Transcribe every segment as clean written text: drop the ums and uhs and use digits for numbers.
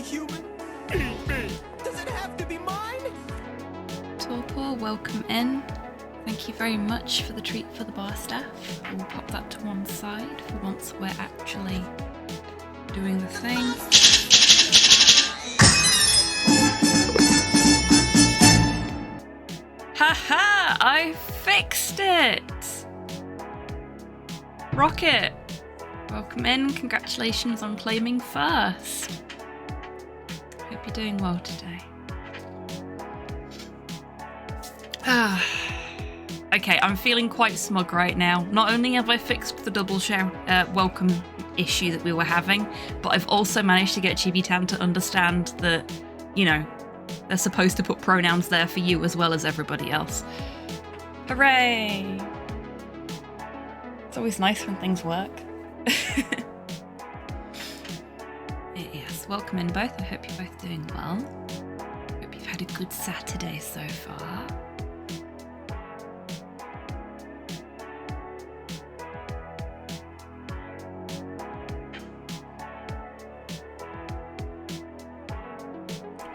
human? Does it have to be mine? Torpor, welcome in. Thank you very much for the treat for the bar staff. We'll pop that to one side for once we're actually doing the thing. Haha! I fixed it! Rocket! Welcome in. Congratulations on claiming first. Hope you're doing well today. Okay, I'm feeling quite smug right now. Not only have I fixed the double welcome issue that we were having, but I've also managed to get Chibi-Tan to understand that, you know, they're supposed to put pronouns there for you as well as everybody else. Hooray! It's always nice when things work. Yes, welcome in both. I hope you're both doing well. Hope you've had a good Saturday so far.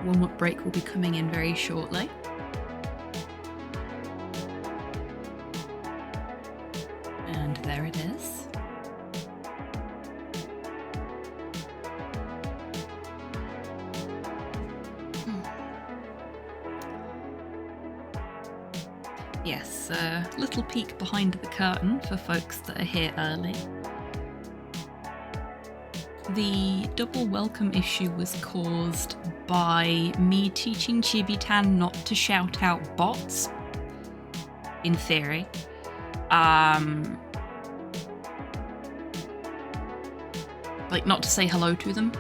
Warm-up break will be coming in very shortly. And there it is. Yes, a little peek behind the curtain for folks that are here early. The double welcome issue was caused by me teaching Chibi-Tan not to shout out bots, in theory. Like, not to say hello to them.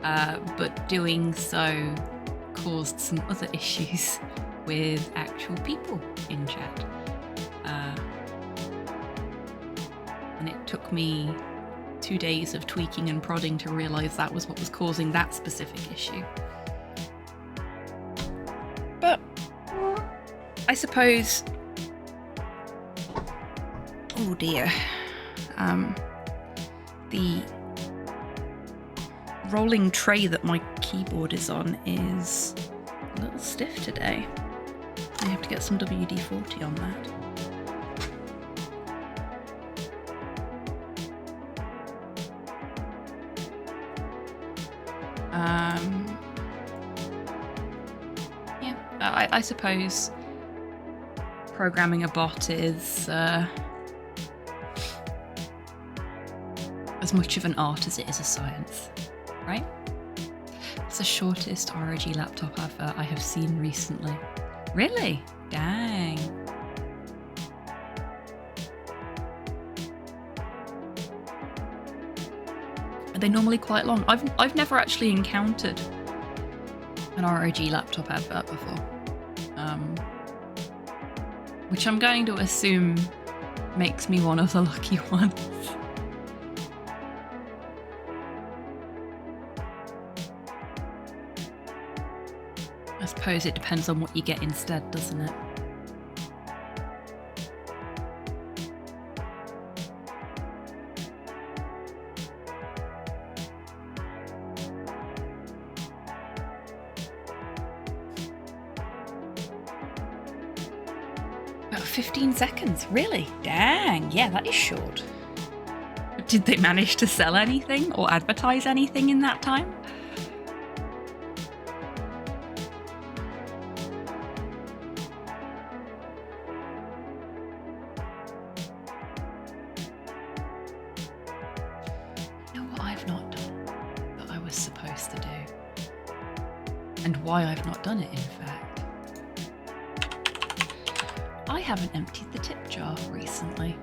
But doing so caused some other issues with actual people in chat. And it took me 2 days of tweaking and prodding to realise that was what was causing that specific issue. But I suppose... Oh dear. The rolling tray that my keyboard is on is a little stiff today. I have to get some WD-40 on that. Yeah, I suppose programming a bot is as much of an art as it is a science, right? It's the shortest ROG laptop advert I have seen recently. Really? Dang. Are they normally quite long? I've never actually encountered an ROG laptop advert before. Which I'm going to assume makes me one of the lucky ones. I suppose it depends on what you get instead, doesn't it? About 15 seconds, really? Dang, yeah, that is short. Did they manage to sell anything or advertise anything in that time? You know what I've not done that I was supposed to do? And why I've not done it, in fact. I haven't emptied the tip jar recently.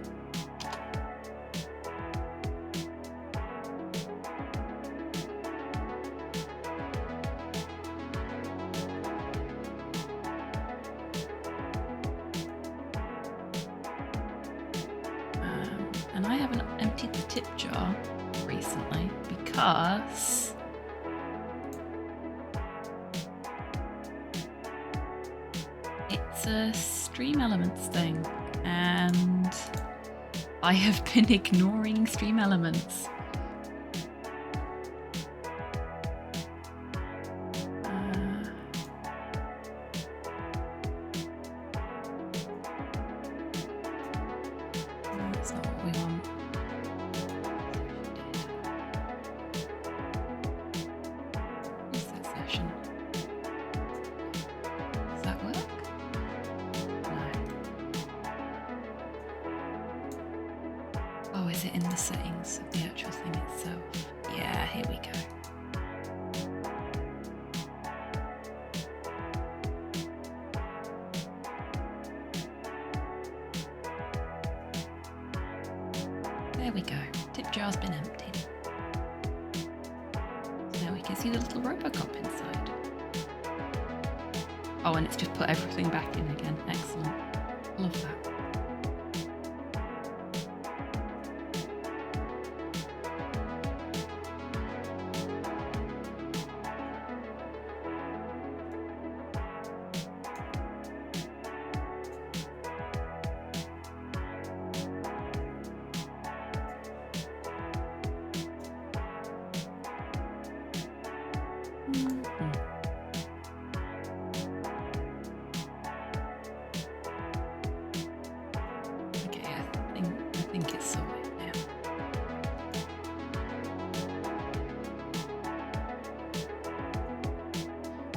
And I haven't emptied the tip jar recently because it's a Stream Elements thing, and I have been ignoring Stream Elements. That's not what we want. What's that session? Does that work? No. Oh, is it in the settings of the actual thing itself? Yeah, here we go. There we go. Tip jar's been emptied. So now we can see the little Robocop inside. Oh, and it's just put everything back in again. Excellent. Love that. Okay, I think it's sorted now.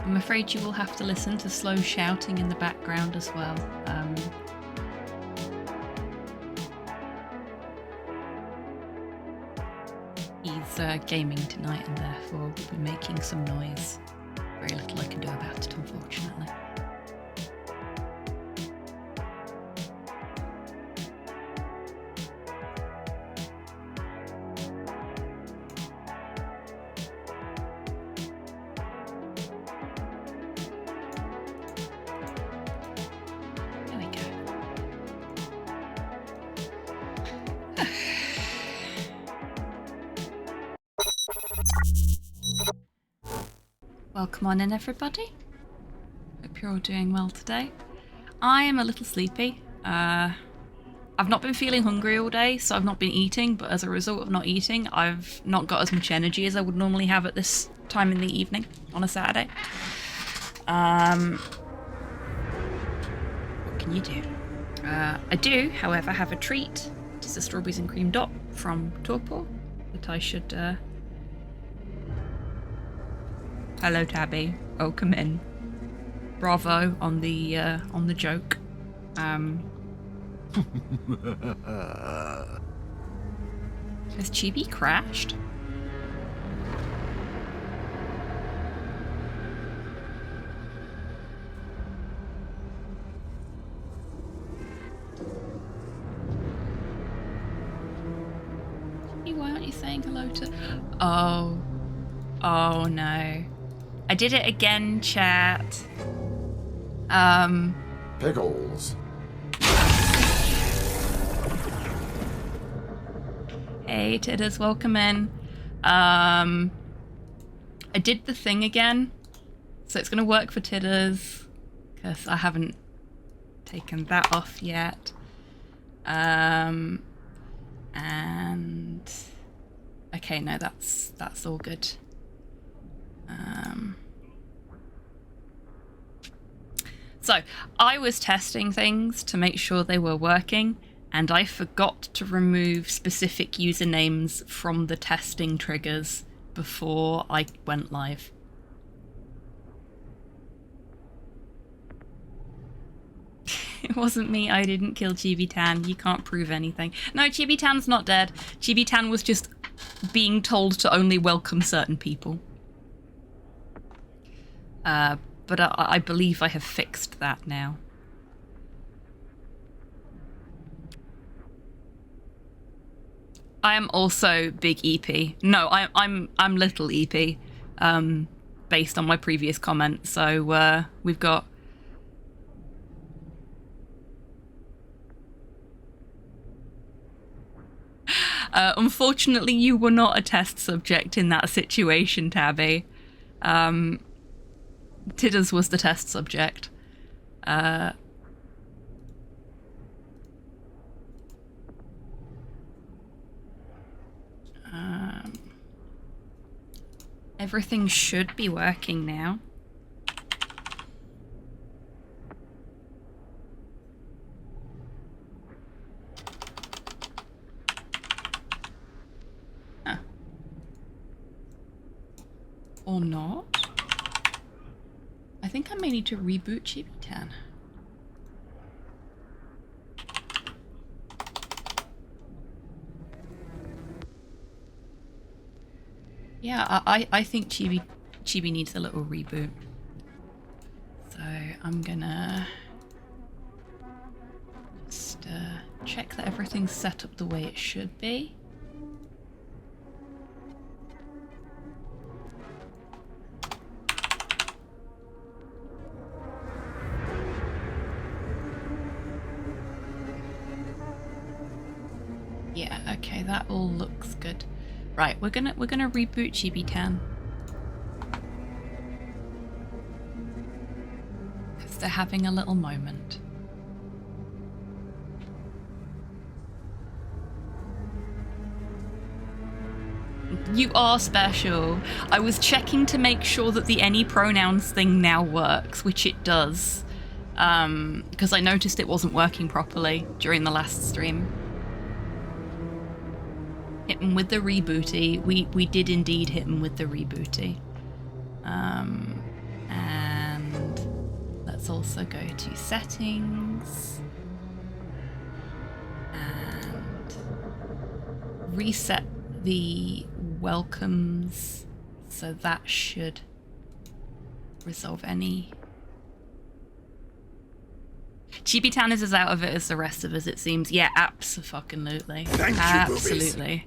I'm afraid you will have to listen to slow shouting in the background as well. He's gaming tonight and therefore will be making some noise. Very little I can do about it, unfortunately. There we go. Welcome on in, everybody. Hope you're all doing well today. I am a little sleepy. I've not been feeling hungry all day, so I've not been eating, but as a result of not eating, I've not got as much energy as I would normally have at this time in the evening on a Saturday. What can you do? I do, however, have a treat. It is a strawberries and cream dot from Torpor that I should Hello, Tabby. Welcome in. Bravo on the joke. Has Chibi crashed? Chibi, why aren't you saying hello to... Oh no. I did it again, chat. Pickles. Hey, Tidders, welcome in. I did the thing again, so it's gonna work for Tidders, because I haven't taken that off yet. And okay, no, that's all good. So I was testing things to make sure they were working, and I forgot to remove specific usernames from the testing triggers before I went live. It wasn't me, I didn't kill Chibi-tan. You can't prove anything. No, Chibi-tan's not dead. Chibi-tan was just being told to only welcome certain people. But I believe I have fixed that now. I am also big EP. No, I'm little EP, based on my previous comment. So we've got. Unfortunately, you were not a test subject in that situation, Tabby. Tidders was the test subject. Everything should be working now. or not. I think I may need to reboot Chibi-Tan. Yeah, I think Chibi needs a little reboot. So I'm gonna just check that everything's set up the way it should be. Yeah, okay, that all looks good. Right, we're gonna reboot Chibi-Tan. Because they're having a little moment. You are special. I was checking to make sure that the any pronouns thing now works, which it does. Because I noticed it wasn't working properly during the last stream. Hit him with the rebooty. We did indeed hit him with the rebooty. And let's also go to settings and reset the welcomes, so that should resolve any. Chibi-Tan is as out of it as the rest of us, it seems. Yeah, absolutely. Thank you, absolutely.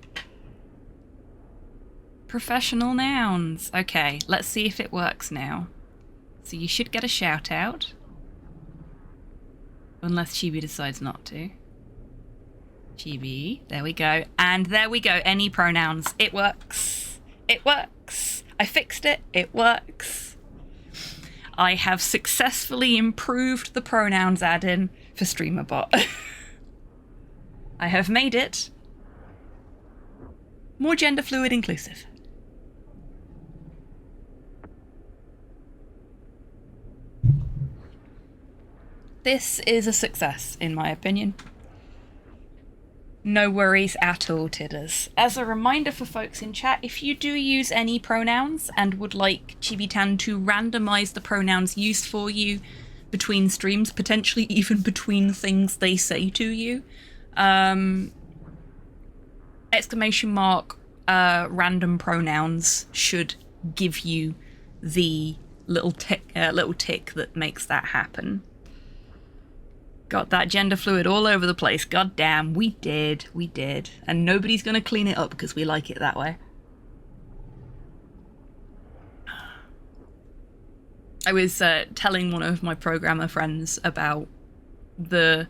Professional nouns. Okay, let's see if it works now. So you should get a shout out. Unless Chibi decides not to. Chibi, there we go. And there we go, any pronouns. It works. It works. I fixed it. It works. I have successfully improved the pronouns add-in for StreamerBot. I have made it more gender fluid inclusive. This is a success, in my opinion. No worries at all, Tidders. As a reminder for folks in chat, if you do use any pronouns and would like Chibi-Tan to randomize the pronouns used for you between streams, potentially even between things they say to you, exclamation mark random pronouns should give you the little tick that makes that happen. Got that gender fluid all over the place. God damn, we did. And nobody's gonna clean it up because we like it that way. I was telling one of my programmer friends about the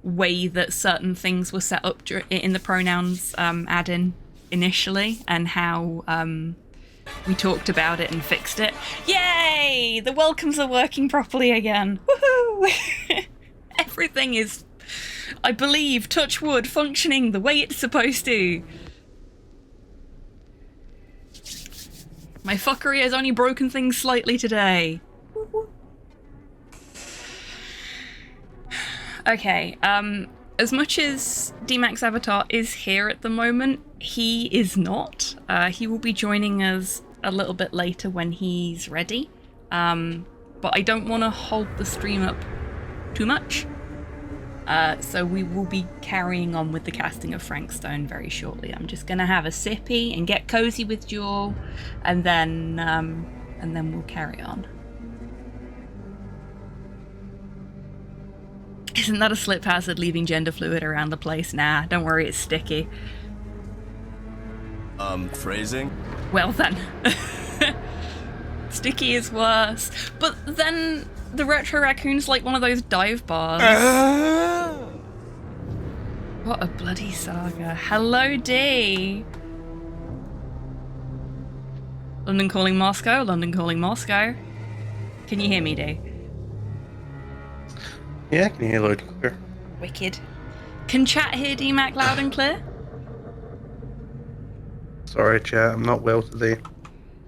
way that certain things were set up in the pronouns add-in initially, and how we talked about it and fixed it. Yay! The welcomes are working properly again. Woohoo! Everything is, I believe, touch wood, functioning the way it's supposed to. My fuckery has only broken things slightly today. Okay, as much as DMAX Avatar is here at the moment, he is not. He will be joining us a little bit later when he's ready. But I don't want to hold the stream up too much. So we will be carrying on with the casting of Frank Stone very shortly. I'm just going to have a sippy and get cozy with Jewel, and then we'll carry on. Isn't that a slip hazard, leaving gender fluid around the place? Nah, don't worry, it's sticky. Phrasing? Well then. Sticky is worse. But then the Retro Raccoon's like one of those dive bars. What a bloody saga. Hello, D. London calling Moscow, London calling Moscow. Can you hear me, D? Yeah, I can hear loud and clear. Wicked. Can chat hear DMAC loud and clear? Sorry, chat, I'm not well today.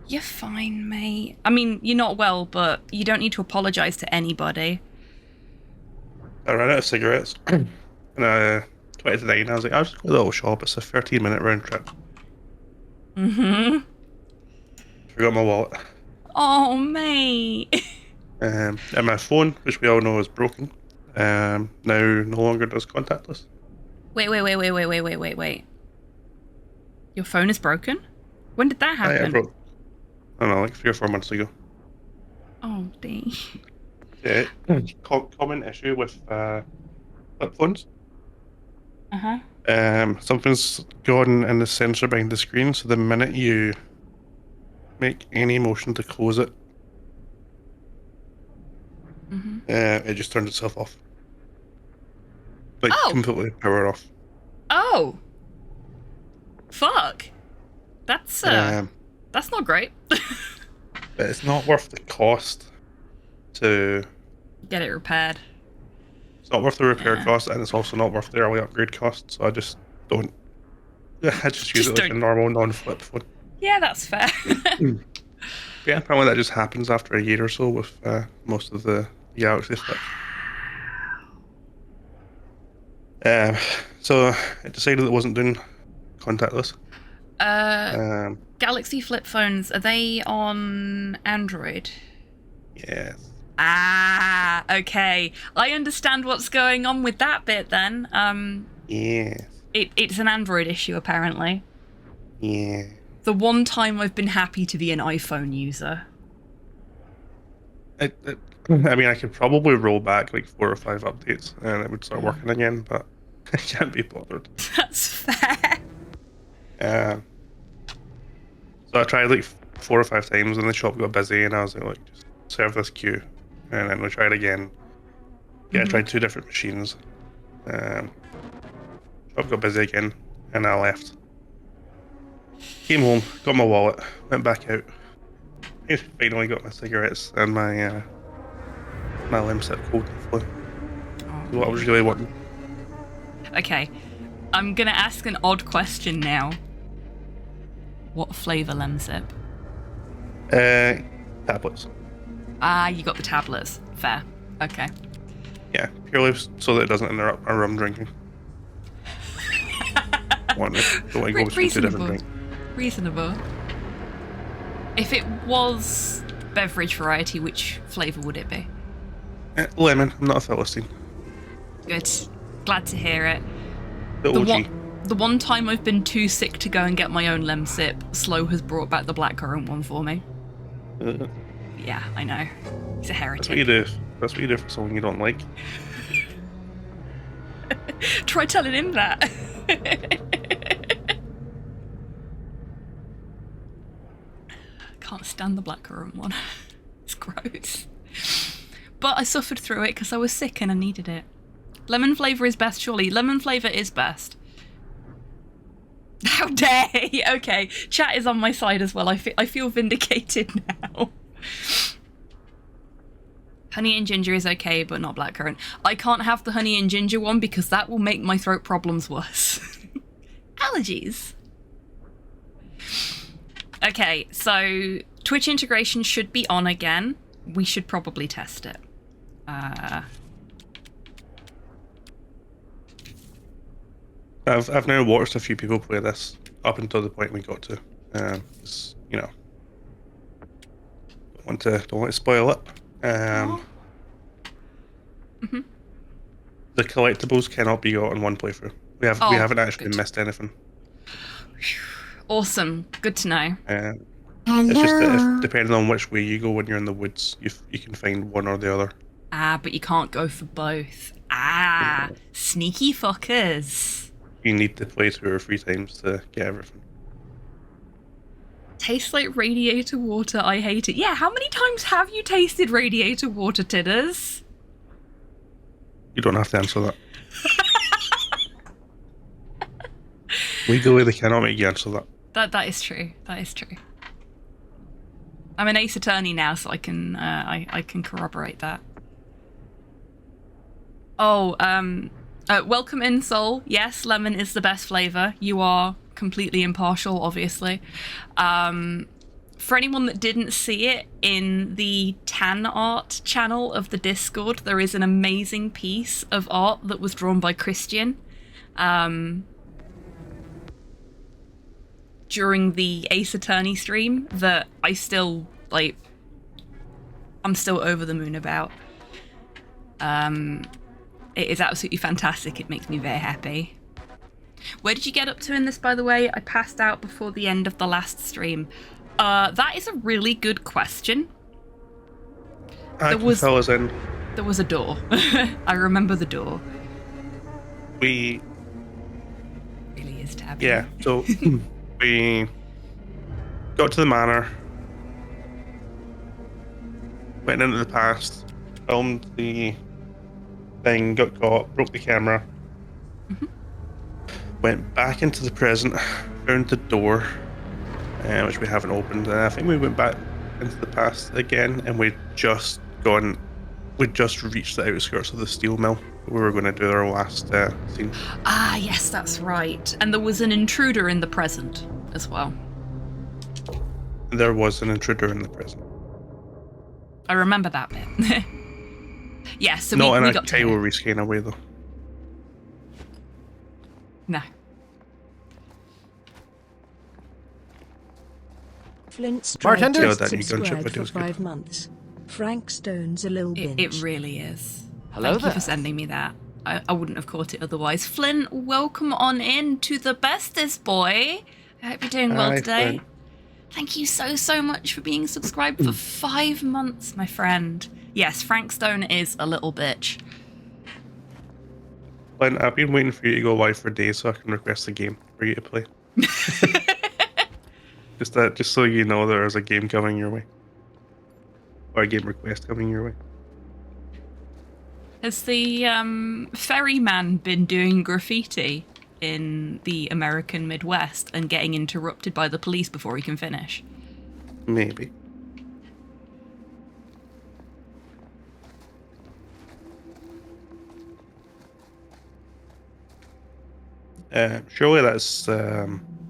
You're fine, mate. I mean, you're not well, but you don't need to apologise to anybody. I ran out of cigarettes. And 29, I was like, I'll just go to the little shop, it's a 13-minute round trip. Mm-hmm. forgot my wallet. Oh, mate. And my phone, which we all know is broken, now no longer does contactless. Wait. Your phone is broken? When did that I happen? broke. I don't know, like 3 or 4 months ago. Oh, D. Yeah, common issue with flip phones. Uh-huh. Something's gone in the sensor behind the screen, so the minute you make any motion to close it, Mm-hmm. it just turns itself off. Like, Oh. completely power off. Oh. Fuck. That's not great. But it's not worth the cost to... Get it repaired. It's not worth the repair Yeah. cost, and it's also not worth the early upgrade cost, so I just don't... I just use Just it like a don't. normal non-flip phone. Yeah, that's fair. Yeah, apparently that just happens after a year or so with most of the Galaxy Flip. So it decided it wasn't doing contactless. Galaxy flip phones, are they on Android? Yes. Ah, okay. I understand what's going on with that bit then. Yes. It's an Android issue apparently. Yeah. The one time I've been happy to be an iPhone user. I mean, I could probably roll back like 4 or 5 updates and it would start working again, but I can't be bothered. That's fair. So I tried like 4 or 5 times and the shop got busy and I was like, look, just serve this queue. And then we tried again. Yeah, I tried 2 different machines. Shop got busy again and I left. Came home, got my wallet, went back out. I finally got my cigarettes and my my Lemsip cold and flu. What I was really wanting. Okay, I'm gonna ask an odd question now. What flavour Lemsip? Tablets. Ah, you got the tablets. Fair. Okay. Yeah, purely so that it doesn't interrupt my rum drinking. Don't want to go between 2 different drinks. Reasonable. If it was beverage variety, which flavour would it be? Lemon. I'm not a Philistine. Good. Glad to hear it. The OG. The one time I've been too sick to go and get my own Lemsip, Slow has brought back the blackcurrant one for me. Yeah, I know. He's a heretic. That's what you do. That's what you do for someone you don't like. Try telling him that. Can't stand the blackcurrant one. It's gross. But I suffered through it because I was sick and I needed it. Lemon flavour is best, surely. Lemon flavour is best. How dare he? Okay, chat is on my side as well. I feel vindicated now. Honey and ginger is okay, but not blackcurrant. I can't have the honey and ginger one because that will make my throat problems worse. Allergies. Okay, so Twitch integration should be on again. We should probably test it. I've now watched a few people play this up until the point we got to. It's, you know, don't want to spoil it. The collectibles cannot be got in one playthrough. We haven't actually missed anything. Awesome, good to know. It's just that if, depending on which way you go when you're in the woods, you can find one or the other. Ah, but you can't go for both. Ah, sneaky fuckers. You need to play 2 or 3 times to get everything. Tastes like radiator water, I hate it. Yeah, how many times have you tasted radiator water, Tidders? You don't have to answer that. Legally, they cannot make you answer that. That is true. That is true. I'm an Ace Attorney now, so I can corroborate that. Oh, welcome in, Soul. Yes, lemon is the best flavour. You are completely impartial, obviously. For anyone that didn't see it, in the Tan Art channel of the Discord, there is an amazing piece of art that was drawn by Christian. during the Ace Attorney stream that I still, like, I'm still over the moon about. It is absolutely fantastic. It makes me very happy. Where did you get up to in this, by the way? I passed out before the end of the last stream. That is a really good question. I can fill us in. There was a door. I remember the door. We... It really is tabby. Yeah, so we got to the manor, went into the past, filmed the thing, got caught, broke the camera, went back into the present, found the door, which we haven't opened, and I think we went back into the past again, and we'd just reached the outskirts of the steel mill. We were going to do our last scene. Ah, yes, that's right. And there was an intruder in the present as well. There was an intruder in the present. I remember that bit. Yeah, so Not we in got a to Kylo reskin away though. No. Flint's Bartender? tried Yeah, to that new gunship subscribe for video's good. 5 months. Frank Stone's a little It binge. really is. Hello Thank you there. for sending me that. I wouldn't have caught it otherwise. Flint, welcome on in to the bestest boy. I hope you're doing well Hi, today. Flint. Thank you so much for being subscribed for 5 months, my friend. Yes, Frank Stone is a little bitch. Flint, I've been waiting for you to go live for days so I can request a game for you to play. Just so you know there's a game coming your way. Or a game request coming your way. Has the ferryman been doing graffiti in the American Midwest and getting interrupted by the police before he can finish? Maybe. Surely that's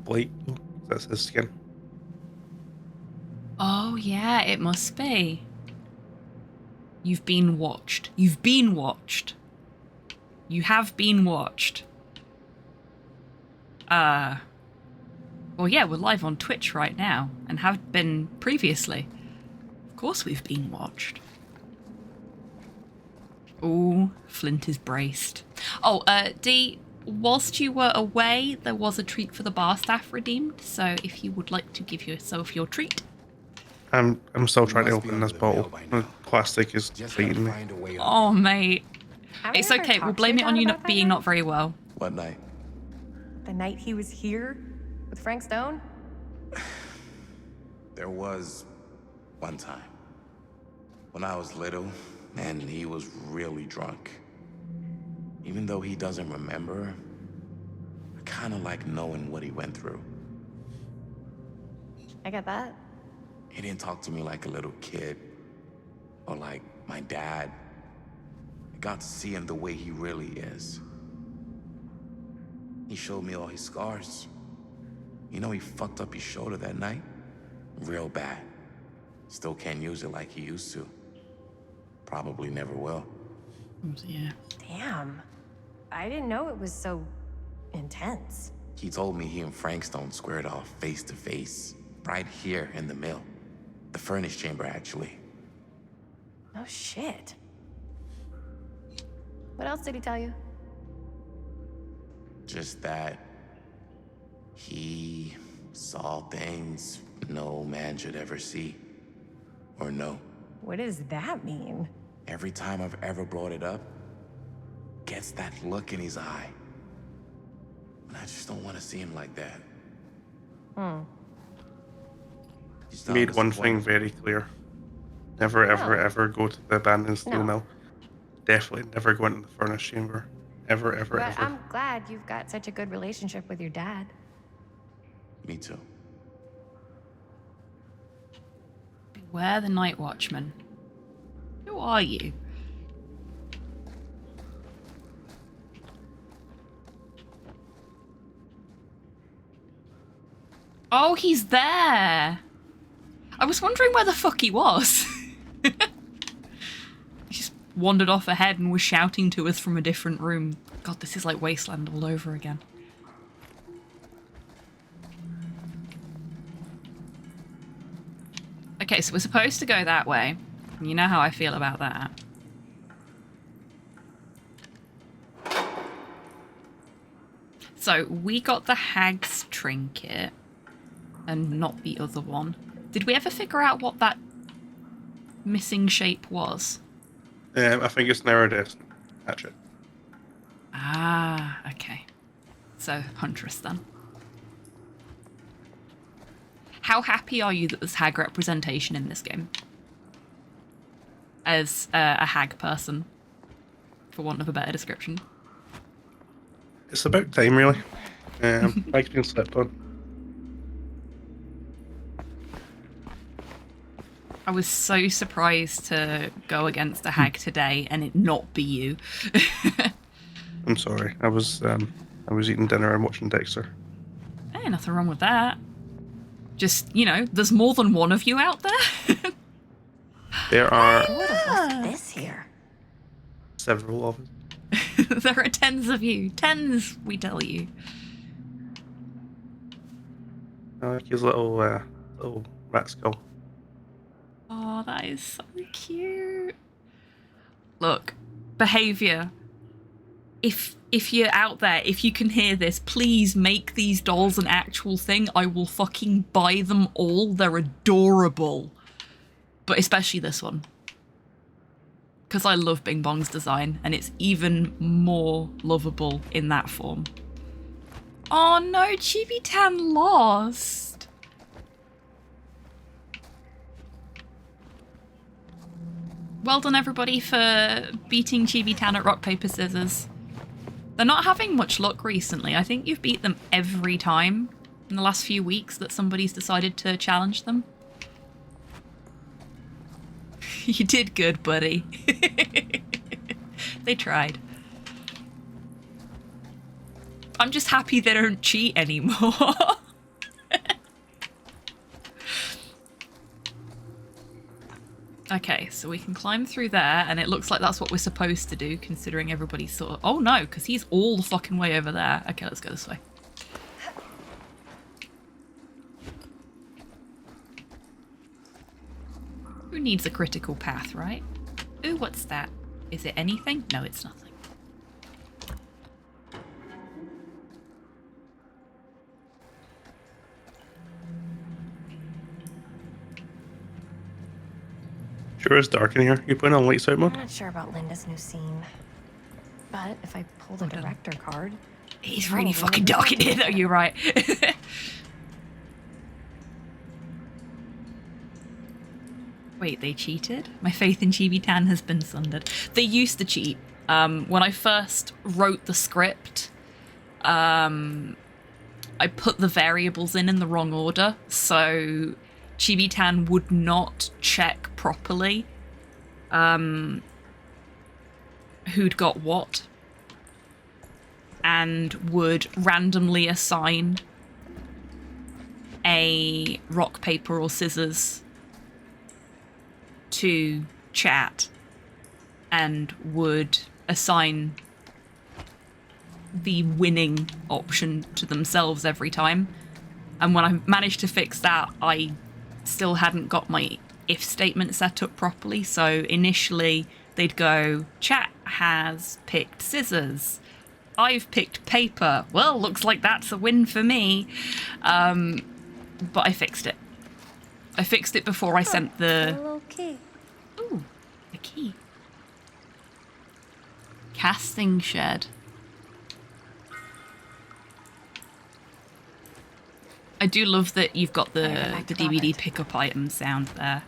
Blake. That's his skin. Oh, yeah, it must be. You've been watched. You've been watched. You have been watched. Well, yeah, we're live on Twitch right now and have been previously. Of course we've been watched. Oh, Flint is braced. Oh, Dee, whilst you were away, there was a treat for the bar staff redeemed, so if you would like to give yourself your treat. I'm still trying to open this bottle. The plastic is fighting me. Oh, mate. Have we It's ever okay, talked we'll to blame it your on dad you about not that being night? not very well. What night? The night he was here with Frank Stone? There was one time when I was little and he was really drunk. Even though he doesn't remember, I kind of like knowing what he went through. I get that. He didn't talk to me like a little kid or like my dad. I got to see him the way he really is. He showed me all his scars. You know, he fucked up his shoulder that night. Real bad. Still can't use it like he used to. Probably never will. Yeah. Damn. I didn't know it was so intense. He told me he and Frank Stone squared off face to face, right here in the mill. The furnace chamber, actually. Oh, shit. What else did he tell you? Just that he saw things no man should ever see or know. What does that mean? Every time I've ever brought it up, gets that look in his eye. And I just don't want to see him like that. He's done Made us one a thing wonderful- very clear. Never, ever, No. ever go to the abandoned steel No. mill. Definitely never go into the furnace chamber. Ever, ever, But ever. I'm glad you've got such a good relationship with your dad. Me too. Beware the Night Watchman. Who are you? Oh, he's there. I was wondering where the fuck he was. He just wandered off ahead and was shouting to us from a different room. God, this is like Wasteland all over again. Okay, so we're supposed to go that way. You know how I feel about that. So we got the hag's trinket and not the other one. Did we ever figure out what that missing shape was? I think it's narrow destiny. Hatchet. Ah, okay. So, Huntress then. How happy are you that there's hag representation in this game? As a hag person, for want of a better description. It's about time, really. Mike's been slept on. I was so surprised to go against a hag today and it not be you. I'm sorry. I was eating dinner and watching Dexter. Hey, nothing wrong with that. Just, you know, there's more than one of you out there. There are Who would have left this here? several of us. There are tens of you. Tens, we tell you. I like his little rat skull. Oh, that is so cute. Look, behavior. If you're out there, if you can hear this, please make these dolls an actual thing. I will fucking buy them all. They're adorable. But especially this one. Because I love Bing Bong's design, and it's even more lovable in that form. Oh no, Chibi-Tan lost. Well done, everybody, for beating Chibi-Tan at rock, paper, scissors. They're not having much luck recently. I think you've beat them every time in the last few weeks that somebody's decided to challenge them. You did good, buddy. They tried. I'm just happy they don't cheat anymore. Okay, so we can climb through there, and it looks like that's what we're supposed to do, considering everybody's sort of... Oh no, because he's all the fucking way over there. Okay, let's go this way. Who needs a critical path, right? Ooh, what's that? Is it anything? No, it's nothing. Sure is dark in here. You putting on lights out I'm mode? not sure about Linda's new scene. But if I pull the director card... It's really fucking dark in here, though, you're right. Wait, they cheated? My faith in Chibi-Tan has been sundered. They used to cheat. When I first wrote the script, I put the variables in the wrong order, so Chibi-Tan would not check properly who'd got what, and would randomly assign a rock, paper, or scissors to chat, and would assign the winning option to themselves every time. And when I managed to fix that, I still hadn't got my if statement set up properly. So initially they'd go, chat has picked scissors, I've picked paper. Well, looks like that's a win for me. But I fixed it. I fixed it before I sent A the... little key. Ooh, a key. Casting shed. I do love that you've got the DVD pickup item sound there.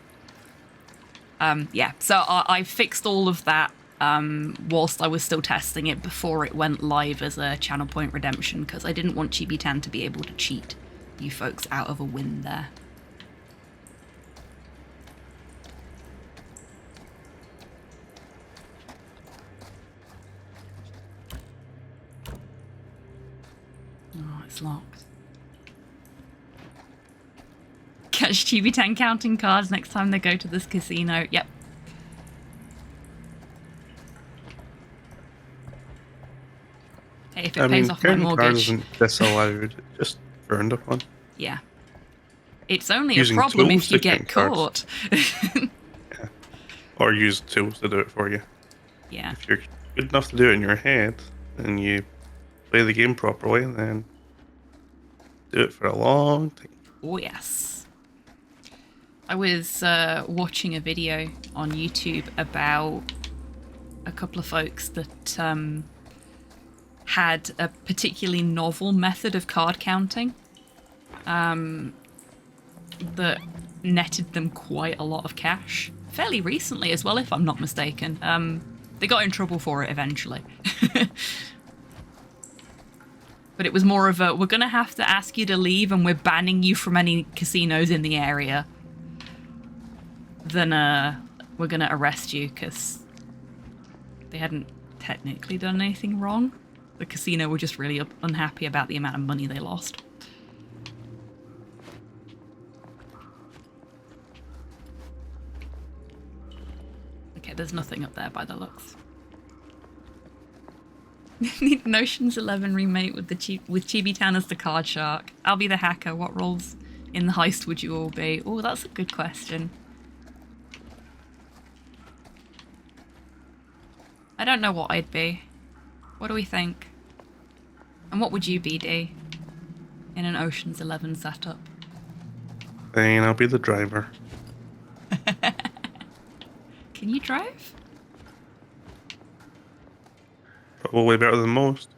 Yeah, so I fixed all of that whilst I was still testing it before it went live as a channel point redemption, because I didn't want Chibi-Tan to be able to cheat you folks out of a win there. Oh, it's locked. Catch Chibi-Tan counting cards next time they go to this casino. Yep. Hey, if it pays off my counting cards mortgage. isn't disallowed, it's just frowned upon. Yeah. It's only Using a problem tools if you to get count cards. caught. Or use tools to do it for you. Yeah. If you're good enough to do it in your head and you play the game properly, then do it for a long time. Oh, yes. I was watching a video on YouTube about a couple of folks that had a particularly novel method of card counting that netted them quite a lot of cash. Fairly recently as well, if I'm not mistaken. They got in trouble for it eventually. But it was more of a, we're going to have to ask you to leave and we're banning you from any casinos in the area than we're going to arrest you because they hadn't technically done anything wrong. The casino were just really unhappy about the amount of money they lost. Okay, there's nothing up there by the looks. Need an Ocean's 11 remake with Chibi Town as the card shark. I'll be the hacker. What roles in the heist would you all be? Oh, that's a good question. I don't know what I'd be. What do we think? And what would you be, Dee? In an Ocean's 11 setup? Then I'll be the driver. Can you drive? Probably better than most.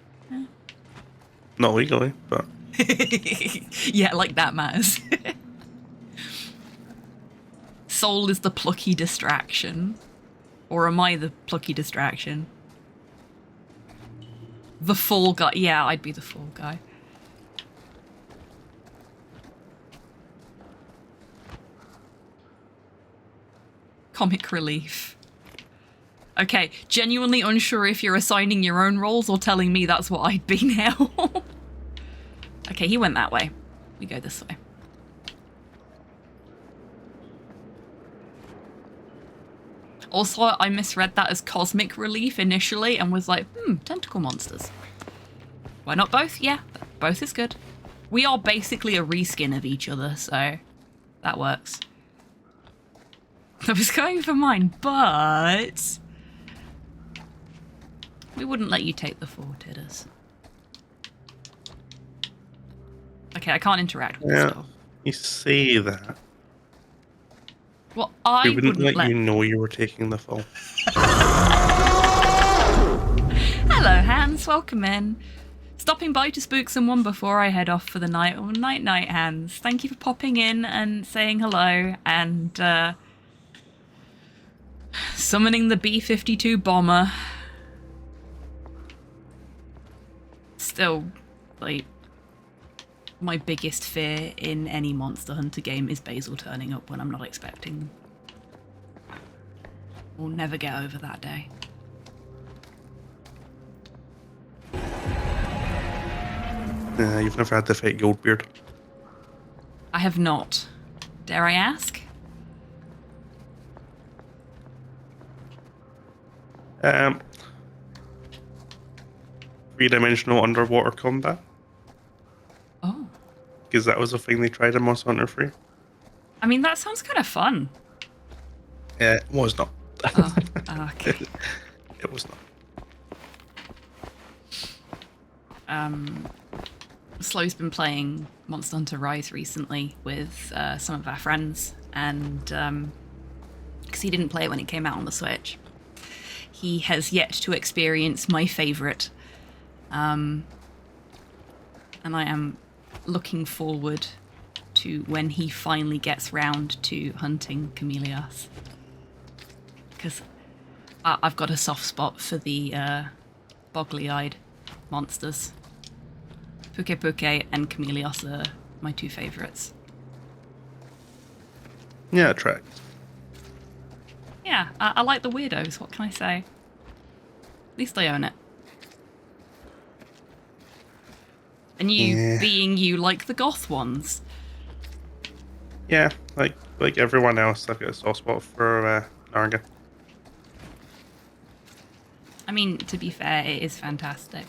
Not legally, but Yeah, like that matters. Soul is the plucky distraction. Or am I the plucky distraction? The fall guy. Yeah, I'd be the fall guy. Comic relief. Okay, genuinely unsure if you're assigning your own roles or telling me that's what I'd be now. Okay, he went that way. We go this way. Also, I misread that as cosmic relief initially and was like, tentacle monsters. Why not both? Yeah, both is good. We are basically a reskin of each other, so that works. I was going for mine, but we wouldn't let you take the four titters. Okay, I can't interact with yeah, stuff. you say that. Well, I We wouldn't let let you know you were taking the fall. Hello, Hans. Welcome in. Stopping by to spook someone before I head off for the night. Oh, night, Hans. Thank you for popping in and saying hello and summoning the B-52 bomber. Still, like, my biggest fear in any Monster Hunter game is Basil turning up when I'm not expecting them. We'll never get over that day. You've never had to fight Goldbeard. I have not. Dare I ask? Three-dimensional underwater combat. Oh. Because that was a thing they tried in Monster Hunter 3. I mean, that sounds kind of fun. It was not. Oh, okay. It was not. Slow's been playing Monster Hunter Rise recently with some of our friends, and because he didn't play it when it came out on the Switch, he has yet to experience my favourite, and I am looking forward to when he finally gets round to hunting Chameleos, because I've got a soft spot for the boggly-eyed monsters. Puke Puke and Chameleos are my two favourites. Yeah, it tracks. Yeah, I like the weirdos, what can I say? At least I own it. And you, being you, like the goth ones. Yeah, like everyone else, I've got a soft spot for Narga. I mean, to be fair, it is fantastic.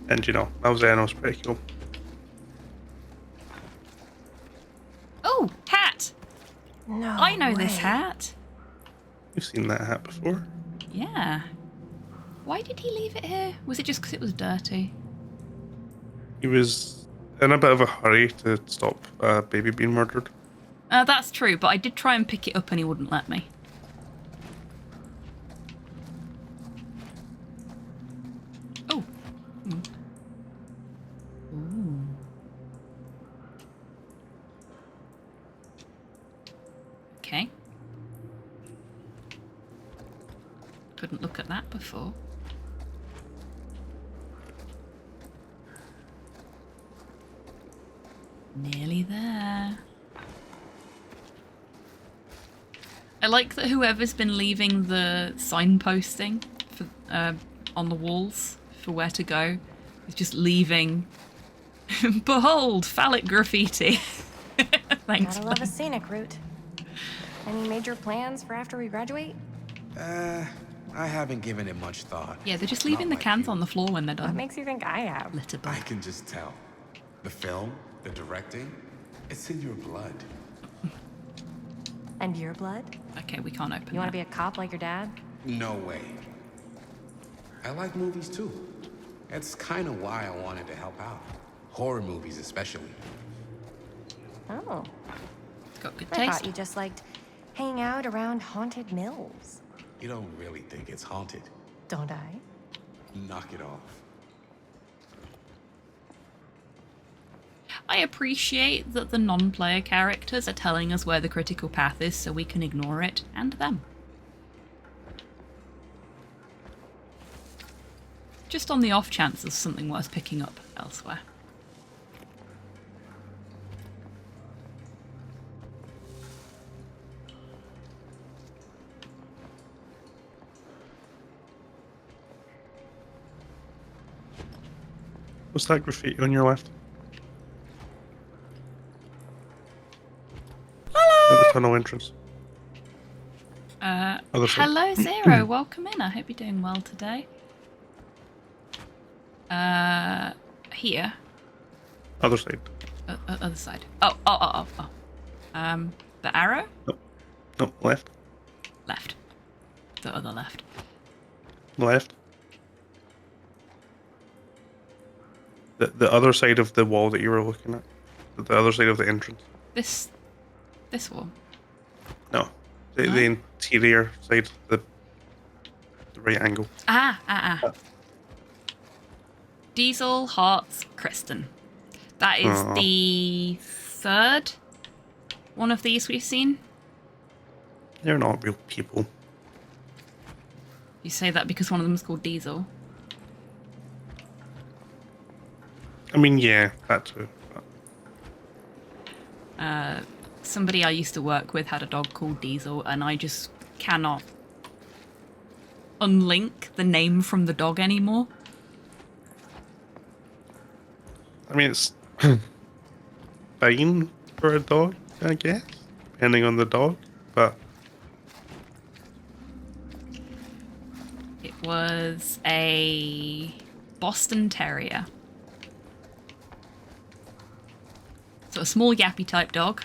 And you know, Malzeno's pretty cool. No I know this way. hat. You've seen that hat before. Yeah. Why did he leave it here? Was it just because it was dirty? He was in a bit of a hurry to stop a baby being murdered. That's true, but I did try and pick it up and he wouldn't let me. Oh. Ooh. Okay. Couldn't look at that before. Nearly there. I like that whoever's been leaving the signposting for, on the walls for where to go is just leaving. Behold, phallic graffiti. Thanks. Gotta love a scenic route. Any major plans for after we graduate? I haven't given it much thought. Yeah, they're just leaving the Not like cans you. on the floor when they're What done. makes you think I have? Litter I bug. can just tell. The film, the directing, it's in your blood. And your blood? Okay, we can't open You want that. to be a cop like your dad? No way. I like movies too. That's kind of why I wanted to help out. Horror movies especially. Oh, Got good I taste. thought you just liked hanging out around haunted mills. You don't really think it's haunted. Don't I? Knock it off. I appreciate that the non-player characters are telling us where the critical path is so we can ignore it, and them. Just on the off chance there's something worth picking up elsewhere. What's that graffiti on your left? At the tunnel entrance. Other side. Hello Zero, welcome in. I hope you're doing well today. Here. Other side. Other side. Oh. The arrow? No, left. Left. The other left. Left. The other side of the wall that you were looking at. The other side of the entrance. This one. No. The interior side. The right angle. Diesel, Hearts, Kristen. That is Aw. the third one of these we've seen. They're not real people. You say that because one of them is called Diesel. I mean, yeah, that too. Somebody I used to work with had a dog called Diesel, and I just cannot unlink the name from the dog anymore. I mean, it's fine for a dog, I guess, depending on the dog, but It was a Boston Terrier. So a small yappy type dog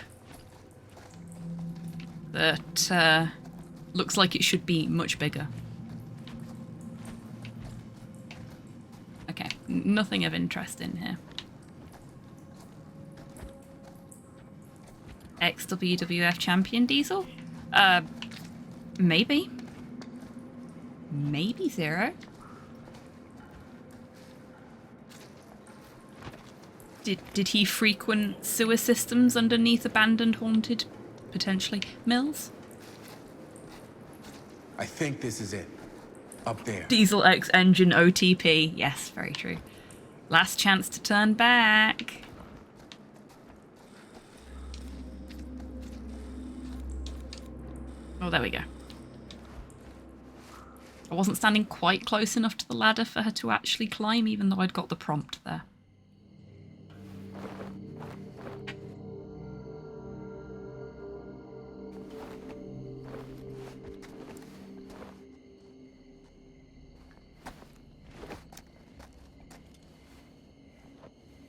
that looks like it should be much bigger. Okay, nothing of interest in here. Ex-WWF champion Diesel? Maybe. Maybe Zero. Did he frequent sewer systems underneath abandoned, haunted, potentially, mills? I think this is it. Up there. Diesel X engine OTP. Yes, very true. Last chance to turn back. Oh, there we go. I wasn't standing quite close enough to the ladder for her to actually climb, even though I'd got the prompt there.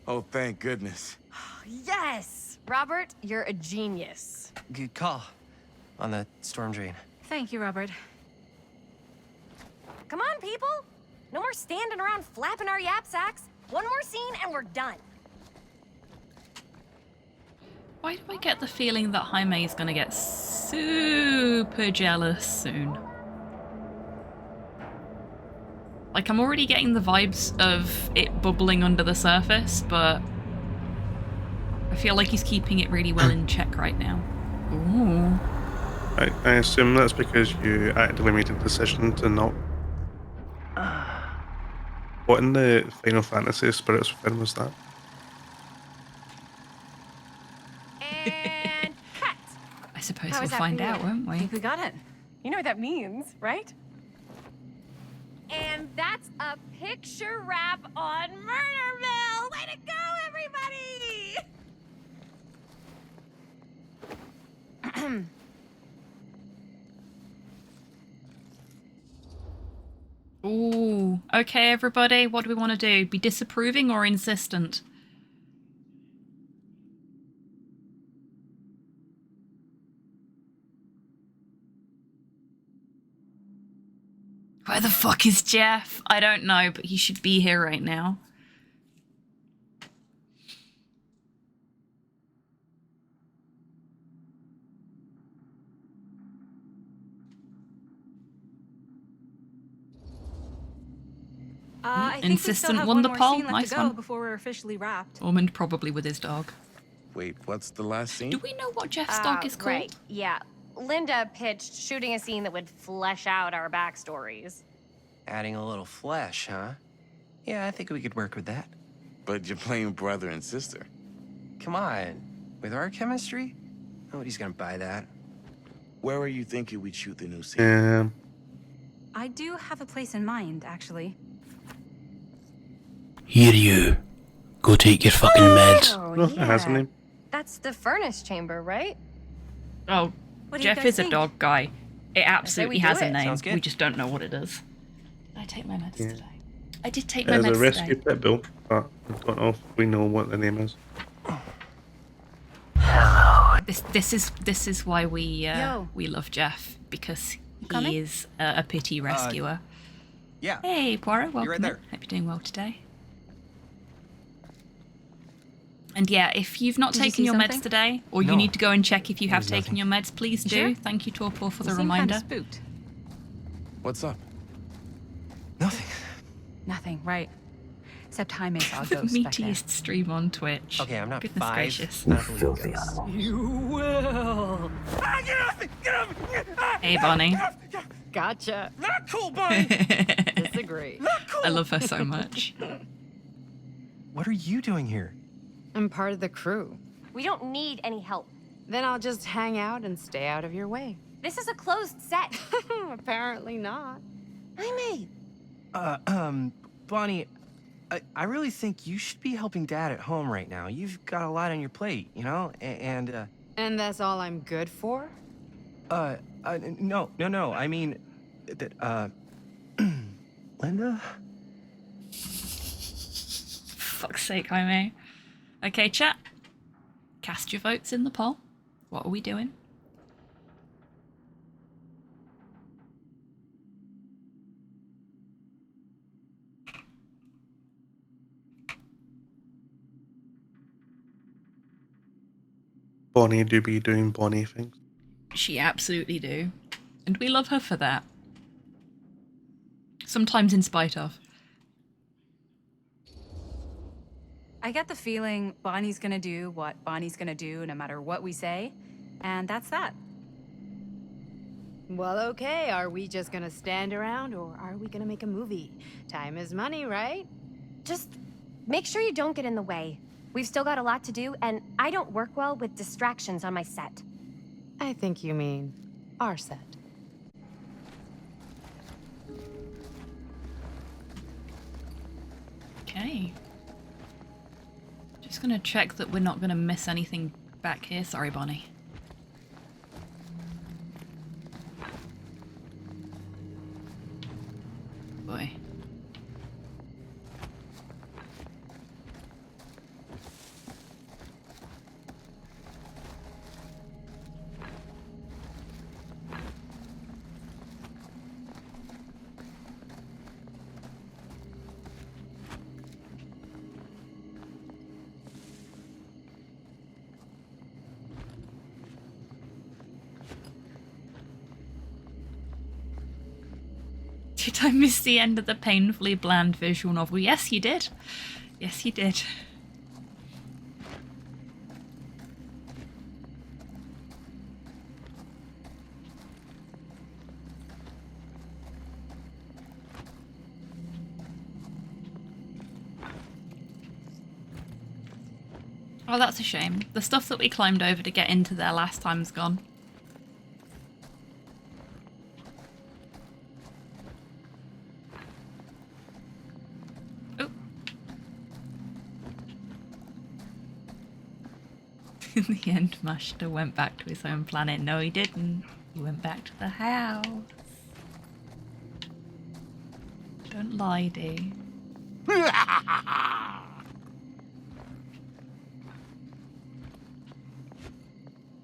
Oh, thank goodness. Yes! Robert, you're a genius. Good call. on the storm drain. Thank you, Robert. Come on, people! No more standing around flapping our yap sacks. One more scene and we're done. Why do I get the feeling that Jaime is going to get super jealous soon? Like, I'm already getting the vibes of it bubbling under the surface, but I feel like he's keeping it really well in check right now. Ooh. I assume that's because you actively made a decision to not. What in the Final Fantasy Spirits Within was that? And cut! I suppose How we'll was that find for you? out, won't I we? think we got it. You know what that means, right? And that's a picture wrap on Murderville! Way to go, everybody! Ooh. Okay, everybody, what do we want to do? Be disapproving or insistent? Where the fuck is Jeff? I don't know, but he should be here right now. I think we still Insistent have won one the more poll. scene left Nice to go one. before we're officially wrapped. Ormond probably with his dog. Wait, what's the last scene? Do we know what Jeff's dog is called? Right, yeah. Linda pitched shooting a scene that would flesh out our backstories. Adding a little flesh, huh? Yeah, I think we could work with that. But you're playing brother and sister. Come on. With our chemistry? Nobody's gonna buy that. Where are you thinking we'd shoot the new scene? I do have a place in mind, actually. Here you. Go take your fucking meds. Oh, it has a name. That's the furnace chamber, right? Oh, What do you Jeff guys is think? a dog guy. It absolutely we do has a it. name. Sounds good. We just don't know what it is. Did I take my meds Yeah. today? I did take my There's a meds rescue today. pit bull, but I don't know if we know what the name is. This is why we Yo. love Jeff, because coming? he is a pity rescuer. Yeah. Hey, Poirot, welcome. right there. in. Hope you're doing well today. And yeah, if you've not Did you taken see your something? meds today, or you No. need to go and check if you have was taken nothing. your meds, please do. Sure? Thank you, Torpor, for the You seem reminder. Kind of spooked. What's up? Nothing. Nothing, right? Except Jaime saw a The ghost back there. meatiest stream on Twitch. Okay, I'm not Goodness 5. gracious. I don't believe in ghosts. You will. Hey, Bonnie. Gotcha. Not cool, Bonnie. Disagree. I love her so much. What are you doing here? I'm part of the crew. We don't need any help. Then I'll just hang out and stay out of your way. This is a closed set. Apparently not. Jaime! Bonnie, I really think you should be helping Dad at home right now. You've got a lot on your plate, you know? And And that's all I'm good for? no. I mean, that, Linda? Fuck's sake, Jaime. Okay, chat. Cast your votes in the poll. What are we doing? Bonnie do be doing Bonnie things. She absolutely do. And we love her for that. Sometimes in spite of. I get the feeling Bonnie's gonna do what Bonnie's gonna do no matter what we say. And that's that. Well, okay. Are we just gonna stand around or are we gonna make a movie? Time is money, right? Just make sure you don't get in the way. We've still got a lot to do, and I don't work well with distractions on my set. I think you mean our set. Okay. Just gonna check that we're not gonna miss anything back here. Sorry, Bonnie. Boy. Did I miss the end of the painfully bland visual novel? Yes, you did. Yes, you did. Oh, that's a shame. The stuff that we climbed over to get into there last time's gone. Oh. In the end, Master went back to his own planet. No, he didn't. He went back to the house. Don't lie, Dee.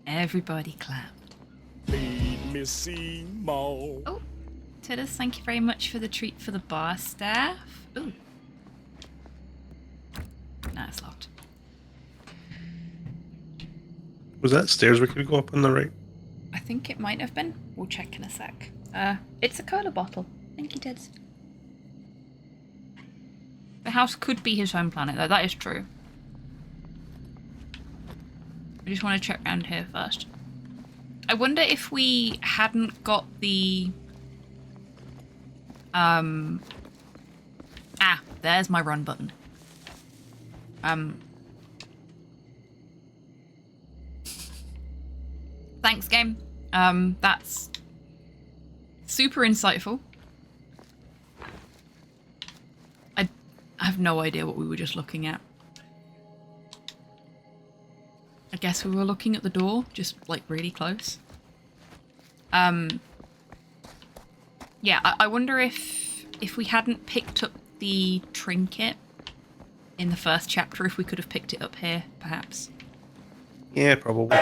Everybody clapped. Feed me Seymour. Oh, Tiddus, thank you very much for the treat for the bar staff. Ooh. Nah, it's locked. Was that stairs we could go up on the right? I think it might have been. We'll check in a sec. It's a cola bottle. Thank you, Tids. The house could be his home planet, though. That is true. I just want to check around here first. I wonder if we hadn't got the... there's my run button. Thanks, game. That's super insightful. I have no idea what we were just looking at. I guess we were looking at the door, just like really close. Yeah, I wonder if we hadn't picked up the trinket in the first chapter, if we could have picked it up here, perhaps. Yeah, probably.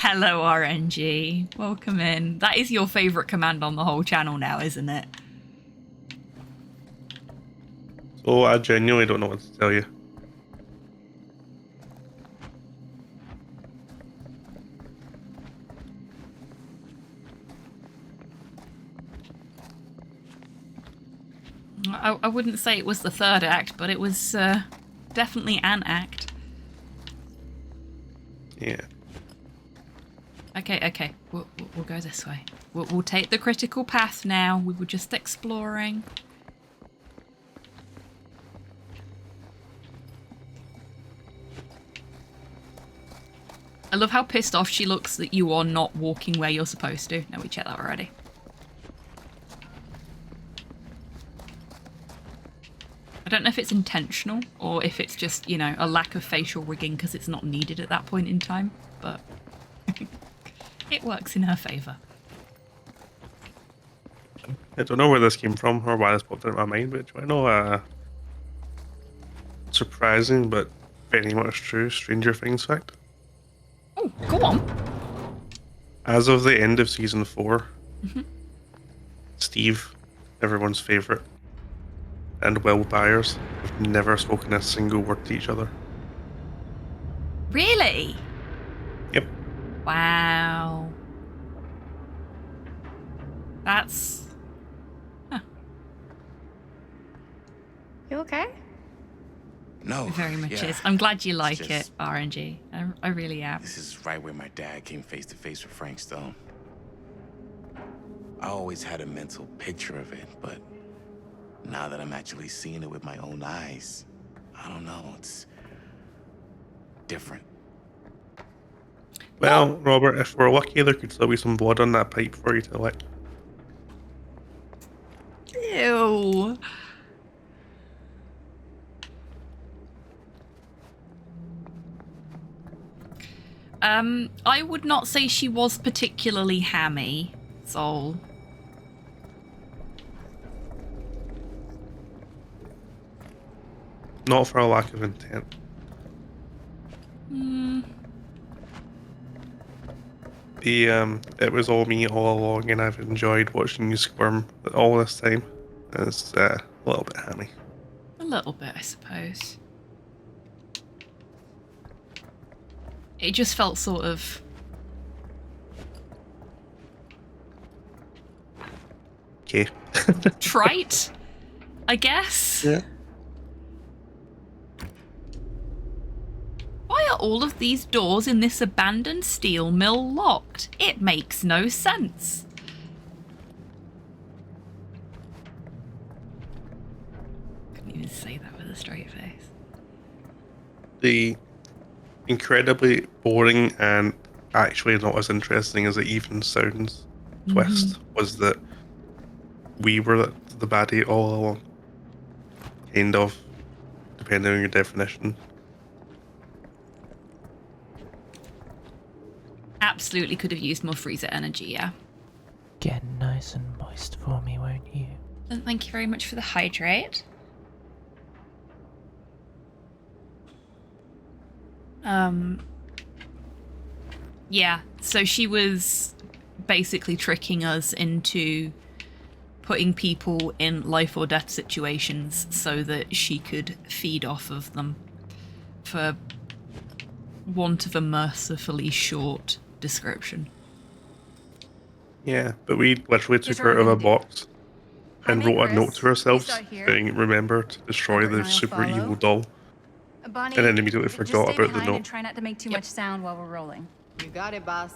Hello, RNG. Welcome in. That is your favourite command on the whole channel now, isn't it? So I genuinely don't know what to tell you. I wouldn't say it was the third act, but it was definitely an act. Yeah. Okay. We'll go this way. We'll take the critical path now. We were just exploring. I love how pissed off she looks that you are not walking where you're supposed to. No, we checked that already. I don't know if it's intentional or if it's just, you know, a lack of facial rigging because it's not needed at that point in time, but it works in her favour. I don't know where this came from or why this popped into my mind, but I know surprising but very much true Stranger Things fact. Oh, go on. As of the end of season 4, Steve, everyone's favourite, and Will Byers have never spoken a single word to each other. Really? Yep. Wow. That's... Huh. You okay? No. It very much yeah. is. I'm glad you like It's it, just- RNG. I really am. This is right where my dad came face to face with Frank Stone. I always had a mental picture of it, but now that I'm actually seeing it with my own eyes, I don't know, it's different. Well, Robert, if we're lucky, there could still be some blood on that pipe for you to lick. Ew. I would not say she was particularly hammy, Soul. Not for a lack of intent. It was all me all along, and I've enjoyed watching you squirm all this time. It's a little bit hammy. A little bit, I suppose. It just felt sort of... Okay. trite, I guess. Yeah. Why are all of these doors in this abandoned steel mill locked? It makes no sense. Couldn't even say that with a straight face. The incredibly boring and actually not as interesting as it even sounds twist was that we were the baddie all along. Kind of, depending on your definition. Absolutely could have used more freezer energy, yeah. Get nice and moist for me, won't you? And thank you very much for the hydrate. Yeah, so she was basically tricking us into putting people in life or death situations so that she could feed off of them, for want of a mercifully short description. Yeah, but we literally took Here's her out what of we're a gonna do. box and Hi, wrote a note to Chris. ourselves You start here. saying, remember to destroy Albert the and I'll super follow. evil doll. Bonnie, And then immediately just forgot stay about the behind note. and try not to make too much sound while we're rolling. You got it, boss.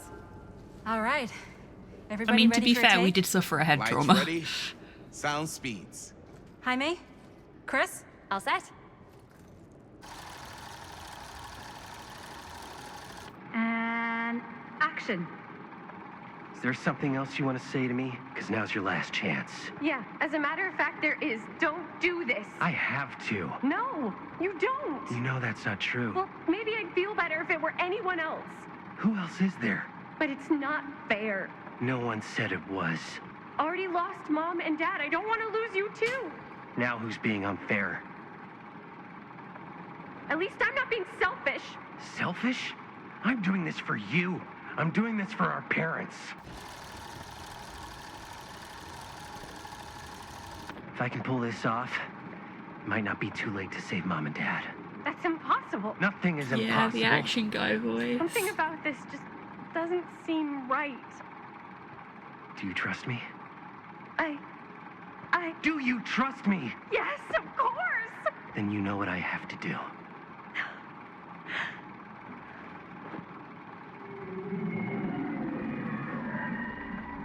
All right. I Everybody mean, to ready be for a fair, we take? did suffer a head Lights trauma. ready. Sound speeds. Jaime? Chris? All set? And action. Is there something else you want to say to me? Because now's your last chance. Yeah, as a matter of fact, there is. Don't do this. I have to. No, you don't. You know that's not true. Well, maybe I'd feel better if it were anyone else. Who else is there? But it's not fair. No one said it was. Already lost Mom and Dad. I don't want to lose you too. Now who's being unfair? At least I'm not being selfish. Selfish? I'm doing this for you. I'm doing this for our parents. If I can pull this off, it might not be too late to save Mom and Dad. That's impossible. Nothing is Yeah, impossible. the action guy voice. Something about this just doesn't seem right. Do you trust me? I... Do you trust me? Yes, of course! Then you know what I have to do.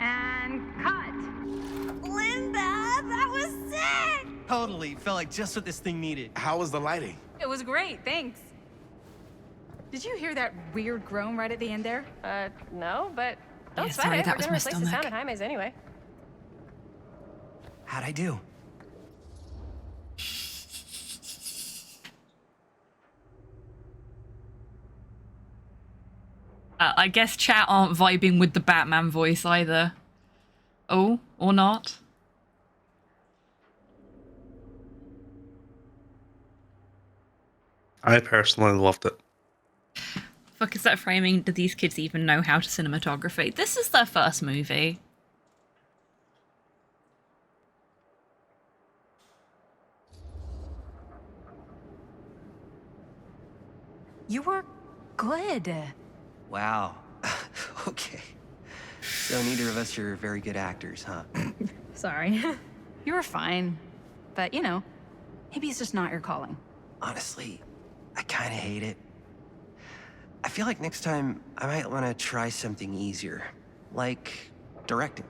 And cut. Linda, that was sick! Totally. Felt like just what this thing needed. How was the lighting? It was great, thanks. Did you hear that weird groan right at the end there? No, but don't Yeah, sweat sorry, it. that We're was gonna my replace the stomach. sound at Jaime's anyway. How'd I do? I guess chat aren't vibing with the Batman voice either. Oh, or not. I personally loved it. Fuck is that framing? Do these kids even know how to cinematography? This is their first movie. You were good. Wow. Okay. So neither of us are very good actors, huh? Sorry. You were fine. But, you know, maybe it's just not your calling. Honestly, I kind of hate it. I feel like next time I might want to try something easier, like directing.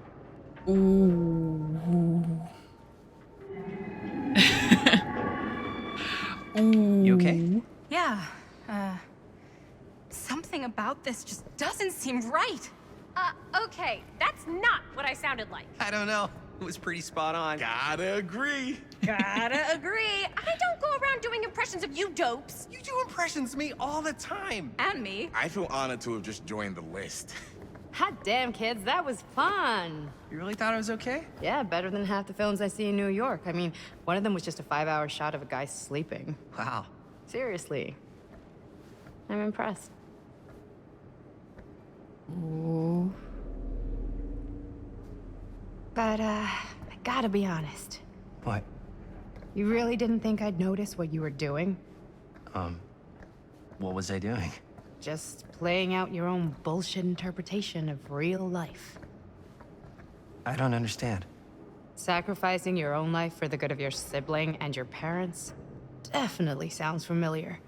Ooh. You okay? Yeah, something about this just doesn't seem right. Okay, that's not what I sounded like. I don't know. It was pretty spot on. Gotta agree. Gotta agree. I don't go around doing impressions of you dopes. You do impressions of me all the time. And me. I feel honored to have just joined the list. Hot damn, kids, that was fun. You really thought I was okay? Yeah, better than half the films I see in New York. I mean, one of them was just a 5-hour shot of a guy sleeping. Wow. Seriously. I'm impressed. Ooh. But, I gotta be honest. What? You really didn't think I'd notice what you were doing? What was I doing? Just playing out your own bullshit interpretation of real life. I don't understand. Sacrificing your own life for the good of your sibling and your parents definitely sounds familiar.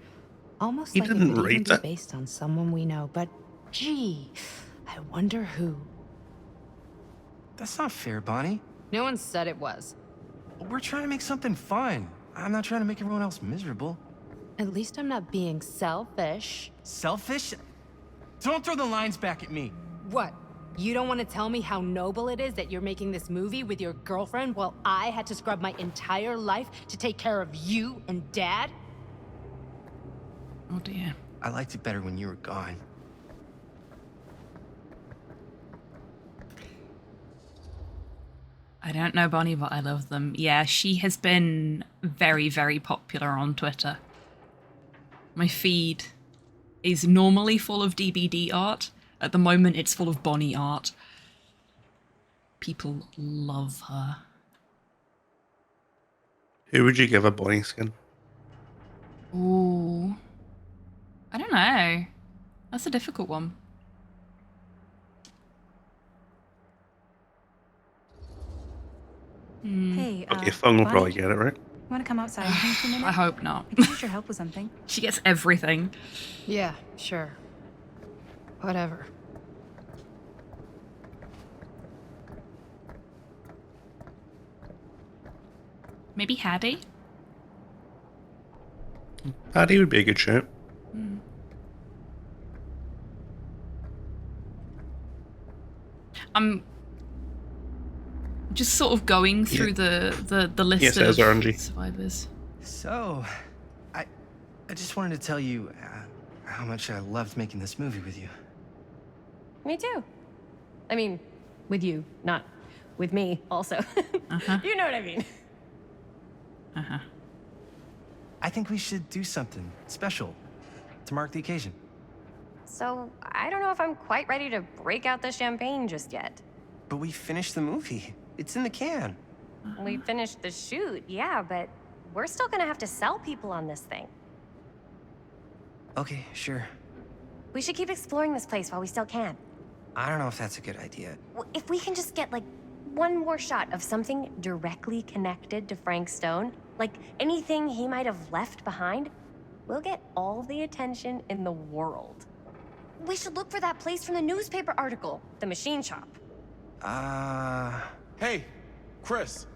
Almost He like it didn't could even write be it. based on someone we know, but gee, I wonder who. That's not fair, Bonnie. No one said it was. We're trying to make something fun. I'm not trying to make everyone else miserable. At least I'm not being selfish. Selfish? Don't throw the lines back at me. What? You don't want to tell me how noble it is that you're making this movie with your girlfriend while I had to scrub my entire life to take care of you and Dad? Oh dear. I liked it better when you were gone. I don't know Bonnie, but I love them. Yeah, she has been very, very popular on Twitter. My feed is normally full of DBD art. At the moment, it's full of Bonnie art. People love her. Who would you give a Bonnie skin? Ooh. I don't know. That's a difficult one. Hey, Okay, Fung will Bonnie, probably get it, right? wanna come outside with me for a minute? I hope not. I could use your help with something. She gets everything. Yeah, sure. Whatever. Maybe Hattie? Paddy would be a good shout. I'm just sort of going through the list Yes, of there's RNG. survivors. So, I just wanted to tell you how much I loved making this movie with you. Me too. I mean, with you, not with me, also. You know what I mean. I think we should do something special to mark the occasion. So, I don't know if I'm quite ready to break out the champagne just yet. But we finished the movie. It's in the can. We finished the shoot, yeah, but we're still gonna have to sell people on this thing. Okay, sure. We should keep exploring this place while we still can. I don't know if that's a good idea. If we can just get, like, one more shot of something directly connected to Frank Stone, like anything he might have left behind, we'll get all the attention in the world. We should look for that place from the newspaper article, the machine shop. Hey, Chris.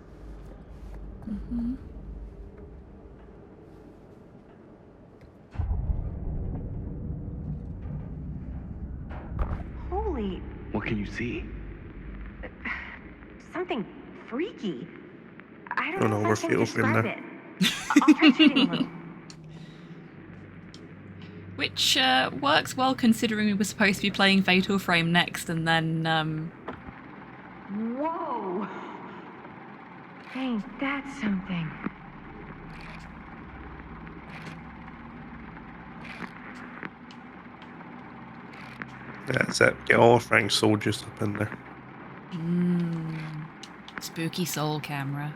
Holy, What can you see? something freaky. I Oh don't no, know we're if I can feeling describe there. it. I'll try cheating a little. Which works well considering we were supposed to be playing Fatal Frame next and then Whoa! Ain't that something? That's it. Get all Frank's soldiers up in there. spooky soul camera.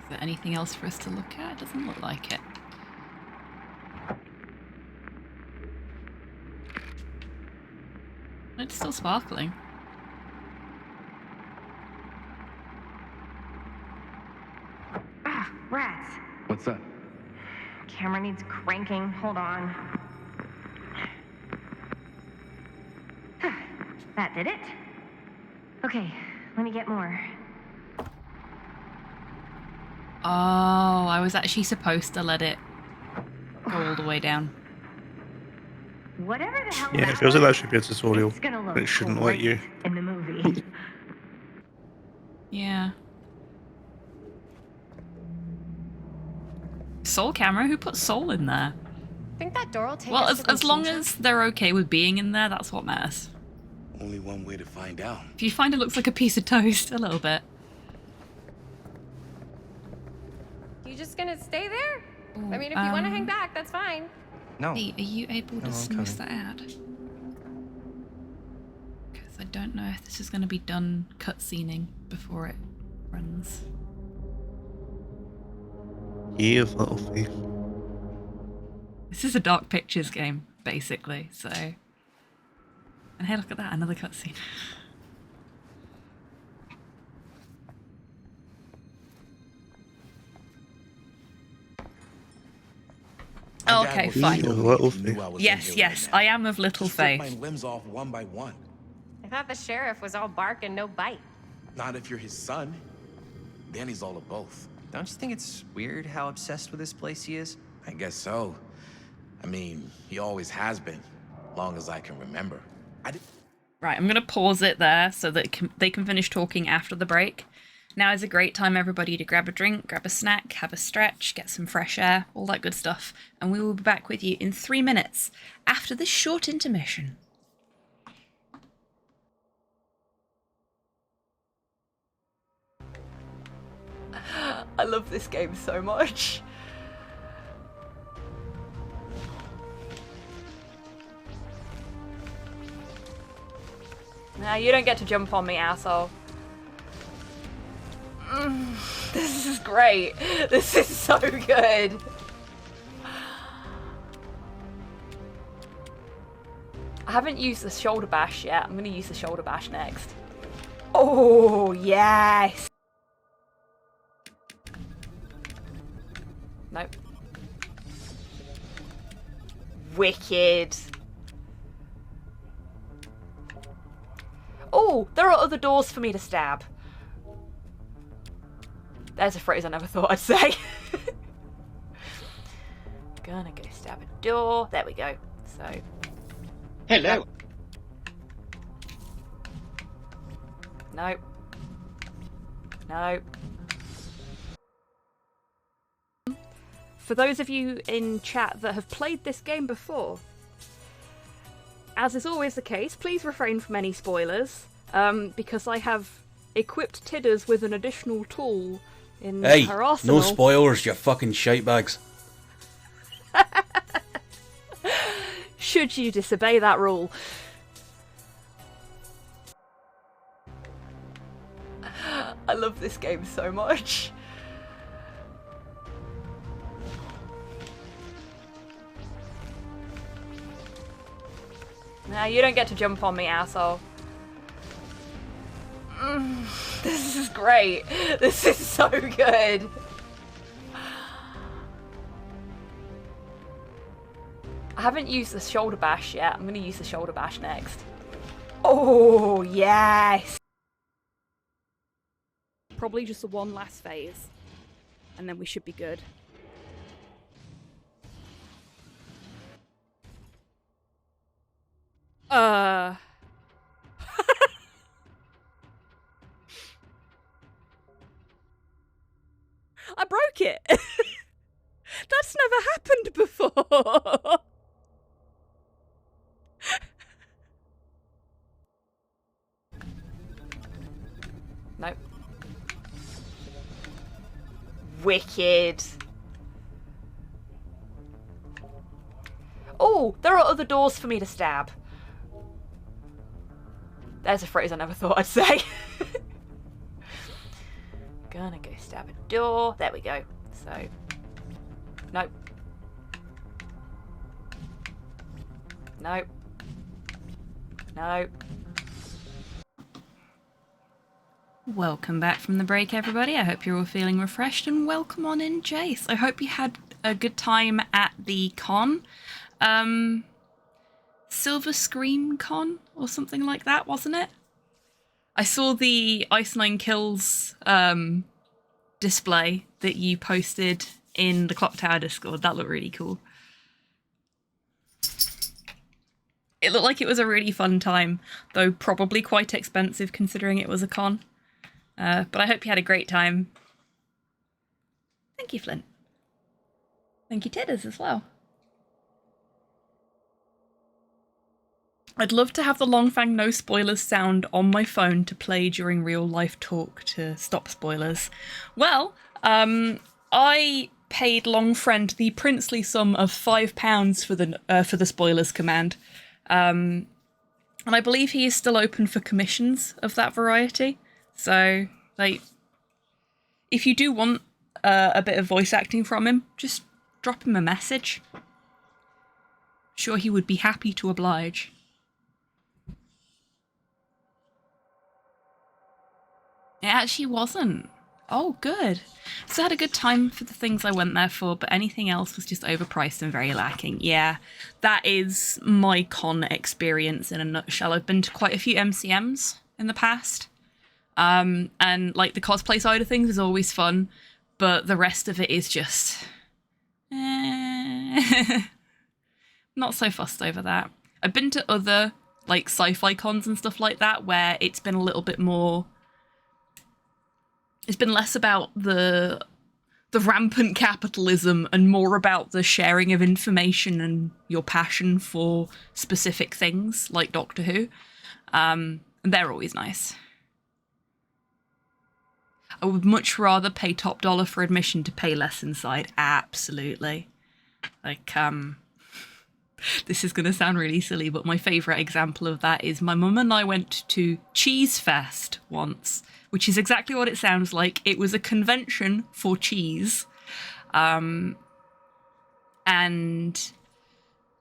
Is there anything else for us to look at? It doesn't look like it. It's still sparkling. Ah, rats. What's that? Camera needs cranking. Hold on. That did it. Okay, let me get more. Oh, I was actually supposed to let it go all the way down. Whatever the hell Yeah, that it feels like that was, should be a tutorial. it's gonna look But it shouldn't let great you. in the movie. Yeah. Soul camera? Who put soul in there? Think that door will take Well, us to the as long machine as they're okay with being in there, that's what matters. Only one way to find out. If you find it looks like a piece of toast, a little bit. shop? You just gonna stay there? I mean, if you want to hang back, that's fine. No. Hey, are you able to No, I'm snooze coming. that ad? Because I don't know if this is going to be done cutscening before it runs. Ye of little faith. This is a Dark Pictures game. basically. So, and hey, look at that, another cutscene. My dad Okay, would fine. kill me Little if he knew faith. I was in Yes, here yes, right now. I am of little Just rip faith. my limbs off one by one. I thought the sheriff was all bark and no bite. Not if you're his son. Danny's all of both. Don't you think it's weird how obsessed with this place he is? I guess so. I mean, he always has been, long as I can remember. Right, I'm going to pause it there so that they can finish talking after the break. Now is a great time, everybody, to grab a drink, grab a snack, have a stretch, get some fresh air, all that good stuff. And we will be back with you in 3 minutes after this short intermission. I love this game so much. Now you don't get to jump on me, asshole. This is great. This is so good. I haven't used the shoulder bash yet. I'm going to use the shoulder bash next. Oh, yes. Nope. Wicked. Oh, there are other doors for me to stab. There's a phrase I never thought I'd say. Gonna go stab a door. There we go. So. Hello. Nope. Nope. For those of you in chat that have played this game before, as is always the case, please refrain from any spoilers, because I have equipped Tidders with an additional tool in her arsenal. No spoilers, you fucking shitebags. Should you disobey that rule. I love this game so much. Now you don't get to jump on me, asshole. This is great. This is so good. I haven't used the shoulder bash yet. I'm going to use the shoulder bash next. Oh, yes. Probably just the one last phase. And then we should be good. I broke it. That's never happened before. Nope. Wicked. Oh, there are other doors for me to stab. There's a phrase I never thought I'd say. Gonna go stab a door. There we go. So, nope. Nope. Nope. Welcome back from the break, everybody. I hope you're all feeling refreshed, and welcome on in, Jace. I hope you had a good time at the con. Silver Scream Con or something like that, wasn't it? I saw the Ice Nine Kills display that you posted in the Clock Tower Discord. That looked really cool. It looked like it was a really fun time, though probably quite expensive considering it was a con. But I hope you had a great time. Thank you, Flint. Thank you, Tidders, as well. I'd love to have the Longfang no spoilers sound on my phone to play during real life talk to stop spoilers. Well, I paid Longfriend the princely sum of £5 for the spoilers command, and I believe he is still open for commissions of that variety. So, like, if you do want a bit of voice acting from him, just drop him a message. Sure, he would be happy to oblige. It actually wasn't. Oh, good. So I had a good time for the things I went there for, but anything else was just overpriced and very lacking. Yeah, that is my con experience in a nutshell. I've been to quite a few MCMs in the past. And like the cosplay side of things is always fun, but the rest of it is just not so fussed over that. I've been to other like sci-fi cons and stuff like that where it's been a little bit more, it's been less about the rampant capitalism and more about the sharing of information and your passion for specific things like Doctor Who. And they're always nice. I would much rather pay top dollar for admission to pay less inside. Absolutely. Like, this is going to sound really silly, but my favourite example of that is my mum and I went to Cheese Fest once, which is exactly what it sounds like. It was a convention for cheese. And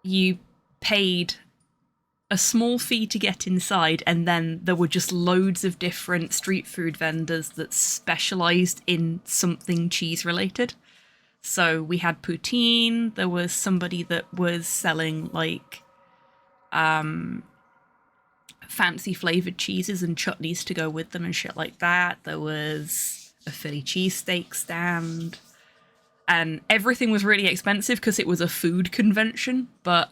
you paid a small fee to get inside, and then there were just loads of different street food vendors that specialised in something cheese related. So we had poutine, there was somebody that was selling like fancy flavoured cheeses and chutneys to go with them and shit like that. There was a Philly cheesesteak stand. And everything was really expensive because it was a food convention, but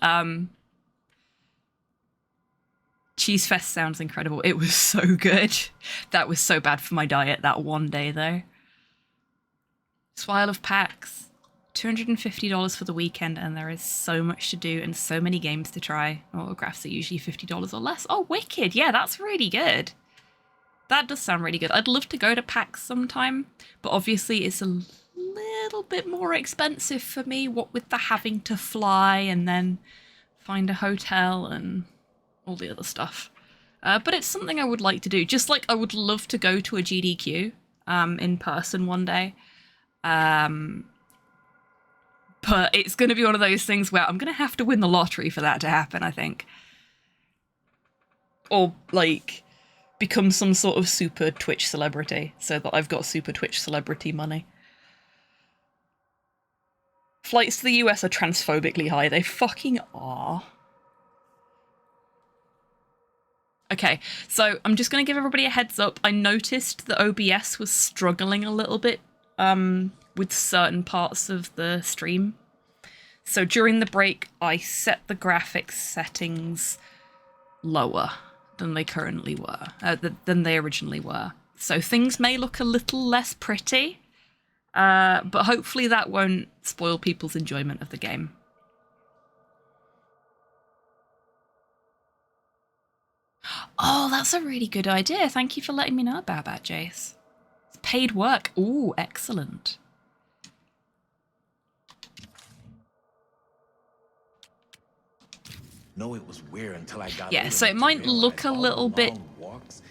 Cheese Fest sounds incredible. It was so good. That was so bad for my diet that one day, though. Swile of PAX. $250 for the weekend, and there is so much to do and so many games to try. Autographs are usually $50 or less. Oh, wicked. Yeah, that's really good. That does sound really good. I'd love to go to PAX sometime, but obviously it's a little bit more expensive for me, what with the having to fly and then find a hotel and all the other stuff. But it's something I would like to do. Just like I would love to go to a GDQ in person one day. But it's going to be one of those things where I'm going to have to win the lottery for that to happen, I think. Or, like, become some sort of super Twitch celebrity so that I've got super Twitch celebrity money. Flights to the US are transphobically high. They fucking are. Okay, so I'm just going to give everybody a heads up. I noticed that OBS was struggling a little bit with certain parts of the stream. So during the break, I set the graphics settings lower than they currently were, than they originally were. So things may look a little less pretty, but hopefully that won't spoil people's enjoyment of the game. Oh, that's a really good idea. Thank you for letting me know about that, Jace. It's paid work. Ooh, excellent. No, it was weird until I got yeah, so it might look a little bit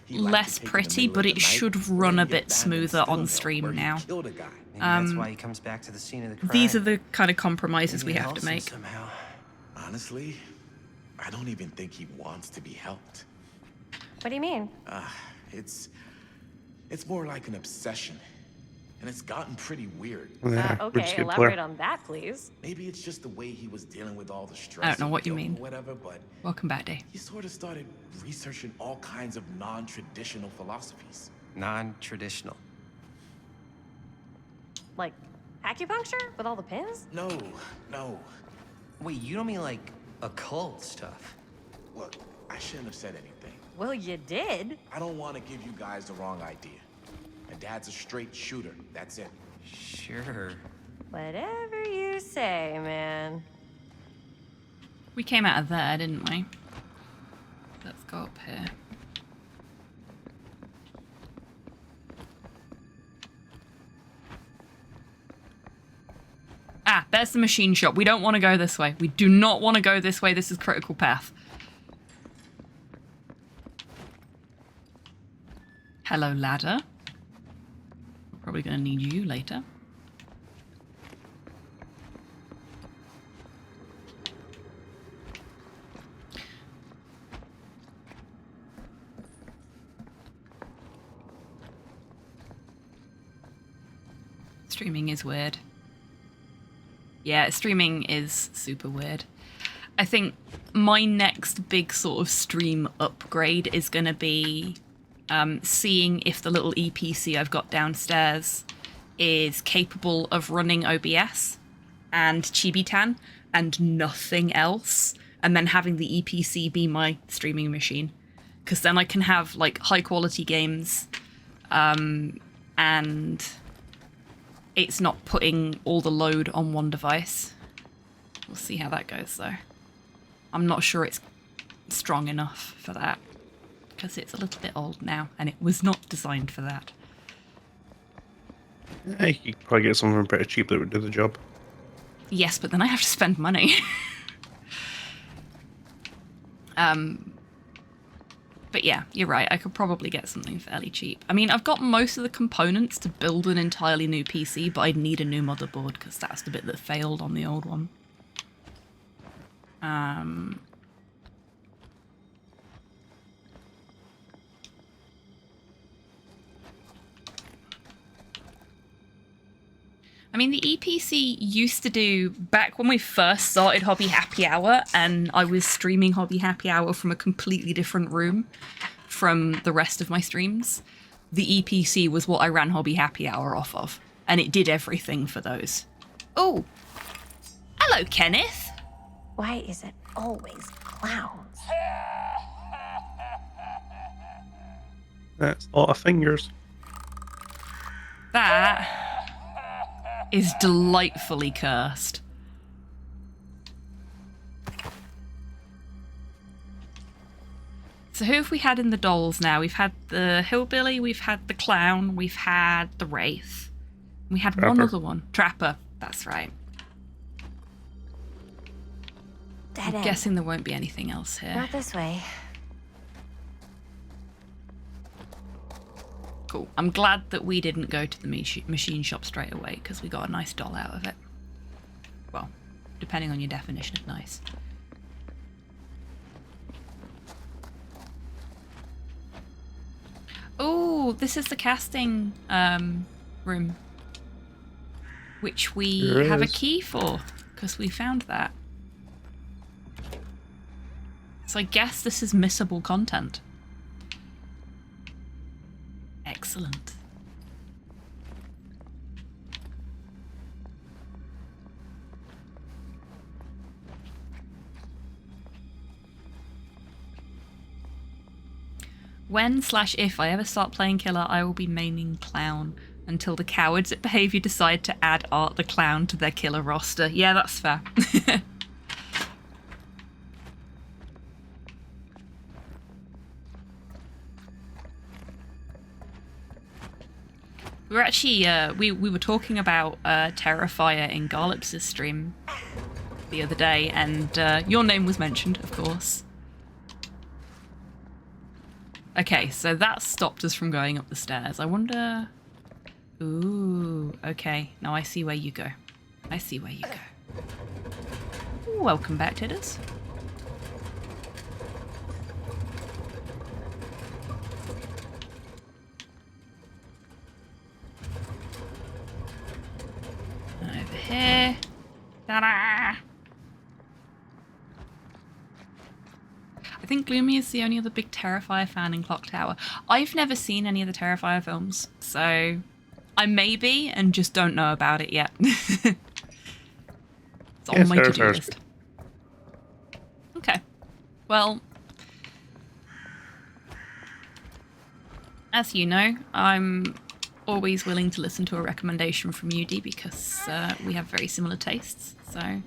less pretty, but it should run a bit smoother on stream now. Maybe that's why he comes back to the scene of the crime. These are the kind of compromises we have to make. Somehow. Honestly, I don't even think he wants to be helped. What do you mean? It's more like an obsession. And it's gotten pretty weird. Okay, elaborate on that, please. Maybe it's just the way he was dealing with all the stress. I don't know what you mean. Whatever, but welcome back, Dave. He sort of started researching all kinds of non-traditional philosophies. Non-traditional. Like acupuncture with all the pins? No. Wait, you don't mean like occult stuff? Look, I shouldn't have said anything. Well, you did. I don't want to give you guys the wrong idea. My dad's a straight shooter. That's it. Sure. Whatever you say, man. We came out of there, didn't we? Let's go up here. Ah, there's the machine shop. We don't want to go this way. We do not want to go this way. This is critical path. Hello, ladder. We're probably going to need you later. Streaming is weird. Yeah, streaming is super weird. I think my next big sort of stream upgrade is going to be seeing if the little EPC I've got downstairs is capable of running OBS and Chibitan and nothing else, and then having the EPC be my streaming machine, because then I can have like high quality games and it's not putting all the load on one device. We'll see how that goes though. I'm not sure it's strong enough for that, because it's a little bit old now and it was not designed for that. Yeah, you could probably get something pretty cheap that would do the job. Yes, but then I have to spend money. But yeah, you're right. I could probably get something fairly cheap. I mean, I've got most of the components to build an entirely new PC, but I'd need a new motherboard because that's the bit that failed on the old one. I mean, the EPC used to do, back when we first started Hobby Happy Hour, and I was streaming Hobby Happy Hour from a completely different room from the rest of my streams, the EPC was what I ran Hobby Happy Hour off of, and it did everything for those. Oh, hello, Kenneth. Why is it always clowns? That's a lot of fingers. That is delightfully cursed. So who have we had in the dolls now? We've had the hillbilly, we've had the clown, we've had the wraith. We had one other one. Trapper, that's right. Dead I'm end. guessing there won't be anything else here. Not this way. Cool. I'm glad that we didn't go to the machine shop straight away, because we got a nice doll out of it. Well, depending on your definition of nice. Oh, this is the casting room, which we have a key for, because we found that. So I guess this is missable content. Excellent. When/if I ever start playing Killer, I will be maining Clown until the cowards at Behaviour decide to add Art the Clown to their Killer roster. Yeah, that's fair. We were actually, we were talking about Terrifier in Garlips's stream the other day, and your name was mentioned, of course. Okay, so that stopped us from going up the stairs. I wonder... Ooh, okay. Now I see where you go. I see where you go. Welcome back, Tidders. Over here. Ta-da! I think Gloomy is the only other big Terrifier fan in Clock Tower. I've never seen any of the Terrifier films, so I may be and just don't know about it yet. It's on my to-do list. Okay. Well, as you know, I'm always willing to listen to a recommendation from you, Dee, because we have very similar tastes, so I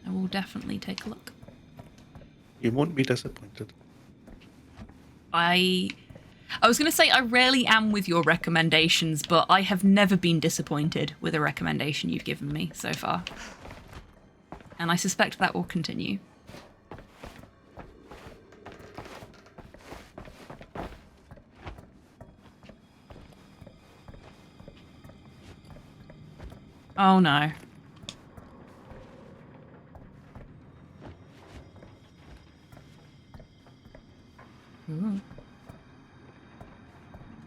will definitely take a look. You won't be disappointed. I was going to say I rarely am with your recommendations, but I have never been disappointed with a recommendation you've given me so far. And I suspect that will continue. Oh no. Ooh.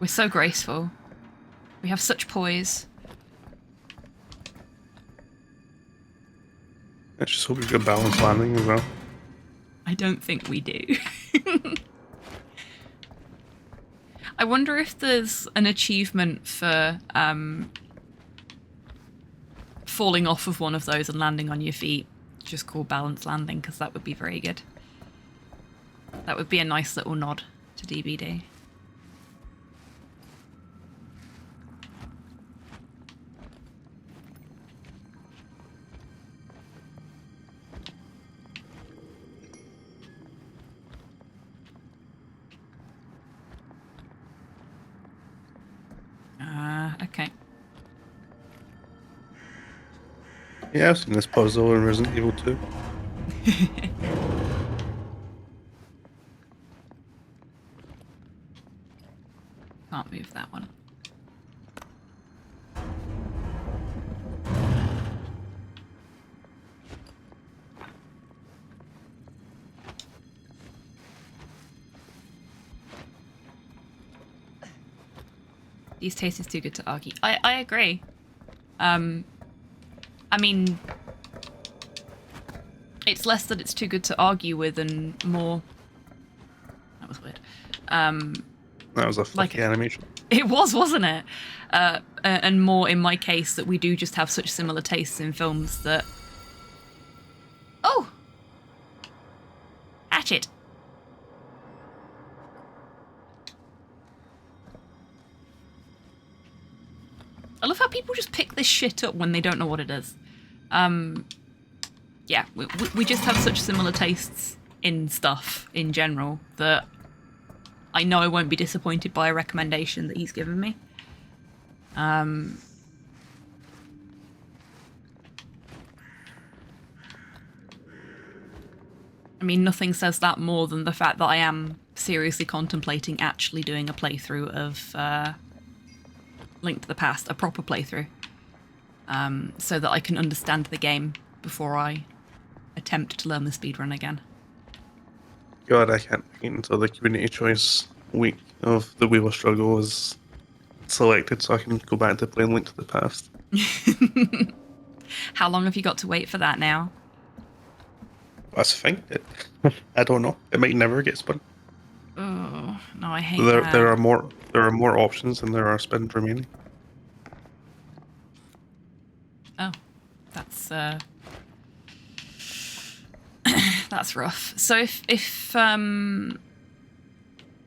We're so graceful. We have such poise. Let's just hope we've got balanced landing as well. I don't think we do. I wonder if there's an achievement for falling off of one of those and landing on your feet, just called balanced landing, because that would be very good. That would be a nice little nod to DBD. Okay. Yeah, I've seen this puzzle in Resident Evil 2. Can't move that one. These taste is too good to argue. I agree. I mean, it's less that it's too good to argue with and more... That was weird. That was a flicky animation. It was, wasn't it? And more in my case that we do just have such similar tastes in films that... Oh! Hatchet. I love how people just pick this shit up when they don't know what it is. Yeah, we just have such similar tastes in stuff in general that I know I won't be disappointed by a recommendation that he's given me. I mean, nothing says that more than the fact that I am seriously contemplating actually doing a playthrough of Link to the Past, a proper playthrough, so that I can understand the game before I attempt to learn the speedrun again. God, I can't wait until the community choice week of the Wheel of Struggle is selected so I can go back to playing Link to the Past. How long have you got to wait for that now? That's the thing. I don't know. It might never get spun. Oh, no, I hate There that. are more options than there are spins remaining. Oh, that's that's rough. So if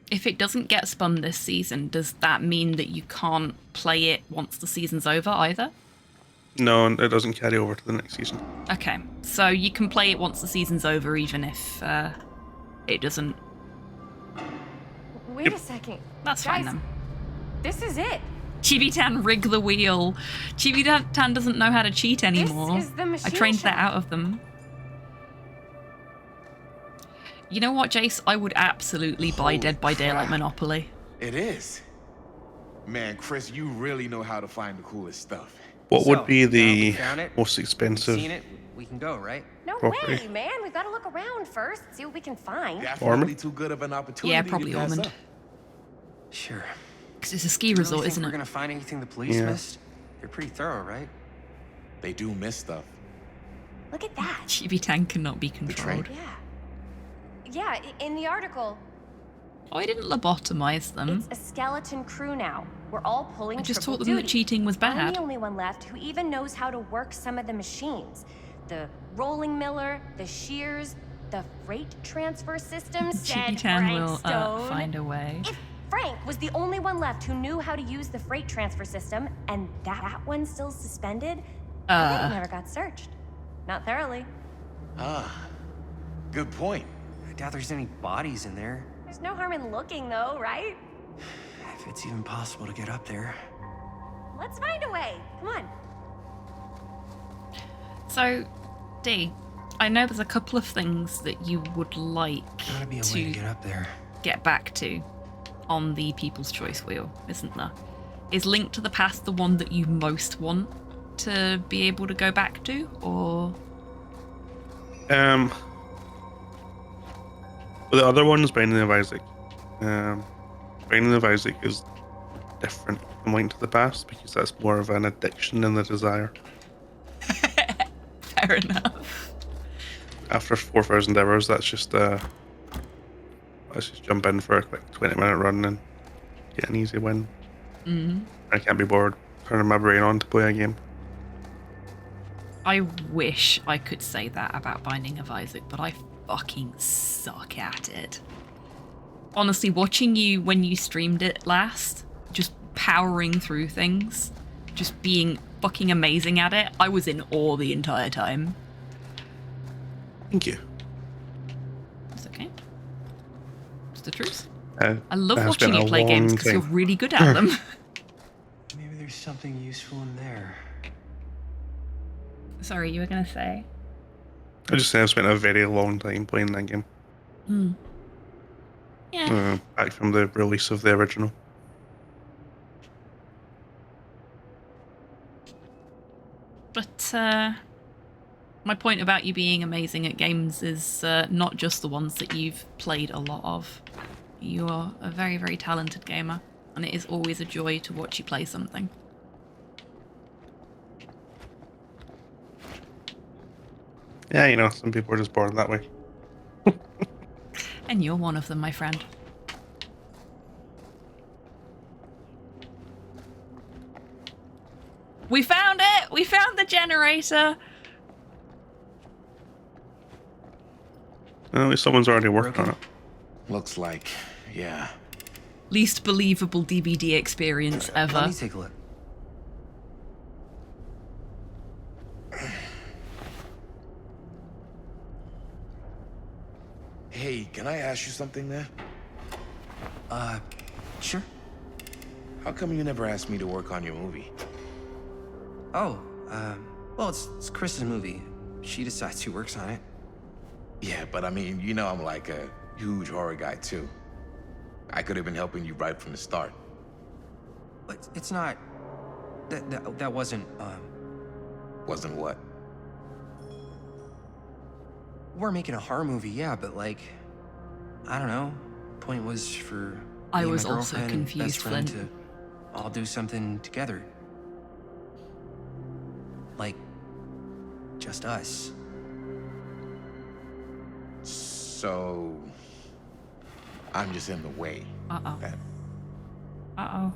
it doesn't get spun this season, does that mean that you can't play it once the season's over either? No, it doesn't carry over to the next season. Okay, so you can play it once the season's over, even if it doesn't. Wait a second. That's Guys, fine then. This is it. Chibi-Tan, rig the wheel. Chibi-Tan doesn't know how to cheat anymore. This is the machine I trained that shop. out of them. You know what, Jace? I would absolutely buy Dead by Daylight Monopoly. It is. Man, Chris, you really know how to find the coolest stuff. What would be we the found it. most expensive Seen it? We can go, right? No property? way, man. We've got to look around first, see what we can find. Definitely too good of an opportunity. Yeah, probably to pass Ormond. up. Sure. Because it's a ski You really resort, think isn't we're it? gonna find anything the police Yeah. missed? They're pretty thorough, right? They do miss stuff. Look at that. Chibi-Tan cannot be controlled. Yeah. Yeah, in the article, Oh, I didn't lobotomize them. it's a skeleton crew now. We're all pulling I just triple taught them that duty. cheating was I'm bad. the only one left who even knows how to work some of the machines. The rolling miller, the shears, the freight transfer system, said Chibi-Tan Frank will Stone. find a way. If Frank was the only one left who knew how to use the freight transfer system, and that one's still suspended, they never got searched. Not thoroughly. Ah, good point. I doubt there's any bodies in there. There's no harm in looking, though, right? If it's even possible to get up there. Let's find a way. Come on. So, D, I know there's a couple of things that you would like Gotta be a way to to get up there. get back to on the People's Choice wheel, isn't there? Is Link to the Past the one that you most want to be able to go back to, or? But the other one is Binding of Isaac. Binding of Isaac is different from Link to the Past because that's more of an addiction than a desire. Fair enough. after 4,000 hours, that's just let's just jump in for a quick 20-minute run and get an easy win. I can't be bored turning my brain on to play a game. I wish I could say that about Binding of Isaac, but I fucking suck at it. Honestly, watching you when you streamed it last, just powering through things, just being fucking amazing at it, I was in awe the entire time. Thank you. It's okay. It's the truth. I love watching you play games because you're really good at them. Maybe there's something useful in there. Sorry, you were gonna say? I just say I've spent a very long time playing that game. Yeah. Back from the release of the original. But my point about you being amazing at games is not just the ones that you've played a lot of. You are a very, very talented gamer, and it is always a joy to watch you play something. Yeah, you know, some people are just born that way. And you're one of them, my friend. We found it! We found the generator! At least someone's already worked on it. Looks like, yeah. Least believable DVD experience ever. Let me take a look. Hey, can I ask you something there? Sure. How come you never asked me to work on your movie? Oh, well, it's Chris's movie. She decides who works on it. Yeah, but I mean, you know I'm like a huge horror guy too. I could have been helping you right from the start. But it's not... That wasn't, Wasn't what? We're making a horror movie, yeah, but like... I don't know. Point was for... I me and was my also girlfriend and confused, best friend Flint. to all do something together. Like... just us. So... I'm just in the way. Uh-oh. Then. Uh-oh.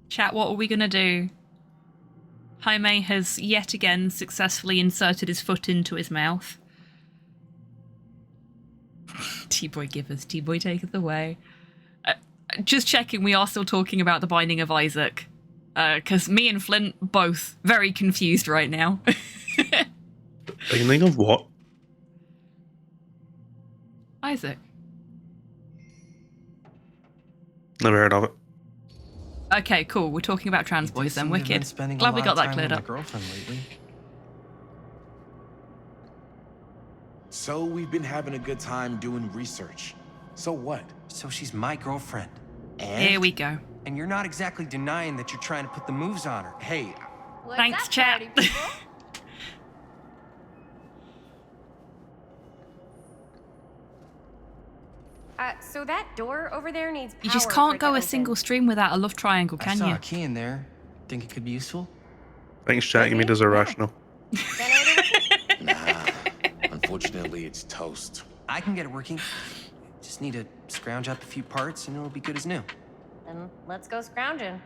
Chat, what are we gonna do? Jaime has yet again successfully inserted his foot into his mouth. T-Boy giveth, T-Boy taketh away. Just checking, we are still talking about the Binding of Isaac. Because me and Flint both very confused right now. Binding of what? Isaac. Never heard of it. Okay, cool. We're talking about trans boys then. Wicked. Glad we got that cleared up. Girlfriend lately. So we've been having a good time doing research. So what? So she's my girlfriend. And? Here we go. And you're not exactly denying that you're trying to put the moves on her. Hey. Thanks, chat. So that door over there needs power. You just for can't it go to a open. single stream without a love triangle, I can saw you? a key in there. Think it could be useful? Thanks, chat. You made us irrational. Nah. Unfortunately, it's toast. I can get it working. Just need to scrounge up a few parts and it'll be good as new. Then let's go scrounging.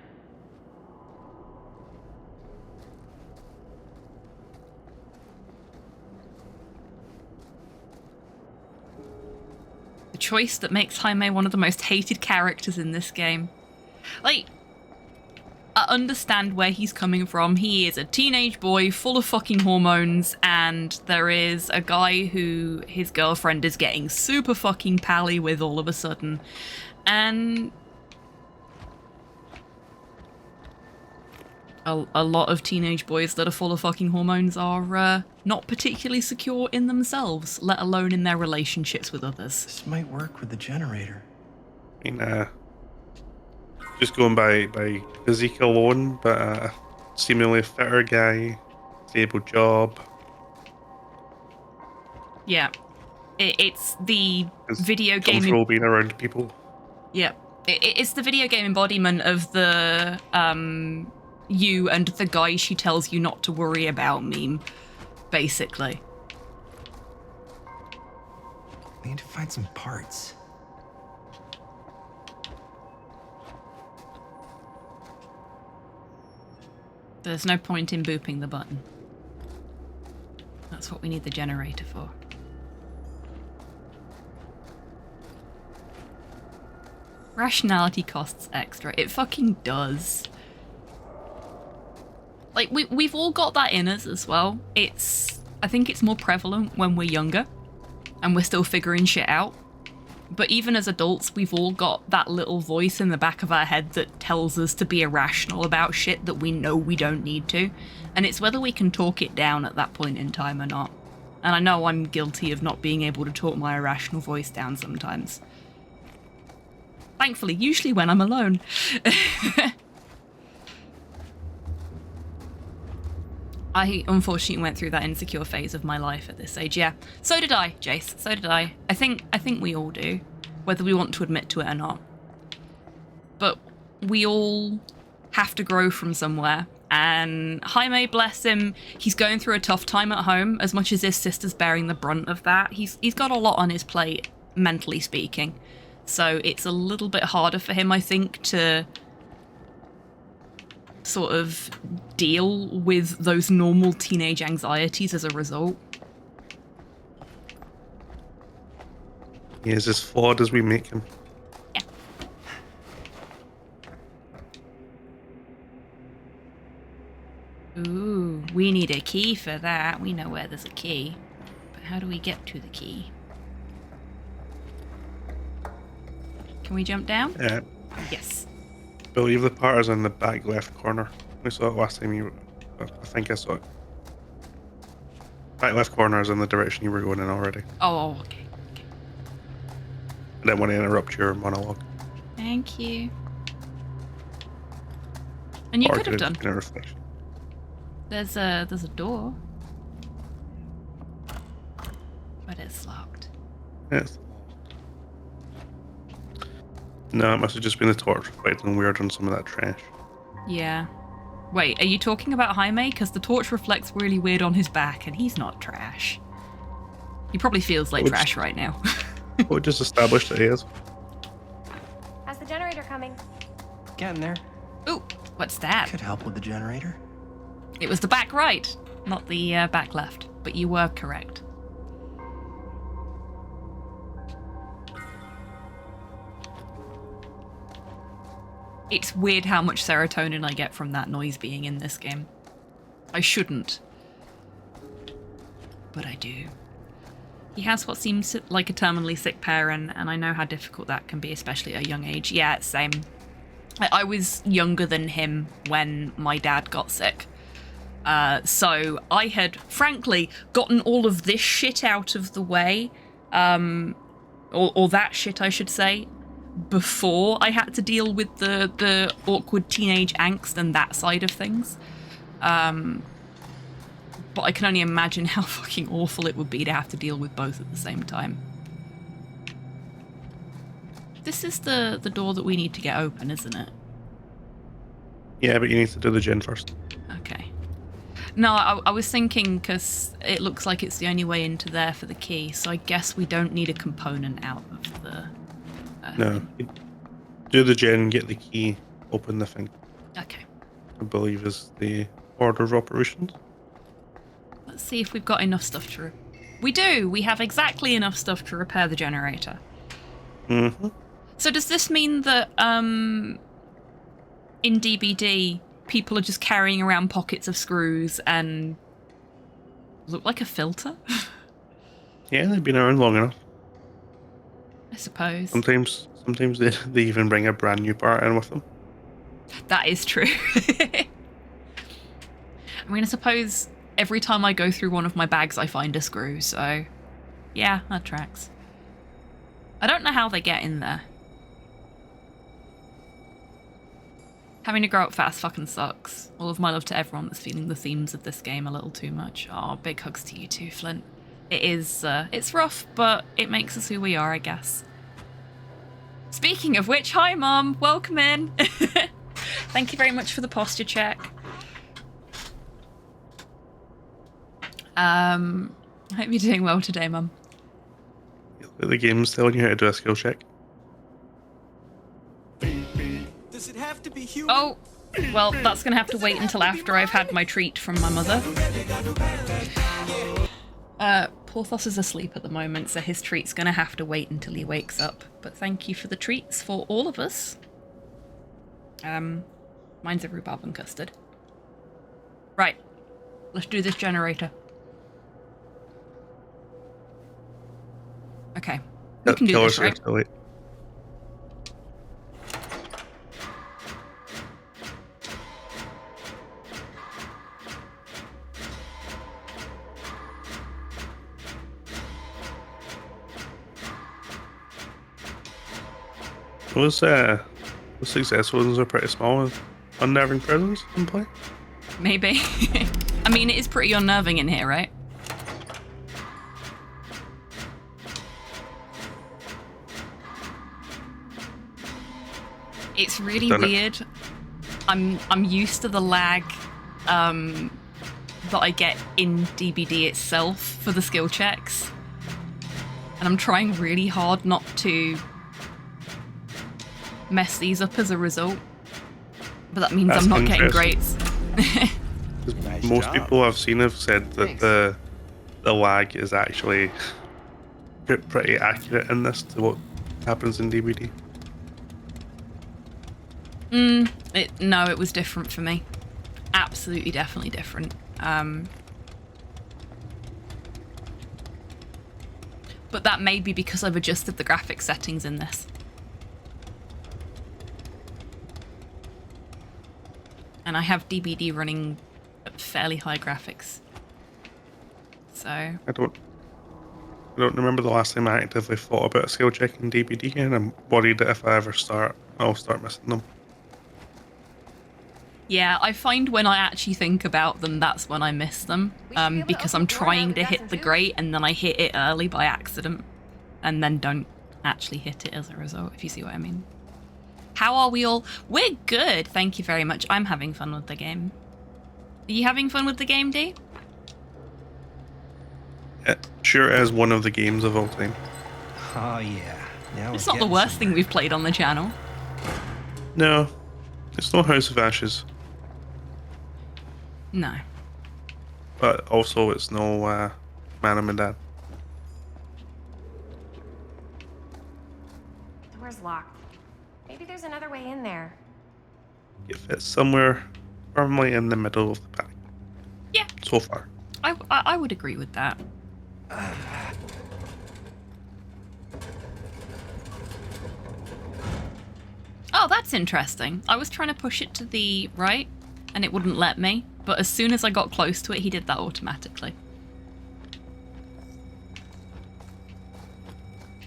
The choice that makes Jaime one of the most hated characters in this game. Like, I understand where he's coming from. He is a teenage boy full of fucking hormones, and there is a guy who his girlfriend is getting super fucking pally with all of a sudden. And a lot of teenage boys that are full of fucking hormones are not particularly secure in themselves, let alone in their relationships with others. This might work with the generator. I mean, just going by physique alone, but a seemingly fitter guy, stable job. Yeah. It's the It's video game... comfortable being around people. Yeah. It's the video game embodiment of the you and the guy she tells you not to worry about meme. basically. We need to find some parts. There's no point in booping the button. That's what we need the generator for. Rationality costs extra. It fucking does. Like, we've all got that in us as well. I think it's more prevalent when we're younger and we're still figuring shit out. But even as adults, we've all got that little voice in the back of our head that tells us to be irrational about shit that we know we don't need to. And it's whether we can talk it down at that point in time or not. And I know I'm guilty of not being able to talk my irrational voice down sometimes. Thankfully, usually when I'm alone. I unfortunately went through that insecure phase of my life at this age. Yeah, so did I, Jace. So did I. I think we all do, whether we want to admit to it or not. But we all have to grow from somewhere. And Jaime, bless him, he's going through a tough time at home. As much as his sister's bearing the brunt of that, he's got a lot on his plate, mentally speaking. So it's a little bit harder for him, I think, to sort of deal with those normal teenage anxieties as a result. He is as flawed as we make him. Yeah. Ooh, we need a key for that. We know where there's a key. But how do we get to the key? Can we jump down? Yeah. Yes. I believe the part is in the back left corner. We saw it last time I think I saw it. Back left corner is in the direction you were going in already. Oh, okay. I didn't want to interrupt your monologue. Thank you. And you could have done. In a reflection. There's a door. But it's locked. Yes. No, it must have just been the torch reflecting weird on some of that trash. Yeah. Wait, are you talking about Jaime? Because the torch reflects really weird on his back, and he's not trash. He probably feels like trash right now. We just established that he is. How's the generator coming? Getting there. Ooh, what's that? Could help with the generator. It was the back right, not the back left. But you were correct. It's weird how much serotonin I get from that noise being in this game. I shouldn't. But I do. He has what seems like a terminally sick parent, and I know how difficult that can be, especially at a young age. Yeah, same. I was younger than him when my dad got sick. So I had, frankly, gotten all of this shit out of the way, or that shit, I should say, before I had to deal with the awkward teenage angst and that side of things. But I can only imagine how fucking awful it would be to have to deal with both at the same time. This is the door that we need to get open, isn't it? Yeah, but you need to do the gen first. Okay. No, I was thinking because it looks like it's the only way into there for the key, so I guess we don't need a component out of the... No. Do the gen, get the key, open the thing. Okay. I believe is the order of operations. Let's see if we've got enough stuff to... We do! We have exactly enough stuff to repair the generator. Mm-hmm. So does this mean that, in DBD, people are just carrying around pockets of screws and look like a filter? Yeah, they've been around long enough. I suppose. Sometimes they even bring a brand new part in with them. That is true. I mean, I suppose every time I go through one of my bags, I find a screw, so yeah, that tracks. I don't know how they get in there. Having to grow up fast fucking sucks. All of my love to everyone that's feeling the themes of this game a little too much. Oh, big hugs to you too, Flint. It is, it's rough, but it makes us who we are, I guess. Speaking of which, hi Mom, welcome in. Thank you very much for the posture check. I hope you're doing well today, Mum. The game's telling you how to do a skill check. Does it have to be human? Oh, well, that's going to have to wait until after I've had my treat from my mother. Porthos is asleep at the moment, so his treat's going to have to wait until he wakes up. But thank you for the treats for all of us. Mine's a rhubarb and custard. Right, let's do this generator. Okay, we can do Tell this, us right? to wait. The successful ones are pretty small with unnerving prisons in play. Maybe. I mean, it is pretty unnerving in here, right? It's really weird. I'm used to the lag that I get in DBD itself for the skill checks. And I'm trying really hard not to mess these up as a result. But that means I'm not getting grades. Most people I've seen have said that the lag is actually pretty accurate in this to what happens in DBD. No, it was different for me. Absolutely, definitely different. But that may be because I've adjusted the graphic settings in this. And I have DBD running at fairly high graphics. So I don't remember the last time I actively thought about a skill check in DBD, and I'm worried that if I ever start, I'll start missing them. yeah, I find when I actually think about them, that's when I miss them. Because I'm trying to hit the grate and then I hit it early by accident. And then don't actually hit it as a result, if you see what I mean. How are we all? We're good, thank you very much. I'm having fun with the game. Are you having fun with the game, D? It sure is one of the games of all time. Oh yeah. Now It's not the worst thing we've played on the channel. No, it's no House of Ashes, No. but also it's no Man of Medan. Door's locked. Maybe there's another way in there. If it's somewhere firmly in the middle of the pack. Yeah. So far. I would agree with that. Oh, that's interesting. I was trying to push it to the right, and it wouldn't let me. But as soon as I got close to it, he did that automatically.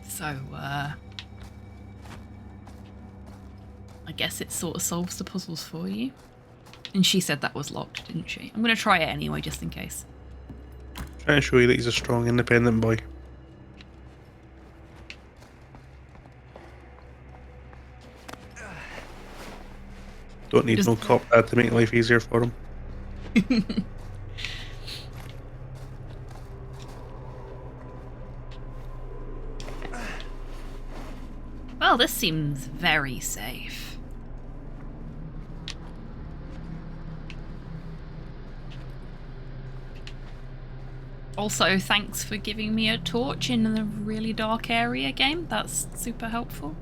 So, I guess it sort of solves the puzzles for you. And she said that was locked, didn't she? I'm going to try it anyway, just in case. Trying to show you that he's a strong, independent boy. Don't need no cop dad to make life easier for him. Well, this seems very safe. Also, thanks for giving me a torch in a really dark area game. That's super helpful.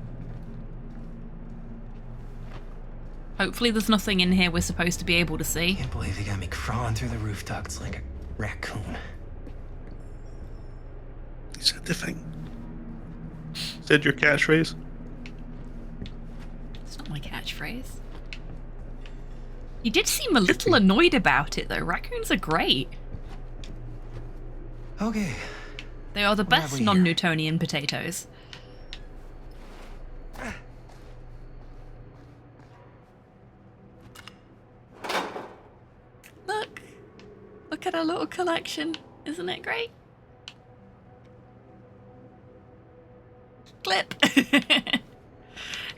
Hopefully there's nothing in here we're supposed to be able to see. Can't believe they got me crawling through the roof ducts like a raccoon. You said the thing. Said your catchphrase. It's not my catchphrase. You did seem a little annoyed about it, though. Raccoons are great. Okay. They are the What have best we here? non-Newtonian potatoes. Look at our little collection. Isn't it great? Clip. Hey,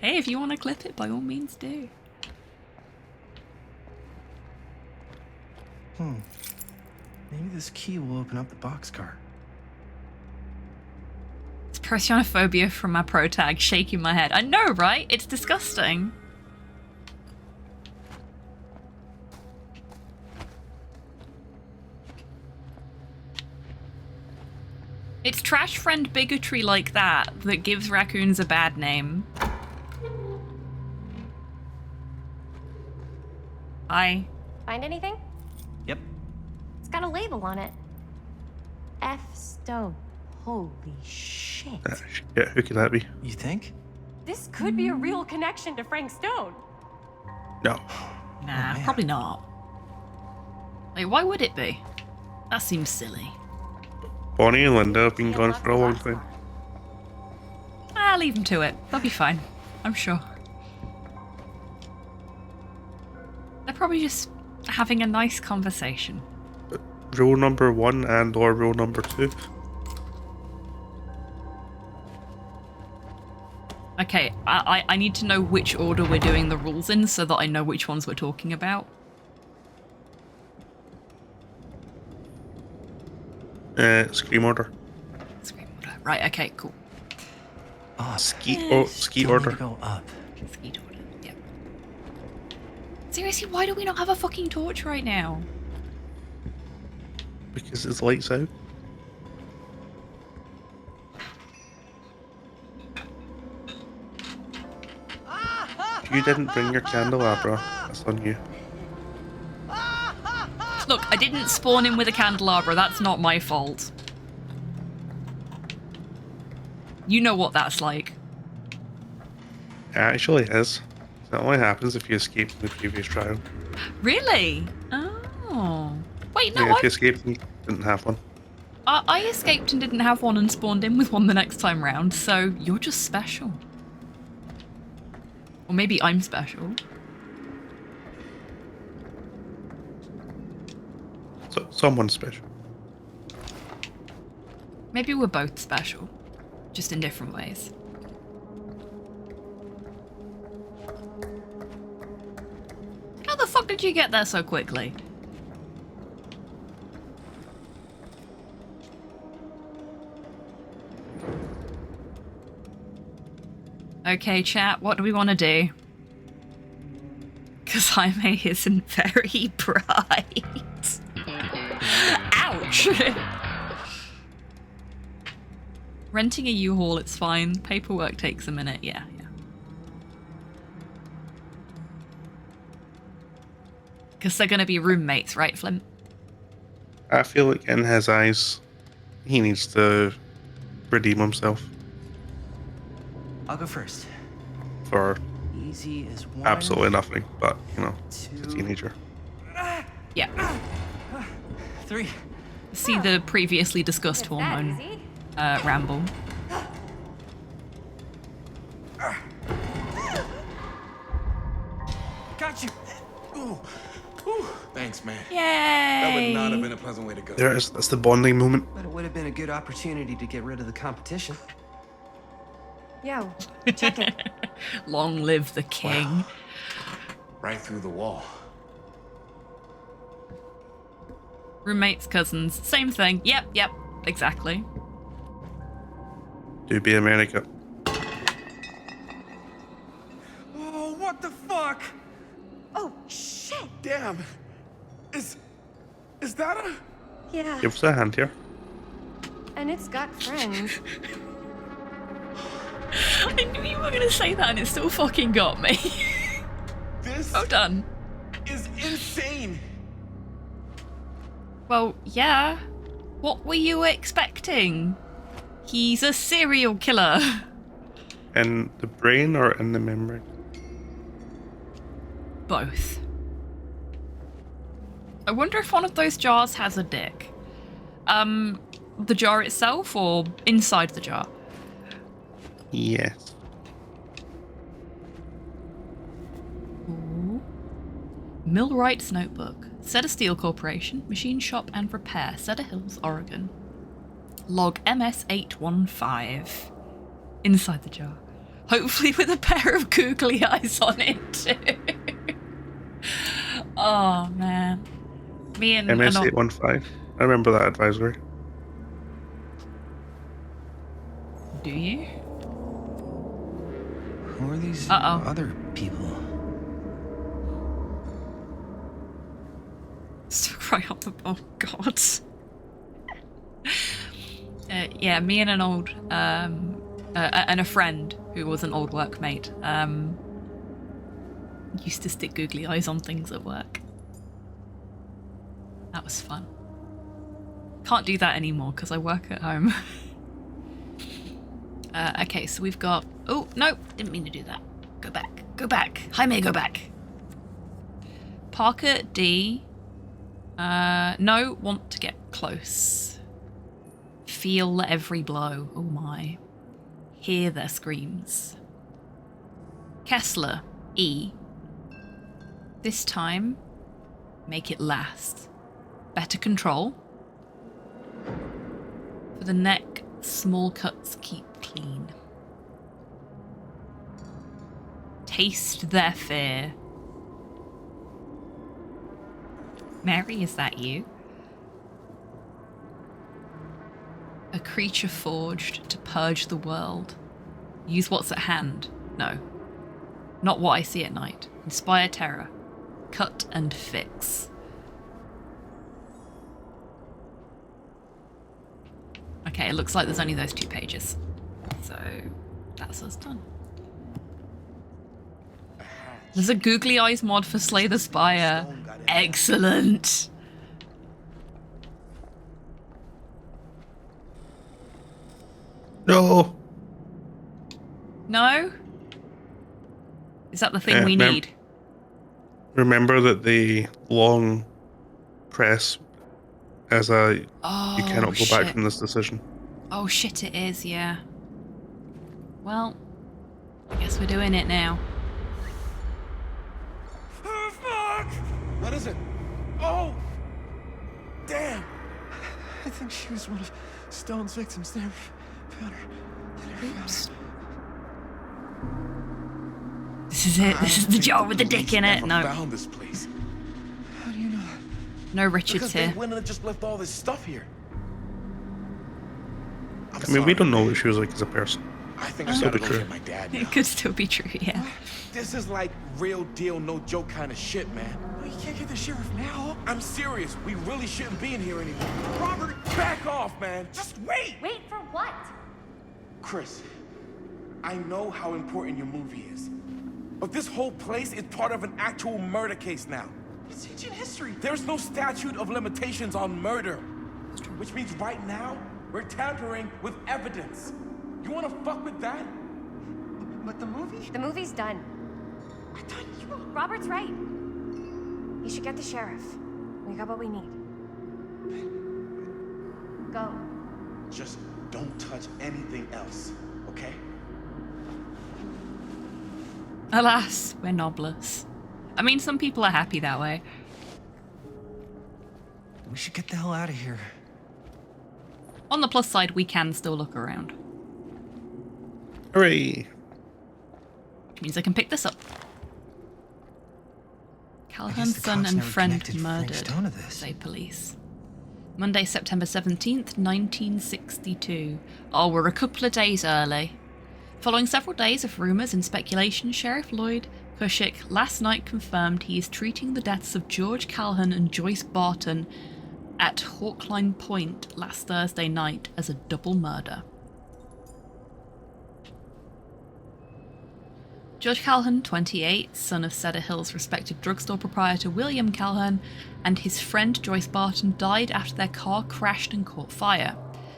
if you want to clip it, by all means do. Maybe this key will open up the boxcar. It's Prussianophobia from my pro tag, shaking my head. I know, right? It's disgusting. It's trash friend bigotry like that that gives raccoons a bad name. Hi. Find anything? Yep. It's got a label on it. F. Stone. Holy shit. Yeah, who could that be? You think? This could be a real connection to Frank Stone. No. Nah, probably not. Like, why would it be? That seems silly. Bonnie and Linda have been gone for a long time. Ah, leave them to it. They'll be fine. I'm sure. They're probably just having a nice conversation. Rule number 1 and or rule number 2. Okay, I need to know which order we're doing the rules in so that I know which ones we're talking about. Scream order. Scream order. Right, okay, cool. Oh, Skeet order. Go up. Skeet order, yep. Seriously, why do we not have a fucking torch right now? Because it's lights out. If you didn't bring your candelabra, that's on you. Look, I didn't spawn in with a candelabra. That's not my fault. You know what that's like. It actually is. That only happens if you escaped in the previous trial. Really? Oh. Wait, no, Yeah, if you escaped and didn't have one. I escaped and didn't have one and spawned in with one the next time round, so you're just special. Or maybe I'm special. So, someone's special. Maybe we're both special, just in different ways. How the fuck did you get there so quickly? Okay, chat, what do we want to do? Because Jaime isn't very bright. Ouch! Renting a U-Haul, it's fine. Paperwork takes a minute, yeah. Because they're going to be roommates, right, Flint? I feel like in his eyes, he needs to redeem himself. I'll go first. For Easy as one. absolutely nothing, but, you know, he's a teenager. Yeah. 3. See the previously discussed hormone ramble. Got you. Ooh. Ooh. Thanks, man. Yay! That would not have been a pleasant way to go. There it is. That's the bonding moment. But it would have been a good opportunity to get rid of the competition. Yo, check it. Long live the king. Wow. Right through the wall. Roommates, cousins, same thing. Yep, exactly. Do be America. Oh, what the fuck? Oh, shit. Damn. Is that a... Yeah, Give us a hand here. and it's got friends. I knew you were going to say that and it still fucking got me. This Well done. is insane. Well, yeah. What were you expecting? He's a serial killer. In the brain or in the memory? Both. I wonder if one of those jars has a dick. The jar itself or inside the jar? Yes. Ooh. Millwright's Notebook. Cedar Steel Corporation, Machine Shop and Repair, Cedar Hills, Oregon. Log MS-815. Inside the jar. Hopefully with a pair of googly eyes on it too. Oh man. Me and MS-815. I remember that advisory. Do you? Who are these Uh-oh. other people? Still crying up the. Oh God. Yeah, me and an old and a friend who was an old workmate used to stick googly eyes on things at work. That was fun. Can't do that anymore because I work at home. Okay, so we've got. Oh no, didn't mean to do that. Go back. Go back. Jaime, go back. Parker D. No, want to get close. Feel every blow. Oh my. Hear their screams. Kessler E. This time, make it last. Better control. For the neck, small cuts keep clean. Taste their fear. Mary, is that you? A creature forged to purge the world. Use what's at hand. No. Not what I see at night. Inspire terror. Cut and fix. Okay, it looks like there's only those 2 pages. So, that's us done. There's a googly eyes mod for Slay the Spire. Excellent! No! No? Is that the thing we need? Remember that the long press as a Oh, you cannot go back shit. from this decision. Oh shit, it is, yeah. Well, I guess we're doing it now. Oh, fuck! What is it? Oh! Damn! I think she was one of Stone's victims. They found her. Oops. This is it. This is the jar with the dick in it. No. Found this place. How do you know? No Richards Because they here. wouldn't have just left all this stuff here. I mean, we don't know what she was like as a person. I think I Still gotta be go true. get my dad now. It could still be true, yeah. This is like real deal, no joke kind of shit, man. You can't get the sheriff now. I'm serious. We really shouldn't be in here anymore. Robert, back off, man. Just wait. Wait for what? Chris, I know how important your movie is. But this whole place is part of an actual murder case now. It's ancient history. There's no statute of limitations on murder. Which means right now, we're tampering with evidence. You wanna fuck with that? But the movie? The movie's done. I thought you were... Robert's right. You should get the sheriff. We got what we need. Go. Just don't touch anything else, okay? Alas, we're nobless. I mean, some people are happy that way. We should get the hell out of here. On the plus side, we can still look around. Hooray! Which means I can pick this up. Callahan's the son cops and never friend connected Frank murdered, Stone to this. say police. Monday, September 17th, 1962. Oh, we're a couple of days early. Following several days of rumours and speculation, Sheriff Lloyd Cushik last night confirmed he is treating the deaths of George Callahan and Joyce Barton at Hawkline Point last Thursday night as a double murder. George Callahan, 28, son of Cedar Hill's respected drugstore proprietor William Callahan, and his friend Joyce Barton died after their car crashed and caught fire.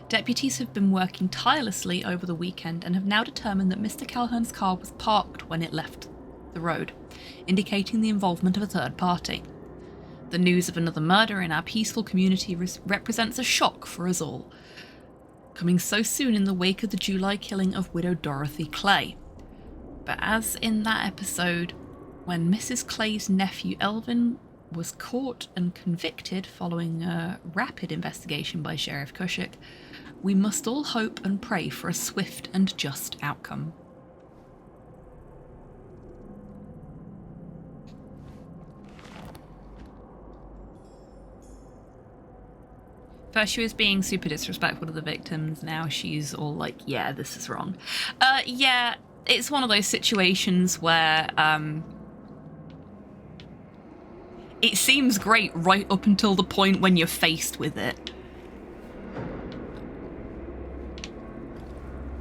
Deputies have been working tirelessly over the weekend and have now determined that Mr. Callahan's car was parked when it left the road, indicating the involvement of a third party. The news of another murder in our peaceful community represents a shock for us all, coming so soon in the wake of the July killing of widow Dorothy Clay. But as in that episode, when Mrs. Clay's nephew Elvin was caught and convicted following a rapid investigation by Sheriff Cushik, we must all hope and pray for a swift and just outcome. First she was being super disrespectful to the victims, now she's all like, yeah, this is wrong. Yeah, it's one of those situations where it seems great right up until the point when you're faced with it.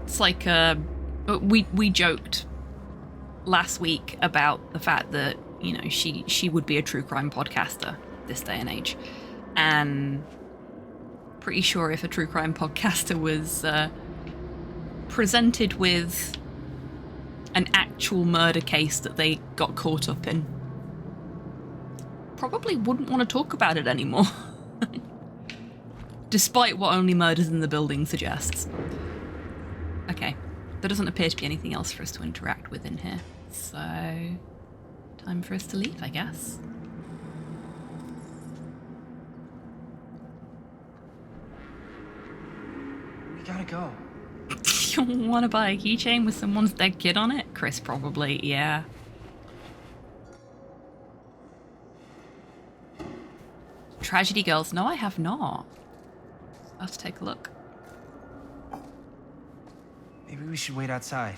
It's like, we joked last week about the fact that, you know, she would be a true crime podcaster this day and age. And pretty sure if a true crime podcaster was presented with an actual murder case that they got caught up in, probably wouldn't want to talk about it anymore. Despite what Only Murders in the Building suggests. Okay, there doesn't appear to be anything else for us to interact with in here, so time for us to leave, I guess. We gotta go. You want to buy a keychain with someone's dead kid on it? Chris probably, yeah. Tragedy Girls? No, I have not. I'll have to take a look. Maybe we should wait outside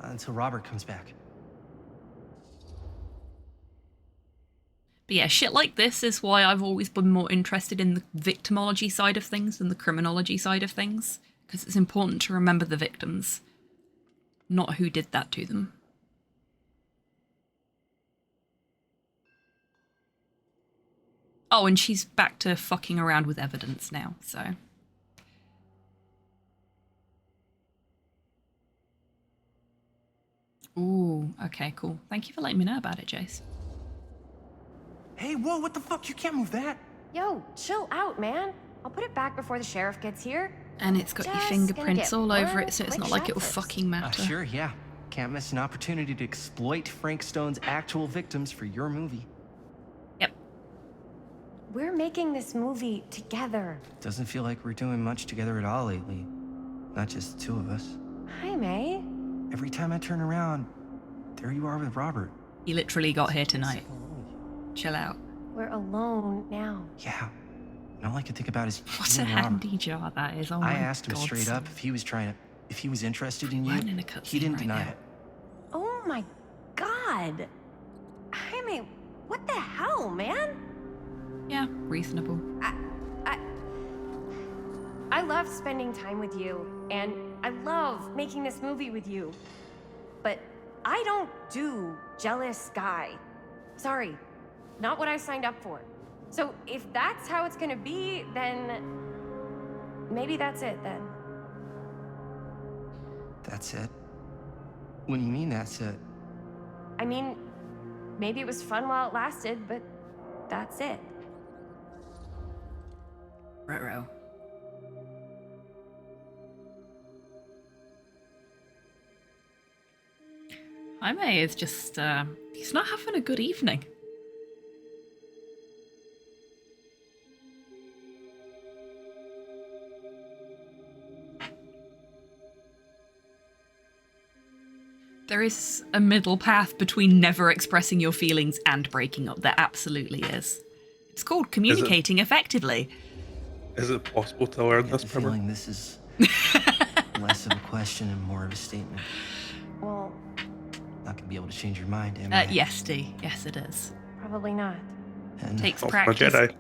until Robert comes back. But yeah, shit like this is why I've always been more interested in the victimology side of things than the criminology side of things. Because it's important to remember the victims, not who did that to them. Oh, and she's back to fucking around with evidence now, so. Ooh, okay, cool. Thank you for letting me know about it, Jace. Hey, whoa, what the fuck? You can't move that. Yo, chill out, man. I'll put it back before the sheriff gets here. And it's got your Just fingerprints gonna all get over one it, so it's quick not like shot it'll first. fucking matter. Sure, yeah. Can't miss an opportunity to exploit Frank Stone's actual victims for your movie. Yep. We're making this movie together. Doesn't feel like we're doing much together at all lately. Not just the two of us. Hi, May. Every time I turn around, there you are with Robert. You literally got here tonight. Chill out. We're alone now. Yeah. And all I can think about is What you a and Robert. handy jar that is. Oh my I asked him God, straight son. up if he was interested in you. We're in a He cutscene didn't right deny now. it. Oh my God. Jaime, what the hell, man? Yeah, reasonable. I love spending time with you, and I love making this movie with you. But I don't do jealous guy. Sorry, not what I signed up for. So if that's how it's gonna be, then maybe that's it then. That's it? What do you mean that's it? I mean, maybe it was fun while it lasted, but that's it. Ruh-roh. Jaime is just, he's not having a good evening. There is a middle path between never expressing your feelings and breaking up. There absolutely is. It's called communicating effectively. Is it possible to learn this, Primer? Feeling this is less of a question and more of a statement. Well, Not gonna be able to change your mind, am I? Yes, D. Yes, it is. probably not. And Takes Oh, a practice. Jedi.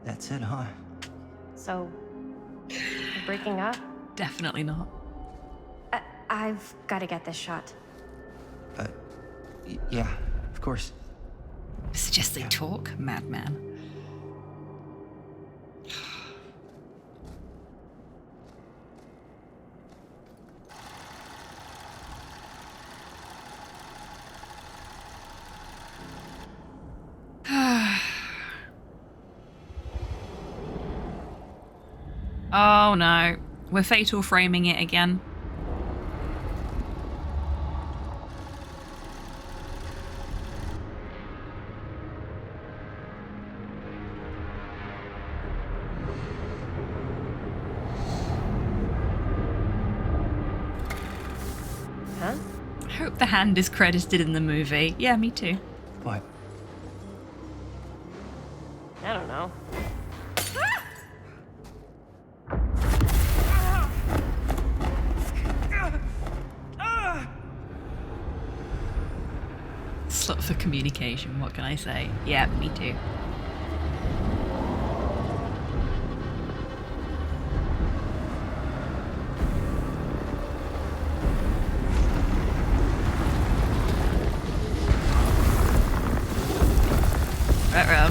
that's it, huh? So, we're breaking up? Definitely not. I've got to get this shot. Yeah, of course. Suggest they talk, madman. Oh no, we're fatal framing it again. Huh? I hope the hand is credited in the movie. Yeah, me too. What? I don't know. up for communication, what can I say? Yeah, me too. Uh-oh.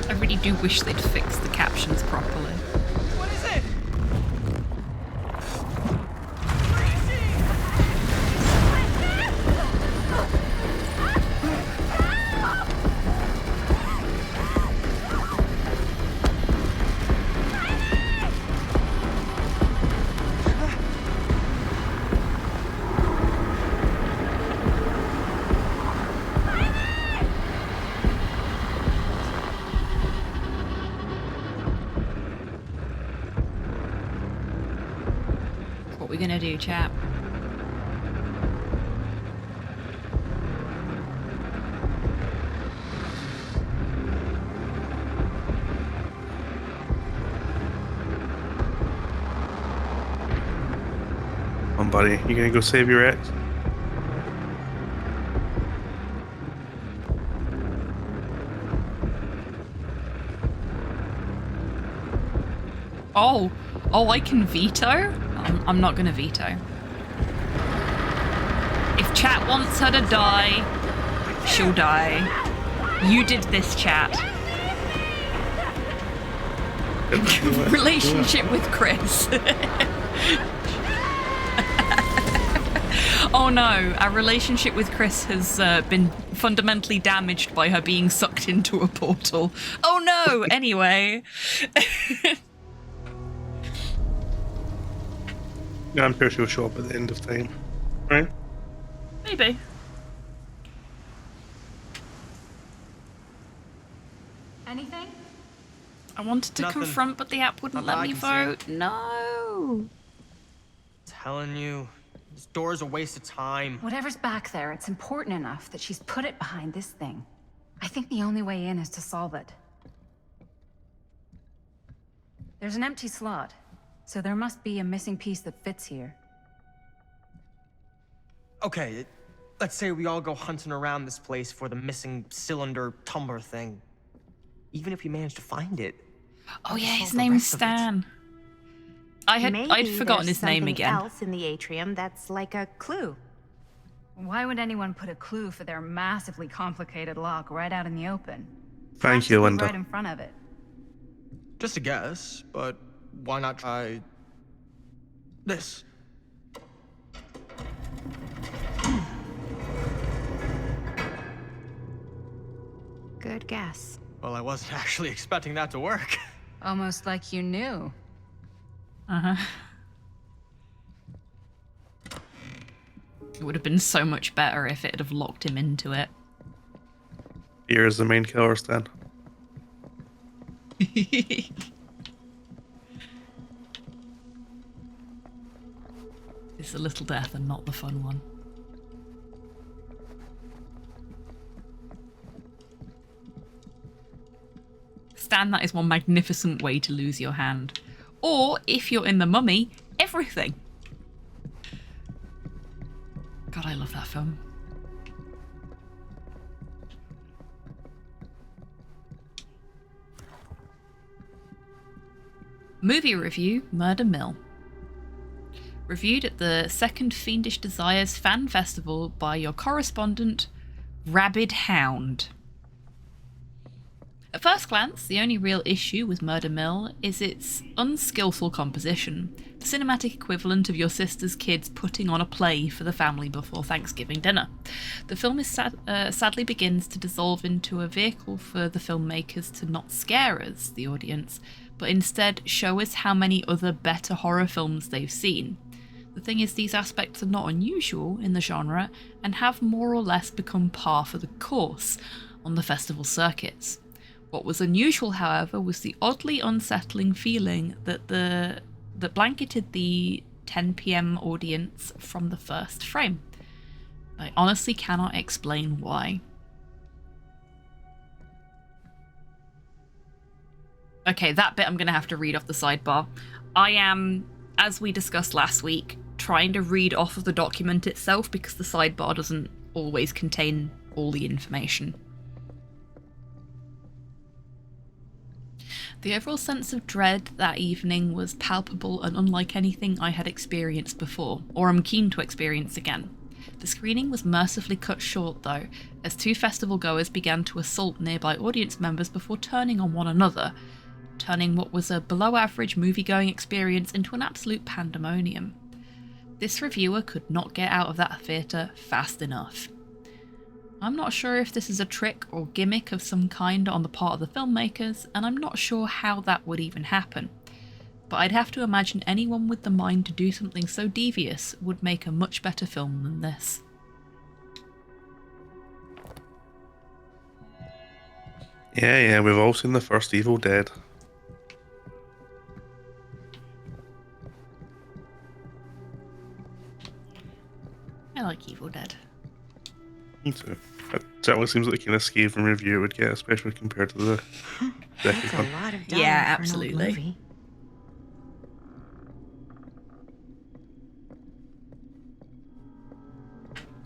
I really do wish they'd fix the captions properly. What is it? What we gonna do, chap? Come on, buddy. You gonna go save your ex? Oh, I can veto? I'm not gonna veto. If chat wants her to die, she'll die. You did this, chat. Relationship with Chris. Oh no, our relationship with Chris has been fundamentally damaged by her being sucked into a portal. Oh no, anyway. Yeah, I'm sure she'll show up at the end of time. Right? Maybe. Anything? I wanted to Nothing. confront, but the app wouldn't Not let that I me can see. vote. No. Telling you, this door's a waste of time. Whatever's back there, it's important enough that she's put it behind this thing. I think the only way in is to solve it. There's an empty slot, so there must be a missing piece that fits here. Okay, let's say we all go hunting around this place for the missing cylinder tumbler thing. Even if we manage to find it. Oh yeah, his solve the name's rest of it. Stan. I'd forgotten his name again. Else in the atrium that's like a clue. Why would anyone put a clue for their massively complicated lock right out in the open? Thank you, Linda. Right in front of it. Just a guess, but why not try this? Good guess. Well, I wasn't actually expecting that to work. Almost like you knew. Uh-huh. It would have been so much better if it had have locked him into it. Here's the main killer, Stan. It's a little death and not the fun one. Stan, that is one magnificent way to lose your hand. Or, if you're in The Mummy, everything. God, I love that film. Movie review, Murder Mill. Reviewed at the second Fiendish Desires Fan Festival by your correspondent, Rabid Hound. At first glance, the only real issue with Murder Mill is its unskillful composition, the cinematic equivalent of your sister's kids putting on a play for the family before Thanksgiving dinner. The film is sadly begins to dissolve into a vehicle for the filmmakers to not scare us, the audience, but instead show us how many other better horror films they've seen. The thing is, these aspects are not unusual in the genre and have more or less become par for the course on the festival circuits. What was unusual, however, was the oddly unsettling feeling that blanketed the 10 PM audience from the first frame. I honestly cannot explain why. Okay, that bit I'm going to have to read off the sidebar. I am, as we discussed last week, trying to read off of the document itself because the sidebar doesn't always contain all the information. The overall sense of dread that evening was palpable and unlike anything I had experienced before, or am keen to experience again. The screening was mercifully cut short, though, as 2 festival goers began to assault nearby audience members before turning on one another, turning what was a below-average movie-going experience into an absolute pandemonium. This reviewer could not get out of that theatre fast enough. I'm not sure if this is a trick or gimmick of some kind on the part of the filmmakers, and I'm not sure how that would even happen. But I'd have to imagine anyone with the mind to do something so devious would make a much better film than this. Yeah, we've all seen the first Evil Dead. I like Evil Dead. Me too. It certainly seems like the kind of scathing review it would get, especially compared to the second one. A lot of Yeah, dialogue for an old absolutely. movie.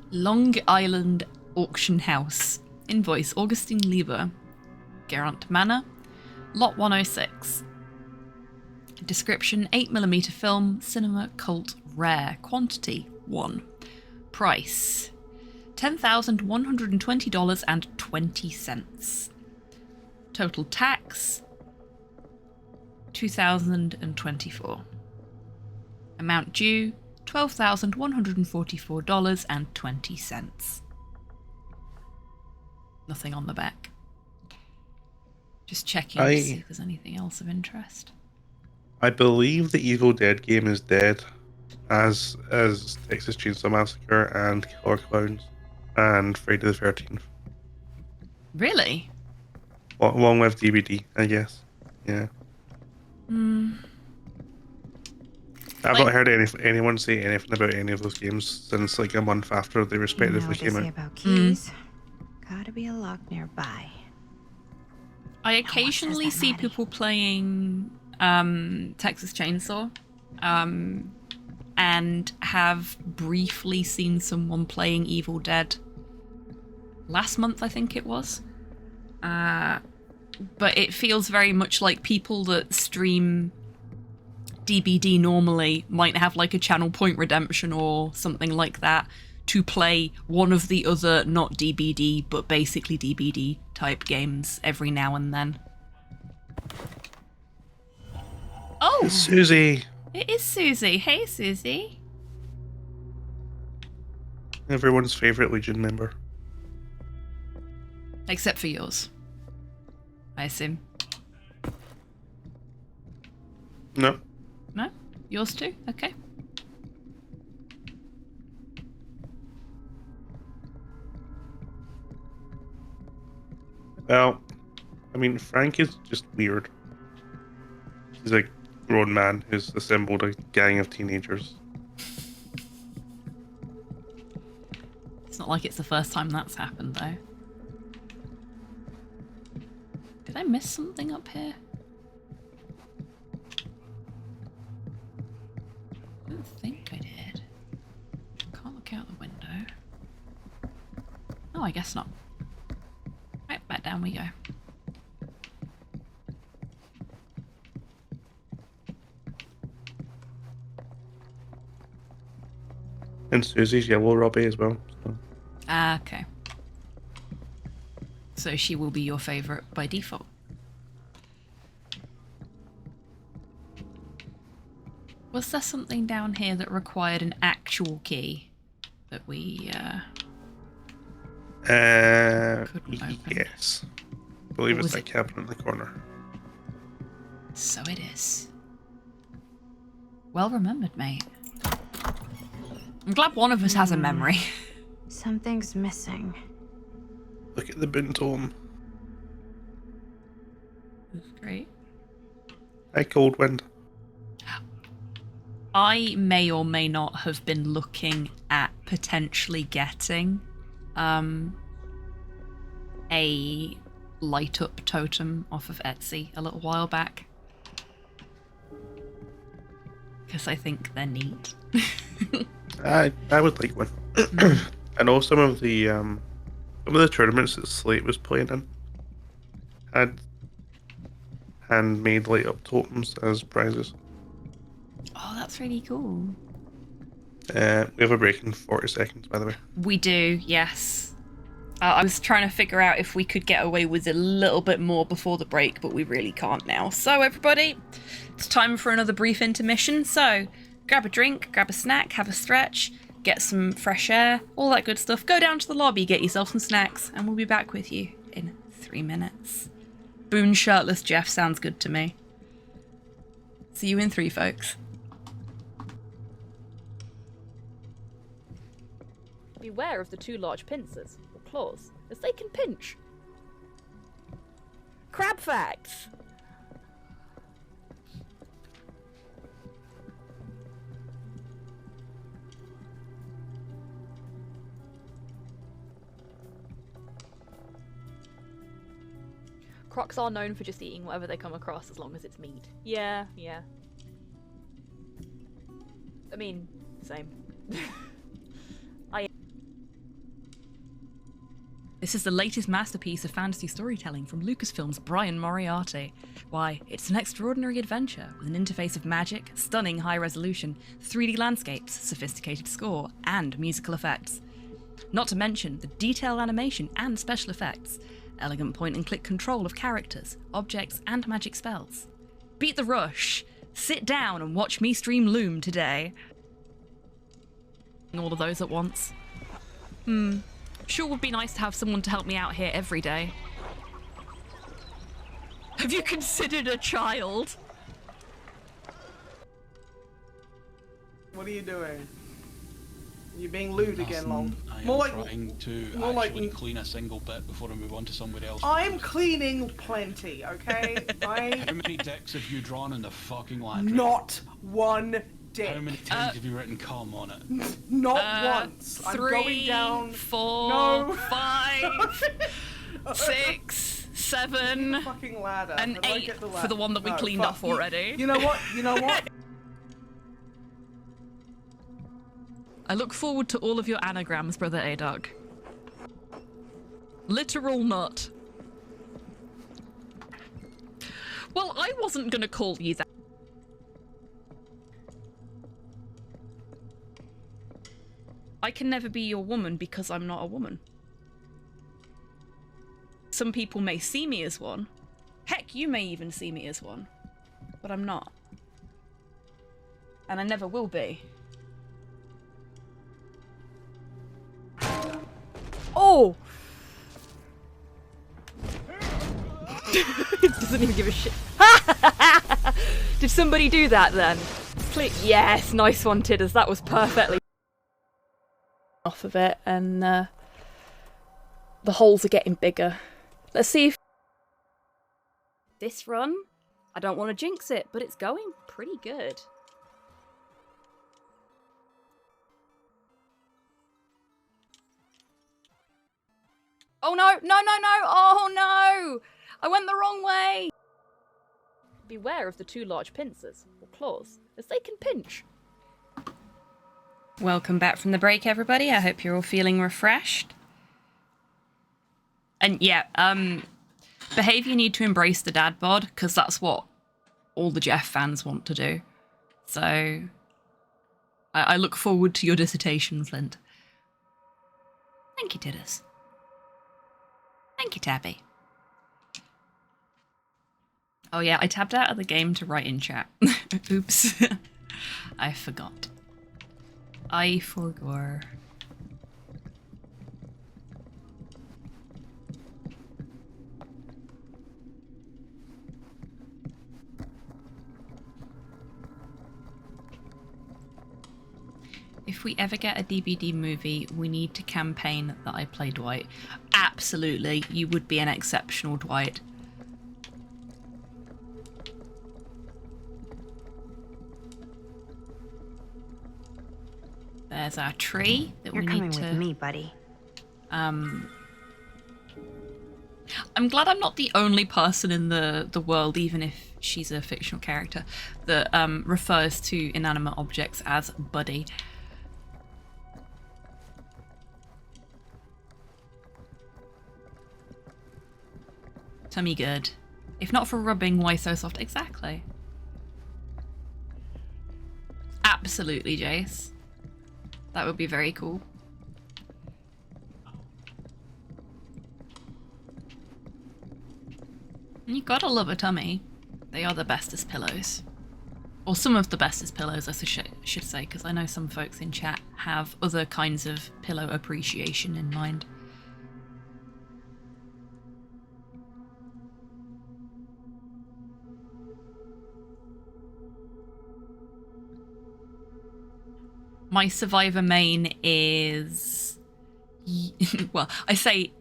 Long Island Auction House. Invoice Augustine Lieber. Garant Manor. Lot 106. Description 8mm film, cinema cult rare. Quantity 1. Price $10,120.20. Total tax $2,024. Amount due $12,144.20. Nothing on the back. Just checking to see if there's anything else of interest. I believe the Evil Dead game is dead, as Texas Chainsaw Massacre and Killer Clowns and Friday the 13th. Really? Along with DVD, I guess. Yeah. I've not heard anyone say anything about any of those games since like a month after they respectively came out. About keys. Gotta be a lock nearby. I occasionally see people playing Texas Chainsaw, and have briefly seen someone playing Evil Dead last month, I think it was. But it feels very much like people that stream DBD normally might have like a channel point redemption or something like that to play one of the other not DBD but basically DBD type games every now and then. Oh, It's Susie. It is Susie. Hey, Susie. Everyone's favorite Legion member. Except for yours, I assume. No. No? Yours too? Okay. Well, I mean, Frank is just weird. He's a grown man who's assembled a gang of teenagers. It's not like it's the first time that's happened, though. Did I miss something up here? I don't think I did. Can't look out the window. Oh, I guess not. Right, back down we go. And Susie's yellow Robbie as well. So. Ah, okay. So she will be your favourite by default. Was there something down here that required an actual key that we couldn't open? Yes. I believe Or it's was that it- cabinet in the corner. So it is. Well remembered, mate. I'm glad one of us has a memory. Something's missing. Look at the bin tome. That's great. Hi, Coldwind. I may or may not have been looking at potentially getting a light up totem off of Etsy a little while back. Because I think they're neat. I would like one. I know some of the tournaments that Slate was playing in had handmade light up totems as prizes. Oh, that's really cool. We have a break in 40 seconds, by the way. We do, yes. I was trying to figure out if we could get away with a little bit more before the break, but we really can't now. So everybody, it's time for another brief intermission. So grab a drink, grab a snack, have a stretch, get some fresh air, all that good stuff. Go down to the lobby, get yourself some snacks, and we'll be back with you in 3 minutes. Boone shirtless Jeff sounds good to me. See you in 3, folks. Beware of the 2 large pincers, or claws, as they can pinch. Crab facts! Crocs are known for just eating whatever they come across as long as it's meat. Yeah. I mean, same. This is the latest masterpiece of fantasy storytelling from Lucasfilm's Brian Moriarty. Why, it's an extraordinary adventure with an interface of magic, stunning high resolution, 3D landscapes, sophisticated score, and musical effects. Not to mention the detailed animation and special effects, elegant point-and-click control of characters, objects, and magic spells. Beat the rush! Sit down and watch me stream Loom today. All of those at once. Sure would be nice to have someone to help me out here every day. Have you considered a child? What are you doing? You're being lewd again, Long. More like trying to actually clean a single bit before I move on to somewhere else. I'm cleaning plenty, okay? How many dicks have you drawn in the fucking laundry? Not one dick. How many times have you written cum on it? Not once. 3, I'm going down. 4, No. 5, 6, 7, fucking ladder. and How do I 8 get the for the one that we No, cleaned fuck off you. already. You know what? You know what? I look forward to all of your anagrams, Brother Adog. Literal nut. Well, I wasn't gonna call you that. I can never be your woman because I'm not a woman. Some people may see me as one. Heck, you may even see me as one. But I'm not. And I never will be. Oh! It doesn't even give a shit. Did somebody do that then? Yes, nice one, Tidders. That was perfectly off of it, and the holes are getting bigger. Let's see if this run, I don't want to jinx it, but it's going pretty good. Oh no, no, no, no, oh no! I went the wrong way! Beware of the 2 large pincers, or claws, as they can pinch. Welcome back from the break, everybody. I hope you're all feeling refreshed. And yeah, behave you need to embrace the dad bod, because that's what all the Jeff fans want to do. So I look forward to your dissertation, Flint. Thank you, Tidders. Thank you, Tabby. Oh yeah, I tabbed out of the game to write in chat. Oops. I forgot. I forgot. If we ever get a DBD movie, we need to campaign that I play Dwight. Absolutely, you would be an exceptional Dwight. There's our tree that You're we coming need to... with me, buddy. I'm glad I'm not the only person in the world, even if she's a fictional character, that refers to inanimate objects as buddy. Tummy good. If not for rubbing, why so soft? Exactly. Absolutely, Jace. That would be very cool. You gotta love a tummy. They are the bestest pillows. Or some of the bestest pillows, I should say, because I know some folks in chat have other kinds of pillow appreciation in mind. My Survivor main is... well, I say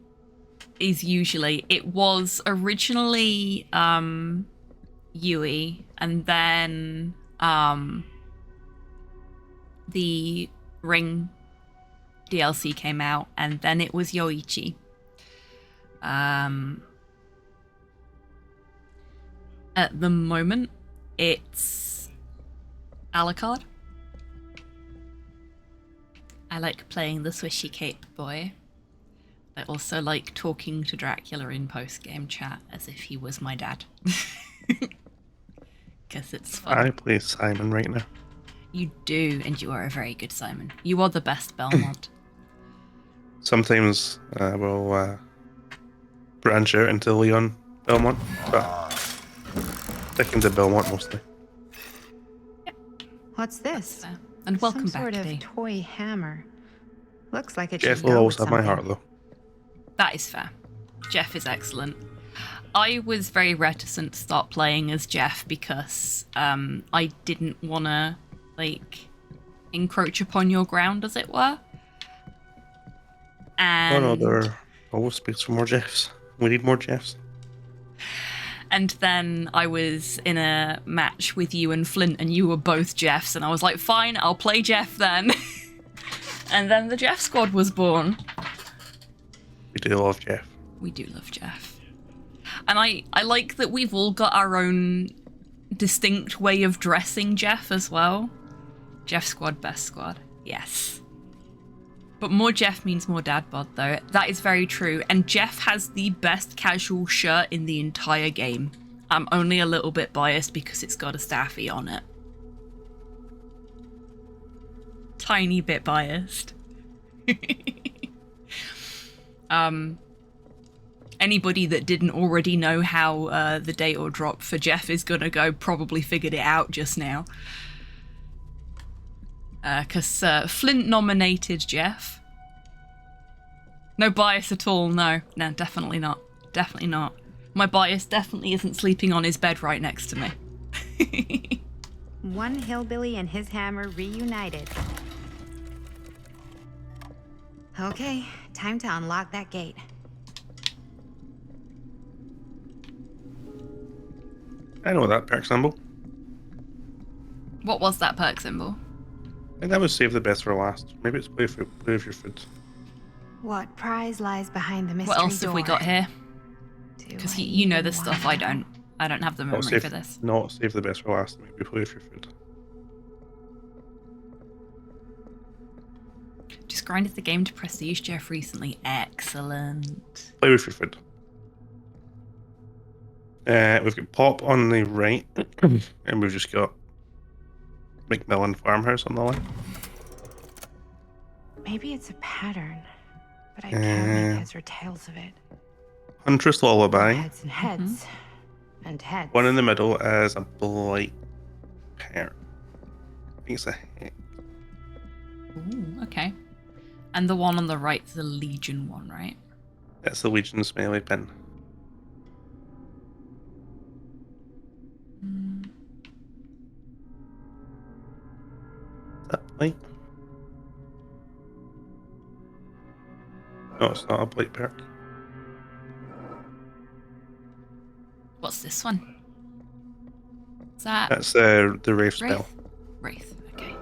is usually. It was originally Yui, and then the Ring DLC came out, and then it was Yoichi. At the moment, it's Alucard. I like playing the Swishy Cape boy. I also like talking to Dracula in post-game chat as if he was my dad. Because it's fun. I play Simon right now. You do, and you are a very good Simon. You are the best Belmont. Sometimes we'll branch out into Leon Belmont, but sticking to Belmont mostly. What's this? And welcome Some back, sort Dee. of toy hammer. Looks like it Jeff should will go always with have my something. heart, though. That is fair. Jeff is excellent. I was very reticent to start playing as Jeff because I didn't want to, like, encroach upon your ground, as it were. And... Oh no, there are always space for more Jeffs. We need more Jeffs. And then I was in a match with you and Flint, and you were both Jeffs, and I was like, fine, I'll play Jeff then. And then the Jeff squad was born. We do love Jeff. We do love Jeff. And I like that we've all got our own distinct way of dressing Jeff as well. Jeff squad, best squad. Yes. But more Jeff means more dad bod, though. That is very true. And Jeff has the best casual shirt in the entire game. I'm only a little bit biased because it's got a staffy on it. Tiny bit biased. Anybody that didn't already know how the date or drop for Jeff is gonna go probably figured it out just now. Because Flint nominated Jeff. No bias at all, no, definitely not. Definitely not. My bias definitely isn't sleeping on his bed right next to me. One hillbilly and his hammer reunited. Okay, time to unlock that gate. I know that perk symbol. What was that perk symbol? I think that was save the best for last. Maybe it's play with your food. What prize lies behind the mystery What else have we door? got here? Because you know this stuff, I don't. I don't have the Not memory save, for this. not save the best for last. Maybe play with your food. Just grinded the game to prestige Jeff recently. Excellent. Play with your food. We've got Pop on the right, and we've just got McMillan Farmhouse on the left. Maybe it's a pattern, but I can't make heads or tails of it. Huntress Lullaby. Heads and heads. And heads. One in the middle is a blight parent. I think it's a head. Ooh, okay. And the one on the right is the Legion one, right? That's the Legion's melee pin. Is that blight? No, it's not a blight perk. What's this one? Is that... That's the Wraith spell. Wraith, okay.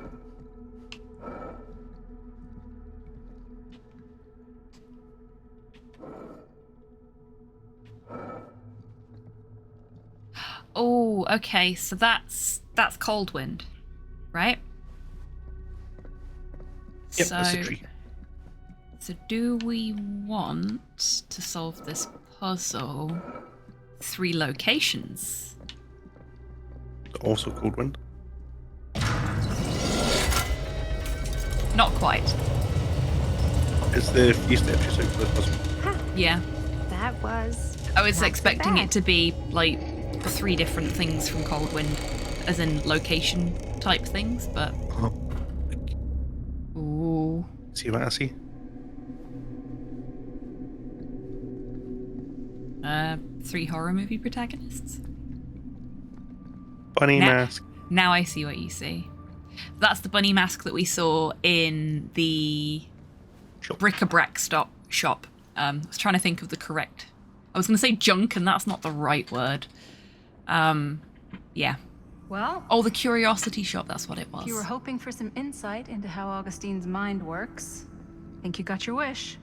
Oh, okay. So that's Cold Wind, right? Yep, that's a tree. So do we want to solve this puzzle 3 locations? Also Cold Wind. Not quite. It's the 3 steps you took for the puzzle. Yeah. That was. I was not so expecting bad. it to be like 3 different things from Cold Wind, as in location type things, but. Ooh. See what I see? 3 horror movie protagonists. Bunny mask. Now I see what you see. That's the bunny mask that we saw in the bric-a-brac shop. I was trying to think of the correct. I was going to say junk, and that's not the right word. Yeah. Well. Oh, the curiosity shop. That's what it was. If you were hoping for some insight into how Augustine's mind works, I think you got your wish.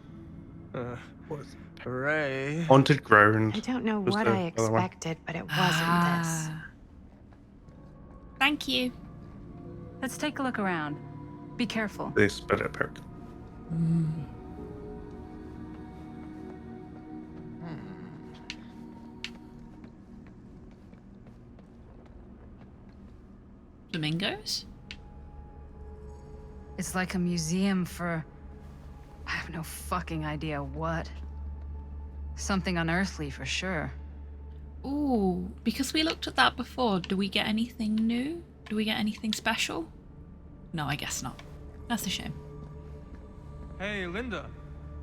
Hooray. Haunted ground. I don't know was what the I other one. expected, but it wasn't this. Thank you. Let's take a look around. Be careful. The spirit perk. Flamingos? It's like a museum for... I have no fucking idea what. Something unearthly for sure. Ooh, because we looked at that before, do we get anything new? Do we get anything special? No, I guess not. That's a shame. Hey, Linda,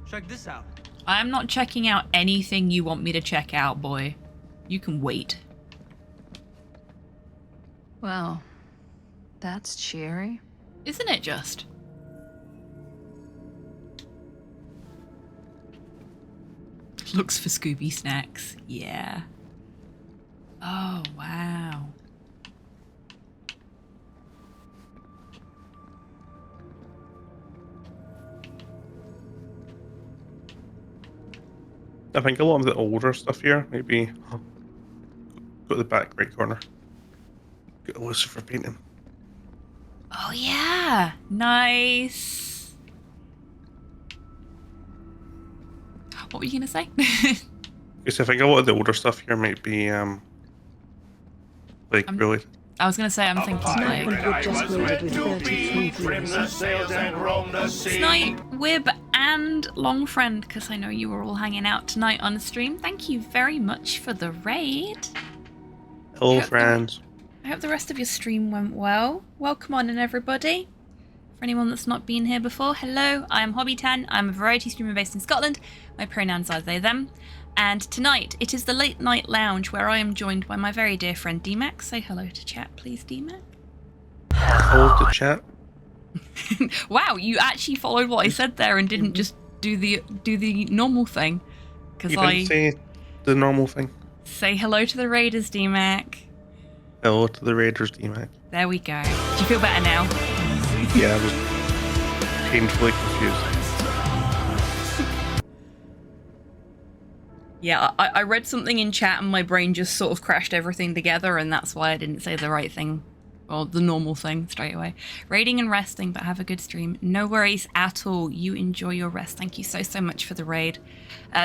check this out. I am not checking out anything you want me to check out, boy. You can wait. Well, that's cheery. Isn't it just? Looks for Scooby snacks. Yeah. Oh, wow. I think a lot of the older stuff here, maybe go to the back right corner. Get a Lucifer painting. Oh, yeah. Nice. What were you going to say? Because I think a lot of the older stuff here might be, like, really. I was going to say, I'm thinking like... Snipe, Wib, and Longfriend, because I know you were all hanging out tonight on stream. Thank you very much for the raid. Hello, friends. I hope the rest of your stream went well. Welcome on in, everybody. For anyone that's not been here before, hello, I am Hobby10. I'm a variety streamer based in Scotland. My pronouns are they, them. And tonight, it is the Late Night Lounge, where I am joined by my very dear friend DMAC. Say hello to chat, please, DMAC. Hello to chat. Wow, you actually followed what I said there and didn't just do the normal thing. Because You didn't say the normal thing. Say hello to the Raiders, DMAC. Hello to the Raiders, DMAC. There we go. Do you feel better now? Yeah, I was painfully confused. Yeah, I read something in chat and my brain just sort of crashed everything together, and that's why I didn't say the right thing, or the normal thing, straight away. Raiding and resting, but have a good stream. No worries at all. You enjoy your rest. Thank you so much for the raid.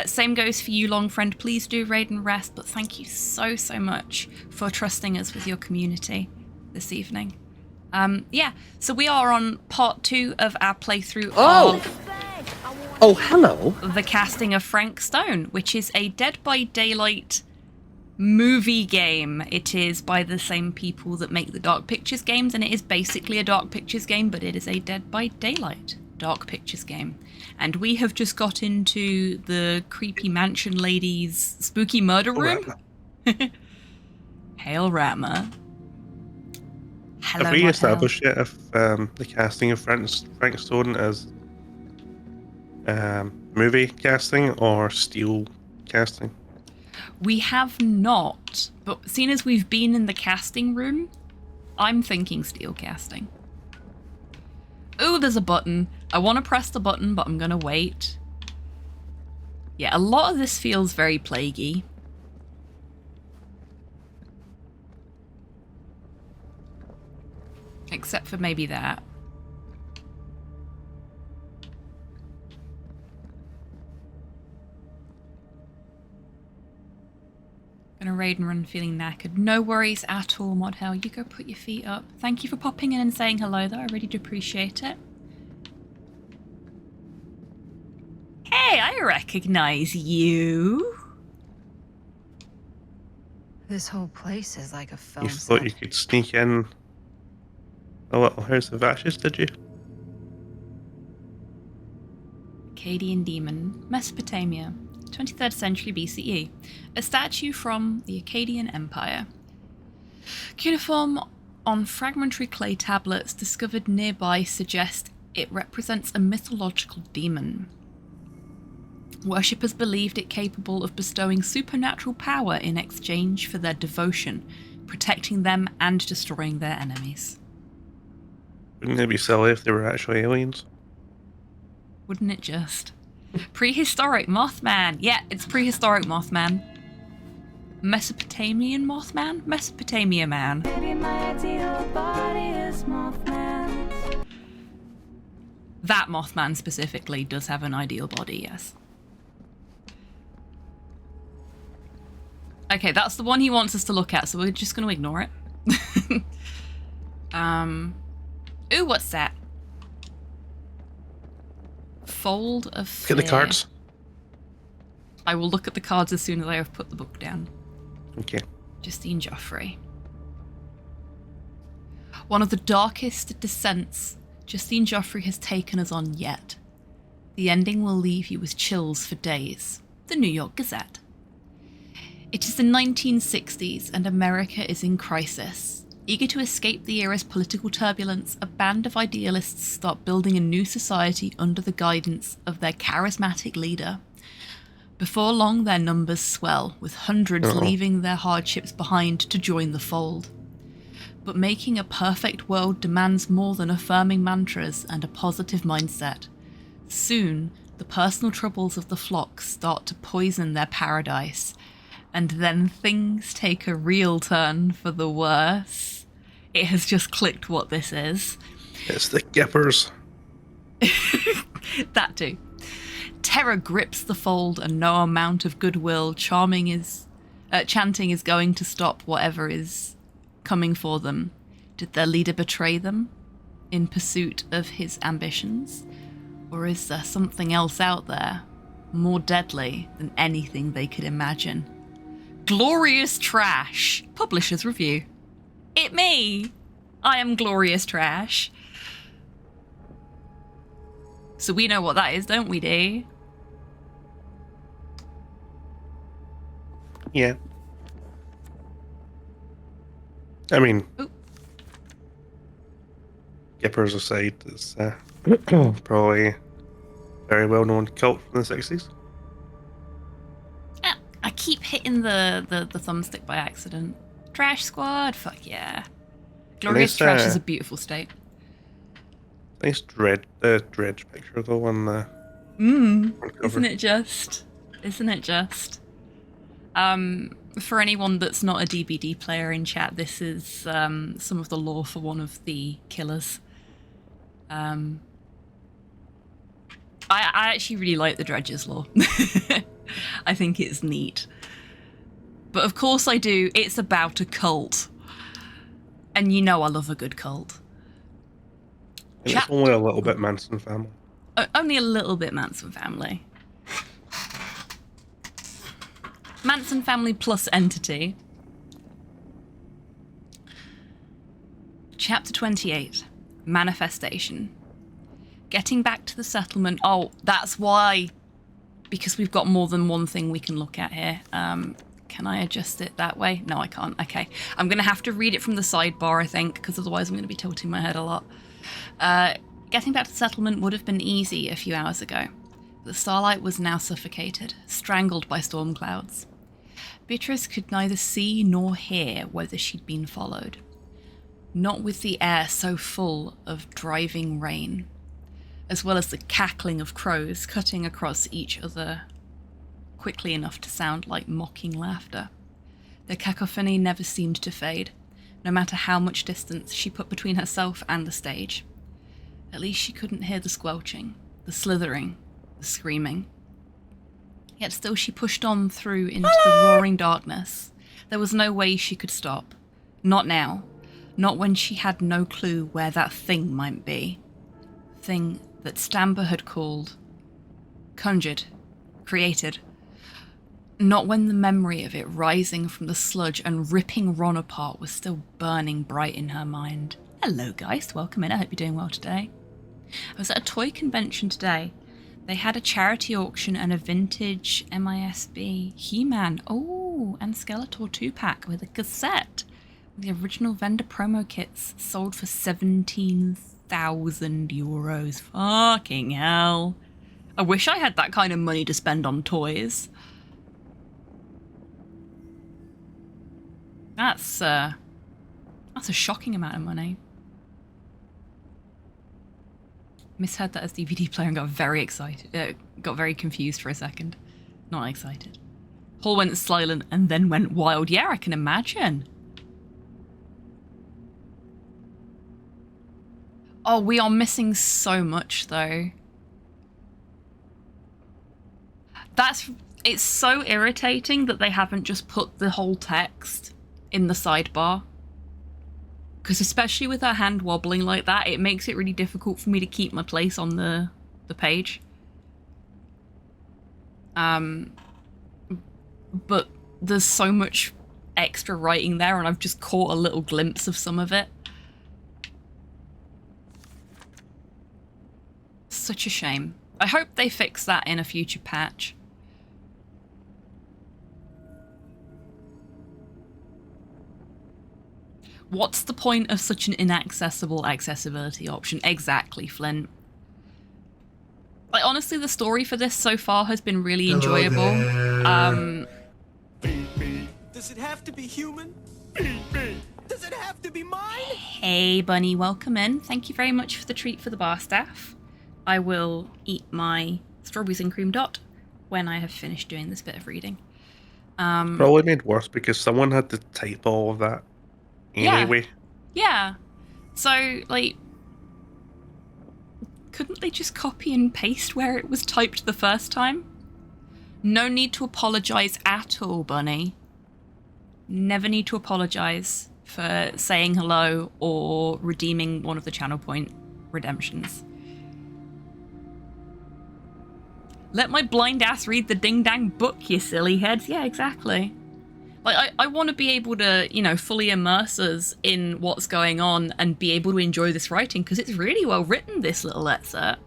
Same goes for you, Longfriend. Please do raid and rest, but thank you so much for trusting us with your community this evening. Yeah, so we are on part 2 of our playthrough of... Oh, hello. The Casting of Frank Stone, which is a Dead by Daylight movie game. It is by the same people that make the Dark Pictures games, and it is basically a Dark Pictures game, but it is a Dead by Daylight Dark Pictures game. And we have just got into the creepy mansion lady's spooky murder room. Hail Ratma. Hello, Have we what established yet if the casting of Frank Stone is movie casting or steel casting? We have not, but seeing as we've been in the casting room, I'm thinking steel casting. Oh, there's a button. I want to press the button, but I'm going to wait. Yeah, a lot of this feels very plaguey. except for maybe that. Gonna raid and run feeling knackered. No worries at all, Mod Hell. You go put your feet up. Thank you for popping in and saying hello, though. I really do appreciate it. Hey, I recognize you. This whole place is like a film You thought you could sneak in a little House of Ashes, did you? Akkadian demon, Mesopotamia, 23rd century BCE. A statue from the Akkadian Empire. Cuneiform on fragmentary clay tablets discovered nearby suggest it represents a mythological demon. Worshippers believed it capable of bestowing supernatural power in exchange for their devotion, protecting them and destroying their enemies. Wouldn't it be silly if they were actually aliens? Wouldn't it just? Prehistoric Mothman. Yeah, it's prehistoric Mothman. Mesopotamian Mothman? Mesopotamia man. Maybe my ideal body is Mothman. That Mothman specifically does have an ideal body, yes. Okay, that's the one he wants us to look at, so we're just going to ignore it. Ooh, what's that? Fold of Fear. Look at the cards. I will look at the cards as soon as I have put the book down. Okay. Justine Joffrey. One of the darkest descents Justine Joffrey has taken us on yet. The ending will leave you with chills for days. The New York Gazette. It is the 1960s and America is in crisis. Eager to escape the era's political turbulence, a band of idealists start building a new society under the guidance of their charismatic leader. Before long, their numbers swell, with hundreds leaving their hardships behind to join the fold. But making a perfect world demands more than affirming mantras and a positive mindset. Soon, the personal troubles of the flock start to poison their paradise, and then things take a real turn for the worse. It has just clicked what this is. It's the Gippers. That too. Terror grips the fold and no amount of goodwill chanting is going to stop whatever is coming for them. Did their leader betray them in pursuit of his ambitions? Or is there something else out there, more deadly than anything they could imagine? Glorious Trash. Publisher's Review. It me. I am Glorious Trash. So we know what that is, don't we, Dee? Yeah. I mean, Gippers aside, it's probably a very well-known cult from the 60s. I keep hitting the thumbstick by accident. Trash Squad, fuck yeah. Glorious Trash is a beautiful state. Nice Dredge picture though on the Isn't it just? Isn't it just? For anyone that's not a DBD player in chat, this is some of the lore for one of the killers. I actually really like the Dredge's lore. I think it's neat. But of course I do. It's about a cult. And you know I love a good cult. And it's only a little bit Manson family. Only a little bit Manson family. Manson family plus entity. Chapter 28. Manifestation. Getting back to the settlement. Oh, that's why. Because we've got more than one thing we can look at here. Can I adjust it that way? No, I can't. Okay. I'm going to have to read it from the sidebar, I think, because otherwise I'm going to be tilting my head a lot. Getting back to the settlement would have been easy a few hours ago. The starlight was now suffocated, strangled by storm clouds. Beatrice could neither see nor hear whether she'd been followed. Not with the air so full of driving rain, as well as the cackling of crows cutting across each other quickly enough to sound like mocking laughter. Their cacophony never seemed to fade, no matter how much distance she put between herself and the stage. At least she couldn't hear the squelching, the slithering, the screaming. Yet still she pushed on through into the roaring darkness. There was no way she could stop. Not now. Not when she had no clue where that thing might be. Thing that Stamper had called, conjured, created. Not when the memory of it rising from the sludge and ripping Ron apart was still burning bright in her mind. Hello guys, welcome in, I hope you're doing well today. I was at a toy convention today. They had a charity auction and a vintage MISB He-Man, oh, and Skeletor 2-pack with a cassette. The original vendor promo kits sold for 17,000 euros. Fucking hell. I wish I had that kind of money to spend on toys. That's a shocking amount of money. Misheard that as DVD player and got very excited. Got very confused for a second. Not excited. Paul went silent and then went wild. Yeah, I can imagine. Oh, we are missing so much though. It's so irritating that they haven't just put the whole text in the sidebar. Because especially with her hand wobbling like that, it makes it really difficult for me to keep my place on the page. But there's so much extra writing there and I've just caught a little glimpse of some of it. Such a shame. I hope they fix that in a future patch. What's the point of such an inaccessible accessibility option? Exactly, Flint. Like, honestly, the story for this so far has been really enjoyable. Does it have to be human? Does it have to be mine? Hey, Bunny, welcome in. Thank you very much for the treat for the bar staff. I will eat my strawberries and cream dot when I have finished doing this bit of reading. Probably made worse because someone had to type all of that anyway. Yeah. So, like, couldn't they just copy and paste where it was typed the first time? No need to apologize at all, Bunny. Never need to apologize for saying hello or redeeming one of the channel point redemptions. Let my blind ass read the ding-dang book, you silly heads. Yeah, exactly. Like, I want to be able to, you know, fully immerse us in what's going on and be able to enjoy this writing, because it's really well written, this little excerpt.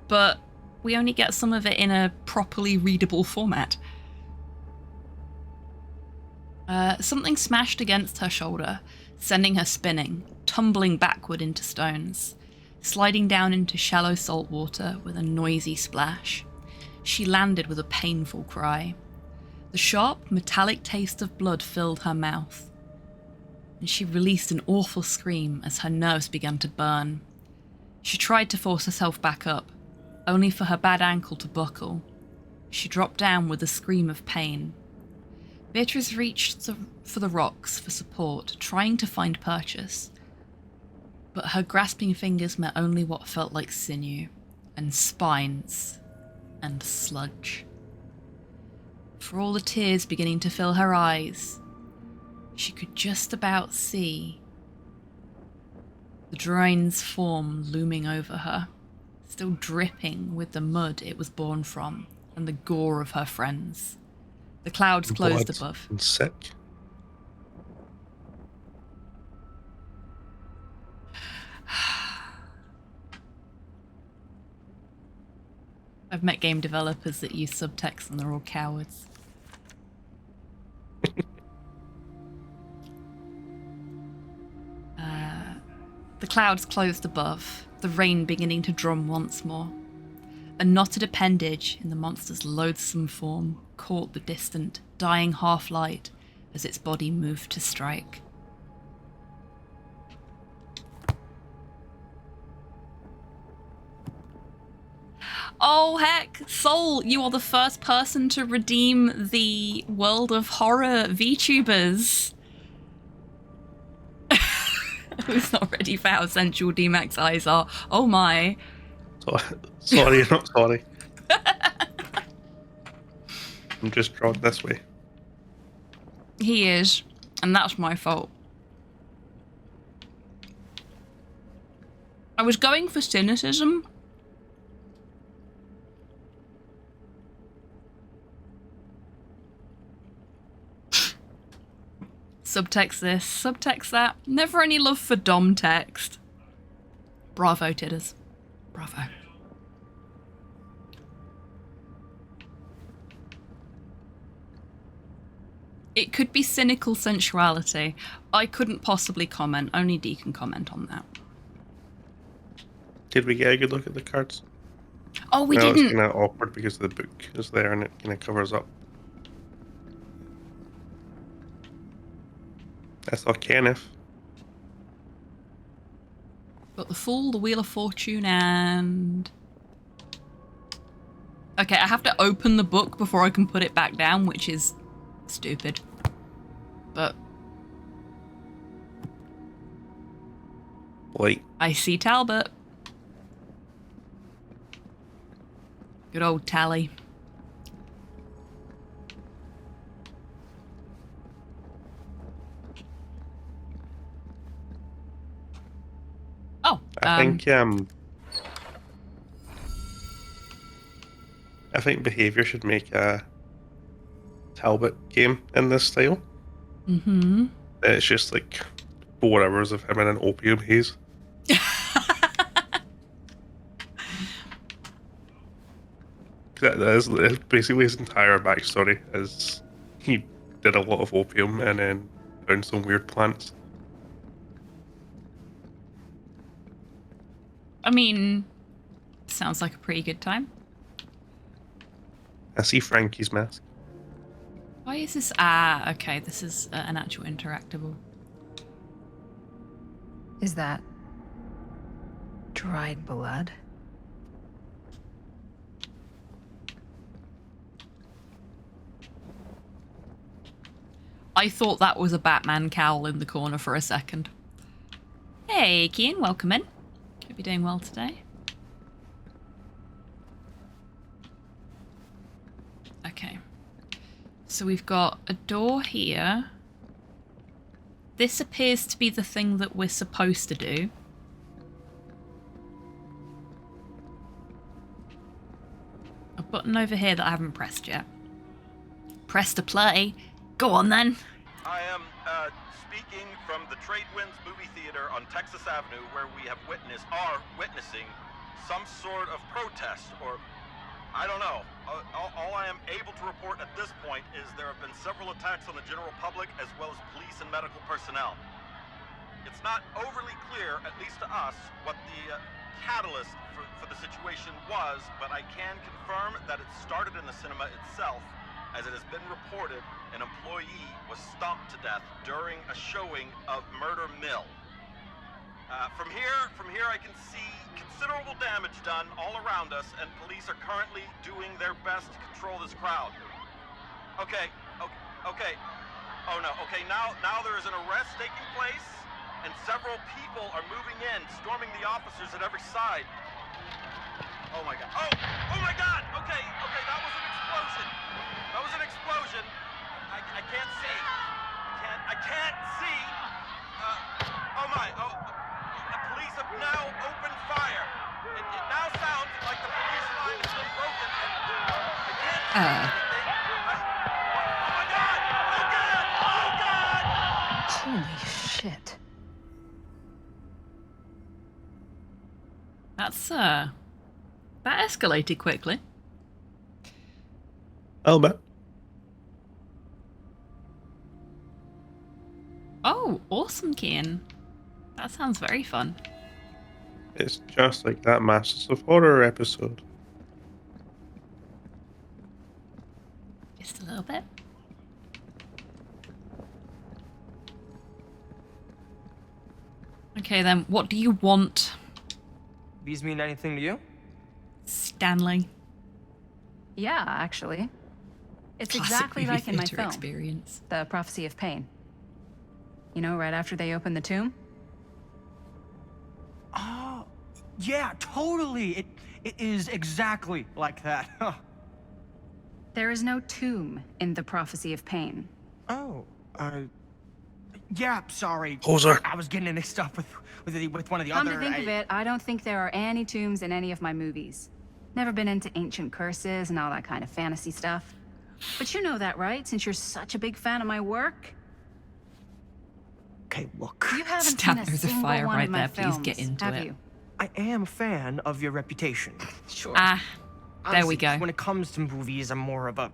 But we only get some of it in a properly readable format. Something smashed against her shoulder, sending her spinning, tumbling backward into stones, sliding down into shallow salt water with a noisy splash. She landed with a painful cry. The sharp, metallic taste of blood filled her mouth, and she released an awful scream as her nerves began to burn. She tried to force herself back up, only for her bad ankle to buckle. She dropped down with a scream of pain. Beatrice reached for the rocks for support, trying to find purchase, but her grasping fingers met only what felt like sinew, and spines, and sludge. For all the tears beginning to fill her eyes, she could just about see the drone's form looming over her, still dripping with the mud it was born from and the gore of her friends. The clouds closed above. And sick. I've met game developers that use subtext and they're all cowards. The clouds closed above, the rain beginning to drum once more. A knotted appendage in the monster's loathsome form caught the distant, dying half-light as its body moved to strike. Oh heck, Soul, you are the first person to redeem the World of Horror VTubers. Who's not ready for how sensual D-Mac's eyes are? Oh my. Sorry, not sorry. I'm just drawn this way. He is, and that's my fault. I was going for cynicism. Subtext this, subtext that. Never any love for Dom text. Bravo, Tidders. Bravo. It could be cynical sensuality. I couldn't possibly comment. Only D can comment on that. Did we get a good look at the cards? Oh, we It's didn't. kind of awkward because the book is there and it kind of covers up. I thought Kenneth. Got the Fool, the Wheel of Fortune, and... Okay, I have to open the book before I can put it back down, which is stupid. But... Wait. I see Talbot. Good old Tally. Oh, I think Behavior should make a Talbot game in this style. Mm-hmm. It's just like 4 hours of him in an opium haze. That is basically his entire backstory. Is he did a lot of opium and then found some weird plants. I mean, sounds like a pretty good time. I see Frankie's mask. Why is this? Ah, okay, this is an actual interactable. Is that dried blood? I thought that was a Batman cowl in the corner for a second. Hey, Kian, welcome in. Hope you're doing well today. Okay. So we've got a door here. This appears to be the thing that we're supposed to do. A button over here that I haven't pressed yet. Press to play. Go on then. I am speaking from the Tradewinds movie theater on Texas Avenue, where we are witnessing some sort of protest, or I don't know. All I am able to report at this point is there have been several attacks on the general public as well as police and medical personnel. It's not overly clear, at least to us, what the catalyst for the situation was, but I can confirm that it started in the cinema itself. As it has been reported, an employee was stomped to death during a showing of Murder Mill. From here I can see considerable damage done all around us, and police are currently doing their best to control this crowd. Okay. Oh no, okay, now there is an arrest taking place, and several people are moving in, storming the officers at every side. Oh my god. Oh my god! Okay, that was an explosion. That was an explosion. I can't see. I can't see. Oh my. The police have now opened fire. It now sounds like the police line has been broken. I can't see anything. Oh my god! Oh god! Holy shit. That escalated quickly. Albert. Oh, awesome, Kian. That sounds very fun. It's just like that Masters of Horror episode. Just a little bit. Okay then, what do you want? These mean anything to you? Stanley. Yeah, actually. It's Classic exactly movie like in my theater film. experience. The Prophecy of Pain. You know, right after they open the tomb? yeah, totally. It is exactly like that. There is no tomb in the Prophecy of Pain. Oh, yeah, sorry. Hoser. I was getting it mixed up with one of the Come other. to think of it, I don't think there are any tombs in any of my movies. Never been into ancient curses and all that kind of fantasy stuff. But you know that, right? Since you're such a big fan of my work. Okay, look. You haven't Stab, seen a there's a single fire one right of my there. Please films, get into have it. you? I am a fan of your reputation. Sure. Ah, there we Honestly, go. When it comes to movies, I'm more of a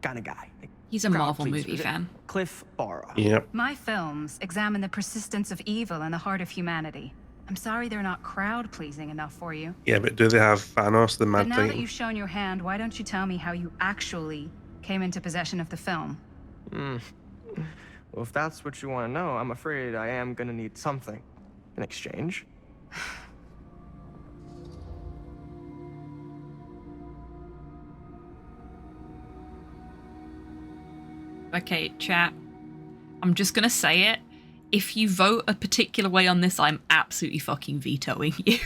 kind of guy. He's a Crowd Marvel pleaser. movie fan. Cliff Barra. Yep. My films examine the persistence of evil in the heart of humanity. I'm sorry they're not crowd-pleasing enough for you. Yeah, but do they have Thanos, the But Mad now that Titan? you've shown your hand, why don't you tell me how you actually came into possession of the film? Well, if that's what you want to know, I'm afraid I am gonna need something in exchange. Okay, chat. I'm just gonna say it. If you vote a particular way on this, I'm absolutely fucking vetoing you.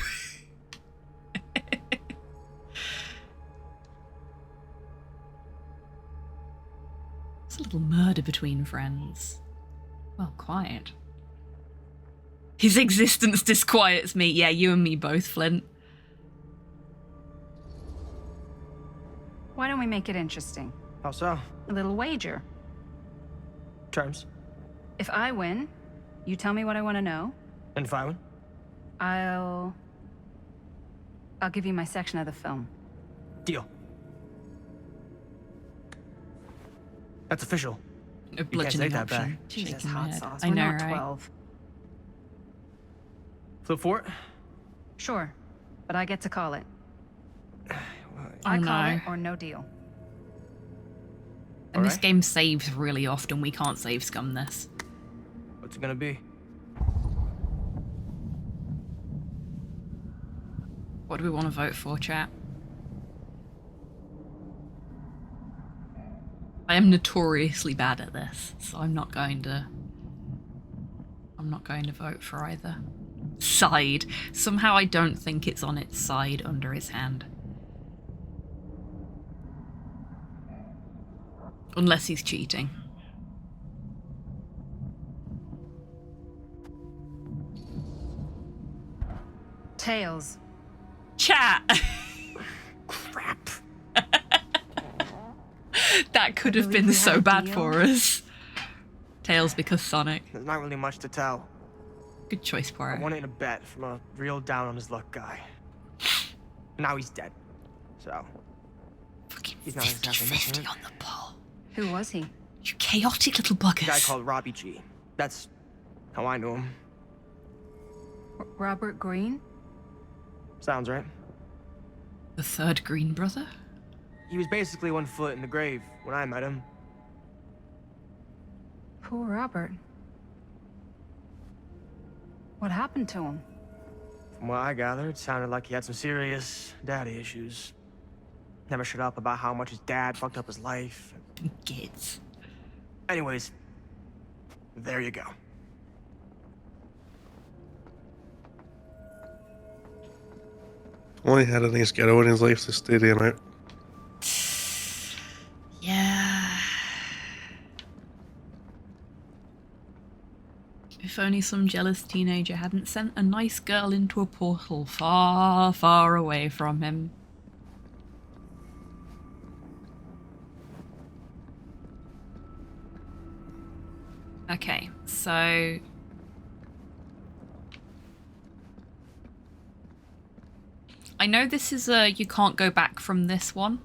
It's a little murder between friends. Well, quiet. His existence disquiets me. Yeah, you and me both, Flint. Why don't we make it interesting? How so? A little wager. Terms. If I win, you tell me what I want to know. And if I win? I'll give you my section of the film. Deal. That's official. A You can't bludgeoning take that back. option. Jesus, Shaking hot my head. sauce. I We're know, not right? 12. Flip for it? Sure, but I get to call it. Oh, I call no. it or no deal. And this Alright. game saves really often. We can't save scum this. What's it gonna be? What do we want to vote for, chat? I am notoriously bad at this, so I'm not going to vote for either side. Somehow I don't think it's on its side under his hand. Unless he's cheating. Tails. Chat! Crap. That could have been so bad for us. Tails because Sonic. There's not really much to tell. Good choice, I Poirot. won it in a bet from a real down on his luck guy. Now he's dead. So. Fucking he's not exactly missing 50-50 it. on the ball. Who was he? You chaotic little A guy buggers. called Robbie G. That's how I knew him. Robert Green? Sounds right. The third Green brother? He was basically 1 foot in the grave when I met him. Poor Robert. What happened to him? From what I gathered, it sounded like he had some serious daddy issues. Never shut up about how much his dad fucked up his life. Kids. Anyways, there you go. Only had a nice girl in his life to steady him out. Yeah. If only some jealous teenager hadn't sent a nice girl into a portal far, far away from him. Okay, so... I know this is a you can't go back from this one.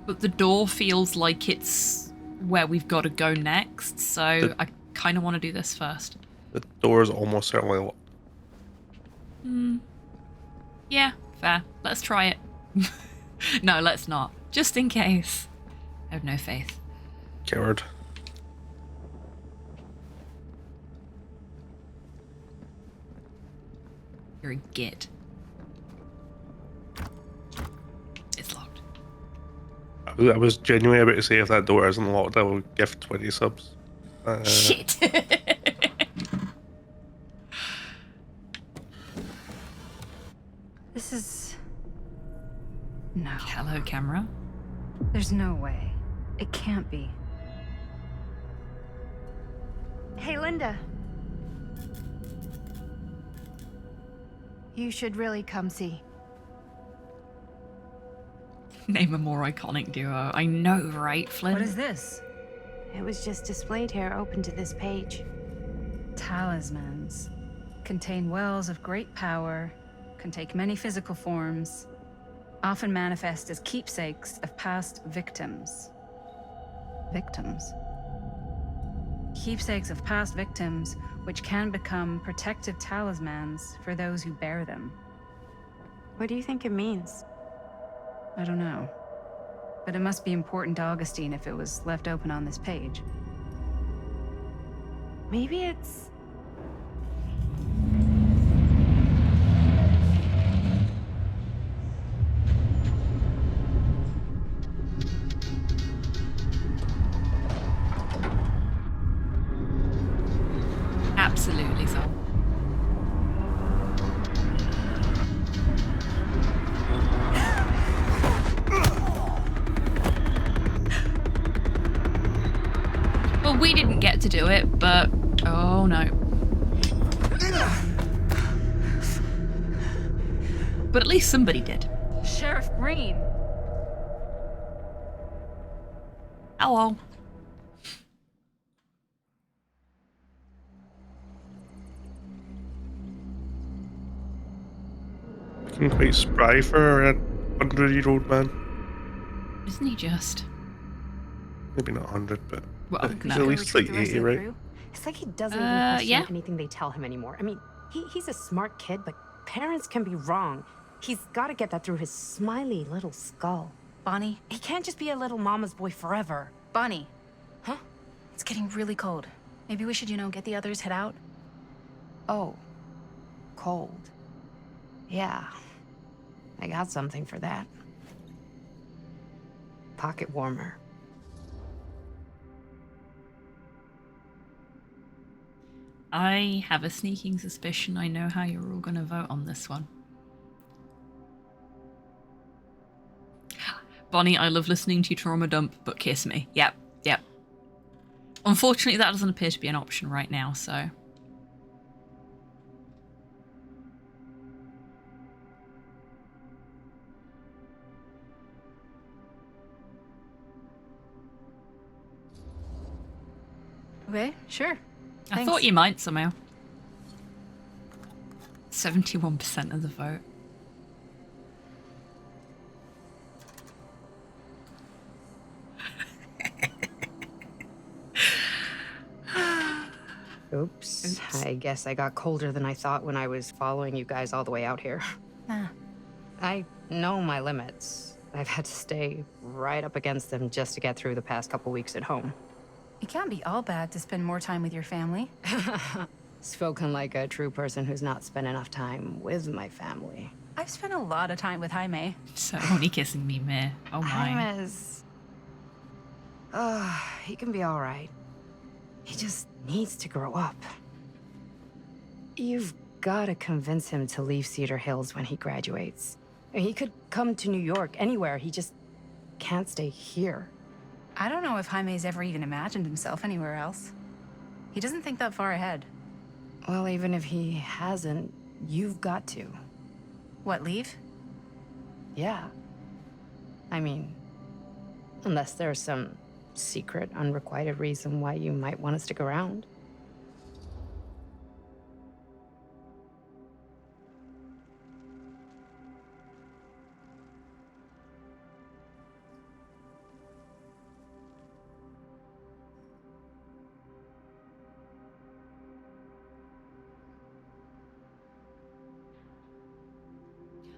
But the door feels like it's where we've got to go next, so I kind of want to do this first. The door is almost certainly locked. Yeah, fair. Let's try it. No, let's not. Just in case. I have no faith. Coward. You're a git. It's locked. I was genuinely about to say if that door isn't locked, I will gift 20 subs. Shit. This is... No. Hello, camera. There's no way. It can't be. Hey, Linda. You should really come see. Name a more iconic duo. I know, right, Flynn? What is this? It was just displayed here, open to this page. Talismans. Contain wells of great power, can take many physical forms, often manifest as keepsakes of past victims. Victims? Keepsakes of past victims, which can become protective talismans for those who bear them. What do you think it means? I don't know. But it must be important to Augustine if it was left open on this page. Maybe it's... Absolutely so. Well, we didn't get to do it, but... Oh, no. But at least somebody did. Sheriff Green! Hello. Looking quite spry for a 100-year-old man. Isn't he just? Maybe not 100, but Well, he's no. at least like 80, right? It's like he doesn't even question yeah. anything they tell him anymore. I mean, he's a smart kid, but parents can be wrong. He's got to get that through his smiley little skull. Bonnie? He can't just be a little mama's boy forever. Bonnie. Huh? It's getting really cold. Maybe we should, get the others, head out? Oh. Cold. Yeah. I got something for that. Pocket warmer. I have a sneaking suspicion I know how you're all going to vote on this one. Bonnie, I love listening to you trauma dump, but kiss me. Yep, yep. Unfortunately, that doesn't appear to be an option right now, so... Okay, sure. I thought you might somehow. 71% of the vote. Oops. I guess I got colder than I thought when I was following you guys all the way out here. Ah. I know my limits. I've had to stay right up against them just to get through the past couple weeks at home. It can't be all bad to spend more time with your family. Spoken like a true person who's not spent enough time with my family. I've spent a lot of time with Jaime. So only kissing me, meh. Oh my. Jaime's... He can be all right. He just needs to grow up. You've got to convince him to leave Cedar Hills when he graduates. He could come to New York, anywhere. He just can't stay here. I don't know if Jaime's ever even imagined himself anywhere else. He doesn't think that far ahead. Well, even if he hasn't, you've got to. What, leave? Yeah. I mean, unless there's some secret, unrequited reason why you might want to stick around.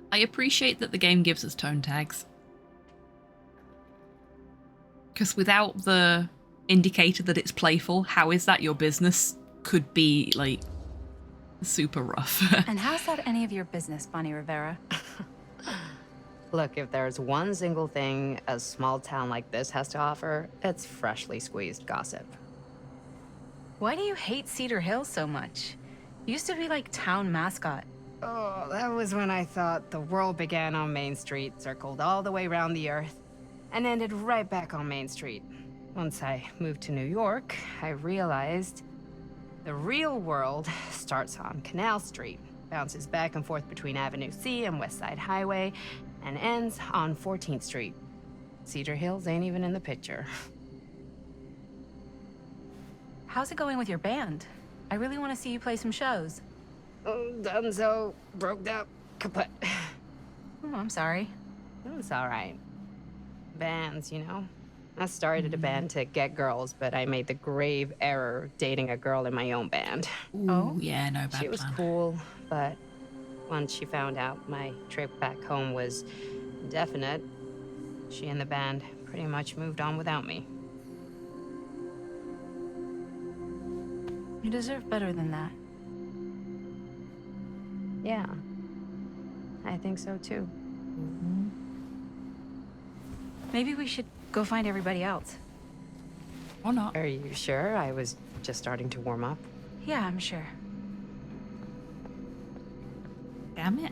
I appreciate that the game gives us tone tags. Because without the indicator that it's playful, how is that your business? Could be, like, super rough. And how's that any of your business, Bonnie Rivera? Look, if there's one single thing a small town like this has to offer, it's freshly squeezed gossip. Why do you hate Cedar Hills so much? You used to be like town mascot. Oh, that was when I thought the world began on Main Street, circled all the way around the earth, and ended right back on Main Street. Once I moved to New York, I realized the real world starts on Canal Street, bounces back and forth between Avenue C and West Side Highway, and ends on 14th Street. Cedar Hills ain't even in the picture. How's it going with your band? I really want to see you play some shows. Oh, done so. Broke up. Kaput. Oh, I'm sorry. It's all right. Bands, you know? I started a band to get girls, but I made the grave error of dating a girl in my own band. Oh, yeah, no bad She was plan. cool, but once she found out my trip back home was definite, she and the band pretty much moved on without me. You deserve better than that. Yeah. I think so too. Maybe we should go find everybody else. Or not. Are you sure? I was just starting to warm up. Yeah, I'm sure. Damn it.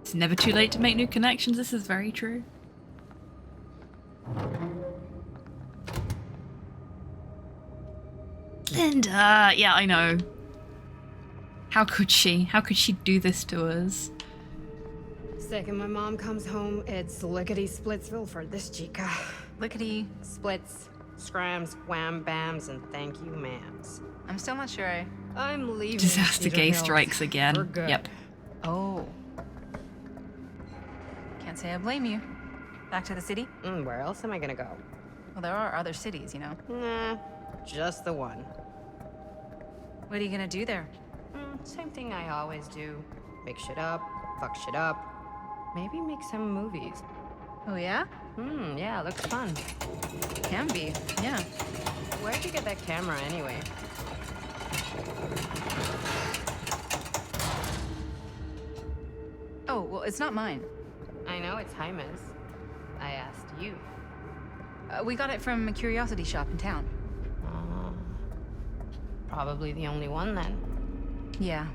It's never too late to make new connections. This is very true. Linda! Yeah, I know. How could she? How could she do this to us? Second my mom comes home, it's lickety-splitsville for this chica. Lickety. Splits, scrams, wham bams, and thank you ma'ams. I'm still not sure I'm leaving. Disaster Cedar gay Hills strikes again. for good. Yep. Oh. Can't say I blame you. Back to the city? Where else am I gonna go? Well, there are other cities, you know. Nah, just the one. What are you gonna do there? Same thing I always do. Make shit up, fuck shit up. Maybe make some movies. Oh, yeah? Yeah, looks fun. Can be, yeah. Where'd you get that camera anyway? Oh, well, it's not mine. I know it's Jaime's. I asked you. We got it from a curiosity shop in town. Probably the only one then. Yeah.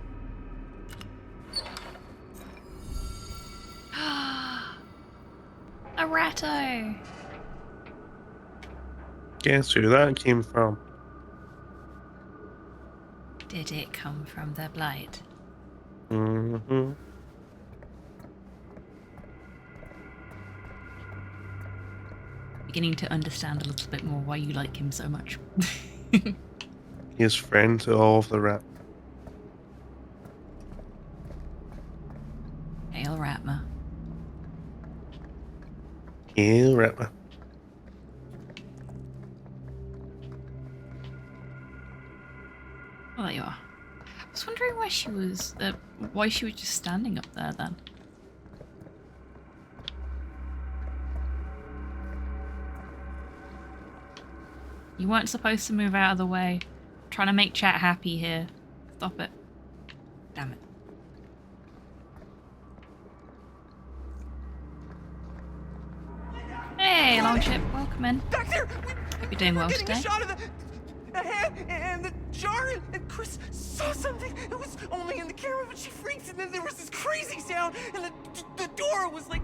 A ratto! Guess who that came from? Did it come from the blight? Mm-hmm. Beginning to understand a little bit more why you like him so much. He is friend to all of the rat. Hail Ratma. Hail Ratma. Oh, there you are. I was wondering why she was just standing up there then. You weren't supposed to move out of the way. I'm trying to make chat happy here. Stop it. Damn it. Hey, Longship, welcome in. Back there! Hope you're doing well Getting today. a shot of the hand and the jar, and Chris saw something. It was only in the camera, but she freaked, and then there was this crazy sound, and the door was like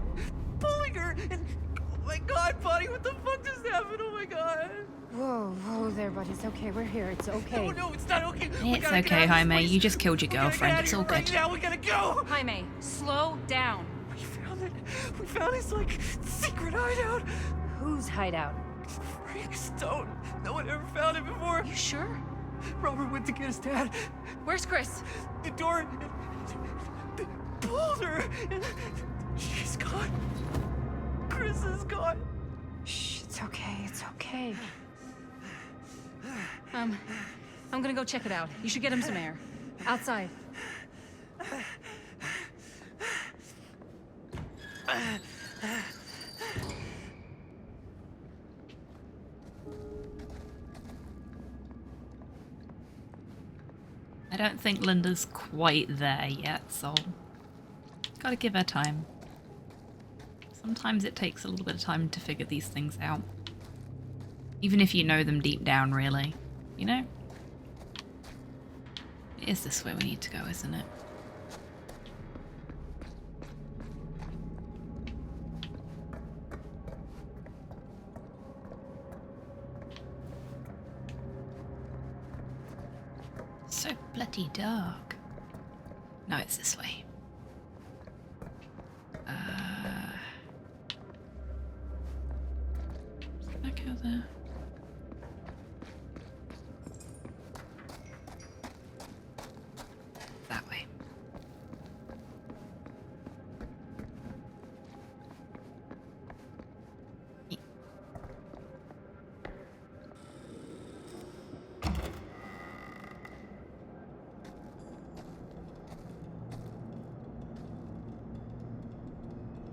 pulling her, and oh my god, buddy, what the fuck just happened? Oh my god. Whoa there, buddy. It's okay. We're here. It's okay. No, it's not okay. We It's gotta get okay, out of this Jaime. place. You just killed your We gotta get girlfriend. out of It's here all right good. now. We gotta go. Jaime, slow down. We found his like secret hideout. Whose hideout? Frank Stone. No one ever found it before. You sure? Robert went to get his dad. Where's Chris? The door pulled her, and she's gone. Chris is gone. Shh, it's okay. It's okay. I'm gonna go check it out. You should get him some air. Outside. I don't think Linda's quite there yet, so Gotta give her time. Sometimes it takes a little bit of time to figure these things out. Even if you know them deep down, really. You know? It is this way we need to go, isn't it? So bloody dark. No, it's this way. Back out there. That way.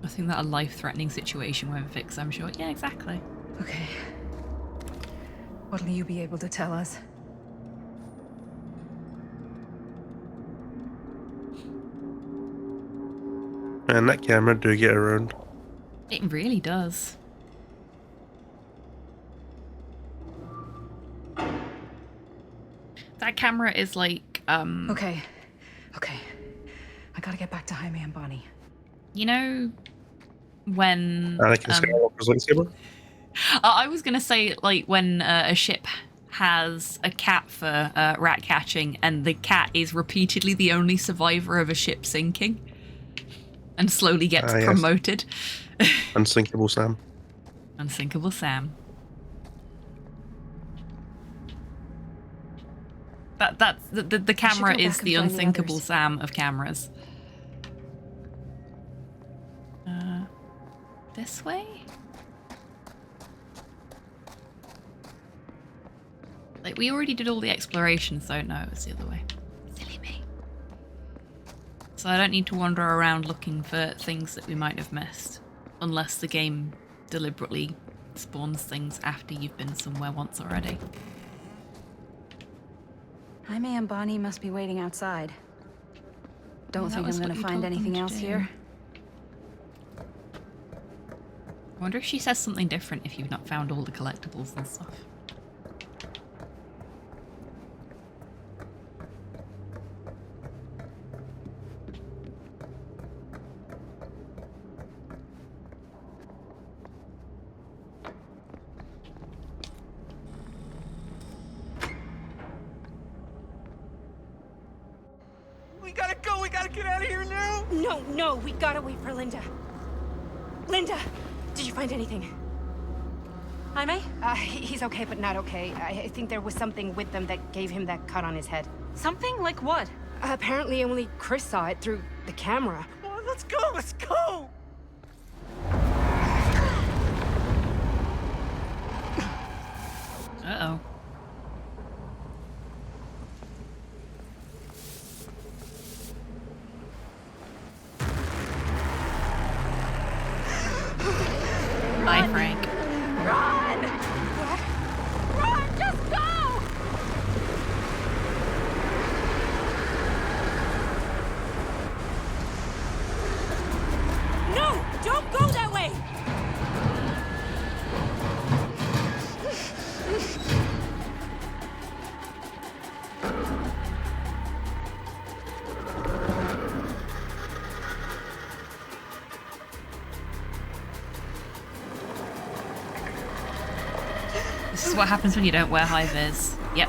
Nothing that a life-threatening situation won't fix, I'm sure. Yeah, exactly. Okay. What'll you be able to tell us? Man, that camera do get around. It really does. That camera is like, Okay. I gotta get back to Jaime and Bonnie. You know, when... Anakin Skywalker's lightsaber? I was gonna say, like, when a ship has a cat for rat catching, and the cat is repeatedly the only survivor of a ship sinking, and slowly gets Yes. promoted. Unsinkable Sam. Unsinkable Sam. That's the camera go is back the and find the unsinkable others. Sam of cameras. This way? Like, we already did all the exploration, so no, it was the other way. Silly me. So I don't need to wander around looking for things that we might have missed. Unless the game deliberately spawns things after you've been somewhere once already. Jaime and Bonnie must be waiting outside. Don't that think was I'm what gonna you find told them anything to else do. here. I wonder if she says something different if you've not found all the collectibles and stuff. We gotta go. We gotta get out of here now. No, we gotta wait for Linda. Linda, did you find anything? Jaime? He's okay, but not okay. I think there was something with them that gave him that cut on his head. Something? Like what? Apparently only Chris saw it through the camera. Oh, let's go. Let's go. Uh-oh. Bye, Frank. Run! Run! Just go! No! Don't go that way! This is what happens when you don't wear high vis. Yep.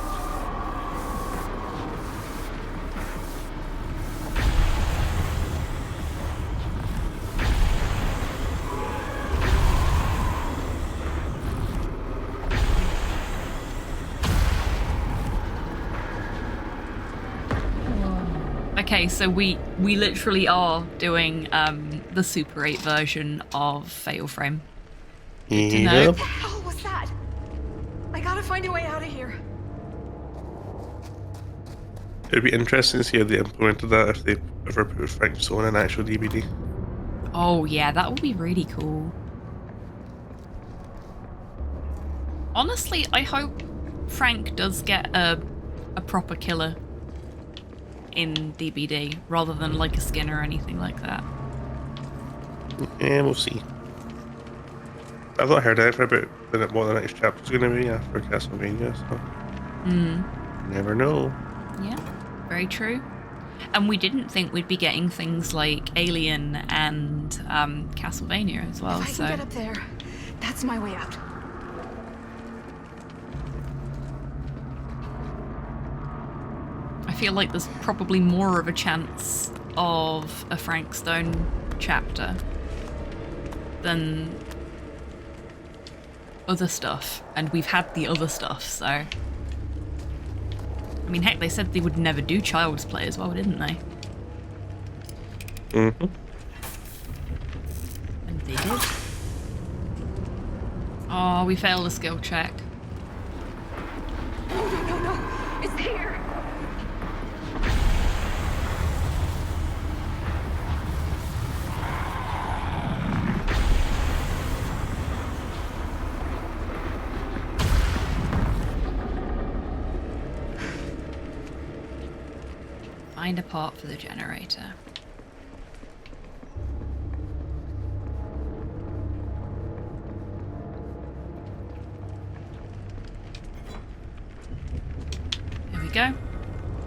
Okay, so we literally are doing the Super 8 version of Fatal Frame. Good to know. What the hell was that? I gotta find a way out of here. It'd be interesting to see how they implemented that if they ever put Frank Stone in an actual DVD. Oh yeah, that would be really cool. Honestly, I hope Frank does get a proper killer in DBD rather than like a skin or anything like that. Yeah, we'll see. I've not heard anything about what the next chapter's going to be after Castlevania, so never know. Yeah, very true. And we didn't think we'd be getting things like Alien and Castlevania as well. If I can get up there, that's my way out. I feel like there's probably more of a chance of a Frank Stone chapter than other stuff, and we've had the other stuff, so... I mean, heck, they said they would never do Child's Play as well, didn't they? Mm-hmm. And they did. Oh, we failed a skill check. No, it's here. Find a part for the generator. There we go.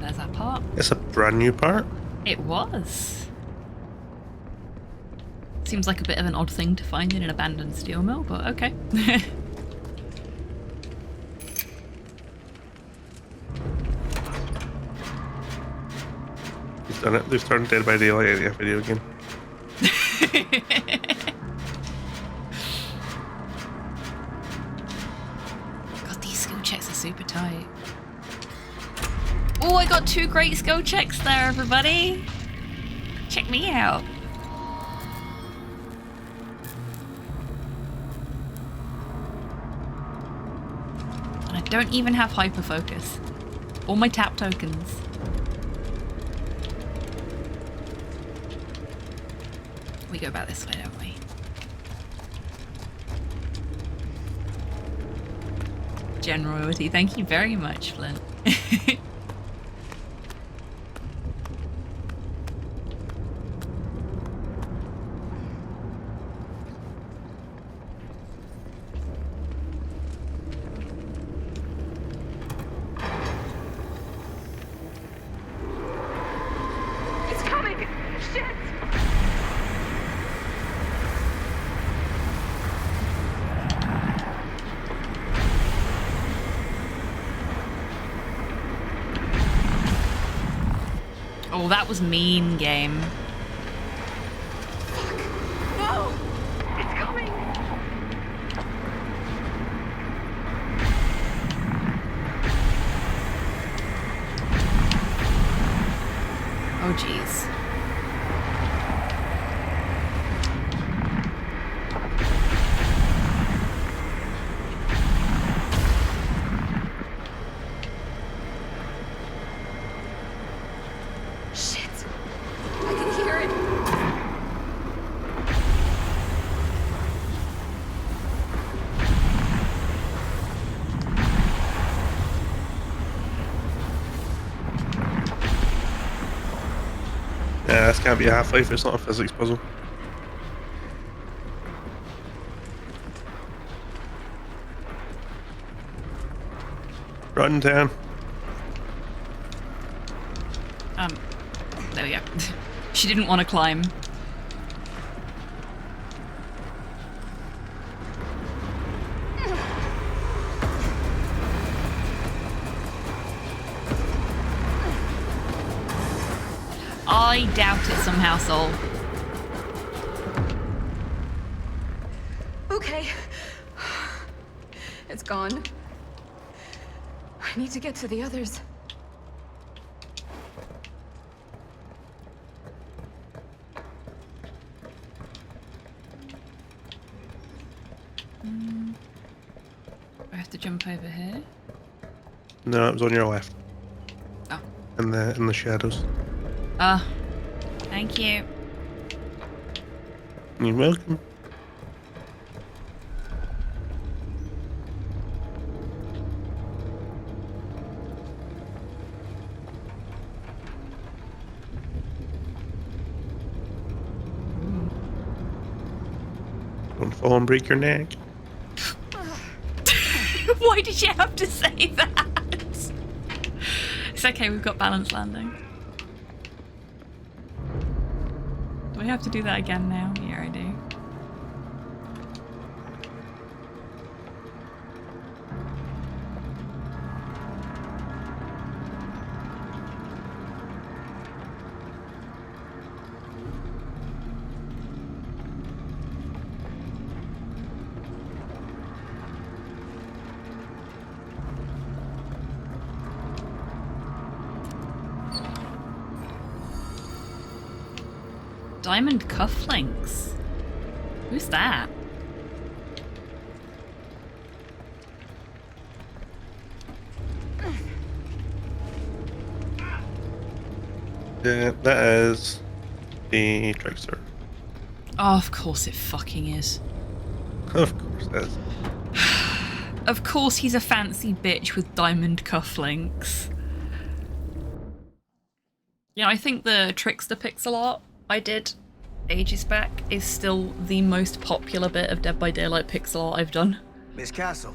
There's that part. It's a brand new part. It was. Seems like a bit of an odd thing to find in an abandoned steel mill, but okay. Done it. They've turned Dead by Daylight into a video game. God, these skill checks are super tight. Oh, I got 2 great skill checks there, everybody. Check me out. And I don't even have hyper focus. All my tap tokens. We go about this way, don't we? Gen Royalty, thank you very much, Flint. It's coming! Shit! Oh, that was mean, game. No! It's coming! Oh, jeez. Shit! I can hear it! Yeah, this can't be a Half-Life. It's not a physics puzzle. Run, Dan. There we go. She didn't want to climb. I doubt it somehow, Soul. Okay. It's gone. I need to get to the others. I have to jump over here. No, it was on your left. Oh. In the shadows. Ah, thank you. You're welcome. Don't fall and break your neck. Why did you have to say that? It's okay, we've got balance landing. Do we have to do that again now? Yeah, I do. Diamond cufflinks. Who's that? Yeah, that is the trickster. Oh, of course it fucking is. Of course it is. Of course he's a fancy bitch with diamond cufflinks. Yeah, I think the Trickster pixel art I did ages back is still the most popular bit of Dead by Daylight pixel art I've done. Miss Castle.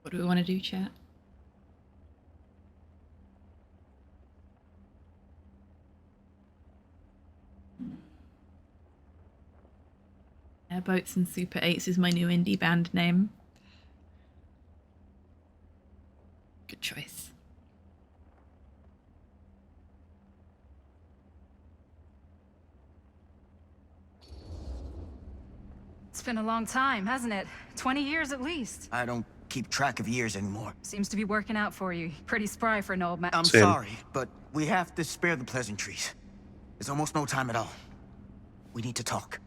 What do we want to do, chat? Airboats and Super 8s is my new indie band name. Good choice. It's been a long time, hasn't it? 20 years at least. I don't keep track of years anymore. Seems to be working out for you. Pretty spry for an old man. I'm sorry, but we have to spare the pleasantries. There's almost no time at all. We need to talk.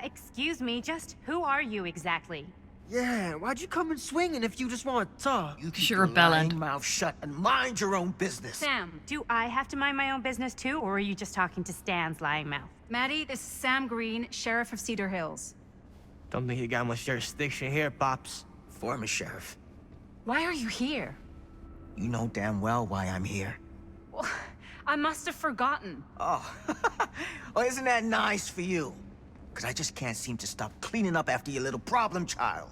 Excuse me, just who are you exactly? Yeah, why'd you come in swinging if you just want to talk? You keep You're your a bellend. lying mouth shut and mind your own business. Sam, do I have to mind my own business too, or are you just talking to Stan's lying mouth? Maddie, this is Sam Green, Sheriff of Cedar Hills. Don't think you got much jurisdiction here, Pops. Former sheriff. Why are you here? You know damn well why I'm here. Well, I must have forgotten. Oh, well, isn't that nice for you? Because I just can't seem to stop cleaning up after your little problem child.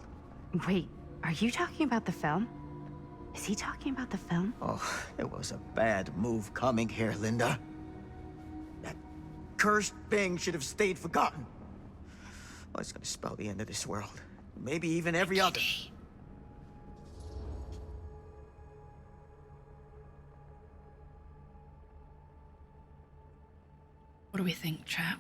Wait, are you talking about the film? Is he talking about the film? Oh, it was a bad move coming here, Linda. That cursed thing should have stayed forgotten. Well, it's gonna spell the end of this world. Maybe even every other. What do we think, chat?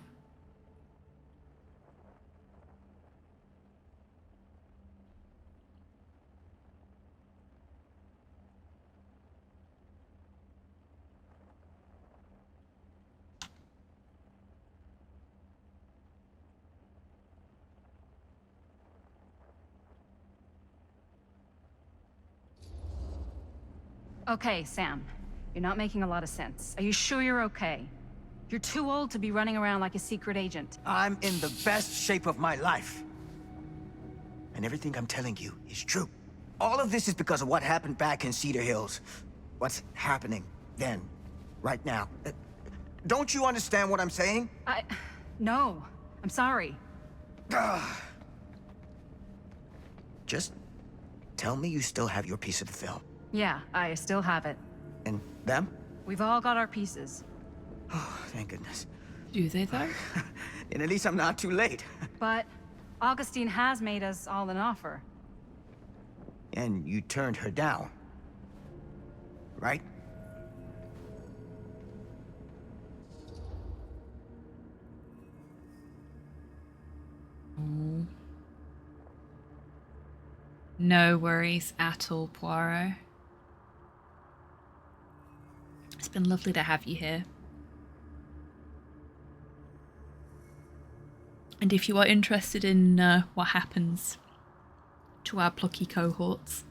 Okay, Sam. You're not making a lot of sense. Are you sure you're okay? You're too old to be running around like a secret agent. I'm in the best shape of my life. And everything I'm telling you is true. All of this is because of what happened back in Cedar Hills. What's happening then, right now. Don't you understand what I'm saying? No. I'm sorry. Just tell me you still have your piece of the film. Yeah, I still have it. And them? We've all got our pieces. Oh, thank goodness. Do they though? And at least I'm not too late. But Augustine has made us all an offer. And you turned her down. Right? Oh. No worries at all, Poirot. It's been lovely to have you here. And if you are interested in what happens to our plucky cohorts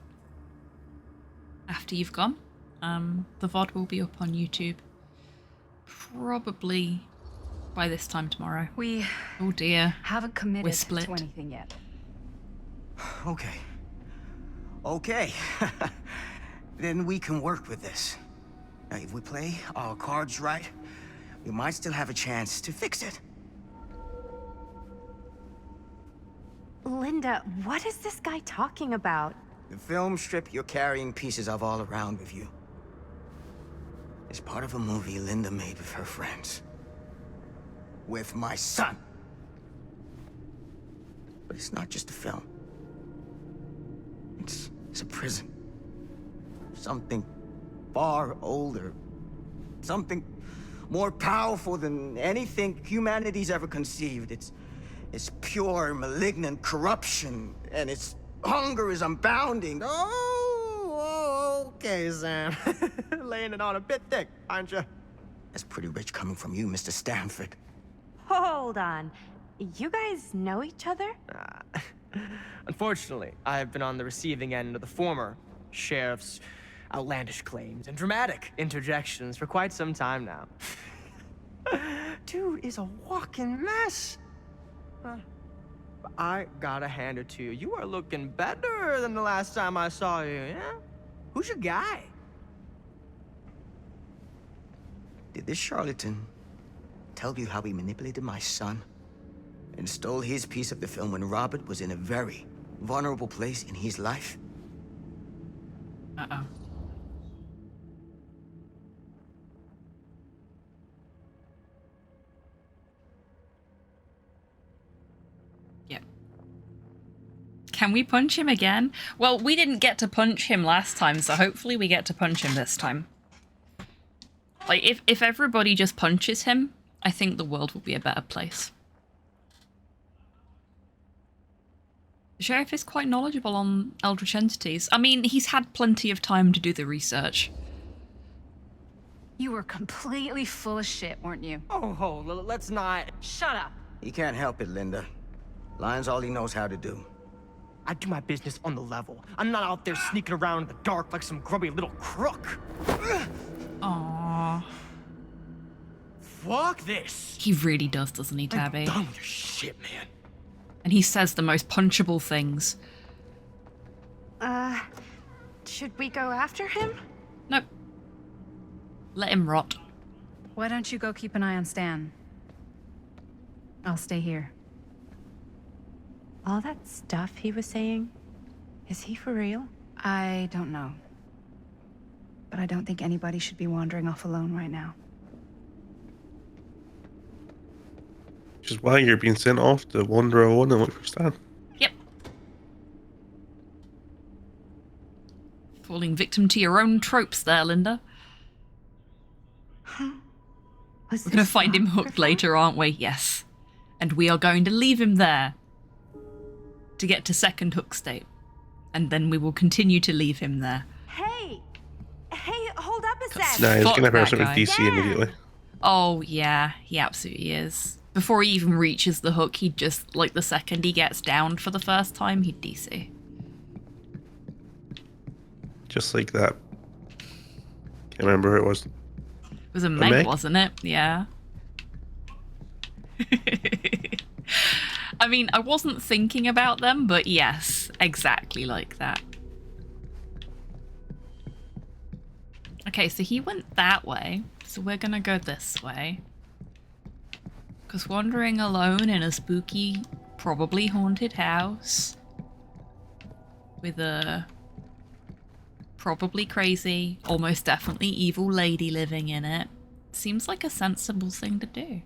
after you've gone, the VOD will be up on YouTube probably by this time tomorrow. We oh dear, haven't committed we're split. to anything yet. Okay. Okay. then we can work with this. Now, if we play our cards right, we might still have a chance to fix it. Linda, what is this guy talking about? The film strip you're carrying pieces of all around with you is part of a movie Linda made with her friends. With my son. But it's not just a film. It's a prison. Something far older. Something more powerful than anything humanity's ever conceived. It's pure, malignant corruption, and its hunger is unbounding. Oh, okay, Sam. Laying it on a bit thick, aren't you? That's pretty rich coming from you, Mr. Stanford. Hold on. You guys know each other? Unfortunately, I've been on the receiving end of the former sheriff's outlandish claims and dramatic interjections for quite some time now. Dude is a walking mess. I gotta hand it to you. You are looking better than the last time I saw you, yeah? Who's your guy? Did this charlatan tell you how he manipulated my son and stole his piece of the film when Robert was in a very vulnerable place in his life? Uh-oh. Yep. Can we punch him again? Well, we didn't get to punch him last time, so hopefully we get to punch him this time. Like, if everybody just punches him, I think the world will be a better place. The sheriff is quite knowledgeable on eldritch entities. I mean, he's had plenty of time to do the research. You were completely full of shit, weren't you? Oh, let's not... Shut up. He can't help it, Linda. Lying's all he knows how to do. I do my business on the level. I'm not out there sneaking around in the dark like some grubby little crook. Aww. Fuck this. He really does, doesn't he, Tabby? I'm done with your shit, man. And he says the most punchable things. Should we go after him? Nope. Let him rot. Why don't you go keep an eye on Stan? I'll stay here. All that stuff he was saying, is he for real? I don't know. But I don't think anybody should be wandering off alone right now. Which is why you're being sent off to wander alone and look for Stan. Yep. Falling victim to your own tropes there, Linda. Huh? We're going to find him hooked later, aren't we? Yes. And we are going to leave him there to get to second hook state. And then we will continue to leave him there. Hey, hold up a sec. Nah, he's Fuck going to that person with guy. DC immediately. Oh, yeah. He absolutely is. Before he even reaches the hook, he'd just, like, the second he gets downed for the first time, he'd DC. Just like that. Can't remember who it was. It was a Meg, wasn't it? Yeah. I mean, I wasn't thinking about them, but yes, exactly like that. Okay, so he went that way, so we're gonna go this way. Because wandering alone in a spooky, probably haunted house with a probably crazy, almost definitely evil lady living in it seems like a sensible thing to do.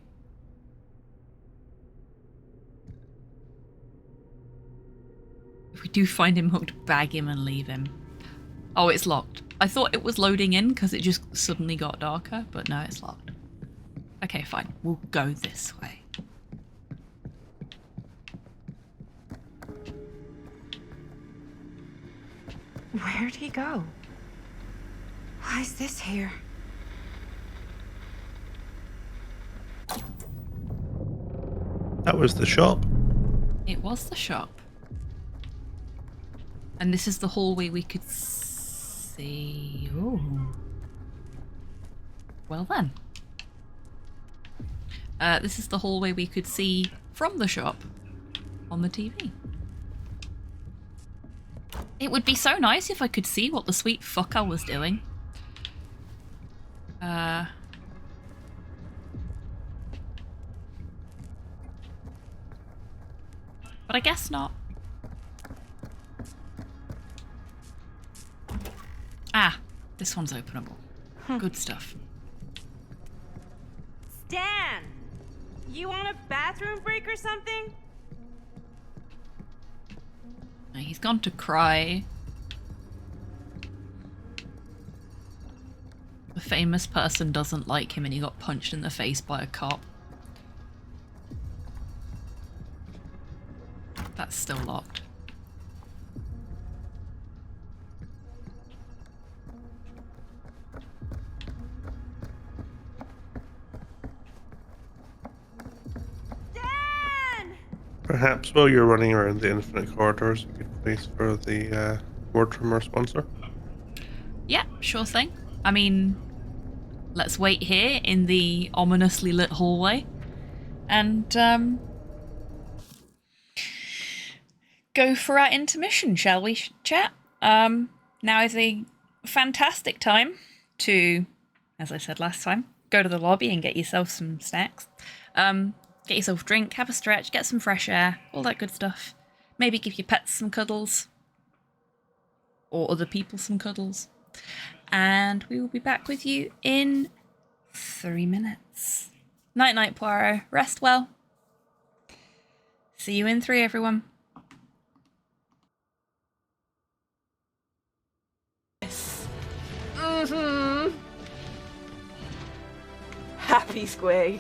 If we do find him hooked, bag him and leave him. Oh, it's locked. I thought it was loading in because it just suddenly got darker, but no, it's locked. Okay, fine. We'll go this way. Where'd he go? Why is this here? That was the shop. It was the shop. And this is the hallway we could see. Ooh. Well then. This is the hallway we could see from the shop on the TV. It would be so nice if I could see what the sweet fuck I was doing. But I guess not. Ah, this one's openable. Good stuff. Stan! You want a bathroom break or something? He's gone to cry. The famous person doesn't like him and he got punched in the face by a cop. That's still locked. Perhaps while you're running around the infinite corridors, a good place for the word from our sponsor. Yeah, sure thing. I mean, let's wait here in the ominously lit hallway and go for our intermission, shall we, chat? Now is a fantastic time to, as I said last time, go to the lobby and get yourself some snacks. Get yourself a drink, have a stretch, get some fresh air, all that good stuff. Maybe give your pets some cuddles. Or other people some cuddles. And we will be back with you in 3 minutes. Night night, Poirot. Rest well. See you in 3, everyone. Happy Squig.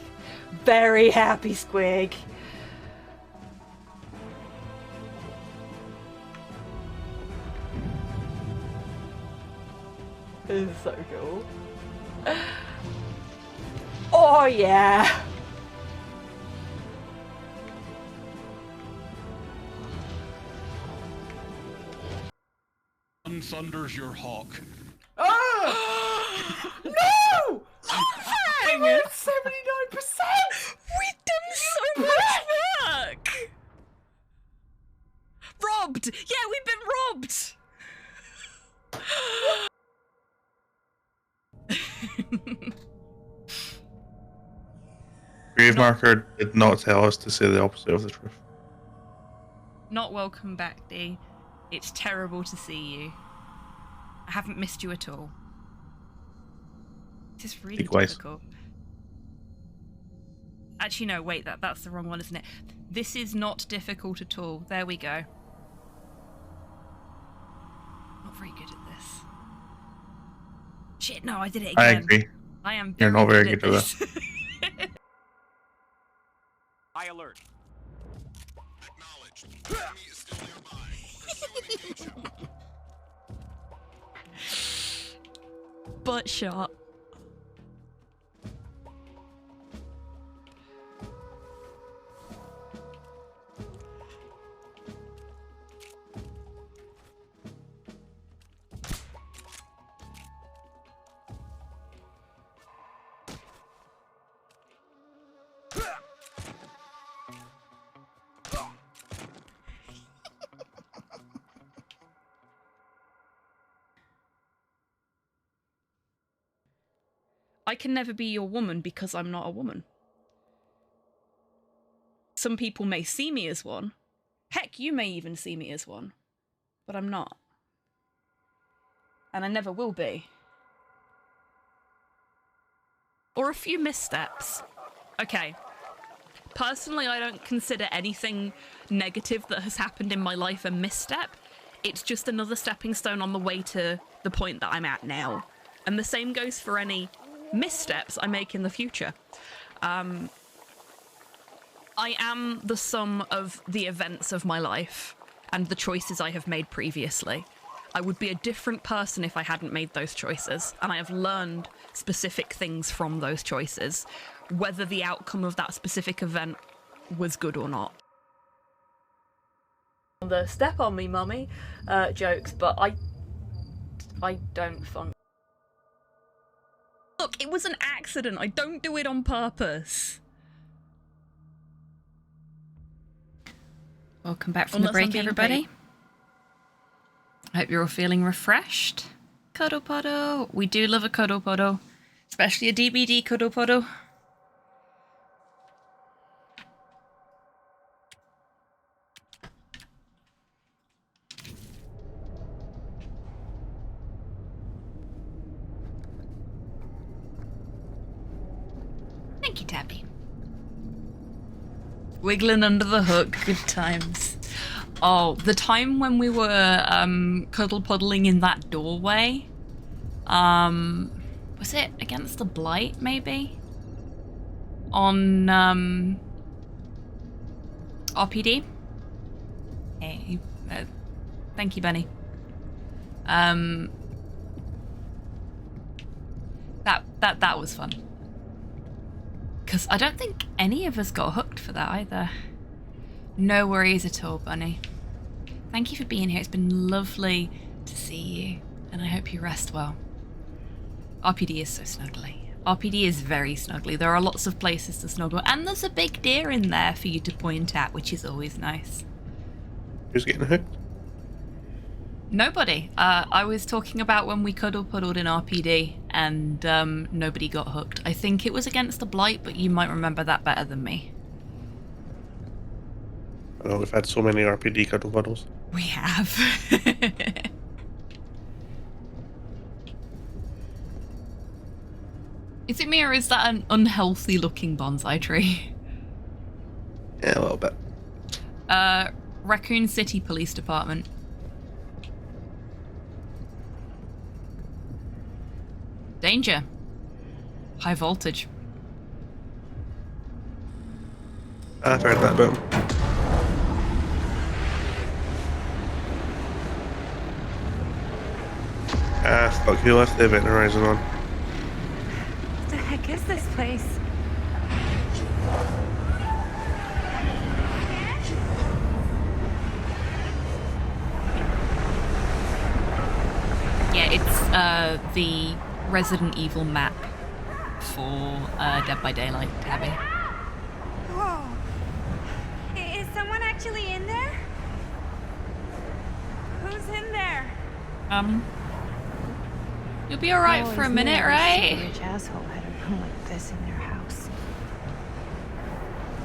Very happy Squig. This is so cool. Oh yeah. Thunders your hawk. Ah! No! Dang it! 79%! We've done so much work! Robbed! Yeah, we've been robbed! Gravemarker did not tell us to say the opposite of the truth. Not welcome back, Dee. It's terrible to see you. I haven't missed you at all. This is really difficult. Actually, no, wait, that's the wrong one, isn't it? This is not difficult at all. There we go. Not very good at this. Shit, no, I did it again. I agree. I am You're not very good at this. High alert. Butt shot. I can never be your woman because I'm not a woman. Some people may see me as one. Heck, you may even see me as one. But I'm not. And I never will be. Or a few missteps. Okay. Personally, I don't consider anything negative that has happened in my life a misstep. It's just another stepping stone on the way to the point that I'm at now. And the same goes for any missteps I make in the future. I am the sum of the events of my life and the choices I have made previously. I would be a different person if I hadn't made those choices, and I have learned specific things from those choices, whether the outcome of that specific event was good or not. The step on me, mummy jokes, but I don't funk. Look, it was an accident. I don't do it on purpose. Welcome back from the break, everybody. I hope you're all feeling refreshed. Cuddle Puddle. We do love a Cuddle Puddle, especially a DBD Cuddle Puddle. Thank you, Tabby. Wiggling under the hook, good times. Oh, the time when we were cuddle puddling in that doorway. Was it Against the Blight, maybe? On RPD? Hey, thank you, Benny. That was fun. Because I don't think any of us got hooked for that either. No worries at all, Bunny. Thank you for being here. It's been lovely to see you, and I hope you rest well. RPD is so snuggly. RPD is very snuggly. There are lots of places to snuggle, and there's a big deer in there for you to point at, which is always nice. Who's getting hooked? Nobody. I was talking about when we cuddle puddled in RPD, and nobody got hooked. I think it was Against the Blight, but you might remember that better than me. I know we've had so many RPD cuddle puddles. We have. Is it me, or is that an unhealthy looking bonsai tree? Yeah, a little bit. Raccoon City Police Department. Danger. High voltage. I've heard that bit. Ah, fuck, who left the Event Horizon on? What the heck is this place? Yeah, it's the Resident Evil map for Dead by Daylight, Tabby. Whoa. Is someone actually in there? Who's in there? You'll be alright for a minute, right? Rich asshole had a room like this in their house.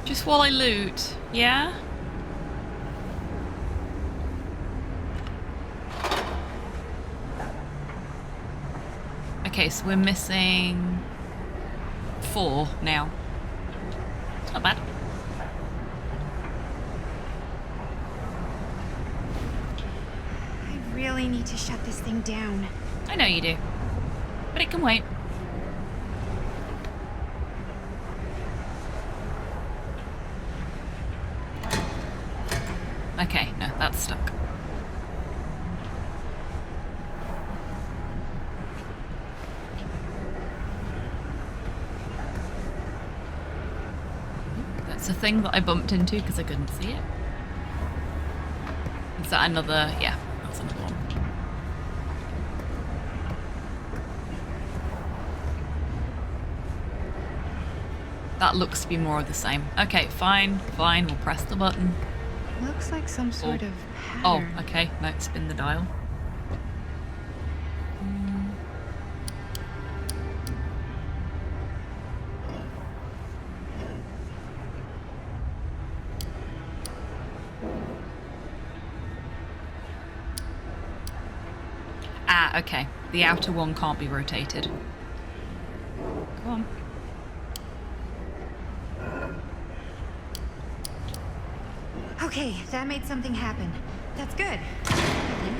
Just while I loot, yeah? Okay, so we're missing 4 now. It's not bad. I really need to shut this thing down. I know you do. But it can wait. Okay, no, that's stuck. That's a thing that I bumped into because I couldn't see it. Is that another? Yeah, that's another one. That looks to be more of the same. Okay, fine, we'll press the button. Looks like some sort of Oh, pattern. okay, no, spin the dial. Ah, okay. The outer one can't be rotated. Go on. Okay, that made something happen. That's good. I think.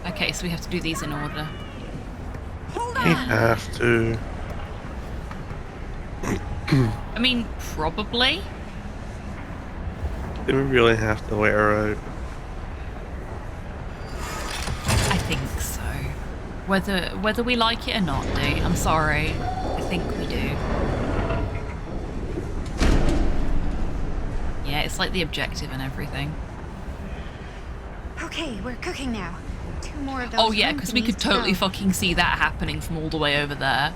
Okay, so we have to do these in order. Hold We have to. I mean, probably. Do we really have to let her out? I think so. Whether we like it or not, dude. I'm sorry. I think we do. Yeah, it's like the objective and everything. Okay, we're cooking now. 2 more of those. Oh yeah, room because we could thingies to totally go. fucking see that happening from all the way over there.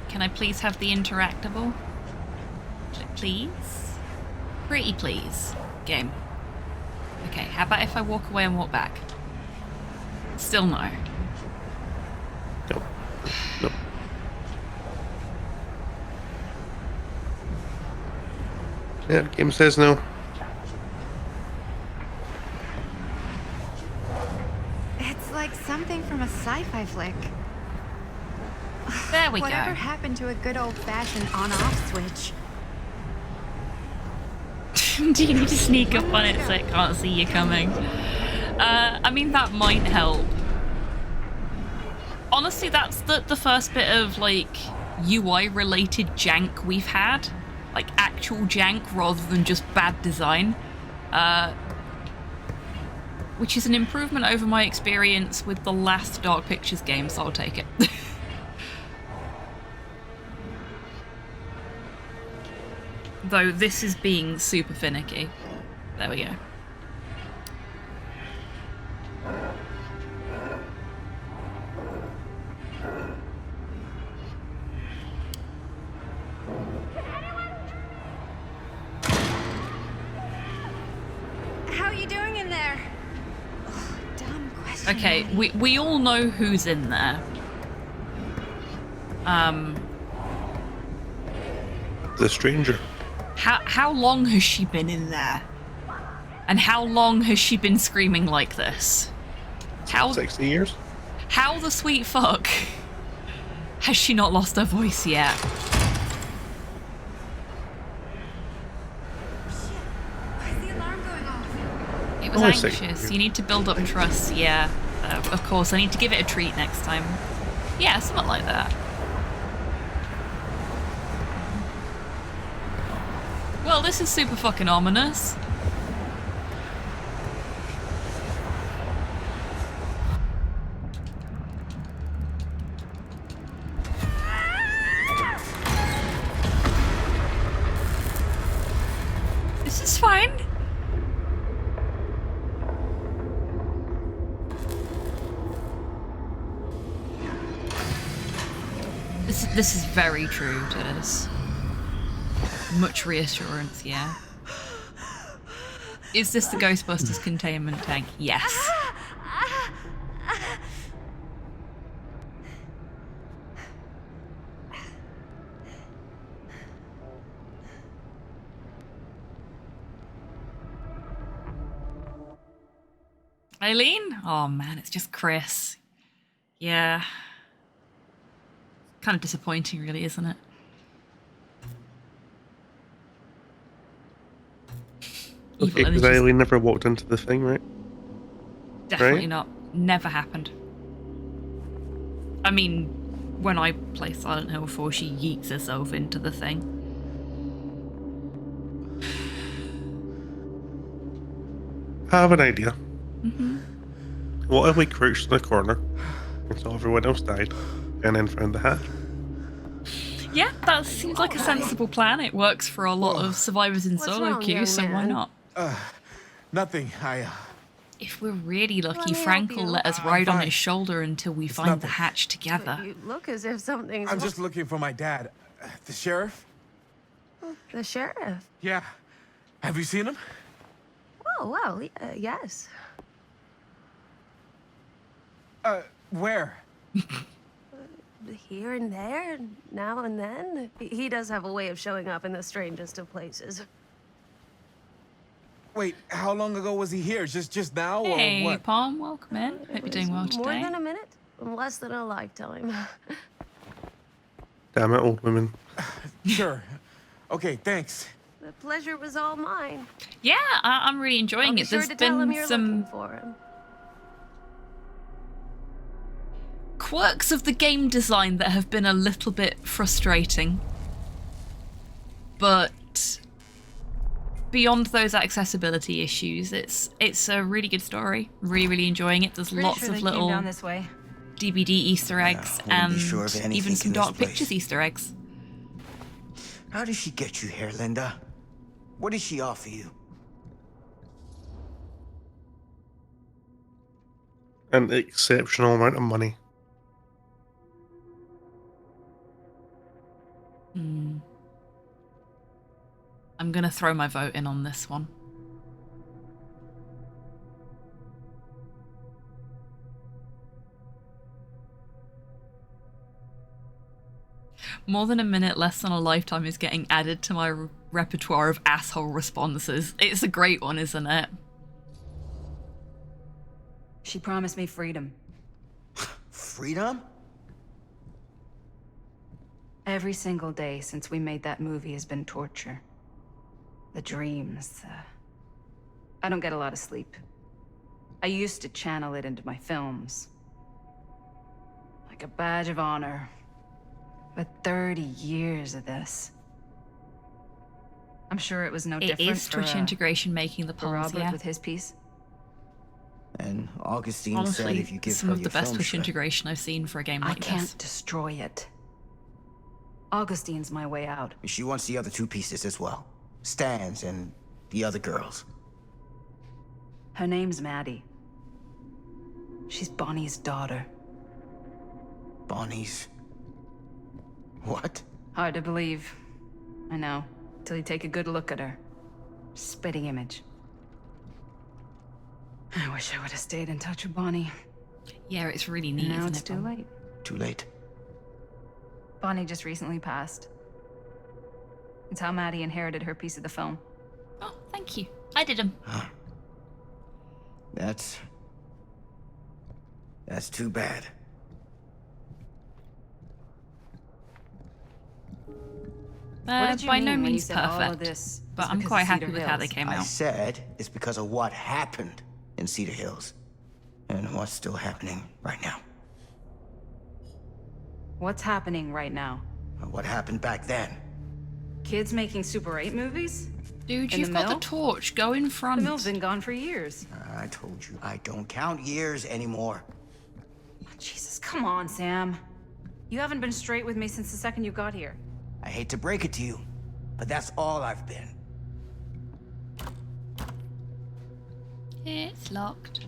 Can I please have the interactable? Please? Pretty please. Game. Okay, how about if I walk away and walk back? Still no. Nope. Nope. Yeah, game says no. It's like something from a sci-fi flick. There we Whatever go. happened to a good old-fashioned on-off switch? Do you need to sneak up on it so it can't see you coming? I mean, that might help. Honestly, that's the first bit of, like, UI-related jank we've had. Like, actual jank rather than just bad design. Which is an improvement over my experience with the last Dark Pictures game, so I'll take it. Though this is being super finicky. There we go. How are you doing in there? Oh, dumb question. Okay, we all know who's in there. The stranger. How long has she been in there? And how long has she been screaming like this? How 60 years? How the sweet fuck has she not lost her voice yet? Why is the alarm going off? It was Oh, I see. anxious. You need to build up trust, yeah. Of course, I need to give it a treat next time. Yeah, something like that. Well, this is super fucking ominous. This is fine. This is very true to this. Much reassurance, yeah. Is this the Ghostbusters containment tank? Yes. Eileen? Oh man, it's just Chris. Yeah. Kind of disappointing, really, isn't it? Okay, because Eileen never walked into the thing, right? Definitely Right? not. Never happened. I mean, when I play Silent Hill 4, she yeets herself into the thing. I have an idea. Mm-hmm. What if we crouched in the corner until everyone else died and then found the hatch? Yeah, that seems like a sensible plan. It works for a lot of survivors in What's solo wrong, queue, young so why man? not? Nothing. If we're really lucky, Let me Frank help will you. let us I'm ride on fine. his shoulder until we find the nothing. hatch together. You look as if something's I'm just looking for my dad. The sheriff? the sheriff. Yeah. Have you seen him? Oh, well, yes. Where? Here and there, now and then. He does have a way of showing up in the strangest of places. Wait, how long ago was he here? Just now, Hey, or what? Palm, welcome in. Hope you're doing well More today. than a minute, less than a lifetime. Damn it, old women. Sure. Okay, thanks. The pleasure was all mine. Yeah, I'm really enjoying I'll be it. sure There's to tell him been you're some looking for him. quirks of the game design that have been a little bit frustrating. But beyond those accessibility issues, it's a really good story. Really enjoying it. There's Pretty lots sure of they came little down this way. DVD Easter eggs wouldn't and be sure of anything even some in this Dark place. Pictures Easter eggs. How did she get you here, Linda? What did she offer you? An exceptional amount of money. I'm gonna throw my vote in on this one. More than a minute, less than a lifetime is getting added to my repertoire of asshole responses. It's a great one, isn't it? She promised me freedom. Freedom? Every single day since we made that movie has been torture. The dreams, I don't get a lot of sleep. I used to channel it into my films. Like a badge of honor. But 30 years of this. I'm sure it was no different It is Twitch for, integration making the for polls, Robert yeah. with his piece. And Augustine said Honestly, if you give some her of the your best film Twitch shred, integration I've seen for a game I like can't this. destroy it. Augustine's my way out. she wants the other two pieces as well. Stan's and the other girls. Her name's Maddie. She's Bonnie's daughter. Bonnie's... What? Hard to believe. I know. Till you take a good look at her. Spitting image. I wish I would have stayed in touch with Bonnie. Yeah, it's really neat, Now isn't it's it, too Tom? late. Too late. Bonnie just recently passed. It's how Maddie inherited her piece of the film. Oh, thank you. I did them. That's too bad. What did you By mean no when you means said all of perfect, this but was I'm because quite of happy Cedar with how they Hills? came I out. said it's because of what happened in Cedar Hills. And what's still happening right now. What's happening right now? What happened back then. Kids making Super 8 movies? Dude, In you've the got mill? the torch. Go in front. The mill's been gone for years. I told you, I don't count years anymore. Jesus, come on, Sam. You haven't been straight with me since the second you got here. I hate to break it to you, but that's all I've been. It's locked.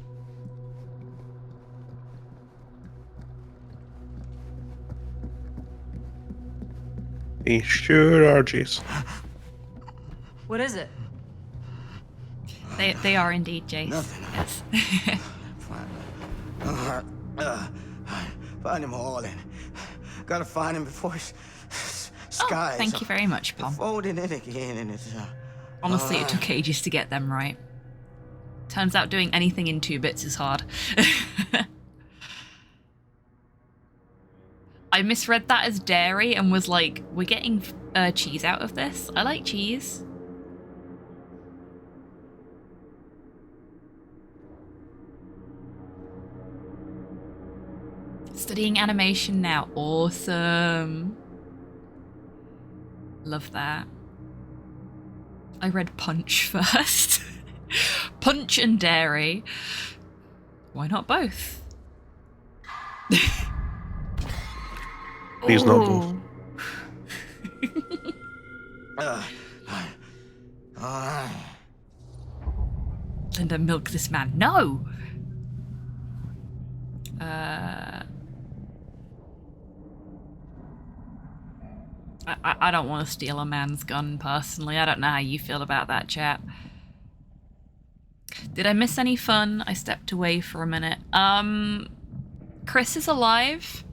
They sure are, Jace. What is it? They are indeed, Jace. Nothing. Yes. Find him all and gotta find him before his Oh, skies. thank you very much, Pom. Folding it again and it's Honestly, it took ages to get them right. Turns out doing anything in 2 bits is hard. I misread that as dairy and was like, we're getting cheese out of this. I like cheese. Studying animation now. Awesome. Love that. I read Punch first. Punch and Dairy. Why not both? He's not both. Linda, milk this man. No! I don't want to steal a man's gun, personally. I don't know how you feel about that, chat. Did I miss any fun? I stepped away for a minute. Chris is alive.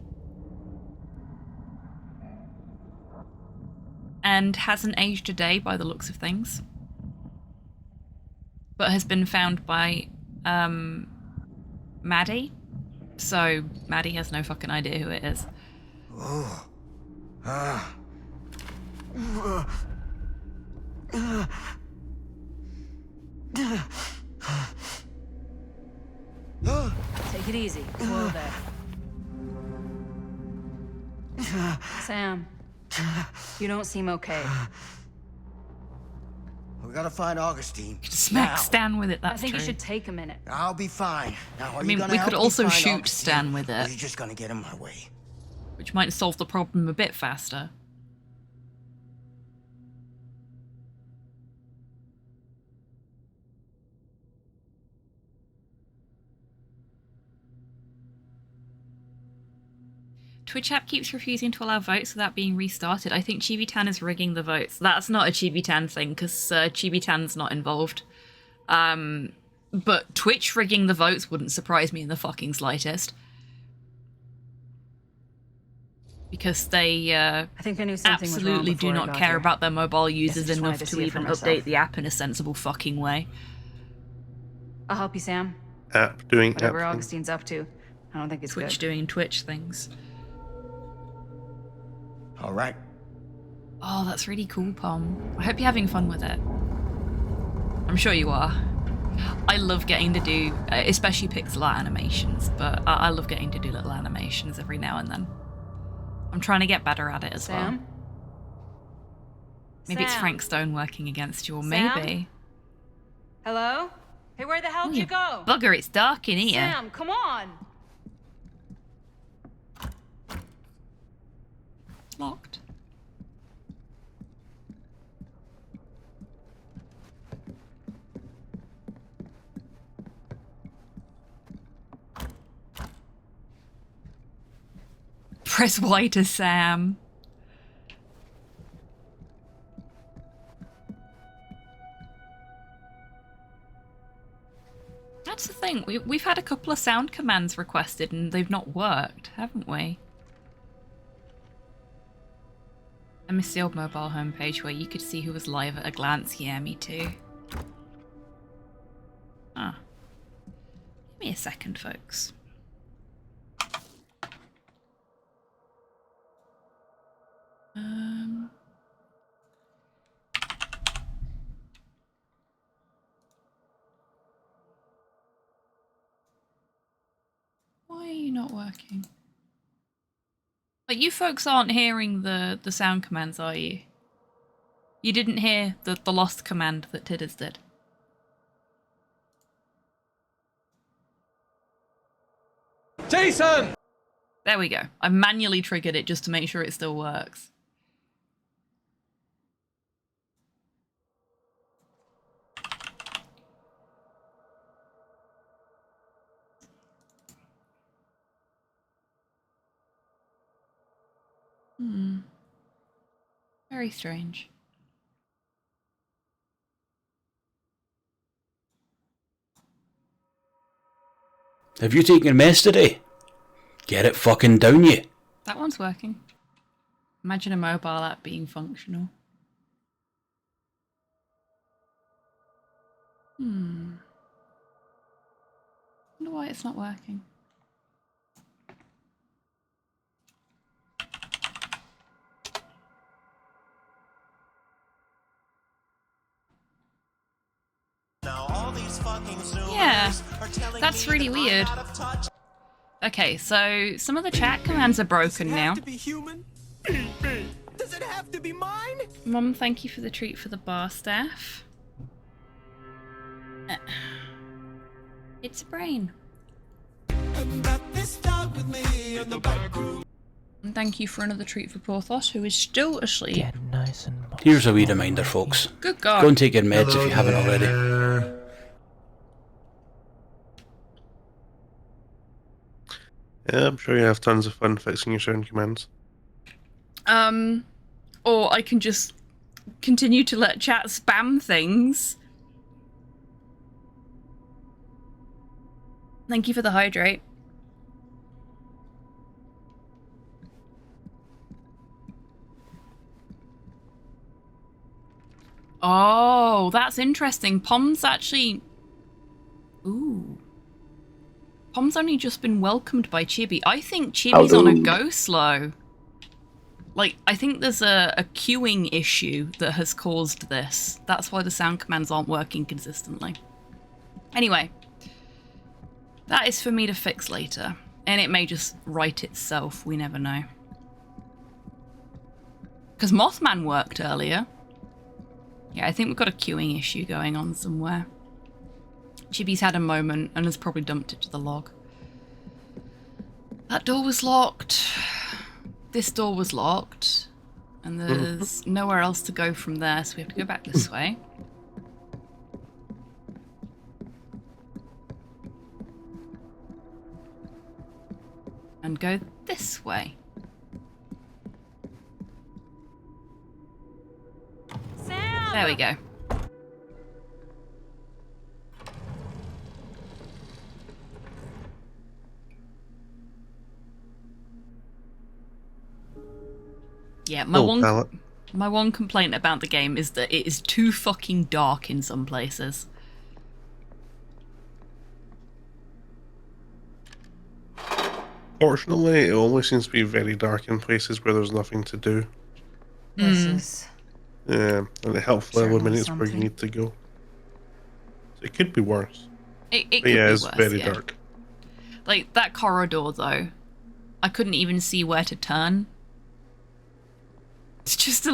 And hasn't aged a day by the looks of things. But has been found by, Maddie. So, Maddie has no fucking idea who it is. Take it easy. Whoa there. Sam, you don't seem okay. We gotta find Augustine. Smack now. Stan with it, that's I think true. you should take a minute. I'll be fine. Now, are I you mean, gonna we help could me also find shoot Augustine, Stan with or it. are you just gonna get in my way? Which might solve the problem a bit faster. Twitch app keeps refusing to allow votes without being restarted. I think Chibi-Tan is rigging the votes. That's not a Chibi-Tan thing, because Chibi-Tan's not involved. But Twitch rigging the votes wouldn't surprise me in the fucking slightest. Because they I think I knew something was wrong absolutely do before I not got care here. about their mobile Guess I users just wanted enough to to see it for even myself. update the app in a sensible fucking way. I'll help you, Sam. App doing Whatever app thing. Augustine's up to. I don't think it's Twitch good. doing Twitch things. All right. Oh, that's really cool, Pom. I hope you're having fun with it. I'm sure you are. I love getting to do, especially pixel art animations, but I love getting to do little animations every now and then. I'm trying to get better at it as well. Sam? Maybe it's Sam? Frank Stone working against you, or Sam? maybe... Hello? Hey, where the hell Oh, did you go? Bugger, it's dark in here. Sam, come on! Locked. Press Y to Sam. That's the thing. We've had a couple of sound commands requested and they've not worked, haven't we? I miss the old mobile homepage where you could see who was live at a glance. Yeah, me too. Ah. Give me a second, folks. Why are you not working? But you folks aren't hearing the sound commands, are you? You didn't hear the lost command that Tidders did? Jason! There we go. I manually triggered it just to make sure it still works. Very strange. Have you taken a mess today? Get it fucking down, you. That one's working. Imagine a mobile app being functional. Wonder why it's not working. Yeah, that's really weird. Okay, so some of the chat commands are broken now. Does it have to be mine? Mum, thank you for the treat for the bar staff. It's a brain. And thank you for another treat for Porthos, who is still asleep. Get nice and Here's a wee reminder, folks. Good God. Go and take your meds if you haven't already. Yeah, I'm sure you have tons of fun fixing your sound commands. Or I can just continue to let chat spam things. Thank you for the hydrate. Oh, that's interesting. Pom's actually... Ooh. Pom's only just been welcomed by Chibi. I think Chibi's on a go slow. Like, I think there's a queuing issue that has caused this. That's why the sound commands aren't working consistently. Anyway, that is for me to fix later. And it may just right itself, we never know. Because Mothman worked earlier. Yeah, I think we've got a queuing issue going on somewhere. Chibi's had a moment and has probably dumped it to the log. That door was locked. This door was locked. And there's nowhere else to go from there, so we have to go back this way. And go this way. There we go. Yeah, my one complaint about the game is that it is too fucking dark in some places. Fortunately, it only seems to be very dark in places where there's nothing to do. This is Yeah, and it helpfully certainly eliminates where you something. need to go. So it could be worse. It But could yeah, be it's worse, very yeah. dark. Like, that corridor, though, I couldn't even see where to turn. It's just a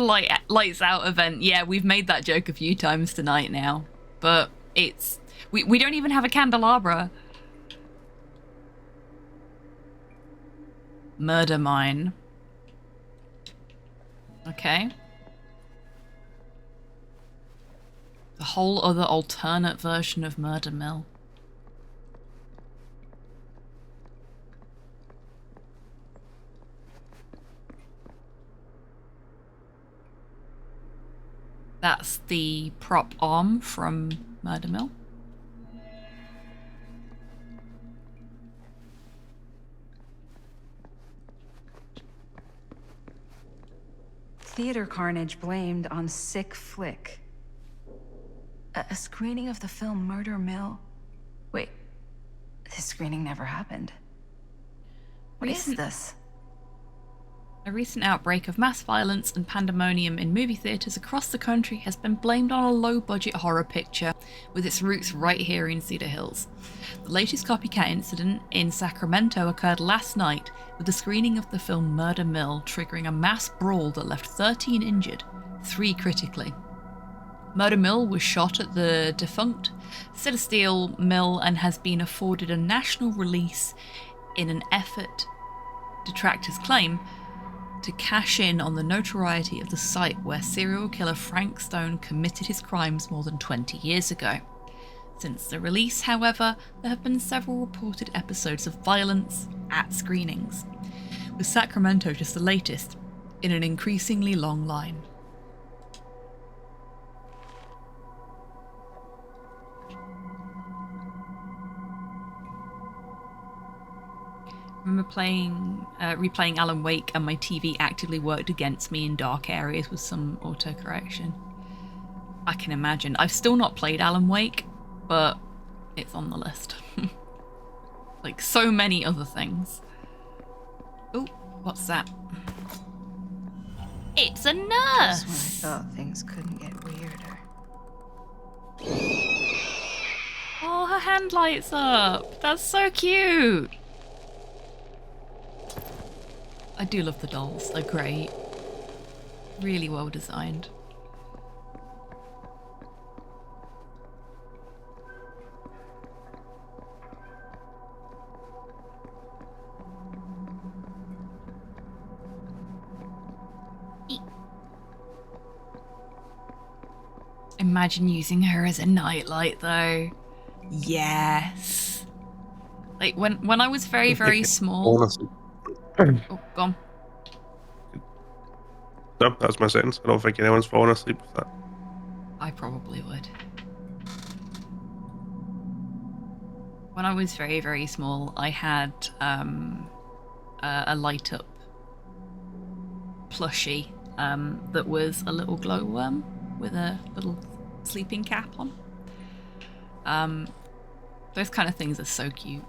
lights out event. Yeah, we've made that joke a few times tonight now. But it's... We don't even have a candelabra. Murder mine. Okay. The whole other alternate version of Murder Mill. That's the prop arm from Murder Mill. theater carnage blamed on sick flick. A screening of the film Murder Mill? Wait, this screening never happened. What is this? A recent outbreak of mass violence and pandemonium in movie theatres across the country has been blamed on a low-budget horror picture with its roots right here in Cedar Hills. The latest copycat incident in Sacramento occurred last night with the screening of the film Murder Mill triggering a mass brawl that left 13 injured, 3 critically. Murder Mill was shot at the defunct Cedar Steel Mill and has been afforded a national release in an effort, detractors claim, to cash in on the notoriety of the site where serial killer Frank Stone committed his crimes more than 20 years ago. Since the release, however, there have been several reported episodes of violence at screenings, with Sacramento just the latest in an increasingly long line. I remember replaying Alan Wake, and my TV actively worked against me in dark areas with some autocorrection. I can imagine. I've still not played Alan Wake, but it's on the list. Like so many other things. Oh, what's that? It's a nurse! Just when I thought things couldn't get weirder. Oh, her hand lights up. That's so cute. I do love the dolls. They're great. Really well designed. Imagine using her as a nightlight though. Yes. Like when I was very, very small. Honestly. Oh, gone. No, that was my sentence. I don't think anyone's fallen asleep with that. I probably would. When I was very, very small, I had a light up plushie that was a little glowworm with a little sleeping cap on. Those kind of things are so cute.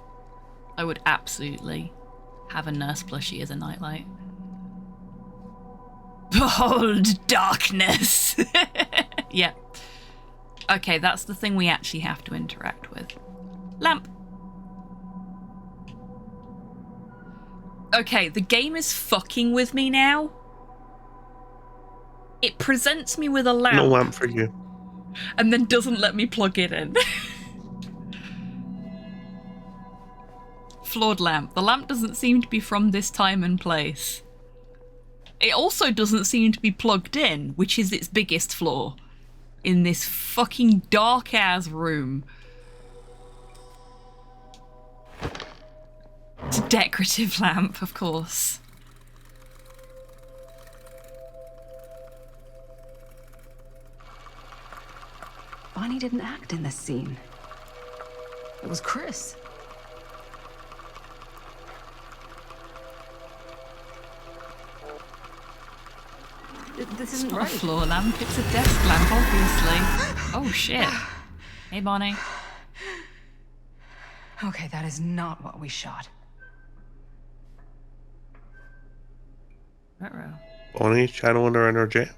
I would absolutely have a nurse plushie as a nightlight. Behold darkness! Yeah. Okay, that's the thing we actually have to interact with. Lamp. Okay, the game is fucking with me now. It presents me with a lamp. No lamp for you. And then doesn't let me plug it in. Flawed lamp. The lamp doesn't seem to be from this time and place. It also doesn't seem to be plugged in, which is its biggest flaw in this fucking dark ass room. It's a decorative lamp, of course. Bonnie didn't act in this scene. It was Chris. This isn't It's not right. a floor lamp, it's a desk lamp, obviously. Oh shit. Hey, Bonnie. Okay, that is not what we shot. Ruh-roh. Bonnie channeling her inner Jeff.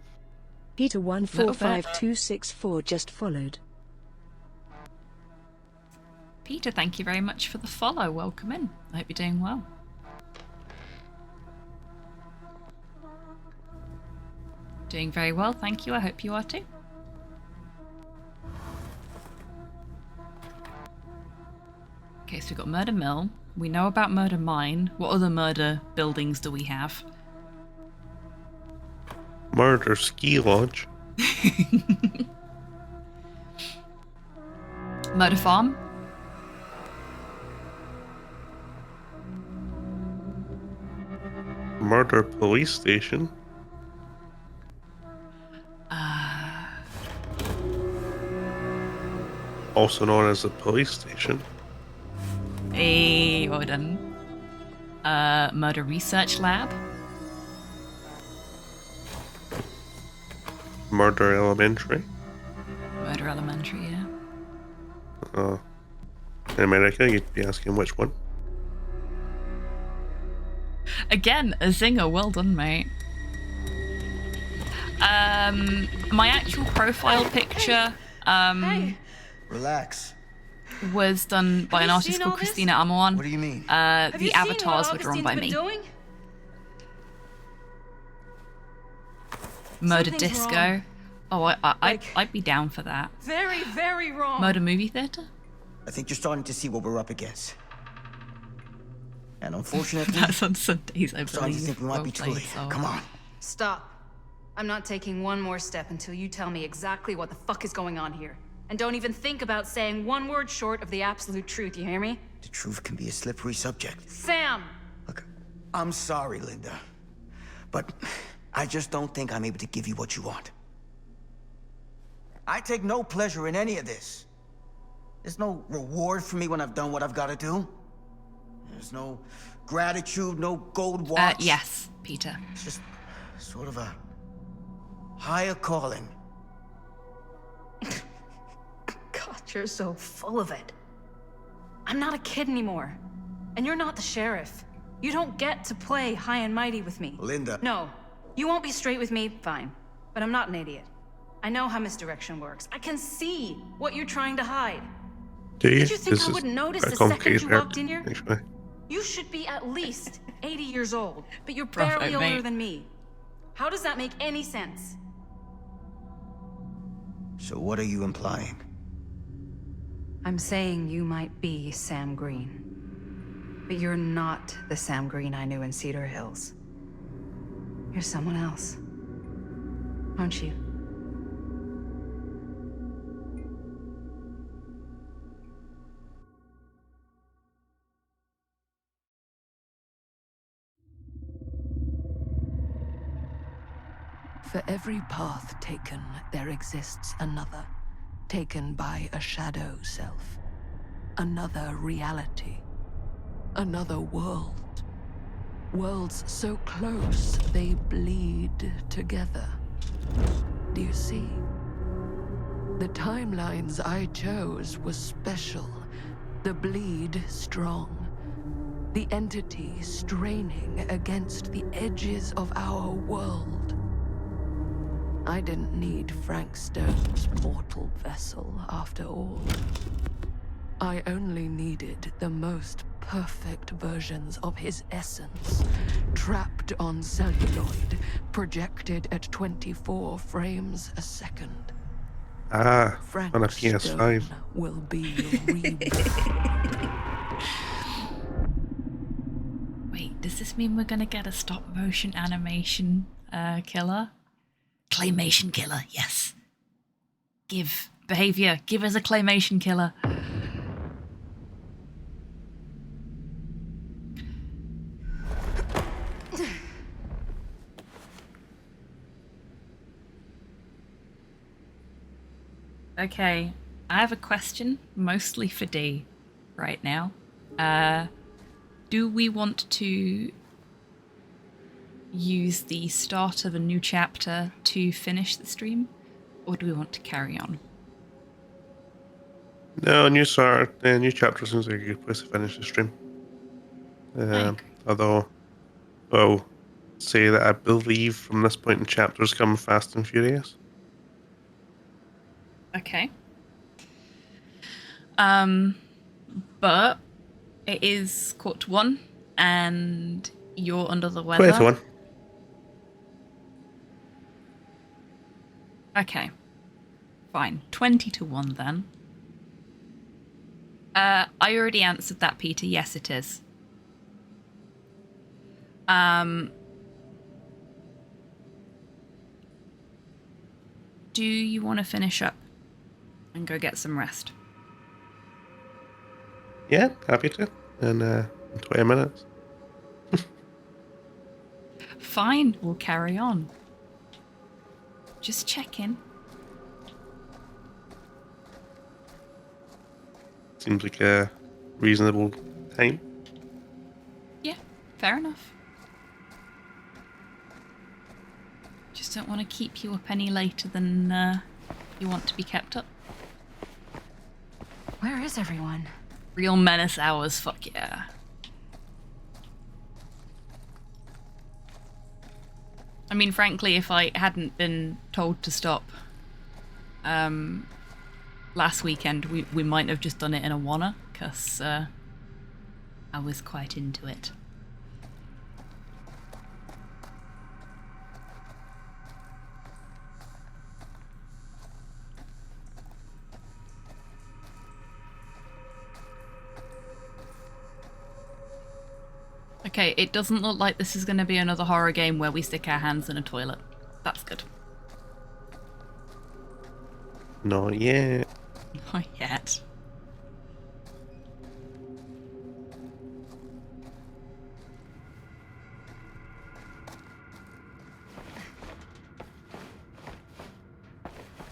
Peter 145264 just followed. Peter, thank you very much for the follow. Welcome in. I hope you're doing well. Doing very well, thank you. I hope you are too. Okay, so we've got Murder Mill. We know about Murder Mine. What other murder buildings do we have? Murder Ski Lodge. Murder Farm? Murder Police Station. Also known as the police station. Hey, well done. Murder Research Lab. Murder Elementary. Murder Elementary, yeah. In America, you'd be asking which one. Again, a zinger. Well done, mate. My actual profile picture Relax. was done by an artist called Christina Amoan. What do you mean? The avatars were drawn by me. Murder Something's Disco. wrong. Oh, I'd be down for that. Very, very wrong. Murder Movie Theater? I think you're starting to see what we're up against. And unfortunately, That's on Sundays, I I'm starting to believe. think we might be too Well late. played, so- Come on. Stop. I'm not taking one more step until you tell me exactly what the fuck is going on here. And don't even think about saying one word short of the absolute truth, you hear me? The truth can be a slippery subject. Sam! I'm sorry, Linda. But I just don't think I'm able to give you what you want. I take no pleasure in any of this. There's no reward for me when I've done what I've got to do. There's no gratitude, no gold watch. Yes, Peter. It's just sort of a higher calling. God, you're so full of it. I'm not a kid anymore. And you're not the sheriff. You don't get to play high and mighty with me. Linda. No. You won't be straight with me, fine. But I'm not an idiot. I know how misdirection works. I can see what you're trying to hide. Do you? Did you think This I is wouldn't notice quite the second complicated you there, walked in here? actually. You should be at least 80 years old, but you're Right, barely older mate. than me. How does that make any sense? So what are you implying? I'm saying you might be Sam Green. But you're not the Sam Green I knew in Cedar Hills. You're someone else. Aren't you? For every path taken, there exists another, taken by a shadow self. Another reality. Another world. Worlds so close, they bleed together. Do you see? The timelines I chose were special. The bleed strong. The entity straining against the edges of our world. I didn't need Frank Stone's mortal vessel, after all. I only needed the most perfect versions of his essence, trapped on celluloid, projected at 24 frames a second. Ah, Frank on a PS5. Stone will be rebirth. Wait, does this mean we're gonna get a stop motion animation killer? Claymation killer, yes. Give behavior, give us a claymation killer. Okay, I have a question, mostly for D right now. Do we want to use the start of a new chapter to finish the stream, or do we want to carry on? No, new chapter seems like a good place to finish the stream. Although, I'll say that I believe from this point in chapters come Fast and Furious. Okay. But it is 1:15, and you're under the weather. 20 to 1. Okay. Fine. 20 to 1 then. I already answered that, Peter. Yes, it is. Do you want to finish up and go get some rest? Yeah, happy to. In 20 minutes. Fine, we'll carry on. Just checking. Seems like a reasonable time. Yeah, fair enough. Just don't want to keep you up any later than you want to be kept up. Where is everyone? Real menace hours, fuck yeah. I mean, frankly, if I hadn't been told to stop last weekend, we might have just done it in a wanna, because I was quite into it. Okay, it doesn't look like this is going to be another horror game where we stick our hands in a toilet. That's good. Not yet. Not yet.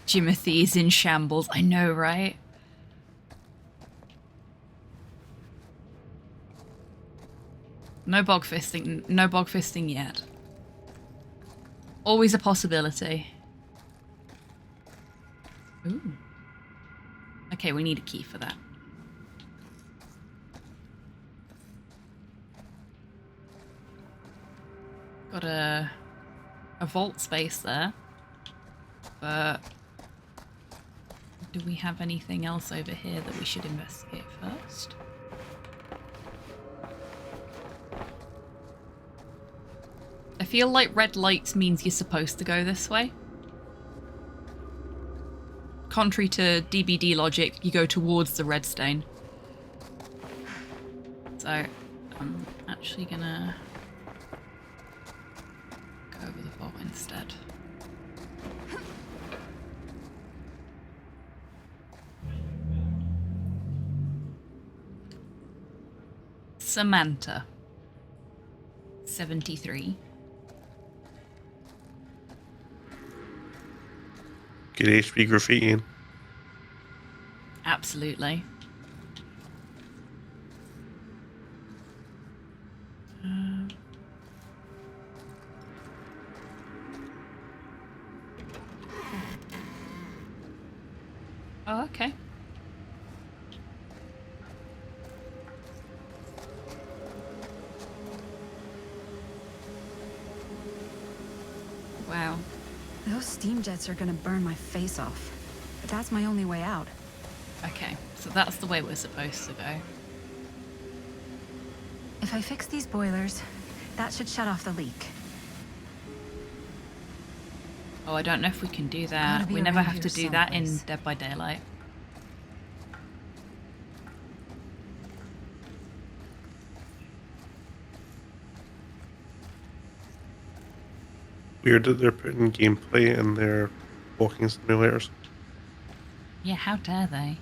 Jimothy is in shambles. I know, right? No bog fisting. No bog fisting yet. Always a possibility. Ooh. Okay, we need a key for that. Got a vault space there. But do we have anything else over here that we should investigate first? I feel like red lights means you're supposed to go this way. Contrary to DBD logic, you go towards the red stain. So, I'm actually gonna go over the vault instead. Samantha. 73. Good HP graffiti. Absolutely. Oh, okay. Wow. Those steam jets are gonna burn my face off. But that's my only way out. Okay, so that's the way we're supposed to go. If I fix these boilers, that should shut off the leak. Oh, I don't know if we can do that. Gotta be We never around have to here do that in someplace. Dead by Daylight. Weird that they're putting gameplay in their walking simulators. Yeah, how dare they?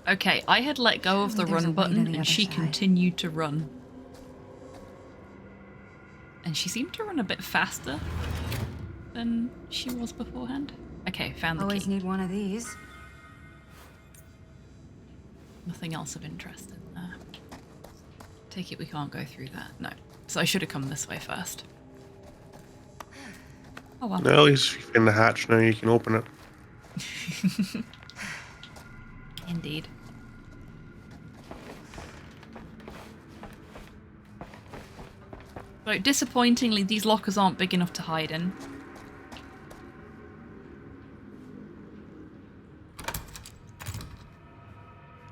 Okay, I had let go of the There's a run way to button the and other she side. continued to run. And she seemed to run a bit faster than she was beforehand. Okay, found the Always key. need one of these. Nothing else of interest in there. Take it we can't go through that. No. So I should have come this way first. Oh well. No, at least if you find the hatch now, you can open it. Indeed. So disappointingly, these lockers aren't big enough to hide in.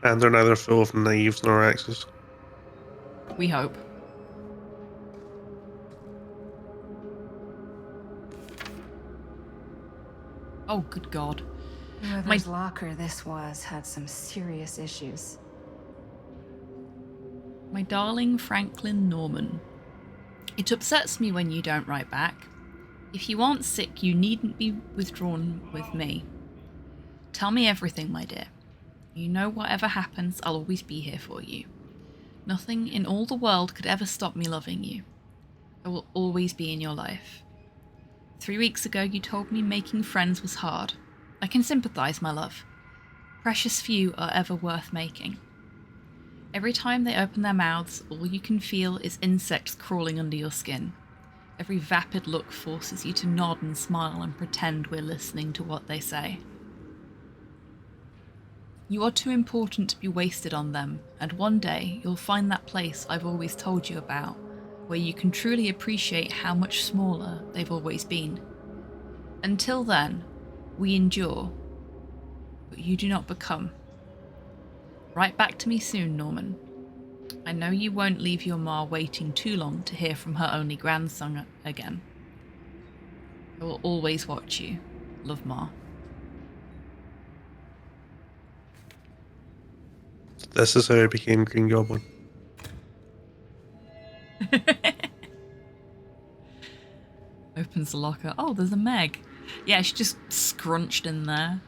And they're neither full of knives nor axes. We hope. Oh, good God. Whoever's locker this was had some serious issues. My darling Franklin Norman. It upsets me when you don't write back. If you aren't sick, you needn't be withdrawn with me. Tell me everything, my dear. You know whatever happens, I'll always be here for you. Nothing in all the world could ever stop me loving you. I will always be in your life. 3 weeks ago, you told me making friends was hard. I can sympathize, my love. Precious few are ever worth making. Every time they open their mouths, all you can feel is insects crawling under your skin. Every vapid look forces you to nod and smile and pretend we're listening to what they say. You are too important to be wasted on them, and one day you'll find that place I've always told you about, where you can truly appreciate how much smaller they've always been. Until then, we endure, but you do not become. Write back to me soon, Norman. I know you won't leave your ma waiting too long to hear from her only grandson again. I will always watch you. Love, Ma. This is how I became Green Goblin. Opens the locker. Oh, there's a Meg. Yeah, she's just scrunched in there.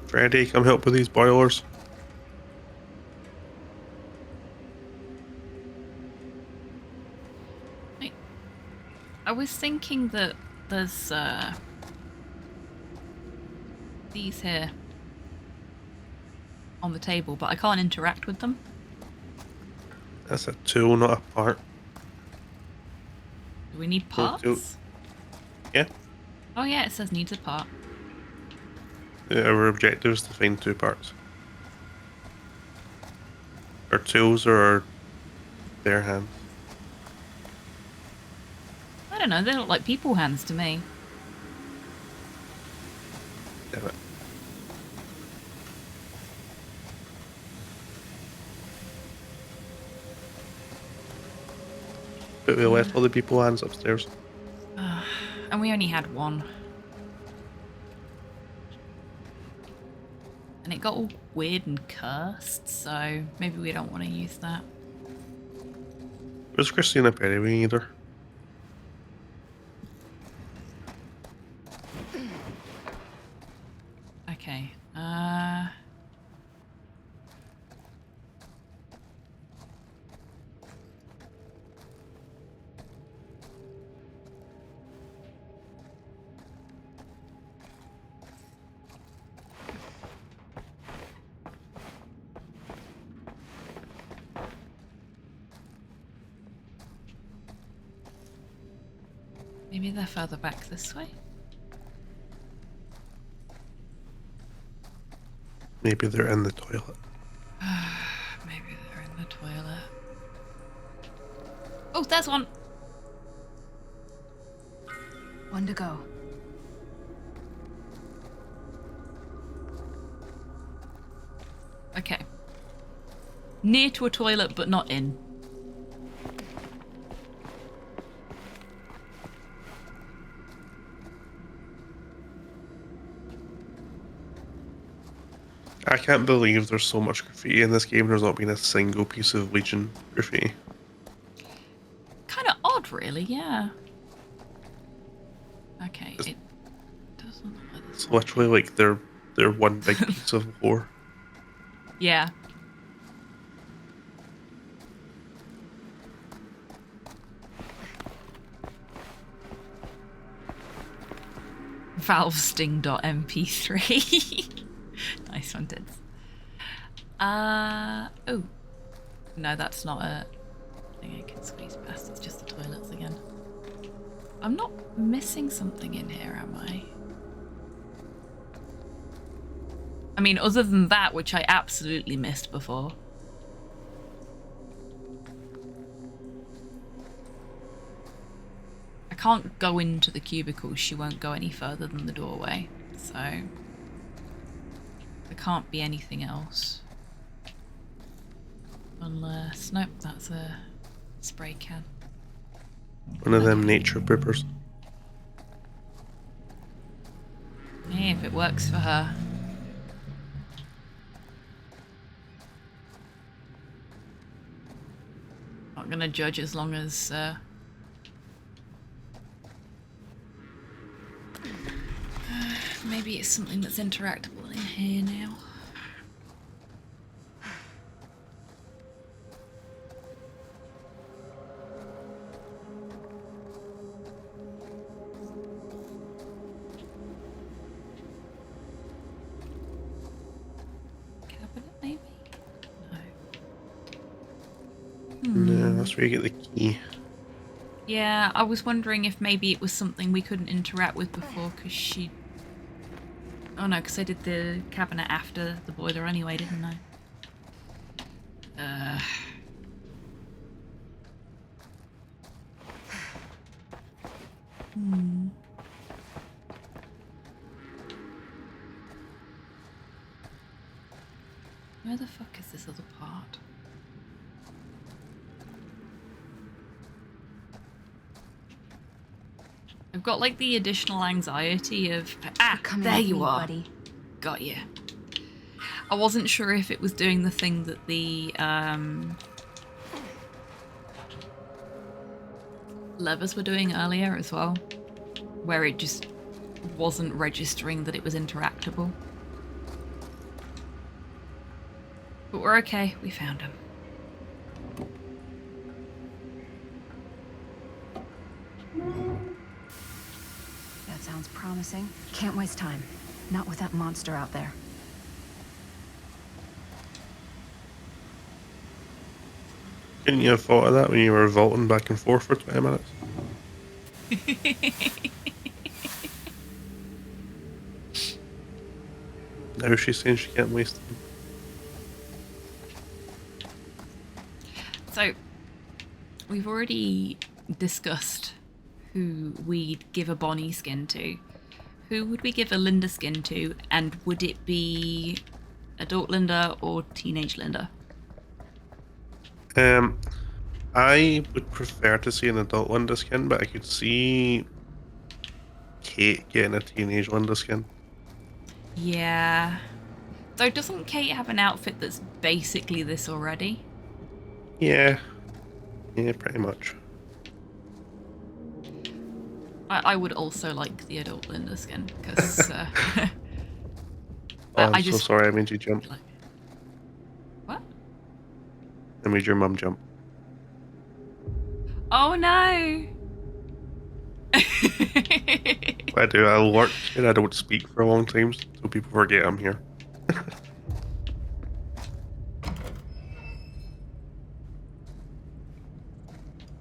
Freddy, come help with these boilers. I was thinking that there's these here on the table, but I can't interact with them. That's a tool, not a part. Do we need parts? Yeah. Oh yeah, it says needs a part. Our objective is to find 2 parts. Our tools are their hands. I don't know, they look like people hands to me. Damn it. But we left all the people hands upstairs. And we only had one. And it got all weird and cursed, so maybe we don't want to use that. Where's Christina Perry either? Okay, maybe they're further back this way? Maybe they're in the toilet. Maybe they're in the toilet. Oh, there's one! One to go. Okay. near to a toilet, but not in. I can't believe there's so much graffiti in this game. There's not been a single piece of Legion graffiti. Kind of odd, really, yeah. Okay, it doesn't. It's literally like they're one big piece of lore. Yeah. Valvesting.mp3. Nice one, Dids. Oh. No, that's not a thing I can squeeze past. It's just the toilets again. I'm not missing something in here, am I? I mean, other than that, which I absolutely missed before. I can't go into the cubicles. She won't go any further than the doorway. So there can't be anything else. Unless... Nope, that's a spray can. One of them nature poopers. Hey, if it works for her. Not gonna judge as long as maybe it's something that's interactable in here now. No, that's where you get the key. Yeah, I was wondering if maybe it was something we couldn't interact with before because she... Oh no, because I did the cabinet after the boiler anyway, didn't I? Where the fuck is this other part? I've got like the additional anxiety of there you are, buddy. Got you. I wasn't sure if it was doing the thing that the levers were doing earlier as well, where it just wasn't registering that it was interactable. But we're okay. We found him. Sounds promising. Can't waste time. Not with that monster out there. Didn't you have thought of that when you were vaulting back and forth for 20 minutes? Now she's saying she can't waste time. So, we've already discussed who we'd give a Bonnie skin to. Who would we give a Linda skin to? And would it be adult Linda or teenage Linda? I would prefer to see an adult Linda skin, but I could see Kate getting a teenage Linda skin. Yeah. So doesn't Kate have an outfit that's basically this already? Yeah. Yeah, pretty much. I would also like the adult Linda skin, because I'm so sorry I made you jump. What? I made your mum jump. Oh no! I do, I lurk and I don't speak for a long time, so people forget I'm here.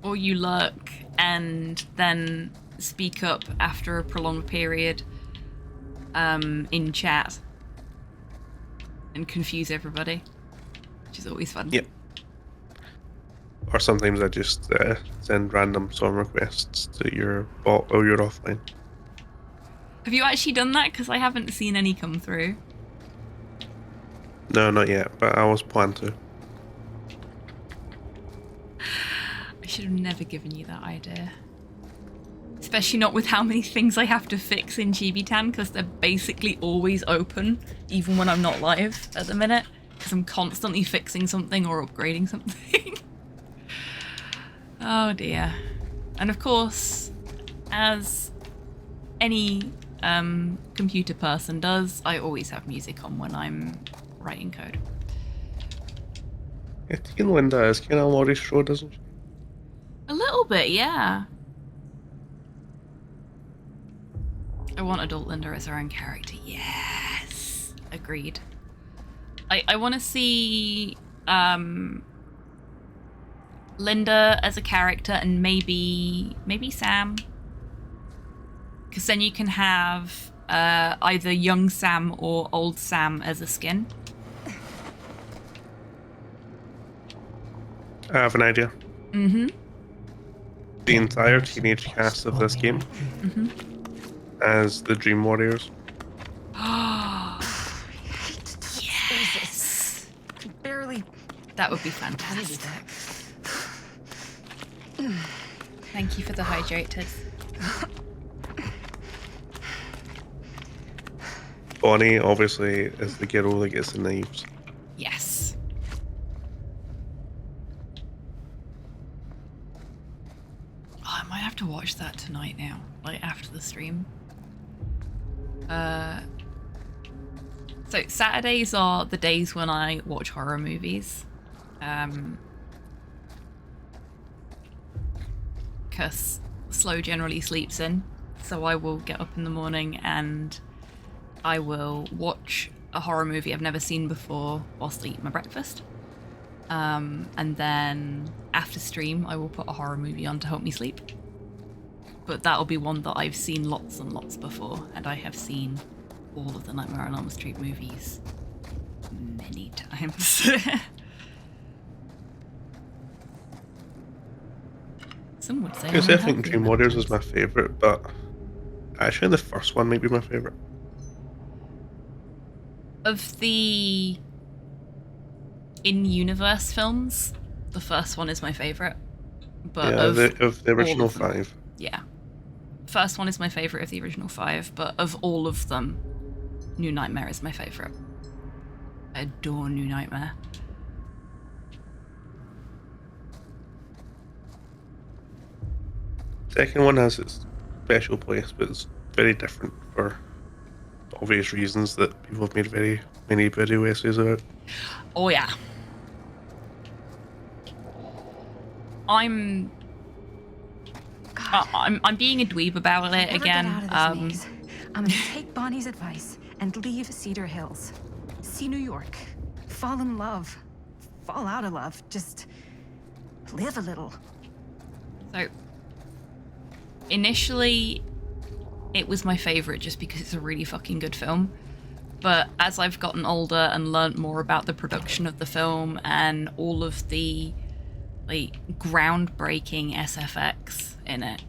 Or you lurk and then speak up after a prolonged period in chat and confuse everybody, which is always fun. Yep. Or sometimes I just send random song requests to your bot while you're offline. Have you actually done that? Because I haven't seen any come through. No, not yet, but I always plan to. should have never given you that idea. Especially not with how many things I have to fix in Chibi-Tan, because they're basically always open, even when I'm not live at the minute, because I'm constantly fixing something or upgrading something. Oh dear. And of course, as any computer person does, I always have music on when I'm writing code. I think Linda is kind of Laurie Strode, doesn't she? A little bit, yeah. I want adult Linda as her own character. Yes. Agreed. I want to see Linda as a character and maybe Sam. Because then you can have either young Sam or old Sam as a skin. I have an idea. Mm-hmm. The entire teenage cast of this game Mm-hmm. as the Dream Warriors. Yes. Barely. That would be fantastic. Thank you for the hydrators. Bonnie, obviously, is the girl that gets the knives. Yes. Oh, I might have to watch that tonight now, like after the stream. So Saturdays are the days when I watch horror movies. Because Slow generally sleeps in, so I will get up in the morning and I will watch a horror movie I've never seen before whilst I eat my breakfast. And then after stream, I will put a horror movie on to help me sleep. But that'll be one that I've seen lots and lots before, and I have seen all of the Nightmare on Elm Street movies many times. Some would say. I think Dream Warriors is my favourite, but actually the first one might be my favourite. Of the in-universe films, the first one is my favourite. But yeah, of the original of them, 5. Yeah. First one is my favourite of the original 5, but of all of them, New Nightmare is my favourite. I adore New Nightmare. Second one has its special place, but it's very different for obvious reasons that people have made very many video essays about. Oh yeah. I'm being a dweeb about it If I ever again. get out of this maze, I'm gonna take Bonnie's advice and leave Cedar Hills. See New York. Fall in love. Fall out of love. Just live a little. So initially it was my favourite just because it's a really fucking good film. But as I've gotten older and learnt more about the production of the film and all of the like groundbreaking SFX in it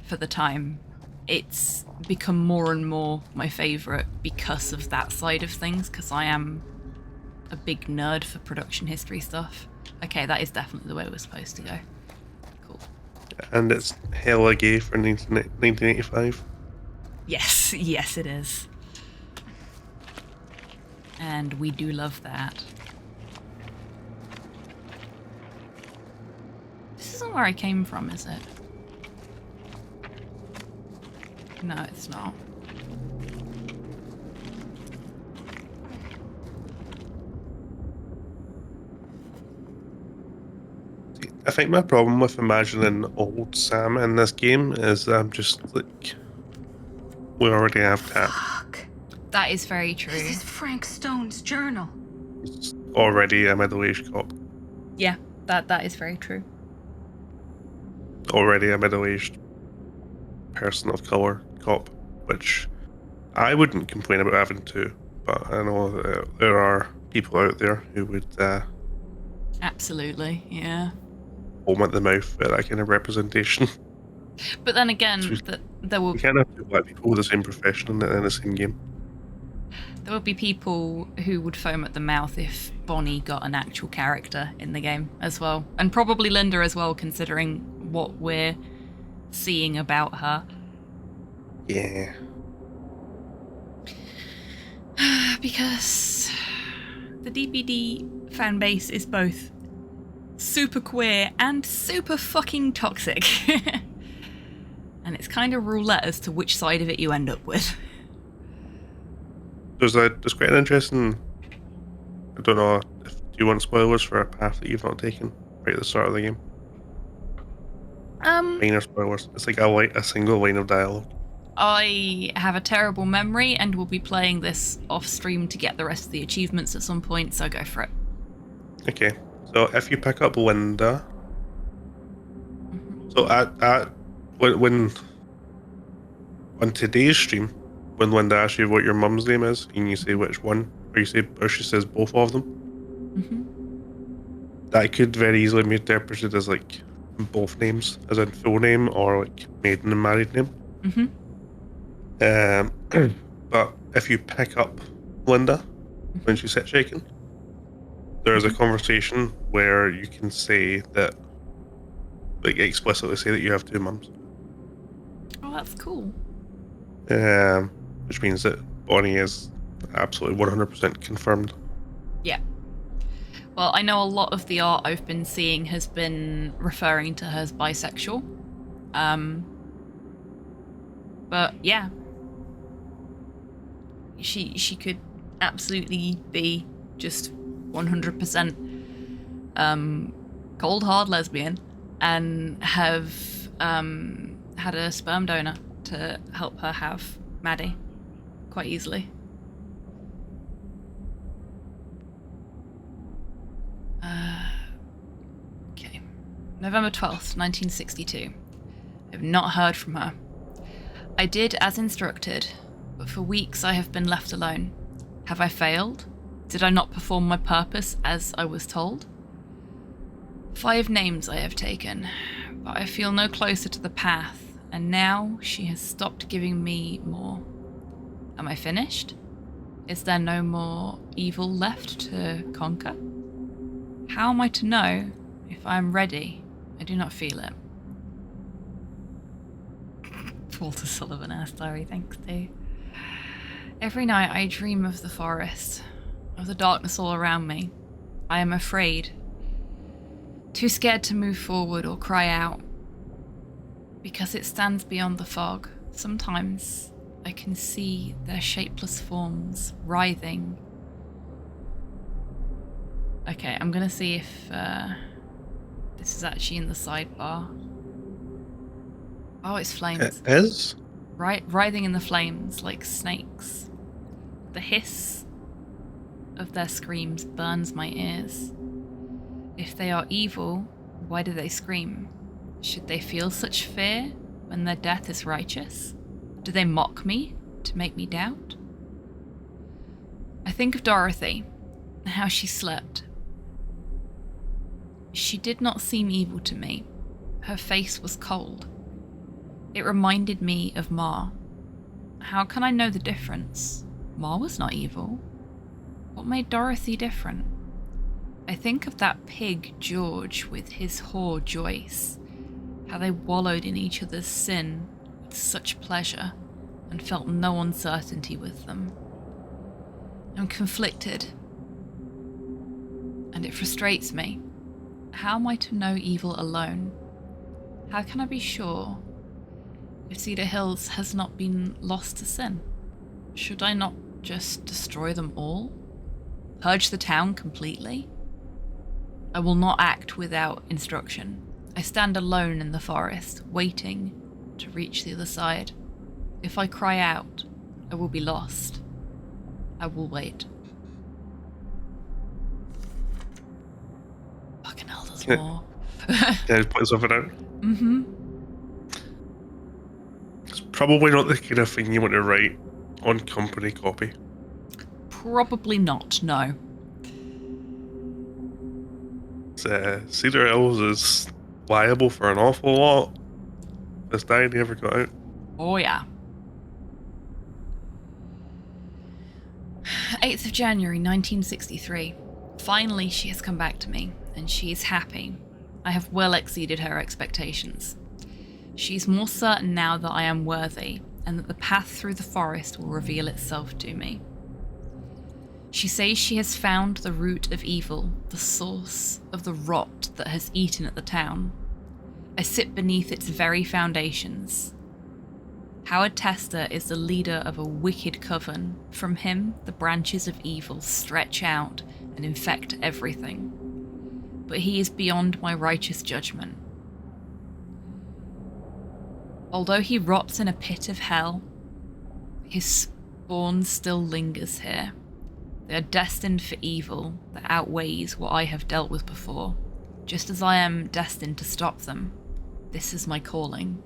for the time, it's become more and more my favourite because of that side of things, because I am a big nerd for production history stuff. Okay, that is definitely the way it was supposed to go. Cool. And it's hella gay for 1985. Yes, yes it is. And we do love that. This isn't where I came from, is it? No, it's not. I think my problem with imagining old Sam in this game is that I'm just like, we already have that. That is very true. This is Frank Stone's journal. It's already a middle-aged cop. Yeah, that is very true. Already a middle-aged person of colour cop, which I wouldn't complain about having to, but I know that there are people out there who would Absolutely, yeah. foam at the mouth at that kind of representation. But then again, there will You can't have two black people with the same profession in the same game. There would be people who would foam at the mouth if Bonnie got an actual character in the game as well. And probably Linda as well, considering what we're seeing about her. Yeah. Because the DBD fan base is both super queer and super fucking toxic. And it's kind of roulette as to which side of it you end up with. There's quite an interesting. I don't know if you want spoilers for a path that you've not taken right at the start of the game. Minor spoilers. It's like a single line of dialogue. I have a terrible memory and will be playing this off stream to get the rest of the achievements at some point, so go for it. Okay, so if you pick up Linda, so when on today's stream, when Linda asks you what your mum's name is, and you say which one, or she says both of them, that could very easily be interpreted as like both names, as in full name or like maiden and married name. But if you pick up Linda when she's head shaken, there's a conversation where you can say that, like explicitly say that you have two mums. Oh, that's cool. Which means that Bonnie is absolutely 100% confirmed. Yeah. Well, I know a lot of the art I've been seeing has been referring to her as bisexual. But yeah. She could absolutely be just 100% cold hard lesbian and have had a sperm donor to help her have Maddie quite easily. Okay. November 12th, 1962. I've not heard from her. I did as instructed, but for weeks I have been left alone. Have I failed? Did I not perform my purpose as I was told? 5 names I have taken, but I feel no closer to the path, and now she has stopped giving me more. Am I finished? Is there no more evil left to conquer? How am I to know if I am ready? I do not feel it. Walter Sullivan asked Larry, thanks too. Every night I dream of the forest, of the darkness all around me. I am afraid. Too scared to move forward or cry out. Because it stands beyond the fog, sometimes I can see their shapeless forms writhing. Okay, I'm gonna see if this is actually in the sidebar. Oh, it's flames. It is? Right, writhing in the flames like snakes. The hiss of their screams burns my ears. If they are evil, why do they scream? Should they feel such fear when their death is righteous? Do they mock me to make me doubt? I think of Dorothy and how she slept. She did not seem evil to me. Her face was cold. It reminded me of Ma. How can I know the difference? Ma was not evil. What made Dorothy different? I think of that pig George with his whore Joyce, how they wallowed in each other's sin with such pleasure and felt no uncertainty with them. I'm conflicted, and it frustrates me. How am I to know evil alone? How can I be sure if Cedar Hills has not been lost to sin? Should I not just destroy them all? Purge the town completely? I will not act without instruction. I stand alone in the forest, waiting to reach the other side. If I cry out, I will be lost. I will wait. Fucking hell, there's more. Yeah, just put something out. Mm-hmm. It's probably not the kind of thing you want to write on company copy. Probably not, no. Cedar Hills is liable for an awful lot. This diary, he ever got out. Oh, yeah. 8th of January 1963. Finally, she has come back to me, and she is happy. I have well exceeded her expectations. She is more certain now that I am worthy, and that the path through the forest will reveal itself to me. She says she has found the root of evil, the source of the rot that has eaten at the town. I sit beneath its very foundations. Howard Tester is the leader of a wicked coven. From him, the branches of evil stretch out and infect everything. But he is beyond my righteous judgment. Although he rots in a pit of hell, his spawn still lingers here. They are destined for evil that outweighs what I have dealt with before, just as I am destined to stop them. This is my calling.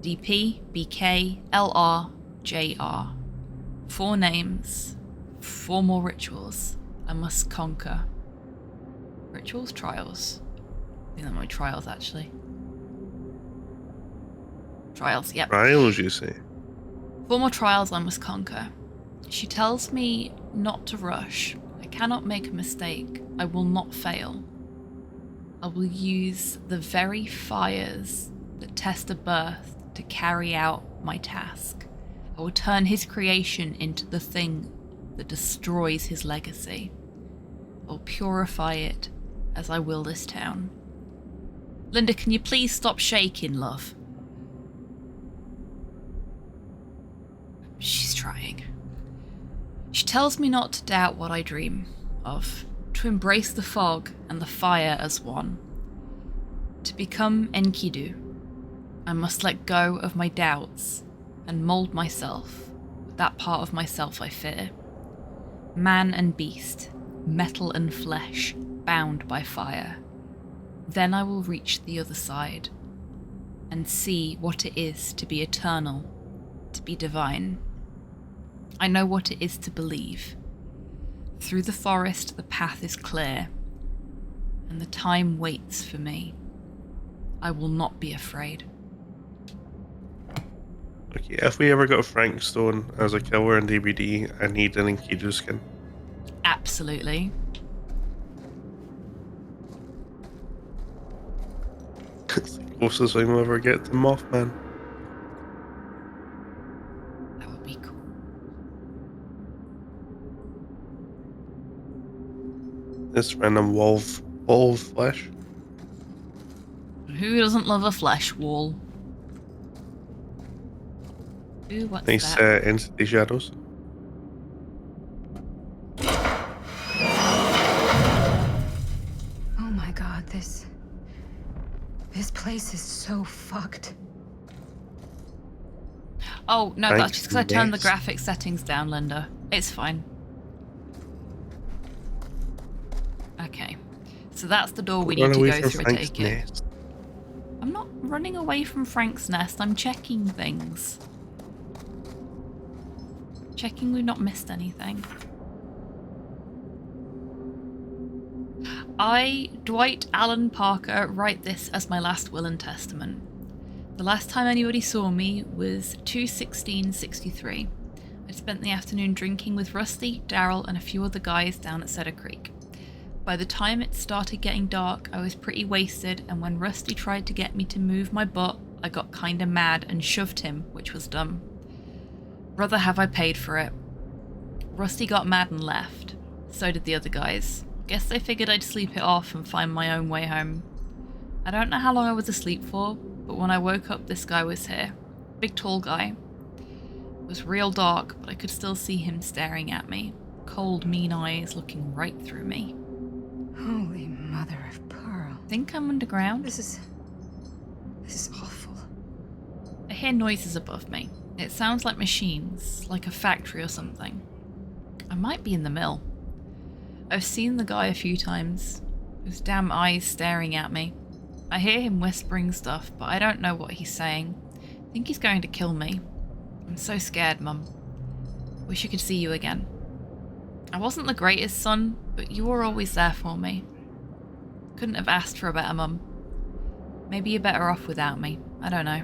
DP, BK, LR, JR. 4 names, 4 more rituals I must conquer. Rituals? Trials? I think that might be trials, actually. Trials, yep. Trials, you say? 4 more trials I must conquer. She tells me not to rush. I cannot make a mistake. I will not fail. I will use the very fires that Tester birthed to carry out my task. I will turn his creation into the thing that destroys his legacy. I will purify it as I will this town. Linda, can you please stop shaking, love? She's trying. She tells me not to doubt what I dream of, to embrace the fog and the fire as one. To become Enkidu, I must let go of my doubts and mould myself with that part of myself I fear. Man and beast, metal and flesh, bound by fire. Then I will reach the other side and see what it is to be eternal, to be divine. I know what it is to believe. Through the forest the path is clear, and the time waits for me. I will not be afraid. Okay, if we ever got a Frank Stone as a killer in DVD, I need an Enkidu skin. Absolutely. It's the closest thing we'll ever get to Mothman. That would be cool. This random wall of flesh. Who doesn't love a flesh wall? Ooh, what's Nice that? entity shadows. Oh my god, this place is so fucked. Oh, no, that's just because I turned the Yes. graphics settings down, Linda. It's fine. Okay. So that's the door we need Run to away go from through, I Frank's take it. nest. I'm not running away from Frank's nest, I'm checking things. Checking we've not missed anything. I, Dwight Allen Parker, write this as my last will and testament. The last time anybody saw me was 2/16/63. I'd spent the afternoon drinking with Rusty, Daryl, and a few other guys down at Cedar Creek. By the time it started getting dark, I was pretty wasted, and when Rusty tried to get me to move my butt, I got kinda mad and shoved him, which was dumb. Brother, have I paid for it. Rusty got mad and left. So did the other guys. Guess they figured I'd sleep it off and find my own way home. I don't know how long I was asleep for, but when I woke up, this guy was here. Big tall guy. It was real dark, but I could still see him staring at me. Cold, mean eyes looking right through me. Holy mother of pearl. Think I'm underground? This is awful. I hear noises above me. It sounds like machines, like a factory or something. I might be in the mill. I've seen the guy a few times. His damn eyes staring at me. I hear him whispering stuff, but I don't know what he's saying. I think he's going to kill me. I'm so scared, Mum. Wish I could see you again. I wasn't the greatest son, but you were always there for me. Couldn't have asked for a better mum. Maybe you're better off without me. I don't know.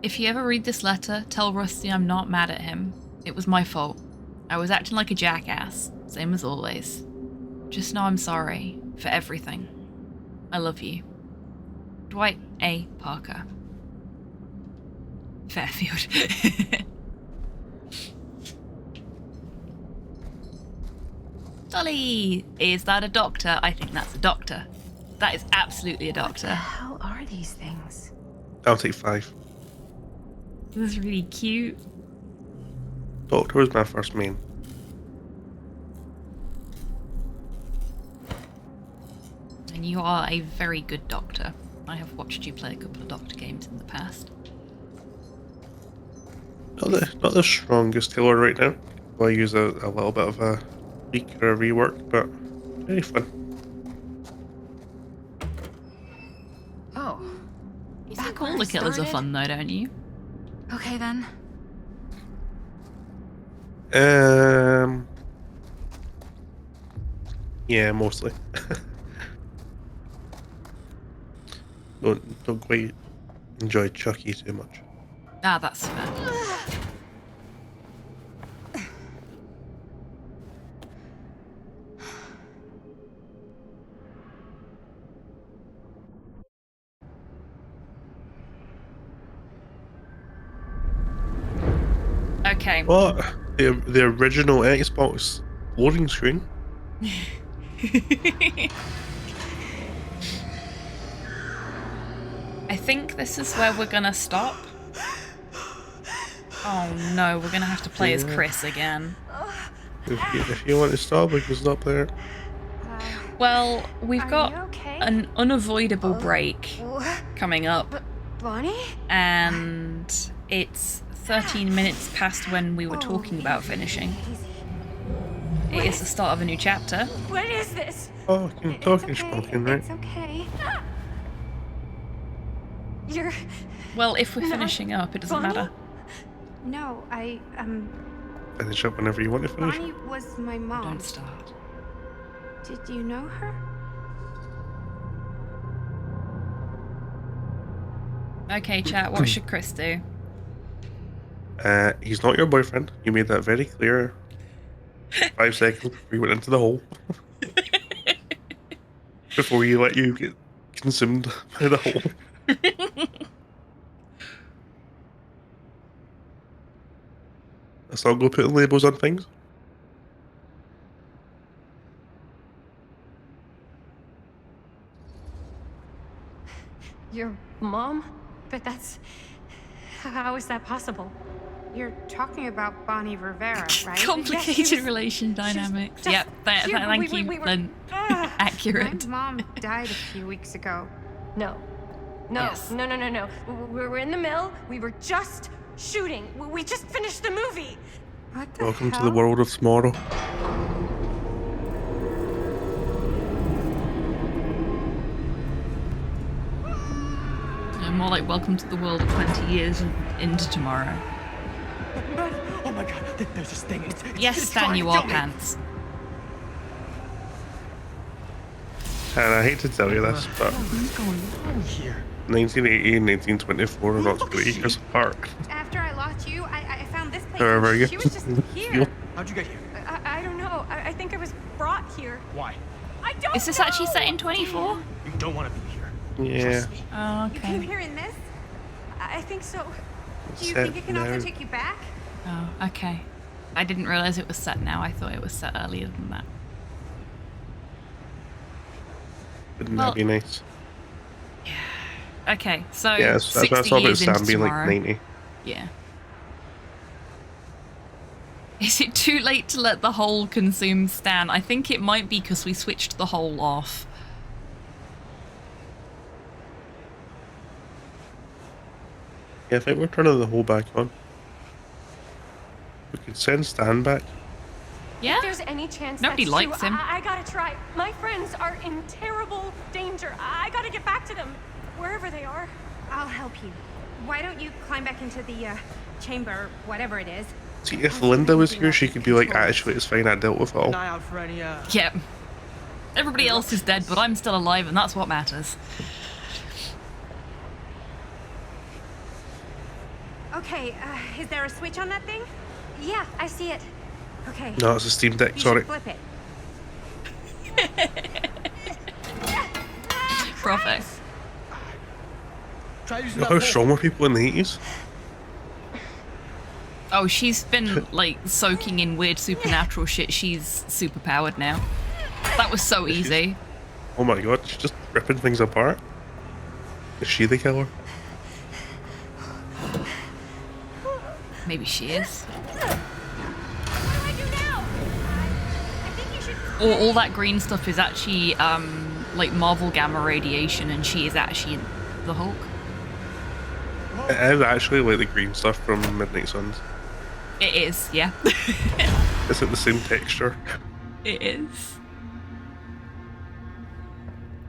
If you ever read this letter, tell Rusty I'm not mad at him. It was my fault. I was acting like a jackass, same as always. Just know I'm sorry for everything. I love you. Dwight A. Parker. Fairfield. Dolly! Is that a doctor? I think that's a doctor. That is absolutely a doctor. How are these things? I'll take 5. This is really cute. Doctor was my first main. And you are a very good doctor. I have watched you play a couple of doctor games in the past. Not the strongest tailor right now. I use a little bit of a tweak or a rework, but very fun. Oh. You think all the killers are fun though, don't you? Okay then. Yeah, mostly. Don't quite enjoy Chucky too much. Ah, that's fair. Okay. What? The original Xbox loading screen? I think this is where we're gonna stop. Oh no, we're gonna have to play as Chris again. If you want to stop, we can stop there. Well, we've Are got you okay? an unavoidable break coming up, Bonnie? and it's 13 minutes past when we were talking about finishing. It is the start of a new chapter. What is this? Oh, talking spoken, right? It's okay. You're... Well, if we're not finishing up, it doesn't Bonnie? matter. No, Finish up whenever you want to finish. Bonnie was my mom. Don't start. Did you know her? Okay, chat, what should Chris do? He's not your boyfriend. You made that very clear 5 seconds before you went into the hole. Before you let you get consumed by the hole. Let's not go putting labels on things. Your mom? But that's... How is that possible? You're talking about Bonnie Rivera, right? Complicated relation dynamics. just Yep, thank you, we were- Lynn. Accurate. My mom died a few weeks ago. No. No, no. We were in the mill. We were just shooting. We just finished the movie. What the Welcome to hell? the world of tomorrow. More like welcome to the world of 20 years into tomorrow. Oh my god, there's this thing. Yes, it's Stan, trying you to are kill me. pants. And I hate to tell you this, but What's going on here? 1980 and 1924 are not 2 years apart. After I lost you, I found this place. However, and you she was just here. How'd you get here? I don't know. I think I was brought here. Why? I don't Is this know. actually set in 24? You don't want to be here. Yeah. Oh, You came okay. here in this? I think so. Do you Set think it can also now. take you back? Oh, okay. I didn't realize it was set now. I thought it was set earlier than that. Wouldn't Well- that be nice? Okay, so Yes, that's 60 what I saw about years into Sam being like tomorrow. 90. Yeah. Is it too late to let the hole consume Stan? I think it might be because we switched the hole off. Yeah, I think we're turning the hole back on. We could send Stan back. Yeah? If there's any chance Nobody that's likes true, him. I gotta try. My friends are in terrible danger. I gotta get back to them, wherever they are. I'll help you. Why don't you climb back into the chamber, whatever it is? See, if Linda was here, she could be like, actually, it's fine, I dealt with it all. An eye out for any, Yep. Everybody else is dead, but I'm still alive, and that's what matters. Okay, is there a switch on that thing? Yeah, I see it. Okay. No, it's a Steam Deck, You sorry. should flip it. Profit. Try using You know that how pole. strong were people in the 80s? Oh, she's been like soaking in weird supernatural shit. She's super powered now. That was so easy. Oh my god, she's just ripping things apart. Is she the killer? Maybe she is. All that green stuff is actually like Marvel gamma radiation, and she is actually the Hulk. It is actually like the green stuff from Midnight Suns. It is, yeah. It's like the same texture. It is.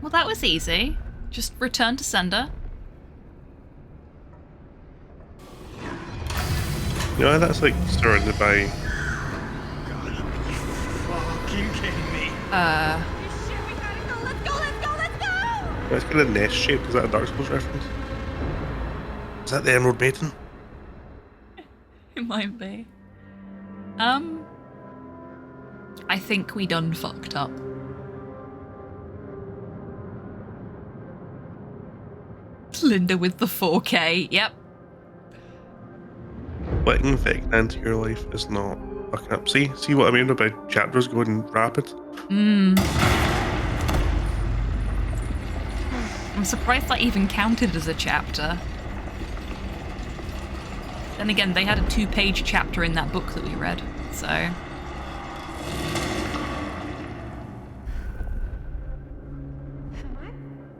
Well, that was easy. Just return to sender. You know, that's like surrounded by. Fucking kidding me. It's kind of nest shaped. Is that a Dark Souls reference? Is that the Emerald Maiden? It might be. I think we done fucked up. Linda with the 4K, yep. Letting Vecna into your life is not fucking up. See what I mean about chapters going rapid? I'm surprised that even counted as a chapter. Then again, they had a 2-page chapter in that book that we read, so...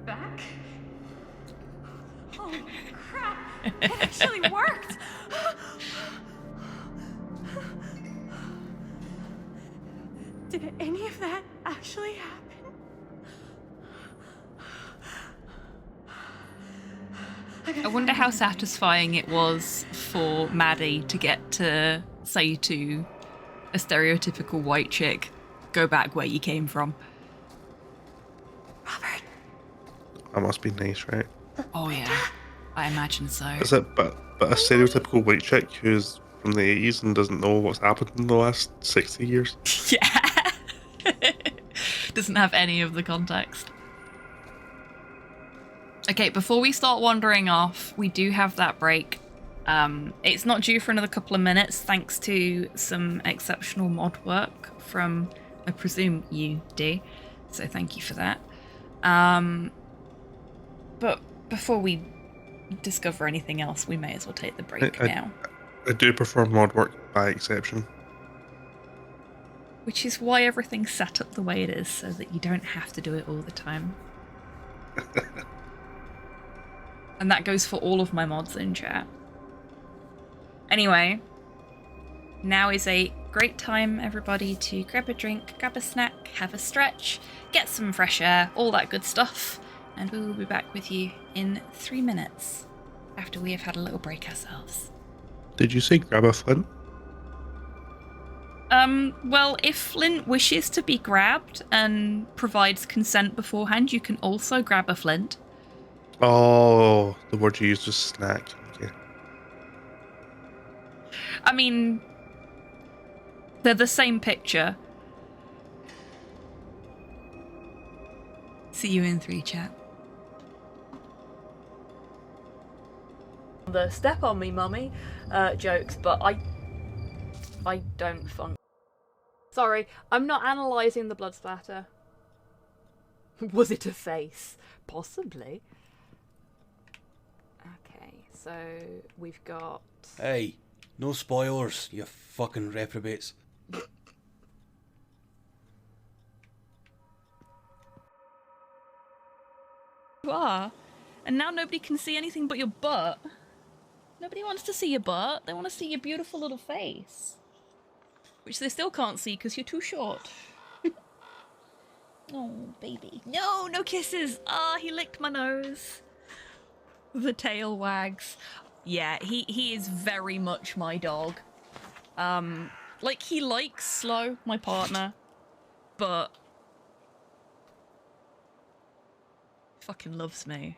Back? Holy crap! It actually worked! Did any of that actually happen? I wonder how satisfying it was for Maddie to get to say to a stereotypical white chick, go back where you came from. That must be nice, right? Oh yeah, I imagine so. Is it, but a stereotypical white chick who's from the 80s and doesn't know what's happened in the last 60 years? Yeah. Doesn't have any of the context. Okay, before we start wandering off, we do have that break. It's not due for another couple of minutes, thanks to some exceptional mod work from, I presume, you, D. So thank you for that. But before we discover anything else, we may as well take the break now. I do prefer mod work by exception. Which is why everything's set up the way it is, so that you don't have to do it all the time. And that goes for all of my mods in chat. Anyway, now is a great time, everybody, to grab a drink, grab a snack, have a stretch, get some fresh air, all that good stuff. And we will be back with you in 3 minutes, after we have had a little break ourselves. Did you say grab a flint? Well, if Flint wishes to be grabbed and provides consent beforehand, you can also grab a Flint. Oh, the word you used was snack. Okay. I mean, they're the same picture. See you in 3, chat. The step on me, mummy jokes, but I don't funk. Sorry, I'm not analysing the blood splatter. Was it a face? Possibly. Okay, so we've got... Hey, no spoilers, you fucking reprobates. You are. And now nobody can see anything but your butt. Nobody wants to see your butt. They want to see your beautiful little face. Which they still can't see because you're too short. Oh, baby. No, no kisses. Ah, he licked my nose. The tail wags. Yeah, he is very much my dog. Like, he likes Slow, my partner, but fucking loves me.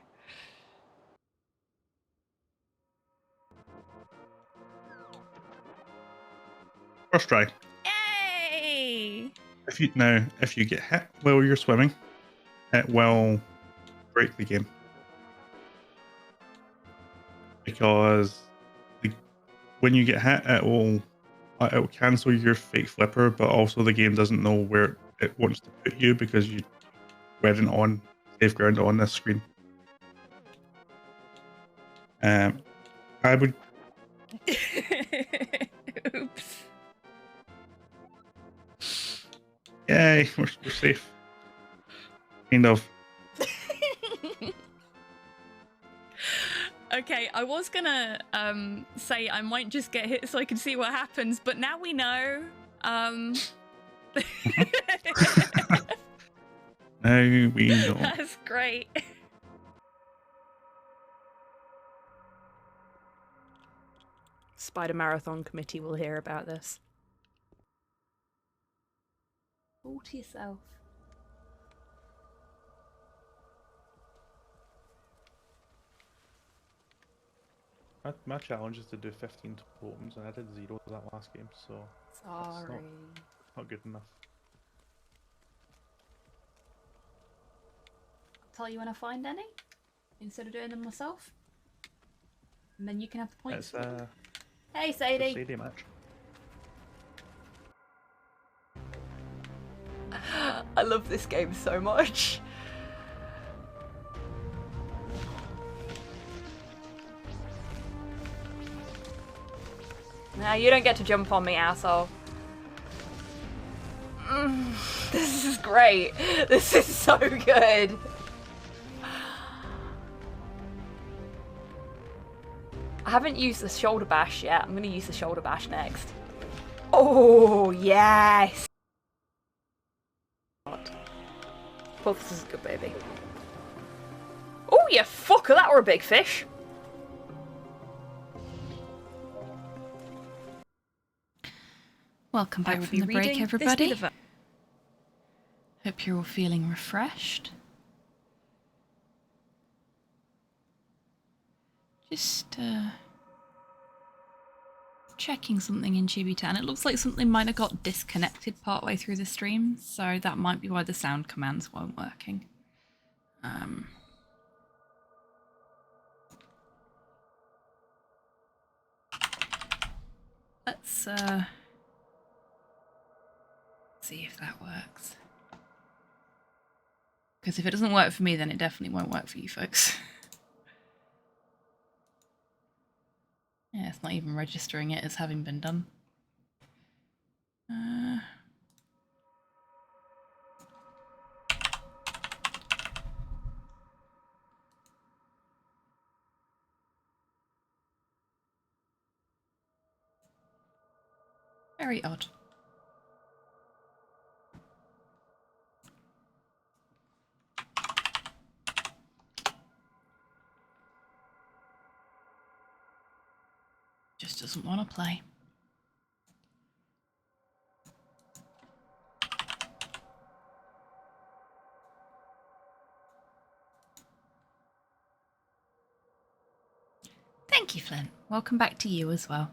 First try. if you get hit while you're swimming, it will break the game because when you get hit, it will cancel your fake flipper, but also the game doesn't know where it wants to put you because you weren't on safe ground on this screen. I would. Oops. Yay, we're safe. Kind of. Okay, I was gonna say I might just get hit so I can see what happens, but now we know. Now we know. That's great. Spider Marathon Committee will hear about this. All to yourself. My challenge is to do 15 totems, and I did 0 that last game, so Sorry. It's not good enough. I'll tell you when I find any, instead of doing them myself. And then you can have the points. Hey, Sadie. It's a Sadie match. I love this game so much. Now you don't get to jump on me, asshole. This is great. This is so good. I haven't used the shoulder bash yet. I'm going to use the shoulder bash next. Oh, yes. Well, this is good, baby. Oh, you fucker, that were a big fish. Welcome back from the break, everybody. Hope you're all feeling refreshed. Just checking something in Chibi-Tan. It looks like something might have got disconnected partway through the stream, so that might be why the sound commands weren't working. Let's see if that works. Because if it doesn't work for me, then it definitely won't work for you folks. Yeah, it's not even registering it as having been done. Very odd. Just doesn't want to play. Thank you, Flint. Welcome back to you as well.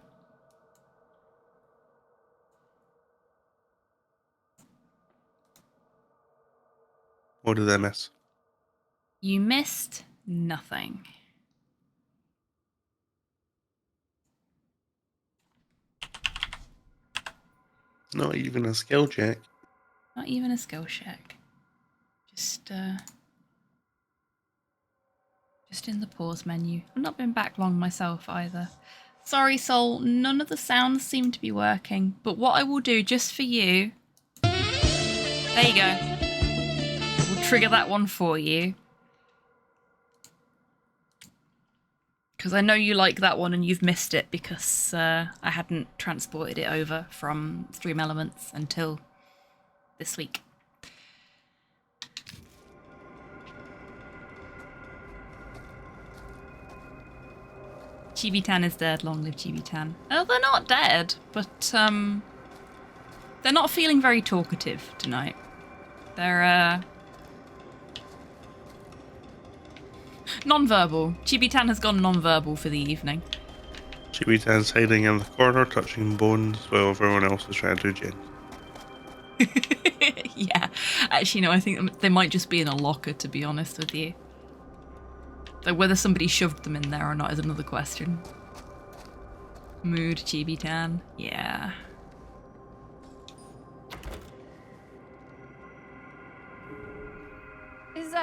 What did I miss? You missed nothing. Not even a skill check. Not even a skill check. Just in the pause menu. I've not been back long myself either. Sorry, Soul, none of the sounds seem to be working. But what I will do just for you... There you go. We'll trigger that one for you. Because I know you like that one and you've missed it because I hadn't transported it over from Stream Elements until this week. Chibi-Tan is dead. Long live Chibi-Tan. Oh, they're not dead, but they're not feeling very talkative tonight. They're non-verbal. Chibi-Tan has gone non-verbal for the evening. Chibi-Tan's hiding in the corner, touching bones, while everyone else is trying to do gen. Yeah, actually, no, I think they might just be in a locker, to be honest with you. Though whether somebody shoved them in there or not is another question. Mood, Chibi-tan, yeah.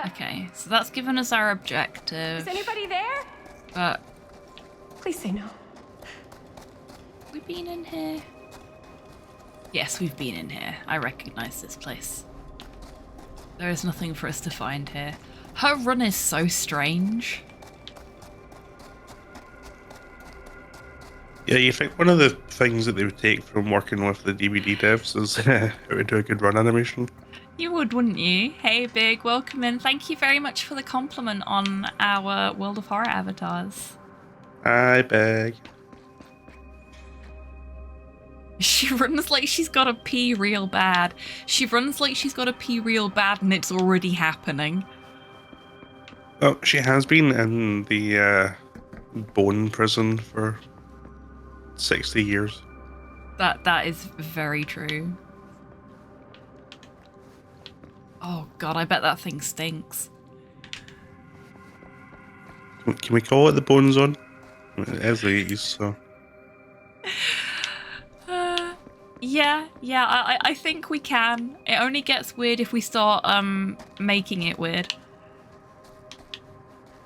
Okay, so that's given us our objective. Is anybody there? But Please say no. we've been in here. Yes, we've been in here. I recognize this place. There is nothing for us to find here. Her run is so strange. Yeah, you think one of the things that they would take from working with the DVD devs is how to do a good run animation. You would, wouldn't you? Hey, Big, welcome in. Thank you very much for the compliment on our World of Horror avatars. I beg. She runs like she's got to pee real bad. She runs like she's got to pee real bad and it's already happening. Oh, she has been in the bone prison for 60 years. That is very true. Oh god, I bet that thing stinks. Can we call it the bone zone? It is the 80s, so. Yeah, I think we can. It only gets weird if we start making it weird.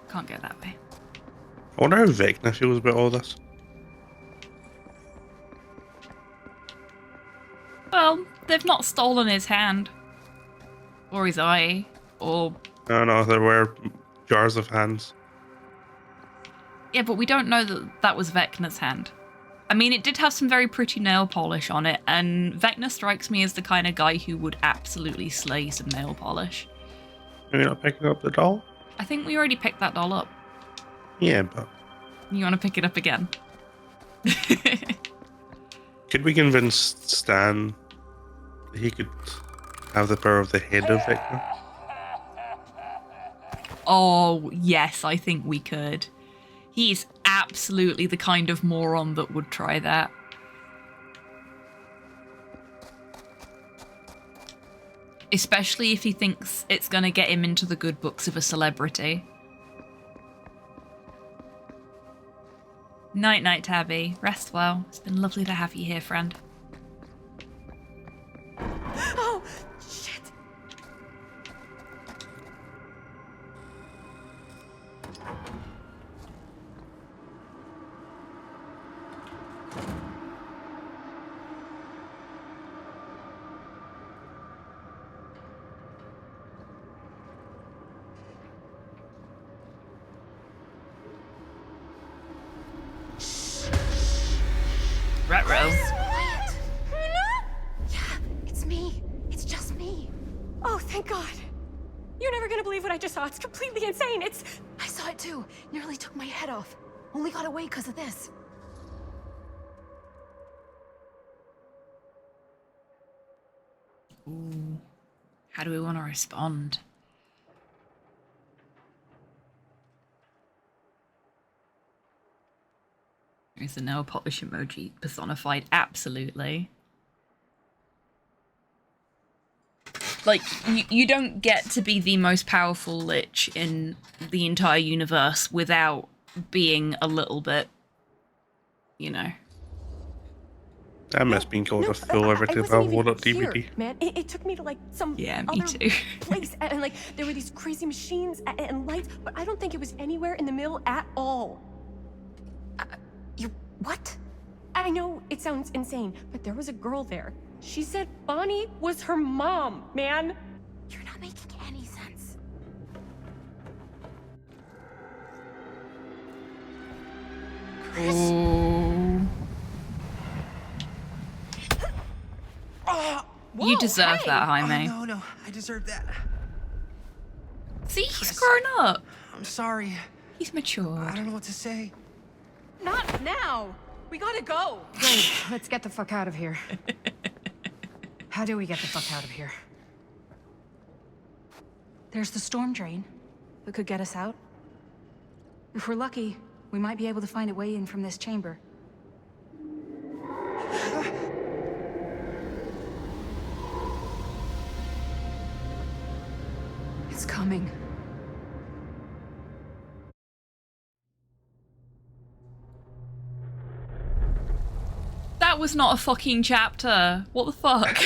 Can't go that way. I wonder how Vecna feels about all this. Well, they've not stolen his hand. Or his eye. Or... No, there were jars of hands. Yeah, but we don't know that that was Vecna's hand. I mean, it did have some very pretty nail polish on it, and Vecna strikes me as the kind of guy who would absolutely slay some nail polish. Are you not picking up the doll? I think we already picked that doll up. Yeah, but... You want to pick it up again? Could we convince Stan that he could have the power of the head of Vecna? Oh, yes, I think we could. He's absolutely the kind of moron that would try that. Especially if he thinks it's going to get him into the good books of a celebrity. Night-night, Tabby. Rest well. It's been lovely to have you here, friend. Oh, shit. Ruh-roh. Quiet. Yeah, it's me. It's just me. Oh, thank God. You're never gonna believe what I just saw. It's completely insane. I saw it too. Nearly took my head off. Only got away because of this. Ooh. How do we want to respond? Is the nail polish emoji personified? Absolutely. Like, you don't get to be the most powerful lich in the entire universe without being a little bit, you know. I miss being called a fool every time I load up DVD. Man, it took me to like some Yeah, me other too. place, and like there were these crazy machines and lights, but I don't think it was anywhere in the middle at all. What? I know it sounds insane, but there was a girl there. She said Bonnie was her mom, man. You're not making any sense. Ooh. You deserve that, Jaime. Oh, no, I deserve that. See, he's grown up. I'm sorry. He's matured. I don't know what to say. Not now. We gotta go. Great, let's get the fuck out of here. How do we get the fuck out of here? There's the storm drain that could get us out. If we're lucky, we might be able to find a way in from this chamber. coming. That was not a fucking chapter. What the fuck?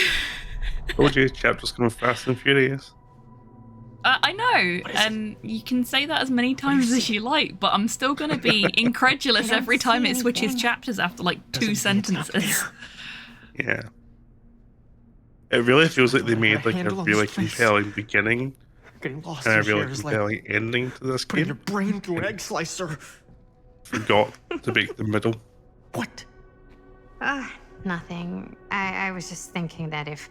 Told you, chapter's coming fast and furious. I know, and you can say that as many times as you like, but I'm still going to be incredulous every time it switches chapters after like 2 sentences. Yeah. It really feels like they made like a really compelling beginning Getting lost and a in here really is like compelling ending to this putting your game. brain through an egg slicer. Forgot to make the middle. What? Nothing. I was just thinking that if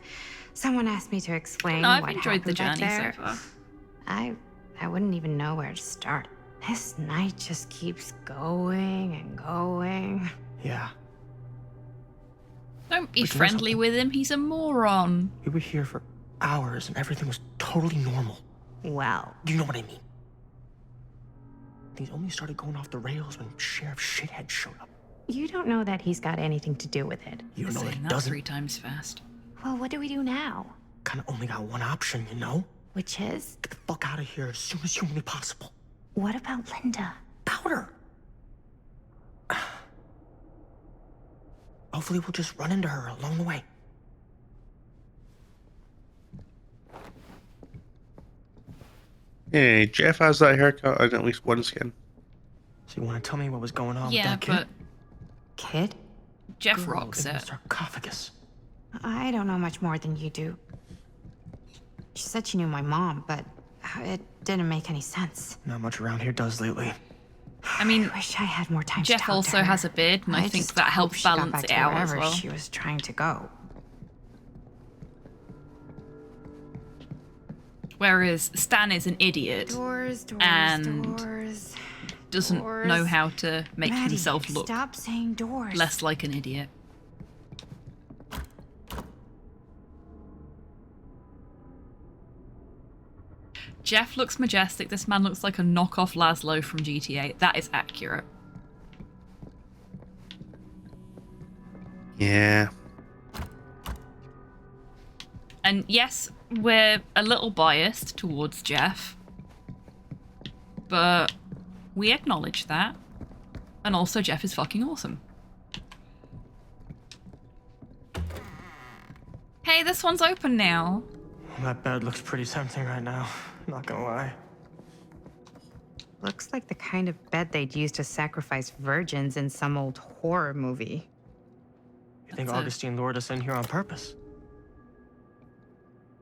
someone asked me to explain No, I've what enjoyed the happened back journey there, so far. I wouldn't even know where to start. This night just keeps going and going. Yeah. Don't be But you know friendly with him, he's a moron. We were here for hours and everything was totally normal. Well, Do you know what I mean? Things only started going off the rails when Sheriff Shithead showed up. you don't know that he's got anything to do with it. You don't know that he Saying that doesn't. 3 times fast. Well, what do we do now? Kinda only got one option, you know? Which is? Get the fuck out of here as soon as humanly possible. What about Linda? Powder! Hopefully we'll just run into her along the way. Hey, Jeff has that haircut and at least one skin. So you want to tell me what was going on Yeah, with that kid? but Kid? Jeff Girl rocks in the it. sarcophagus. I don't know much more than you do. She said she knew my mom, but it didn't make any sense. Not much around here does lately. I mean, I wish I had more time to Jeff talk to also her. has a beard, and I think just that hope helps she got balance back it to out as wherever well. she was trying to go. Whereas Stan is an idiot Doors, and doors. doesn't doors. know how to make Maddie, himself look Stop saying doors. less like an idiot. Jeff looks majestic. This man looks like a knockoff Laszlo from GTA. That is accurate. Yeah. And yes, we're a little biased towards Jeff, but we acknowledge that. And also, Jeff is fucking awesome. Hey, this one's open now. That bed looks pretty tempting right now. Not gonna lie. Looks like the kind of bed they'd use to sacrifice virgins in some old horror movie. You think That's it. Augustine lured us in here on purpose?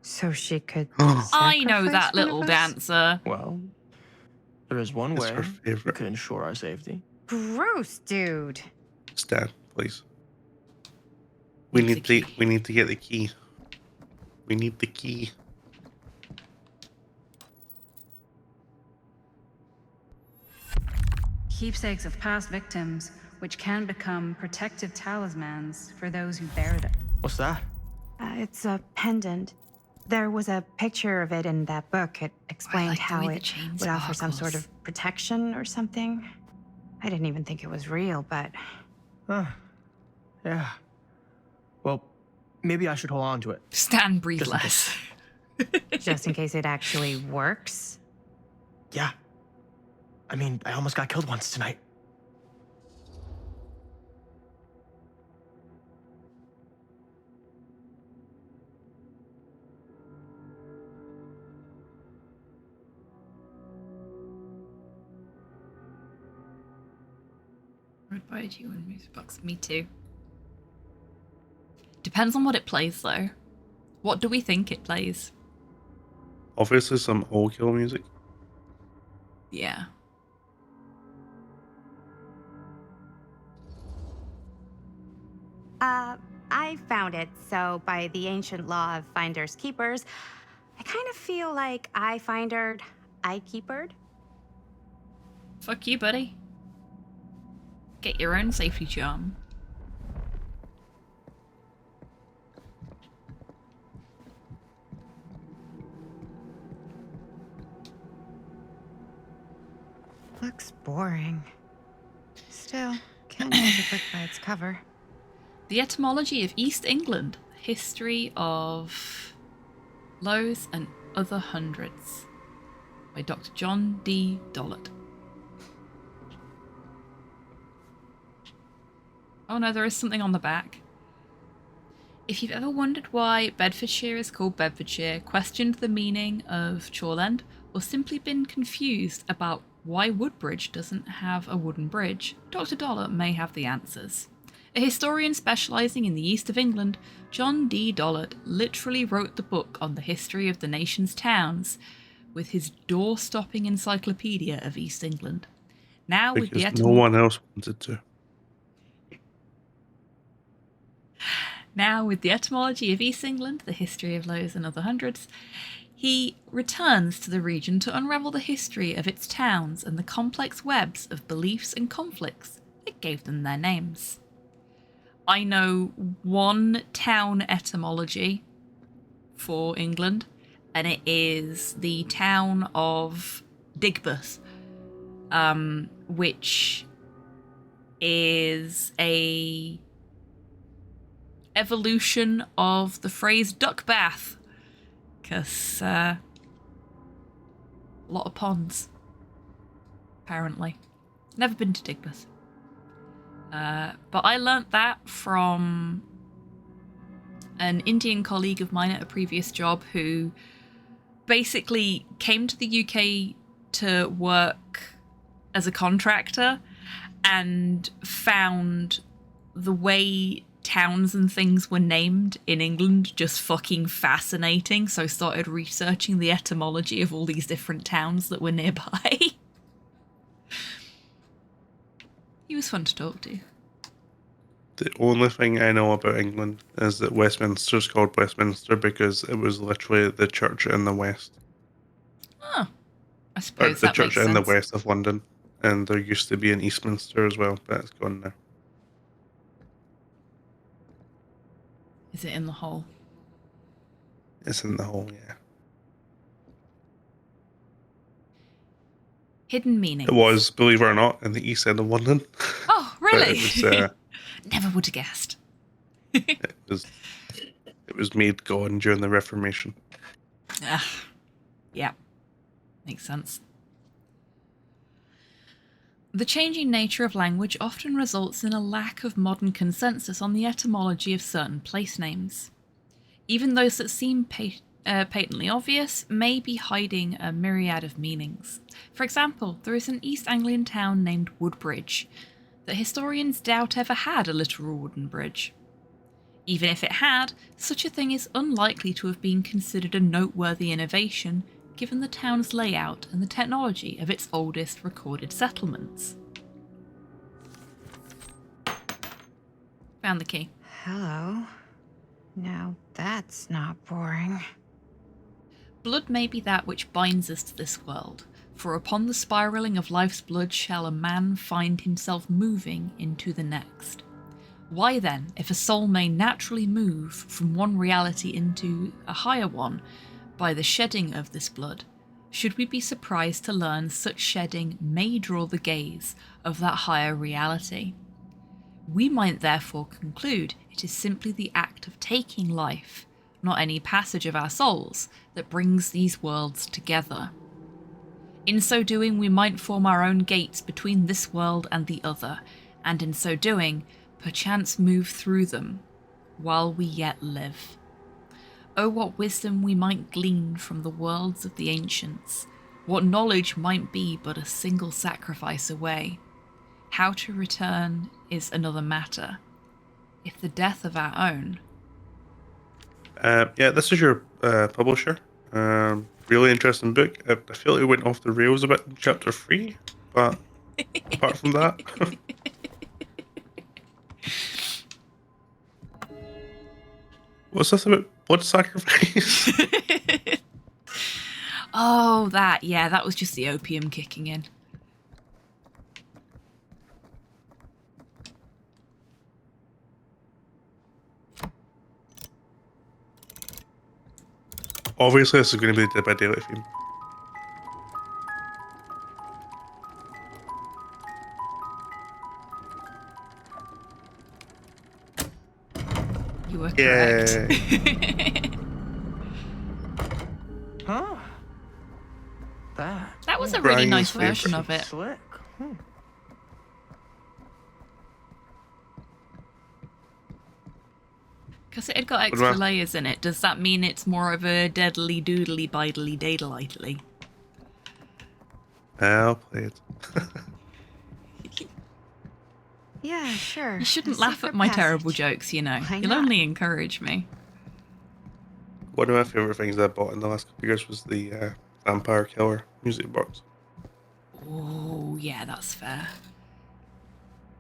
So she could. I know sacrifice that one little of us? dancer. Well, there is one It's way her we favorite. could ensure our safety. Gross, dude. Stan, please. We need to get the key. We need the key. Keepsakes of past victims, which can become protective talismans for those who bear them. What's that? It's a pendant. There was a picture of it in that book. It explained like the how way the it chain would offer some sort sparkles. of protection or something. I didn't even think it was real, but Huh. Yeah. Well, maybe I should hold on to it. Stan, breathe Just in less. just in case it actually works. Yeah. I mean, I almost got killed once tonight. Read by you and music box. Me too. Depends on what it plays, though. What do we think it plays? Obviously, some all kill music. Yeah. I found it, so by the ancient law of finders keepers, I kind of feel like I findered, I keepered. Fuck you, buddy. Get your own safety charm. Looks boring. Still, can't judge a book by its cover. The etymology of East England. History of Lows and other hundreds. by Dr. John D. Dollard. Oh no, there is something on the back. If you've ever wondered why Bedfordshire is called Bedfordshire, questioned the meaning of Chorlend, or simply been confused about why Woodbridge doesn't have a wooden bridge, Dr. Dollard may have the answers. A historian specialising in the east of England, John D. Dollard literally wrote the book on the history of the nation's towns with his door-stopping encyclopedia of East England. Now, with the Because no one else wanted to. Now, with the etymology of East England, the history of Lowes and other hundreds, he returns to the region to unravel the history of its towns and the complex webs of beliefs and conflicts that gave them their names. I know one town etymology for England, and it is the town of Digbeth, which is a evolution of the phrase duck bath, because a lot of ponds, apparently. Never been to Digbeth. But I learnt that from an Indian colleague of mine at a previous job who basically came to the UK to work as a contractor and found the way towns and things were named in England just fucking fascinating, so started researching the etymology of all these different towns that were nearby. He was fun to talk to. The only thing I know about England is that Westminster's called Westminster because it was literally the church in the west. Oh, I suppose the that church makes in the sense. west of London, and there used to be an Eastminster as well, but it's gone now. Is it in the hole? It's in the hole, yeah. Hidden meaning. It was, believe it or not, in the east end of London. Oh, But really? it was, Never would have guessed. it was made gone during the Reformation. Yeah, makes sense. The changing nature of language often results in a lack of modern consensus on the etymology of certain place names. Even those that seem patently obvious may be hiding a myriad of meanings. For example, there is an East Anglian town named Woodbridge that historians doubt ever had a literal wooden bridge. Even if it had, such a thing is unlikely to have been considered a noteworthy innovation given the town's layout and the technology of its oldest recorded settlements. Found the key. Hello. Now that's not boring. Blood may be that which binds us to this world, for upon the spiralling of life's blood shall a man find himself moving into the next. Why then, if a soul may naturally move from one reality into a higher one by the shedding of this blood, should we be surprised to learn such shedding may draw the gaze of that higher reality? We might therefore conclude it is simply the act of taking life, not any passage of our souls, that brings these worlds together. In so doing, we might form our own gates between this world and the other, and in so doing, perchance move through them, while we yet live. Oh, what wisdom we might glean from the worlds of the ancients, what knowledge might be but a single sacrifice away. How to return is another matter, if the death of our own. Yeah, this is your publisher. Really interesting book. I feel it went off the rails a bit in chapter 3, but apart from that. What's this about blood sacrifice? Oh, that, yeah, that was just the opium kicking in. Obviously, this is going to be the Dead by Daylight theme. You were correct. Huh? that? That was a really Brian's nice favourite. version of it. Slick. Because it had got What extra about- layers in it, does that mean it's more of a deadly doodly bidely dadelitely? I'll play it. Yeah, sure. You shouldn't A laugh secret at my terrible passage. jokes, you know. Why You'll not? only encourage me. One of my favourite things I bought in the last couple of years was the Vampire Killer music box. Oh, yeah, that's fair.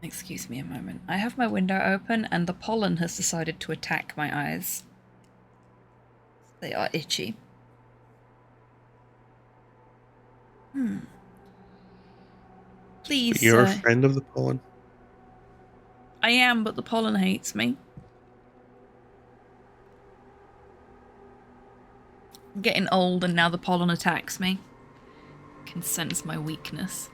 Excuse me a moment. I have my window open and the pollen has decided to attack my eyes. They are itchy. Please, You're a sir. friend of the pollen. I am, but the pollen hates me. I'm getting old and now the pollen attacks me. Can sense my weakness.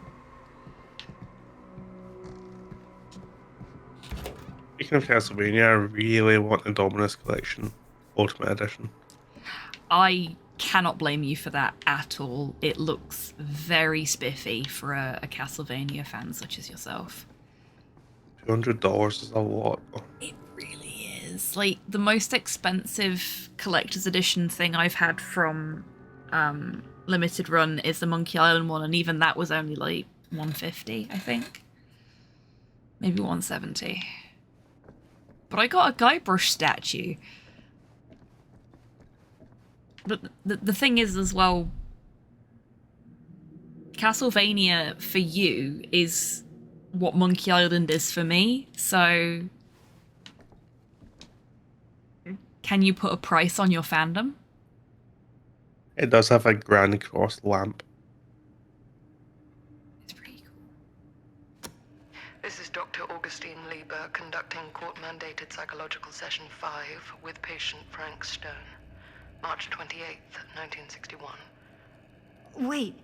Speaking of Castlevania, I really want the Dominus Collection Ultimate Edition. I cannot blame you for that at all. It looks very spiffy for a Castlevania fan such as yourself. $200 is a lot. It really is. Like, the most expensive collector's edition thing I've had from Limited Run is the Monkey Island one, and even that was only like $150, I think. Maybe $170. But I got a Guybrush statue. But the thing is as well, Castlevania for you is what Monkey Island is for me, so can you put a price on your fandom? It does have a Grand Cross lamp. This is Dr. Augustine Lieber conducting court-mandated psychological session 5 with patient Frank Stone. March 28th, 1961. Wait,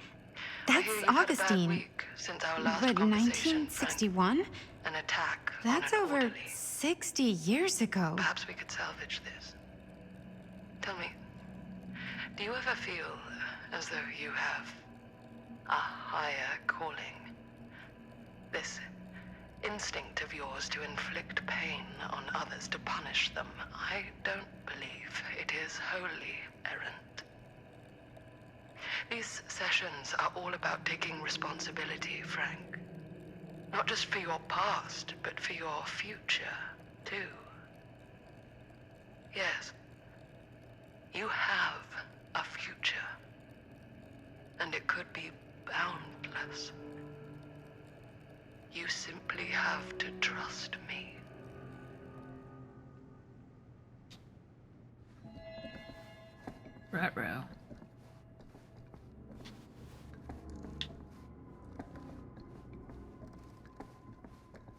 I that's hear you've had a bad Augustine. week since our last But conversation, 1961? An attack. That's over 60 years ago. Perhaps we could salvage this. Tell me, do you ever feel as though you have a higher calling? This instinct of yours to inflict pain on others, to punish them, I don't believe it is wholly errant. These sessions are all about taking responsibility, Frank. Not just for your past, but for your future, too. Yes, you have a future. And it could be boundless. You simply have to trust me. Right, bro.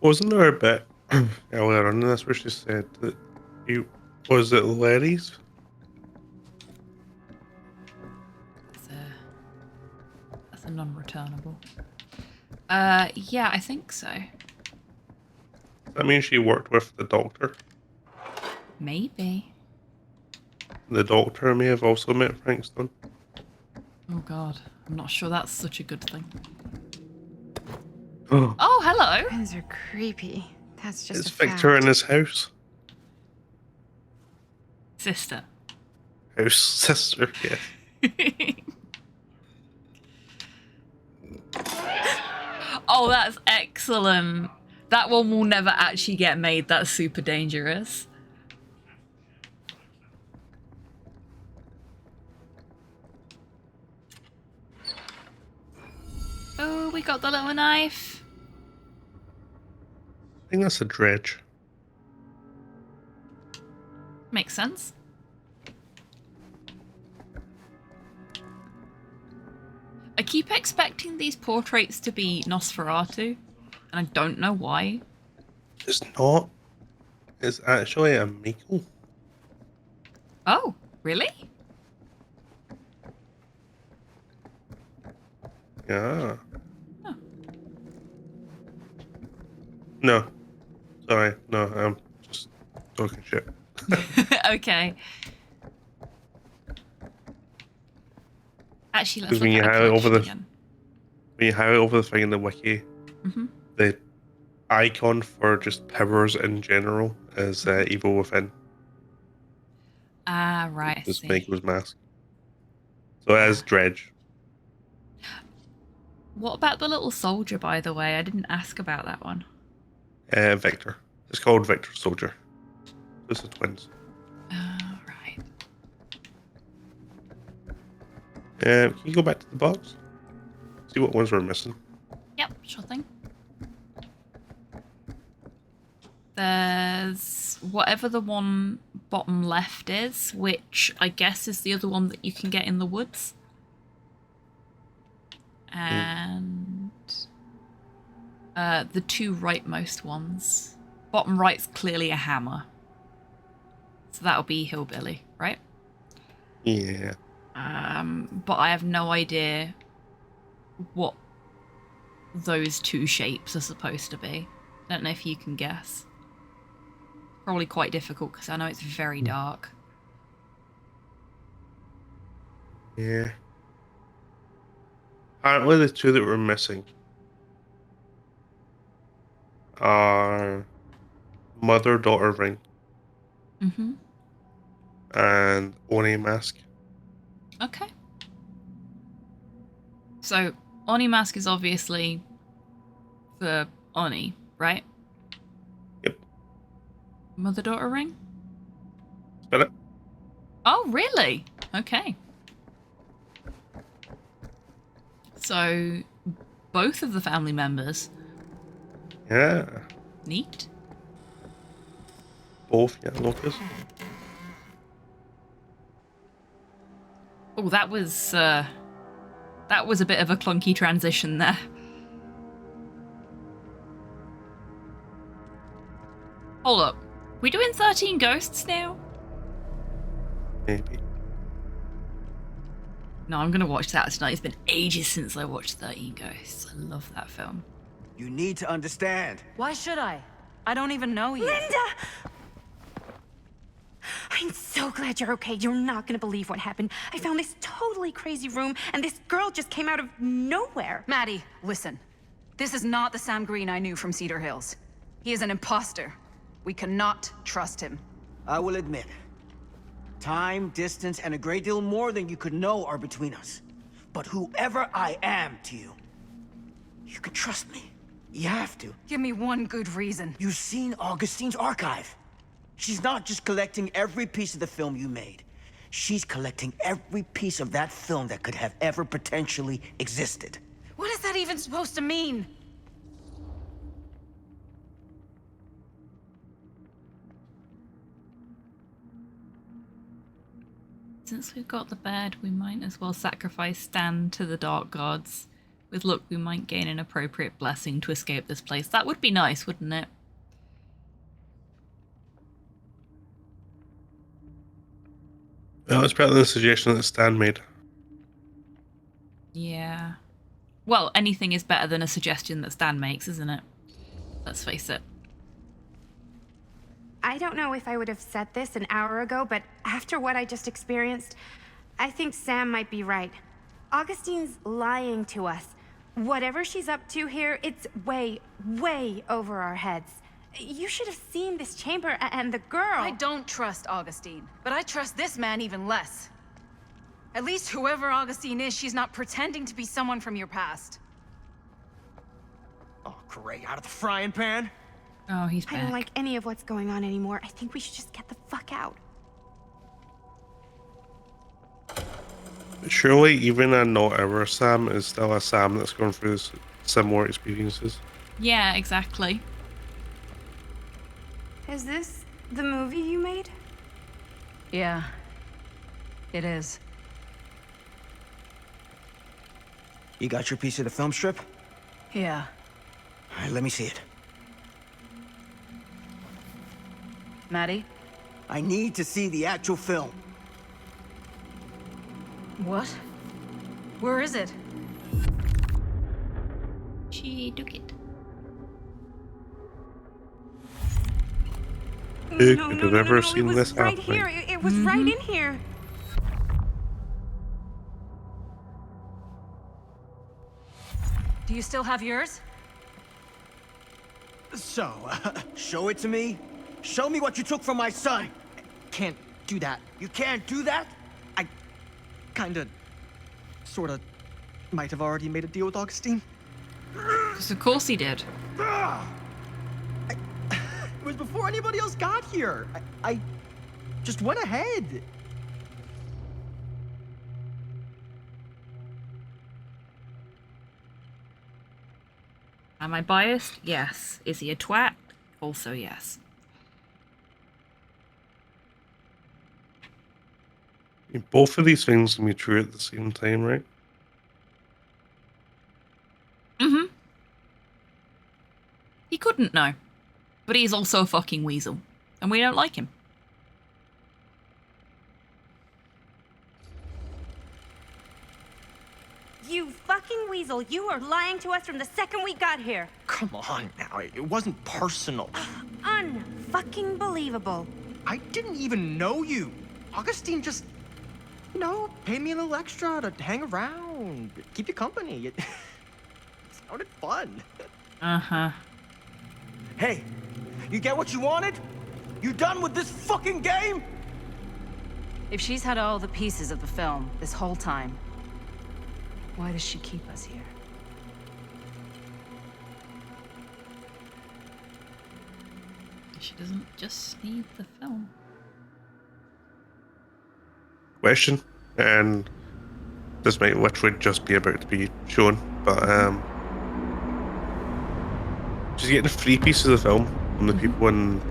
Wasn't there a bit earlier on in this where she said that you was it Larry's? That's a non-returnable. Yeah, I think so. That means she worked with the doctor. Maybe. The doctor may have also met Frank Stone. Oh god, I'm not sure that's such a good thing. Oh, Oh, hello! Friends are creepy. That's just it's a fact. Victor in his house. Sister. House sister, yeah. Oh, that's excellent. That one will never actually get made. That's super dangerous. Oh, we got the little knife. I think that's a dredge. Makes sense. I keep expecting these portraits to be Nosferatu, and I don't know why. It's not. It's actually a Miko. Oh, really? Yeah. No. Sorry. No, I'm just talking shit. Okay. Actually, let's Because look when you at a have it over collection the again. when you have it over the thing in the wiki, Mhm. the icon for just powers in general is Evil Within. Ah, right. I It's see. Michael's mask. So it is Dredge. What about the little soldier, by the way? I didn't ask about that one. Victor. It's called Victor Soldier. This is twins. Right. Can you go back to the box? See what ones we're missing. Yep, sure thing. There's whatever the one bottom left is, which I guess is the other one that you can get in the woods. And the two rightmost ones. Bottom right's clearly a hammer. So that'll be Hillbilly, right? Yeah. But I have no idea what those two shapes are supposed to be. I don't know if you can guess. Probably quite difficult because I know it's very dark. Yeah. Apparently the two that we're missing are mother-daughter ring Mm-hmm. and Oni mask. Okay. So, Oni mask is obviously for Oni, right? Yep. Mother-daughter ring? Spell it. Oh, really? Okay. So, both of the family members. Yeah. Neat. Both, yeah, Locus. Oh, that was a bit of a clunky transition there. Hold up. We doing 13 Ghosts now? Maybe. No, I'm gonna watch that tonight. It's been ages since I watched 13 Ghosts. I love that film. You need to understand. Why should I? I don't even know you. Linda! I'm so glad you're okay. You're not gonna believe what happened. I found this totally crazy room, and this girl just came out of nowhere. Maddie, listen. This is not the Sam Green I knew from Cedar Hills. He is an imposter. We cannot trust him. I will admit, time, distance, and a great deal more than you could know are between us. But whoever I am to you, you can trust me. You have to. Give me one good reason. You've seen Augustine's archive. She's not just collecting every piece of the film you made. She's collecting every piece of that film that could have ever potentially existed. What is that even supposed to mean? Since we've got the bed, we might as well sacrifice Stan to the dark gods. With luck, we might gain an appropriate blessing to escape this place. That would be nice, wouldn't it? Well, it's better than the suggestion that Stan made. Yeah. Well, anything is better than a suggestion that Stan makes, isn't it? Let's face it. I don't know if I would have said this an hour ago, but after what I just experienced, I think Sam might be right. Augustine's lying to us. Whatever she's up to here, it's way, way over our heads. You should have seen this chamber and the girl. I don't trust Augustine, but I trust this man even less. At least whoever Augustine is, she's not pretending to be someone from your past. Oh, great. Out of the frying pan? Oh, he's I don't like any of what's going on anymore. I think we should just get the fuck out. Surely even a not our Sam is still a Sam that's going through similar experiences. Yeah, exactly. Is this the movie you made? Yeah, it is. You got your piece of the film strip? Yeah. All right, let me see it. Maddie? I need to see the actual film. What? Where is it? She took it. Who could have ever seen this Right happening? here. It was right in here. Do you still have yours? So, show it to me. Show me what you took from my son. Can't do that. You can't do that? Kinda, sorta, might have already made a deal with Augustine. Because of course he did. It was before anybody else got here. I just went ahead. Am I biased? Yes. Is he a twat? Also yes. Both of these things can be true at the same time, right? Mm-hmm. He couldn't know. But he's also a fucking weasel. And we don't like him. You fucking weasel, you are lying to us from the second we got here. Come on now, it wasn't personal. Unfucking believable. I didn't even know you. Augustine just, you know, paid me a little extra to hang around, keep you company. It sounded fun. Uh-huh. Hey, you get what you wanted? You done with this fucking game? If she's had all the pieces of the film this whole time, why does she keep us here? She doesn't just need the film. Question, and this might literally just be about to be shown, but she's getting 3 pieces of film from the people in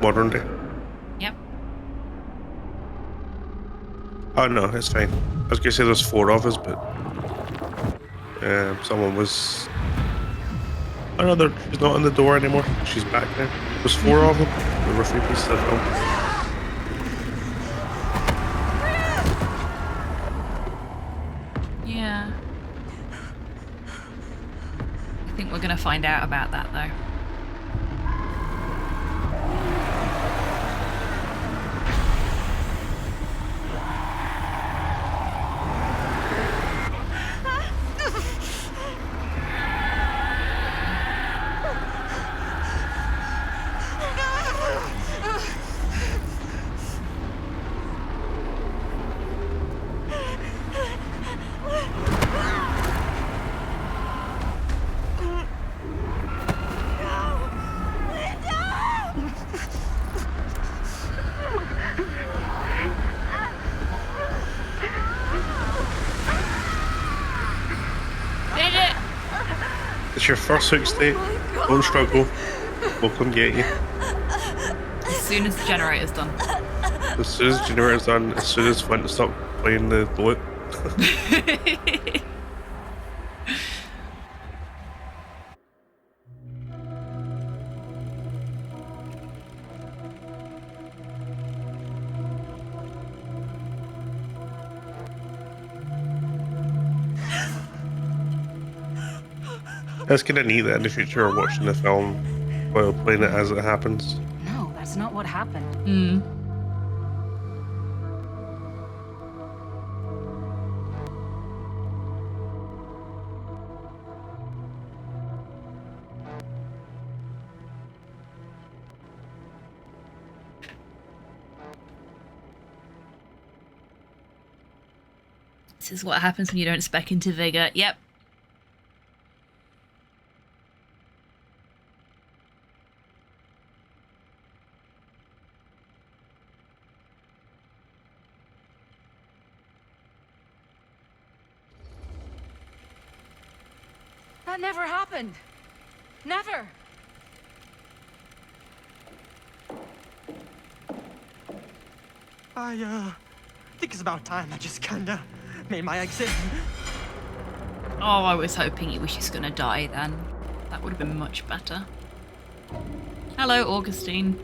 modern day. Yep. Oh no, it's fine. I was gonna say there's 4 of us, but someone was. Oh no, she's not in the door anymore. She's back now. There's 4 of them. There were 3 pieces of film. Yeah. I think we're gonna find out about that though. It's your first hook state. Don't struggle. We'll come get you. As soon as the generator's done. As soon as the generator's done, as soon as Flint stops playing the bullet. It's kind of neat that in the future we're watching the film while playing it as it happens. No, that's not what happened. Hmm. This is what happens when you don't spec into Vigor. Yep. That never happened. Never. I think it's about time I just kinda made my exit. Oh, I was hoping he was just gonna die then. That would have been much better. Hello, Augustine.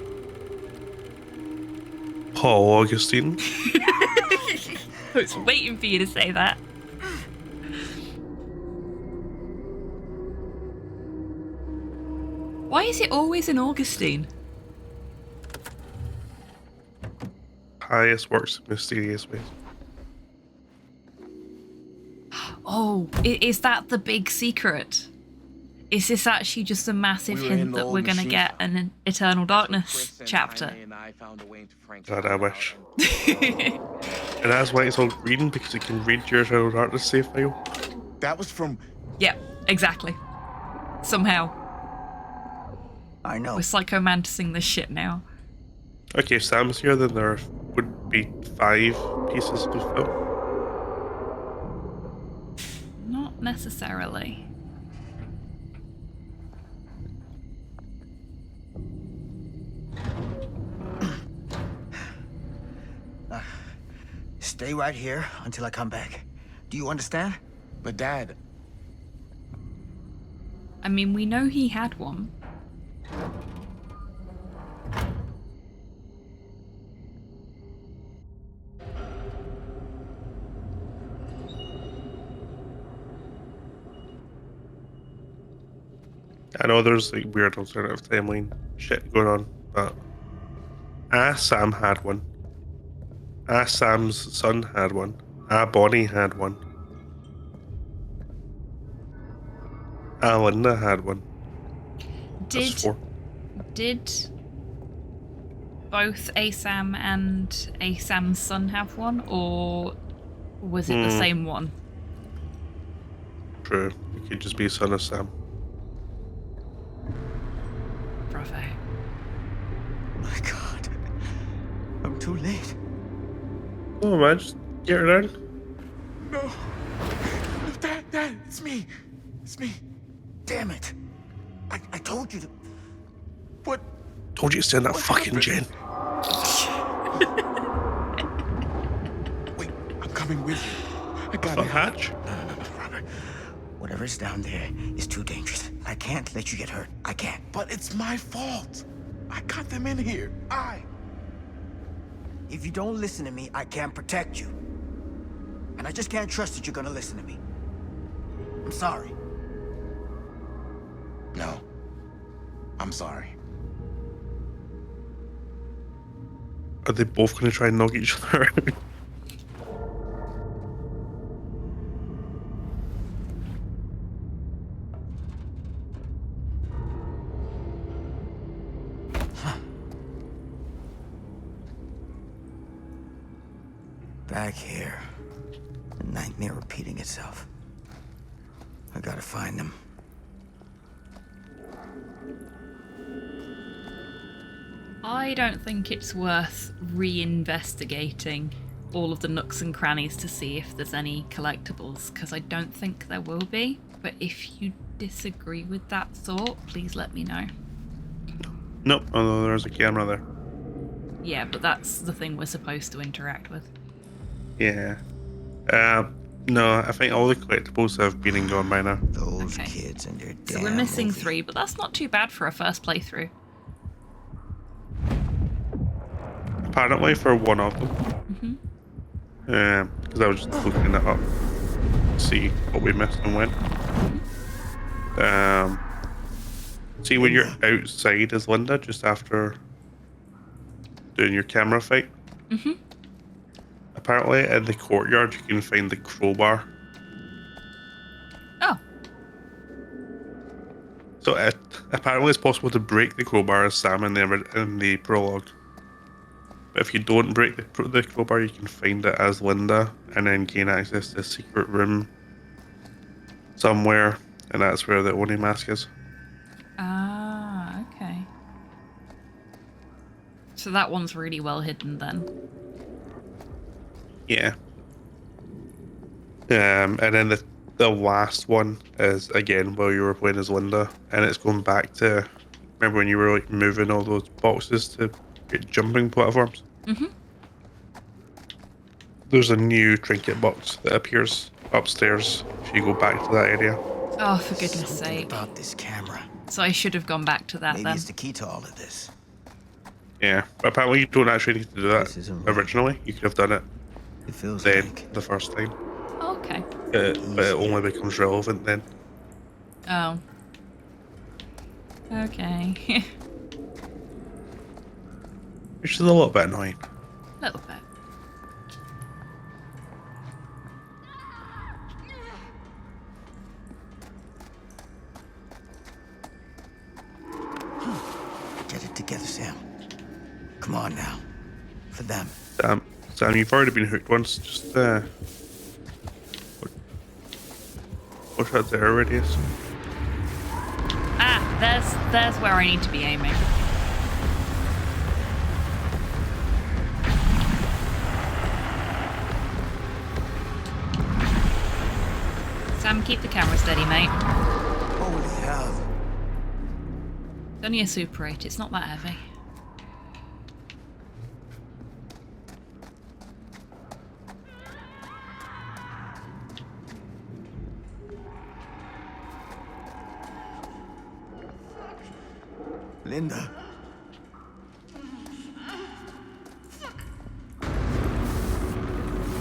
Paul Augustine. I was waiting for you to say that. Why is it always in Augustine? Highest works in mysterious ways. Oh, is that the big secret? Is this actually just a massive We were in hint the that old we're going to machine get an Eternal Darkness chapter? God, I wish. And that's why it's all green, because it can read your Eternal Darkness save file. That was from... Yep, exactly. Somehow. I know. We're psychomanticing this shit now. Okay, if Sam's here, then there would be 5 pieces to fill. Not necessarily. Stay right here until I come back. Do you understand? But Dad... I mean, we know he had one. I know there's like weird alternative timeline shit going on, but Sam had one. Sam's son had one. Bonnie had one. Linda had one. That's 4. Did both Sam and Sam's son have one, or was it the same one? True. It could just be son of Sam. Bravo. My God. I'm too late. Oh man, just get her down. No. No, Dad, it's me. It's me. Damn it. I told you to... What? Told you to send that fucking Jen. Wait, I'm coming with you. I got a it. hatch? No, Robert. Whatever's down there is too dangerous. I can't let you get hurt. I can't. But it's my fault. I got them in here. If you don't listen to me, I can't protect you. And I just can't trust that you're gonna listen to me. I'm sorry. No. I'm sorry. Are they both going to try and knock each other out? Back here. The nightmare repeating itself. I gotta find them. I don't think it's worth re-investigating all of the nooks and crannies to see if there's any collectibles, because I don't think there will be. But if you disagree with that thought, please let me know. Nope, although there's a camera there. Yeah, but that's the thing we're supposed to interact with. Yeah. No, I think all the collectibles have been and gone by now. Those kids and their So we're missing 3, but that's not too bad for a first playthrough. Apparently for one of them. Because I was just looking it up to see what we missed and when. See when you're outside as Linda, just after doing your camera fight. Apparently in the courtyard you can find the crowbar. Oh. So apparently it's possible to break the crowbar as Sam in the prologue. But if you don't break the crowbar, you can find it as Linda and then gain access to a secret room somewhere, and that's where the Oni mask is. Ah, okay. So that one's really well hidden then. Yeah. And then the last one is again while you were playing as Linda, and it's going back to remember when you were like moving all those boxes to get jumping platforms. There's a new trinket box that appears upstairs if you go back to that area. Oh, for goodness sake. About this camera. So I should have gone back to that Maybe then. it's the key to all of this. Yeah, but apparently you don't actually need to do that originally. You could have done it then like... the first time. Okay. But it only becomes relevant then. Oh. Okay. Which is a little bit annoying. A little bit. together, Sam. Come on now. For them. Sam, you've already been hooked once. Just push out the air radius. Ah, there's where I need to be aiming. Sam, keep the camera steady, mate. Holy hell. It's only a Super 8, it's not that heavy. Linda.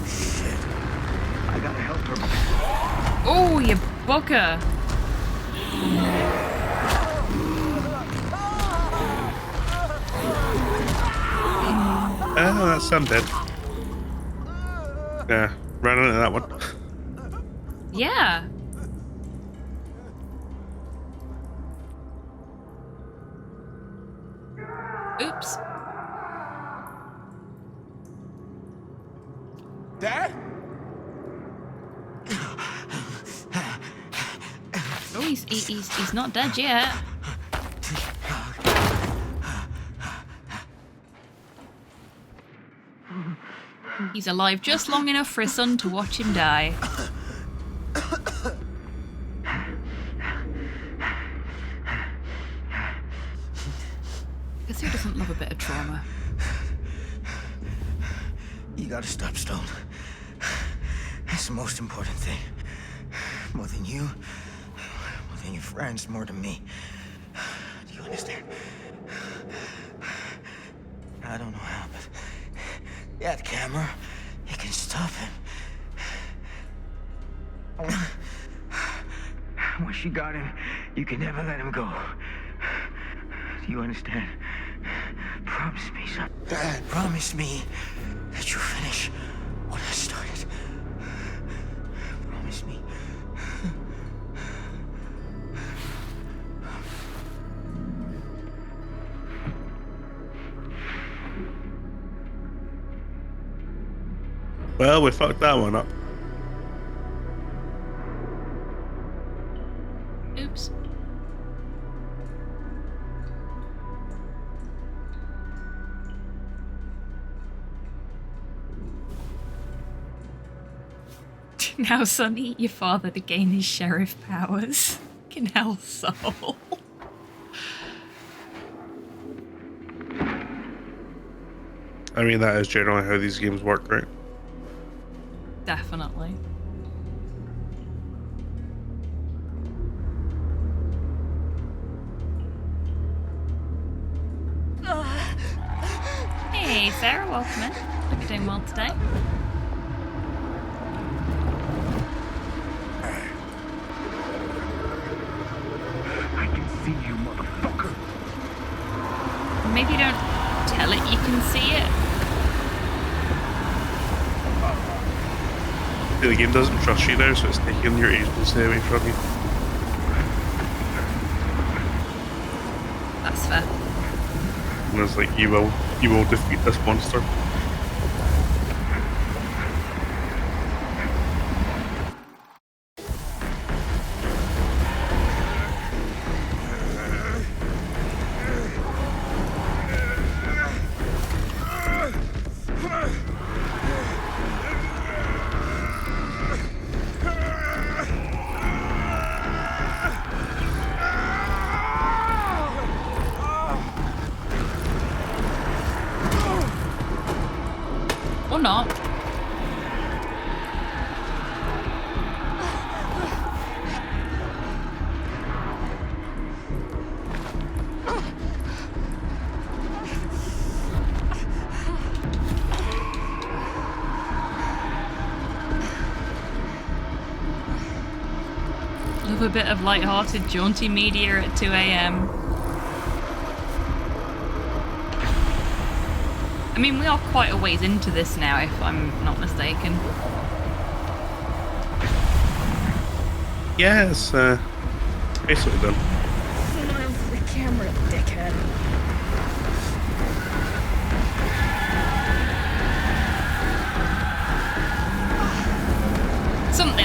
Shit. I gotta help her. Oh, you bugger. That's Sam dead. Yeah, ran into that one. Yeah. Oops. Dad? Oh, he's not dead yet. He's alive just long enough for his son to watch him die. Because who doesn't love a bit of trauma? You gotta stop, Stone. That's the most important thing. More than you, more than your friends, more than me. Do you understand? I don't know how, but that camera, it can stop him. Once you got him, you can never let him go. Do you understand? Promise me, son. Dad, promise me that you'll finish what I started. Promise me. Well, we fucked that one up. Oops. Now, Sonny, your father to gain his sheriff powers. Fucking hell, soul. I mean, that is generally how these games work, right? Definitely. Hey, Sarah, welcome in. Hope you're doing well today. I can see you, motherfucker. Maybe don't tell it you can see it. The game doesn't trust you now, so it's taking your agency away from you. That's fair. And it's like, you will defeat this monster. Or not. Love a bit of light-hearted, jaunty media at 2 a.m. I mean, we are quite a ways into this now, if I'm not mistaken. Yeah, it's basically done. The camera, dickhead.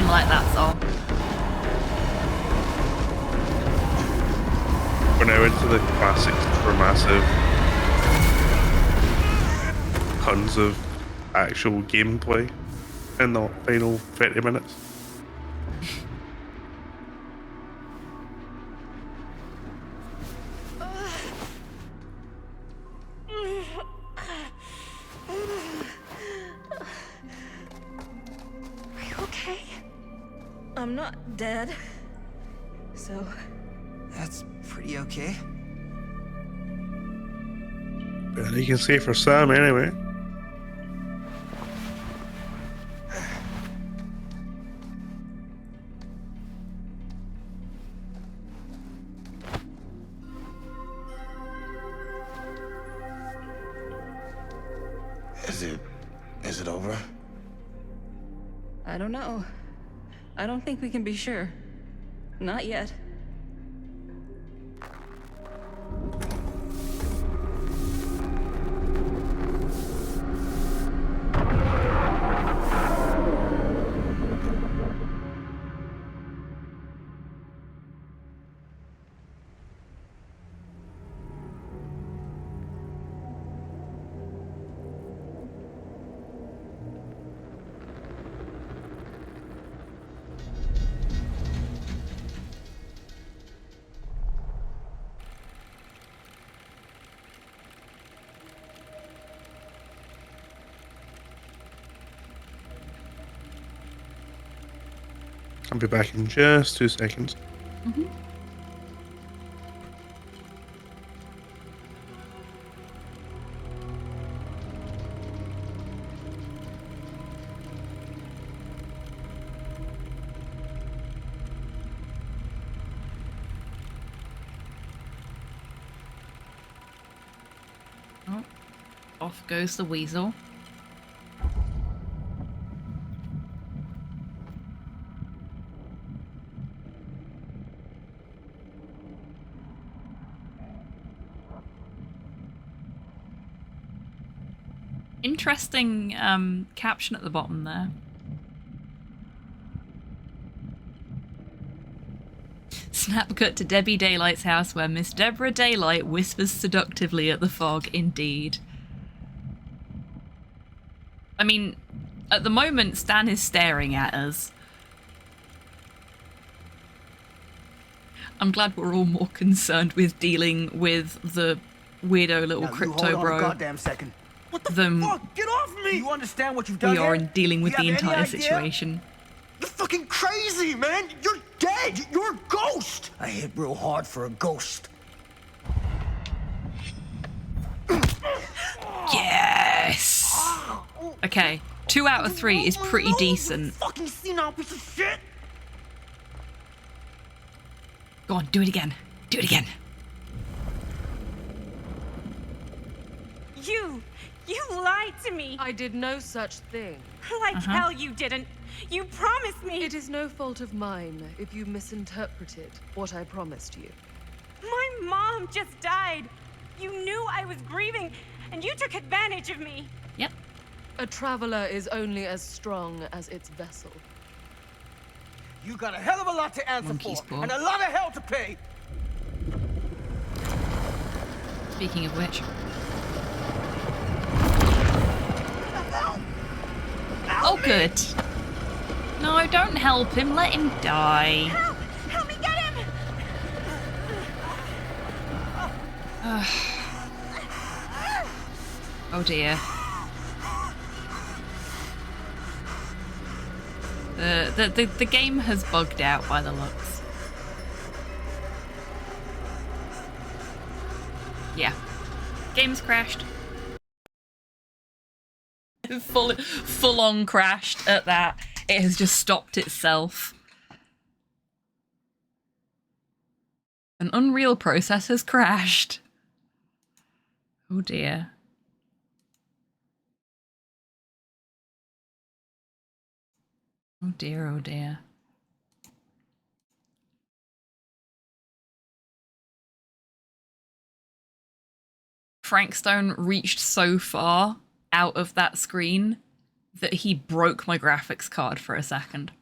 game like that, so. We're now into the classics for massive. Tons of actual gameplay in the final 30 minutes. Are you okay? I'm not dead. So. That's pretty okay. Better you can say for Sam anyway. Is it over? I don't know. I don't think we can be sure. Not yet. I'll be back in just 2 seconds. Oh, off goes the weasel. Interesting caption at the bottom there. Snap cut to Debbie Daylight's house where Miss Deborah Daylight whispers seductively at the fog. Indeed. I mean, at the moment, Stan is staring at us. I'm glad we're all more concerned with dealing with the weirdo little crypto bro. Goddamn second. What the fuck? Get off me! You understand what you've done We are here? in dealing with You the have any entire idea? situation. You're fucking crazy, man! You're dead! You're a ghost! I hit real hard for a ghost. Yes! Okay, 2 out of 3 is pretty decent. Fucking senile piece of shit! Go on, do it again. Do it again. You lied to me! I did no such thing. Like hell you didn't! You promised me! It is no fault of mine if you misinterpreted what I promised you. My mom just died! You knew I was grieving, and you took advantage of me! Yep. A traveler is only as strong as its vessel. You got a hell of a lot to answer Monkey's for, paw. and a lot of hell to pay! Speaking of which. Oh, good. No, don't help him. Let him die. Help! Help me get him! Oh dear. The game has bugged out by the looks. Yeah. Game's crashed. Full on crashed at that. It has just stopped itself. An Unreal process has crashed. Oh dear. Oh dear, oh dear. Frank Stone reached so far out of that screen that he broke my graphics card for a second.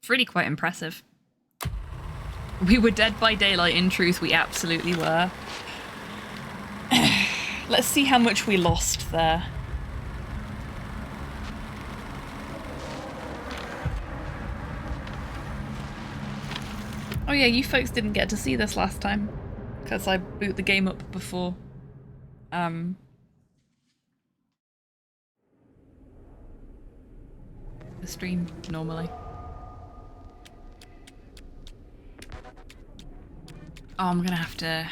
It's really quite impressive. We were Dead by Daylight, in truth, we absolutely were. Let's see how much we lost there. Oh yeah, you folks didn't get to see this last time, because I boot the game up before. The stream, normally. Oh, I'm gonna have to...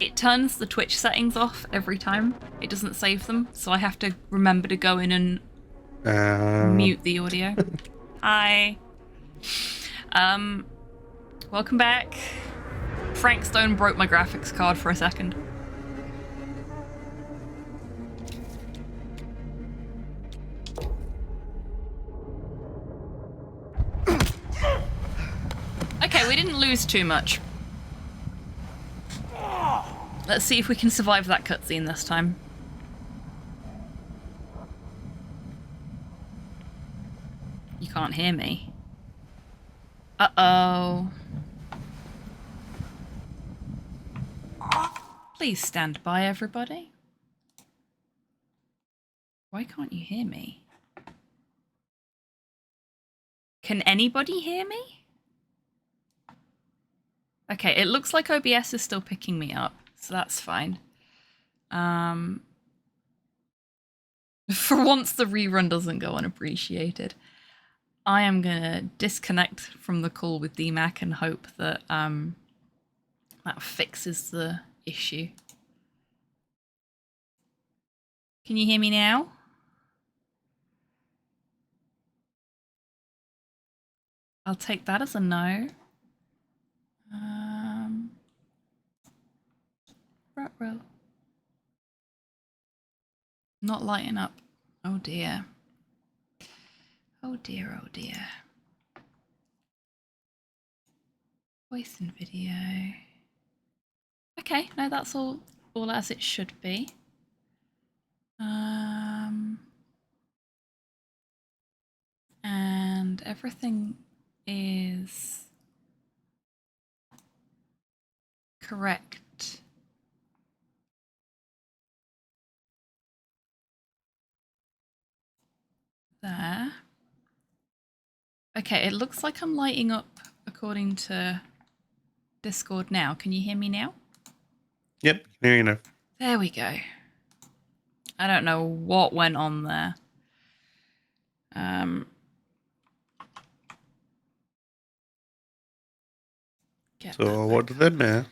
It turns the Twitch settings off every time. It doesn't save them, so I have to remember to go in and mute the audio. Hi. Welcome back. Frank Stone broke my graphics card for a second. Okay, we didn't lose too much. Let's see if we can survive that cutscene this time. You can't hear me. Uh-oh. Please stand by, everybody. Why can't you hear me? Can anybody hear me? Okay, it looks like OBS is still picking me up, so that's fine. For once the rerun doesn't go unappreciated. I am gonna disconnect from the call with DMAC and hope that that fixes the issue. Can you hear me now? I'll take that as a no. Ruh-roh. Not lighting up. Oh dear. Oh dear, oh dear. Voice and video. Okay, no, that's all as it should be. And everything is correct. There. Okay, it looks like I'm lighting up according to Discord now. Can you hear me now? Yep, can hear you now. There we go. I don't know what went on there. So what did they know?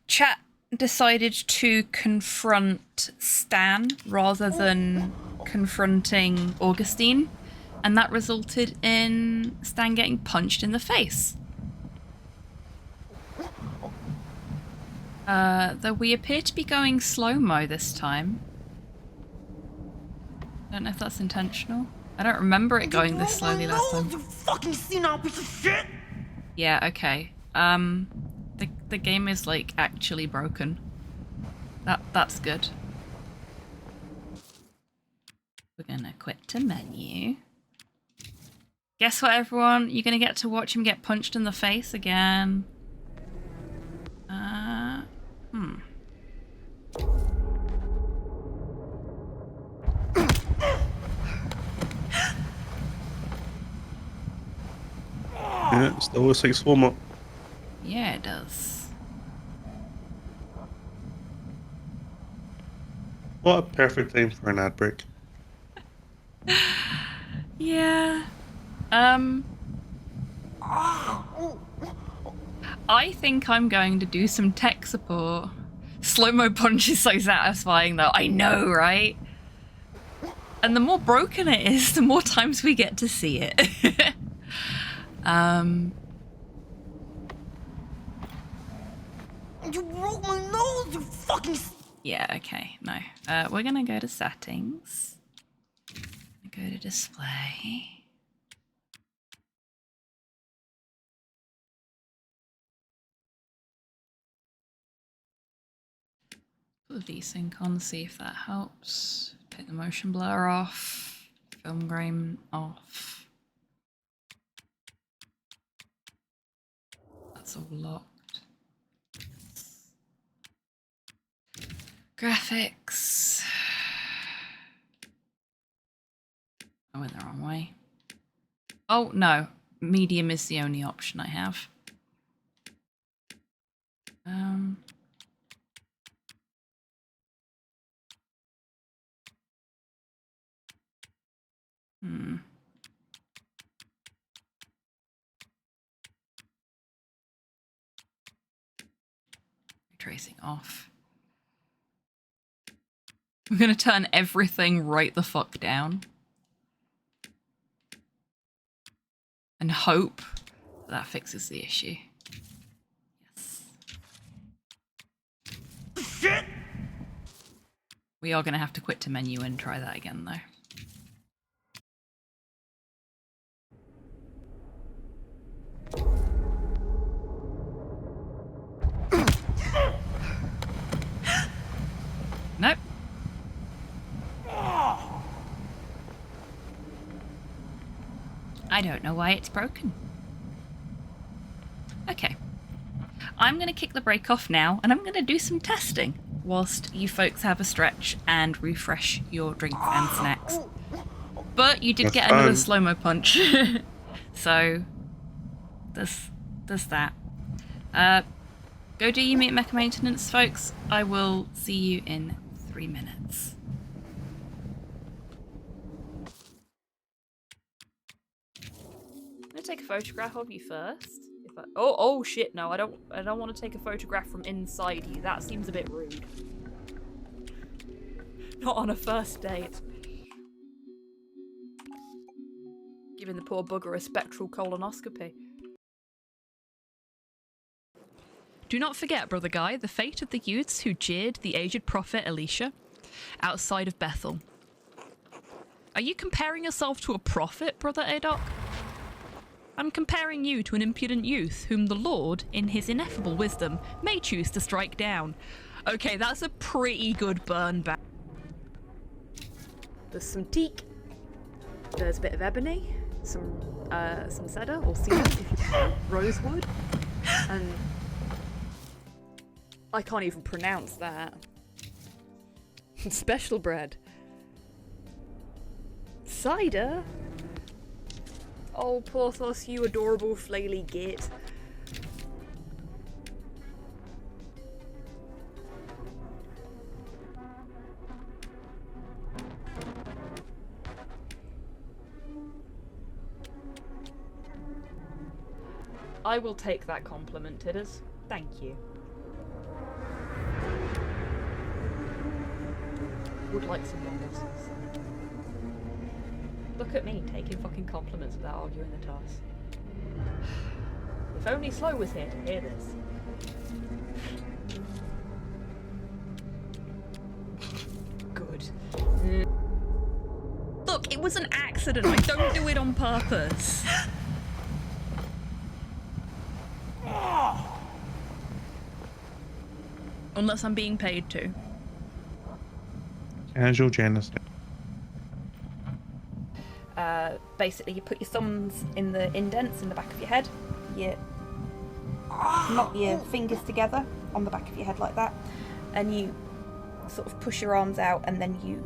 Chat decided to confront Stan rather than confronting Augustine, and that resulted in Stan getting punched in the face. Though we appear to be going slow-mo this time. I don't know if that's intentional. I don't remember it going this slowly last time. You fucking senile piece of shit! Yeah, okay. The game is like actually broken. That's good. We're gonna quit to menu. Guess what, everyone? You're gonna get to watch him get punched in the face again. Yeah, it still looks like slow mo. Yeah, it does. What a perfect time for an ad break. Yeah. I think I'm going to do some tech support. Slow-mo punch is so satisfying though. I know, right? And the more broken it is, the more times we get to see it. You broke my nose, you fucking... Yeah, okay, no. We're gonna go to settings. Go to display. Put the desync on, see if that helps. Take the motion blur off. Film grain off. That's all locked. Graphics. I went the wrong way. Oh, no. Medium is the only option I have. Tracing off. I'm gonna turn everything right the fuck down. And hope that fixes the issue. Yes. Shit! We are gonna have to quit to menu and try that again though. Nope. I don't know why it's broken. Okay. I'm going to kick the break off now, and I'm going to do some testing whilst you folks have a stretch and refresh your drinks and snacks. But you did get another slow-mo punch. So, there's that. Go do your mecha maintenance, folks. I will see you in 3 minutes. I'm gonna take a photograph of you first. If I, oh shit! No, I don't want to take a photograph from inside you. That seems a bit rude. Not on a first date. Giving the poor bugger a spectral colonoscopy. Do not forget, Brother Guy, the fate of the youths who jeered the aged prophet Elisha outside of Bethel. Are you comparing yourself to a prophet, Brother Adok? I'm comparing you to an impudent youth whom the Lord, in his ineffable wisdom, may choose to strike down. Okay, that's a pretty good burn back. There's some teak. There's a bit of ebony. Some cedar or cedar, if you prefer, rosewood, and I can't even pronounce that. Special bread. Cider? Oh, Porthos, you adorable flaily git. I will take that compliment, Tidders. Thank you. Would like some more morsels. Look at me taking fucking compliments without arguing the toss. If only Slow was here to hear this. Good. Look, it was an accident. I don't do it on purpose. Unless I'm being paid to. Casual genocide. Basically, you put your thumbs in the indents in the back of your head. You knot your fingers together on the back of your head like that, and you sort of push your arms out, and then you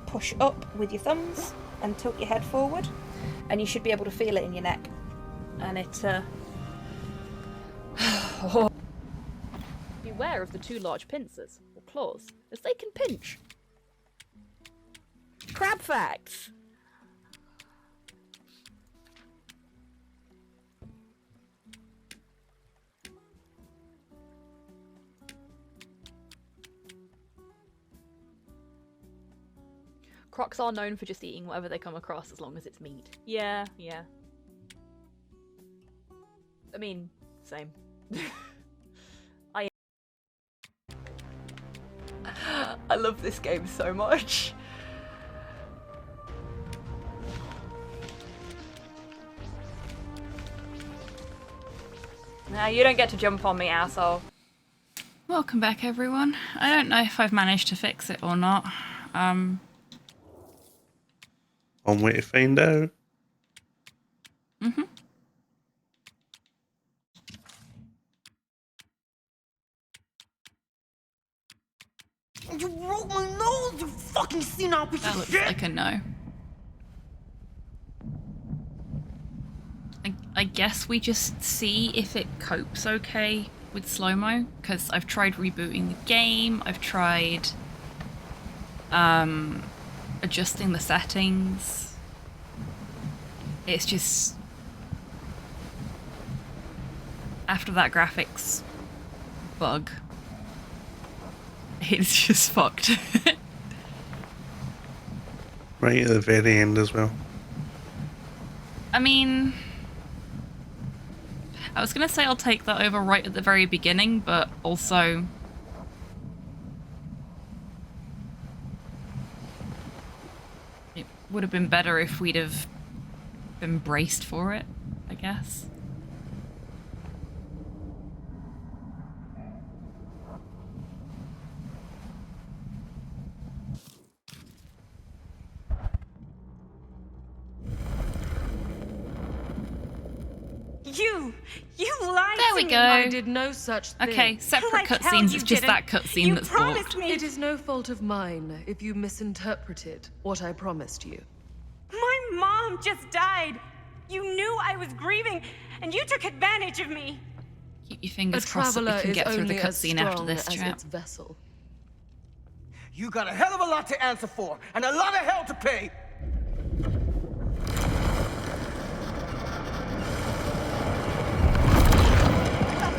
push up with your thumbs and tilt your head forward, and you should be able to feel it in your neck. And it. Beware of the two large pincers or claws, as they can pinch. Crab facts! Crocs are known for just eating whatever they come across as long as it's meat. Yeah, yeah. I mean, same. I love this game so much. Nah, you don't get to jump on me, asshole. Welcome back, everyone. I don't know if I've managed to fix it or not. On way to find out. Mm-hmm. You broke my nose, you fucking senile piece That of looks shit! like a no. I guess we just see if it copes okay with slow-mo, because I've tried rebooting the game, I've tried adjusting the settings. It's just, after that graphics bug, it's just fucked. Right at the very end as well. I mean, I was going to say I'll take that over right at the very beginning, but also it would have been better if we'd have been braced for it, I guess. You lied There to we me. go. I did no such thing. Okay, separate Like hell cutscenes. you It's just didn't. that cutscene You that's promised blocked. me. It is no fault of mine if you misinterpreted what I promised you. My mom just died. You knew I was grieving, and you took advantage of me. Keep your fingers A crossed that we traveler can is get through the only as cutscene after strong this as chat. its vessel. You got a hell of a lot to answer for, and a lot of hell to pay!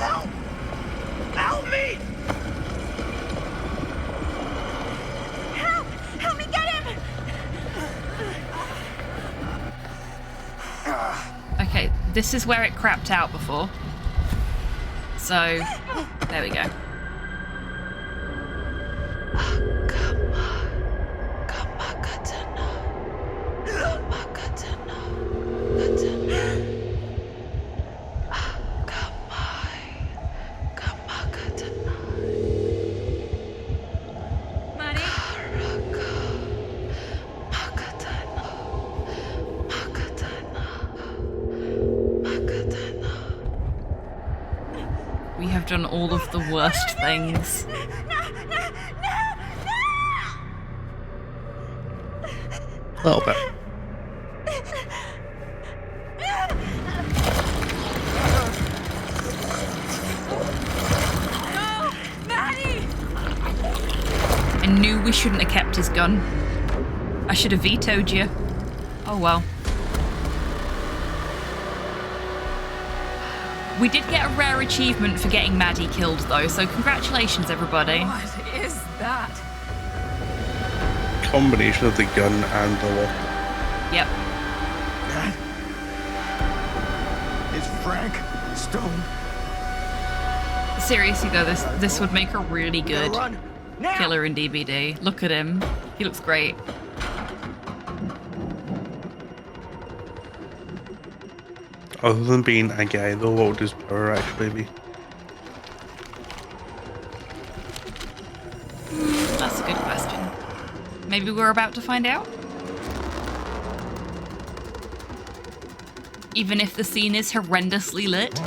Help! Help me! Help! Help me get him! Okay, this is where it crapped out before. So, there we go. We have done all of the worst things. A little bit. No! Maddie! I knew we shouldn't have kept his gun. I should have vetoed you. Oh well. We did get a rare achievement for getting Maddie killed though, so congratulations everybody. What is that? Combination of the gun and the lock. Yep. That is Frank Stone. Seriously though, this would make a really good Run. Now. killer in DBD. Look at him. He looks great. Other than being a guy though, what would his power actually be? That's a good question. Maybe we're about to find out? Even if the scene is horrendously lit?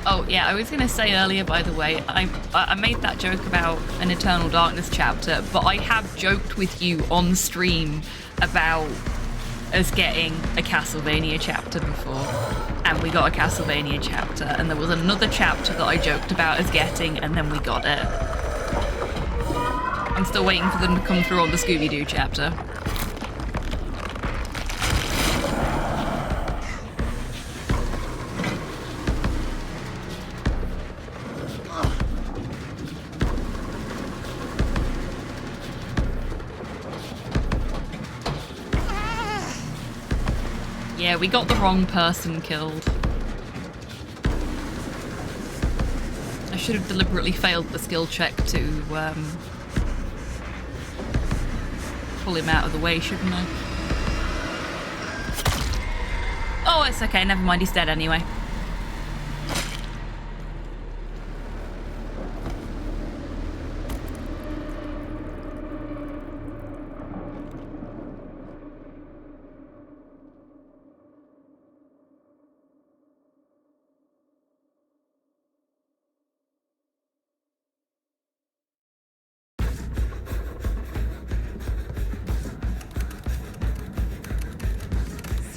Oh yeah, I was going to say earlier, by the way, I made that joke about an Eternal Darkness chapter, but I have joked with you on stream about us getting a Castlevania chapter before, and we got a Castlevania chapter, and there was another chapter that I joked about us getting, and then we got it. I'm still waiting for them to come through on the Scooby-Doo chapter. Yeah, we got the wrong person killed. I should have deliberately failed the skill check to pull him out of the way, shouldn't I? Oh, it's okay. Never mind. He's dead anyway.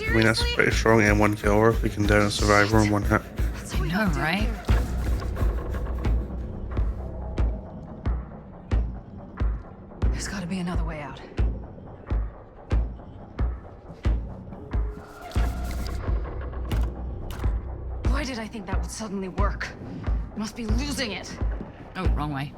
I mean, that's pretty strong in one kill if we can down a survivor in one hit. I know, right? There's gotta be another way out. Why did I think that would suddenly work? I must be losing it. Oh, wrong way.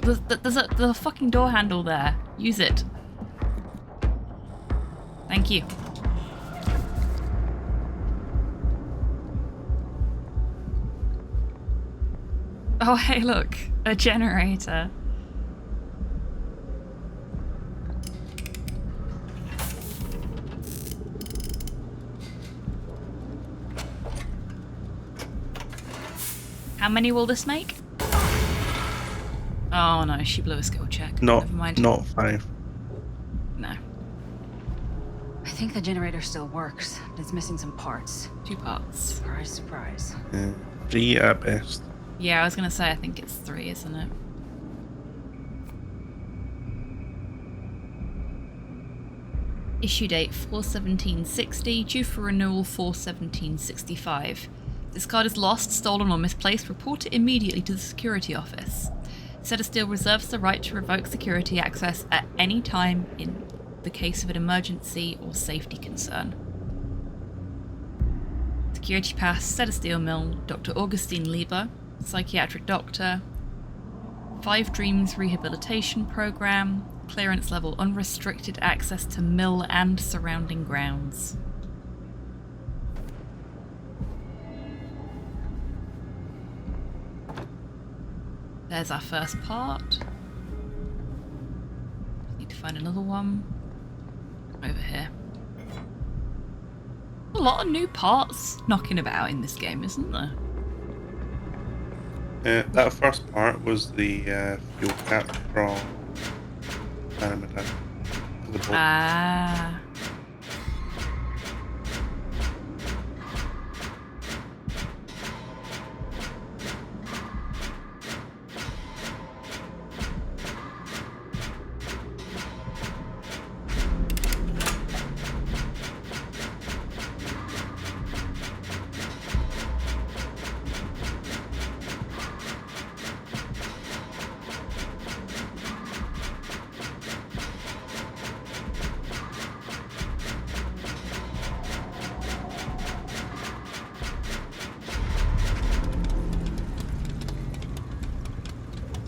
Look, there's a fucking door handle there. Use it. Thank you. Oh, hey, look. A generator. How many will this make? Oh no, she blew a skill check. Never mind. Not 5. No. I think the generator still works, but it's missing some parts. 2 parts. Surprise, surprise. 3 at best. Yeah, I was gonna say I think it's 3, isn't it? Issue date 4/17/60, due for renewal 4/17/65. This card is lost, stolen, or misplaced. Report it immediately to the security office. Set of Steel reserves the right to revoke security access at any time in the case of an emergency or safety concern. Security pass, Set of Steel Mill, Dr. Augustine Lieber, psychiatric doctor, 5 Dreams Rehabilitation Program, clearance level unrestricted access to mill and surrounding grounds. There's our first part. Need to find another one. Over here. A lot of new parts knocking about in this game, isn't there? That first part was the fuel cap from Animaton. Ah.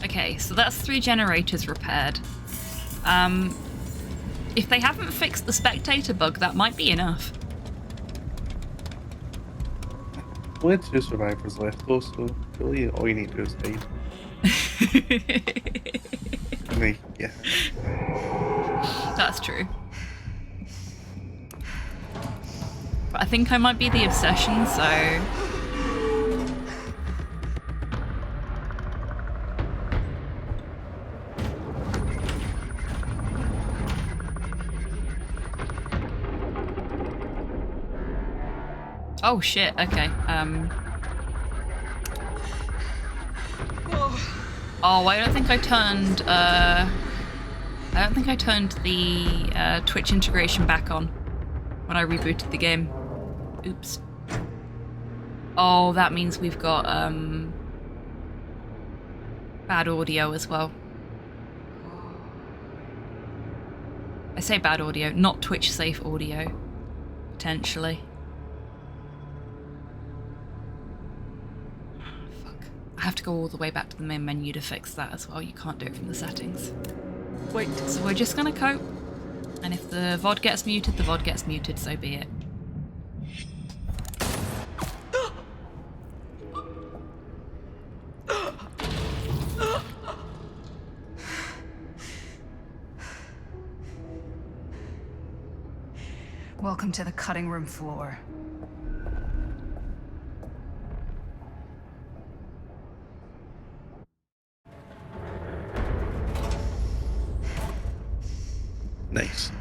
Okay, so that's 3 generators repaired. If they haven't fixed the spectator bug, that might be enough. Only 2 survivors left though, so really all you need to do is hide. Yeah. That's true. But I think I might be the obsession, so... Oh shit, okay. Oh, I don't think I turned the Twitch integration back on when I rebooted the game. Oops. Oh, that means we've got bad audio as well. I say bad audio, not Twitch safe audio, potentially. have to go all the way back to the main menu to fix that as well. You can't do it from the settings. Wait. So we're just gonna cope. And if the VOD gets muted, the VOD gets muted, so be it. Welcome to the cutting room floor. Nice.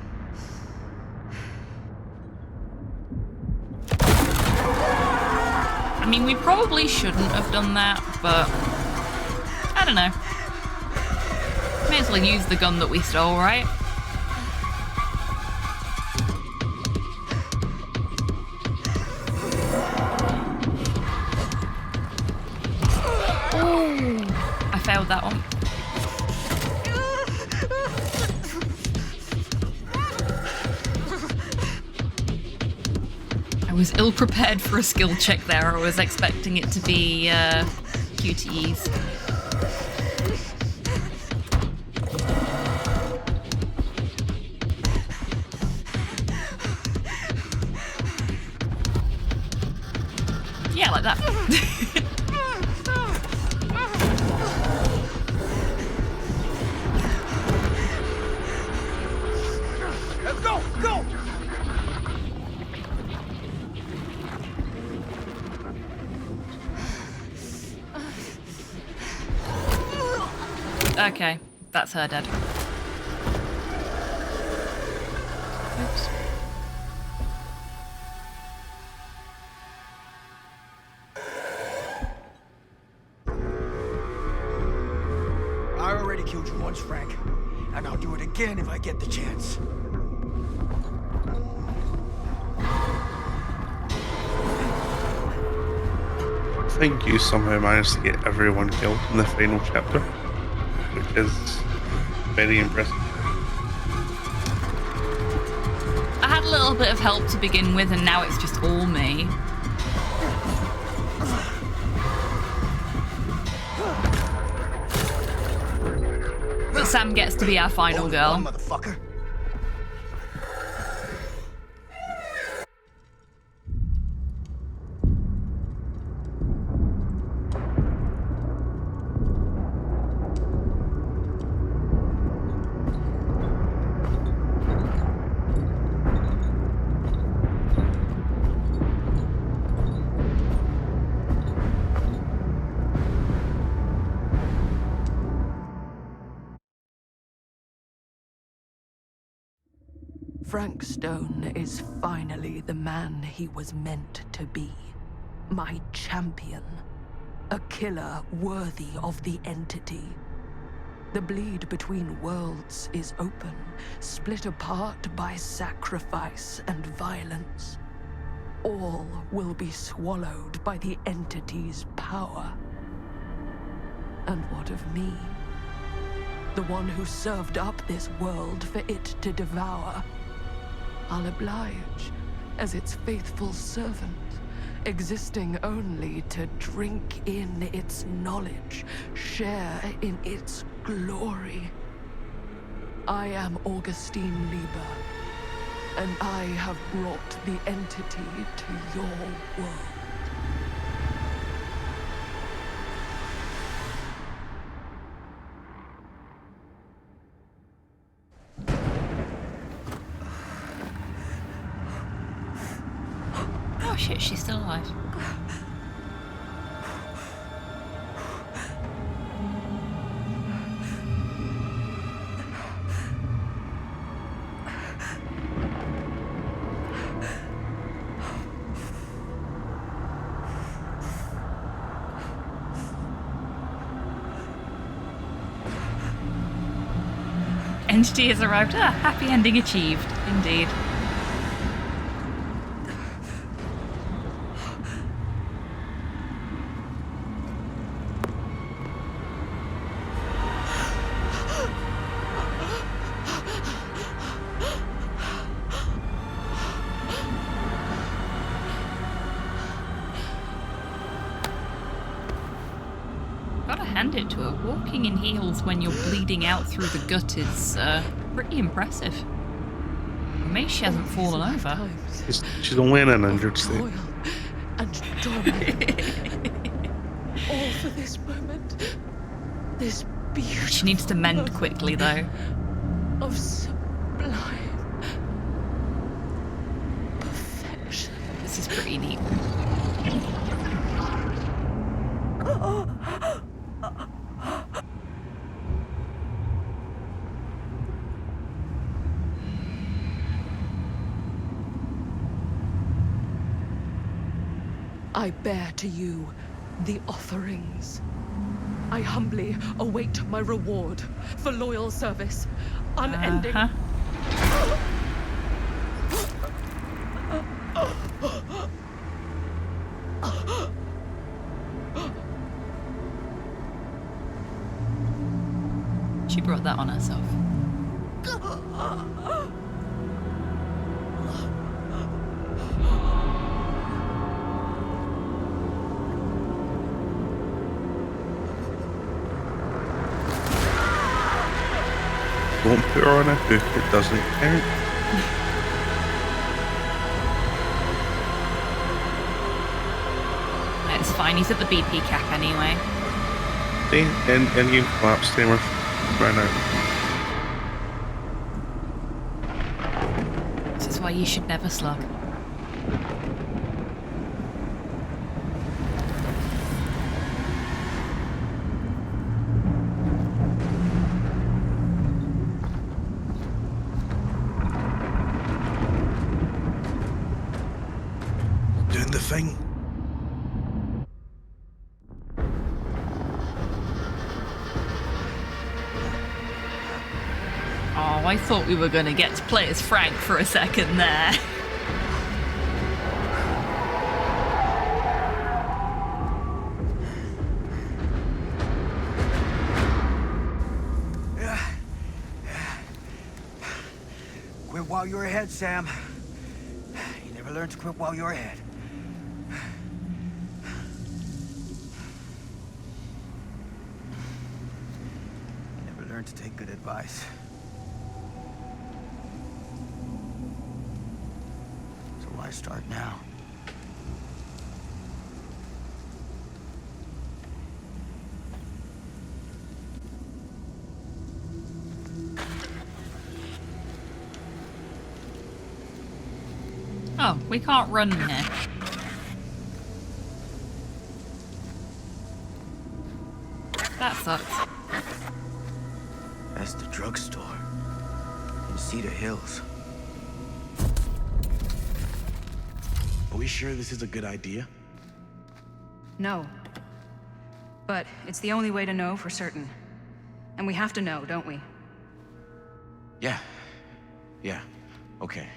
I mean, we probably shouldn't have done that, but I don't know. May as well use the gun that we stole, right? Ooh, I failed that one. I was ill-prepared for a skill check there. I was expecting it to be QTEs. Yeah, like that. Let's go! Go! Okay, that's her dead. Oops. I already killed you once, Frank. And I'll do it again if I get the chance. I think you somehow managed to get everyone killed in the final chapter, which is very impressive. I had a little bit of help to begin with, and now it's just all me. But Sam gets to be our final girl. Motherfucker. Frank Stone is finally the man he was meant to be. My champion. A killer worthy of the entity. The bleed between worlds is open, split apart by sacrifice and violence. All will be swallowed by the entity's power. And what of me? The one who served up this world for it to devour. I'll oblige as its faithful servant, existing only to drink in its knowledge, share in its glory. I am Augustine Lieber, and I have brought the entity to your world. Oh shit, she's still alive. Entity has arrived. Ah, happy ending achieved. Indeed. hand it to her. Walking in heels when you're bleeding out through the gut is pretty impressive. Maybe she hasn't fallen over. She's only in an injured state. And torment. All for this moment. This beautiful She needs to mend quickly, though. of sublime perfection. This is pretty neat. I bear to you the offerings. I humbly await my reward for loyal service, unending. She brought that on herself. Don't put her on a hook, it doesn't count. It's fine, he's at the BP cap anyway. See, in-game collapse timer ran out. This is why you should never slug. Doing the thing. Oh, I thought we were going to get to play as Frank for a second there. Quit while you're ahead, Sam. You never learned to quit while you're ahead. You never learned to take good advice. So why start now? Oh, we can't run here. That sucks. That's the drugstore in Cedar Hills. Are we sure this is a good idea? No. But it's the only way to know for certain. And we have to know, don't we? Yeah. Yeah. Okay.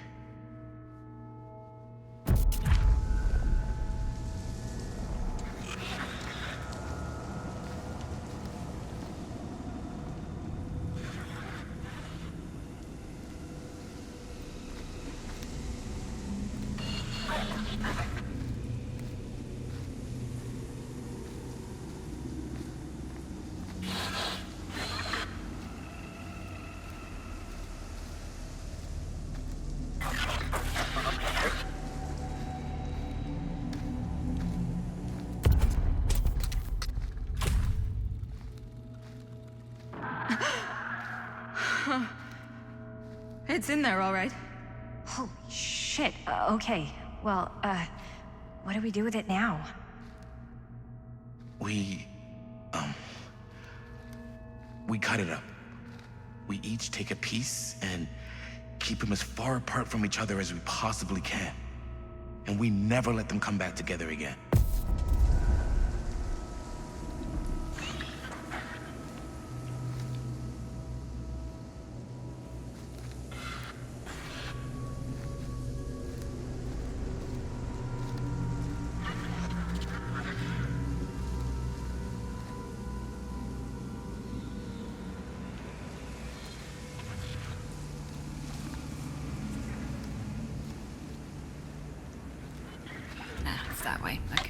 It's in there, all right. Holy shit. Okay. Well, what do we do with it now? We cut it up. We each take a piece and keep them as far apart from each other as we possibly can. And we never let them come back together again. That way. Okay.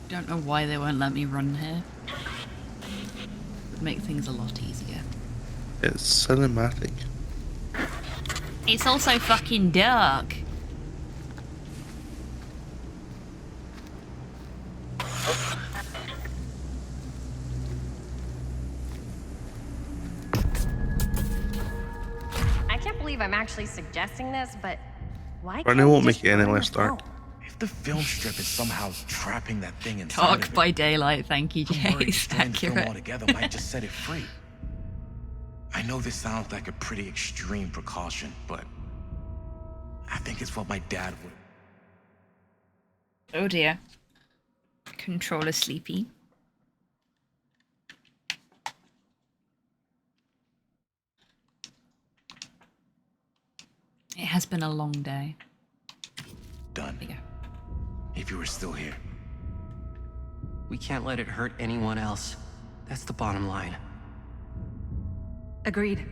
Don't know why they won't let me run here. Would make things a lot easier. It's cinematic. It's also fucking dark. I can't believe I'm actually suggesting this, but why Running can't we won't just make it any run less and dark. go? If the film strip is somehow trapping that thing inside Dark of it, by daylight, thank you, I'm worried Jace. destroying the film Accurate. altogether might just set it free. I know this sounds like a pretty extreme precaution, but I think it's what my dad would. Oh dear. Controller sleepy. It has been a long day. Done. There you go. If you were still here. We can't let it hurt anyone else. That's the bottom line. Agreed.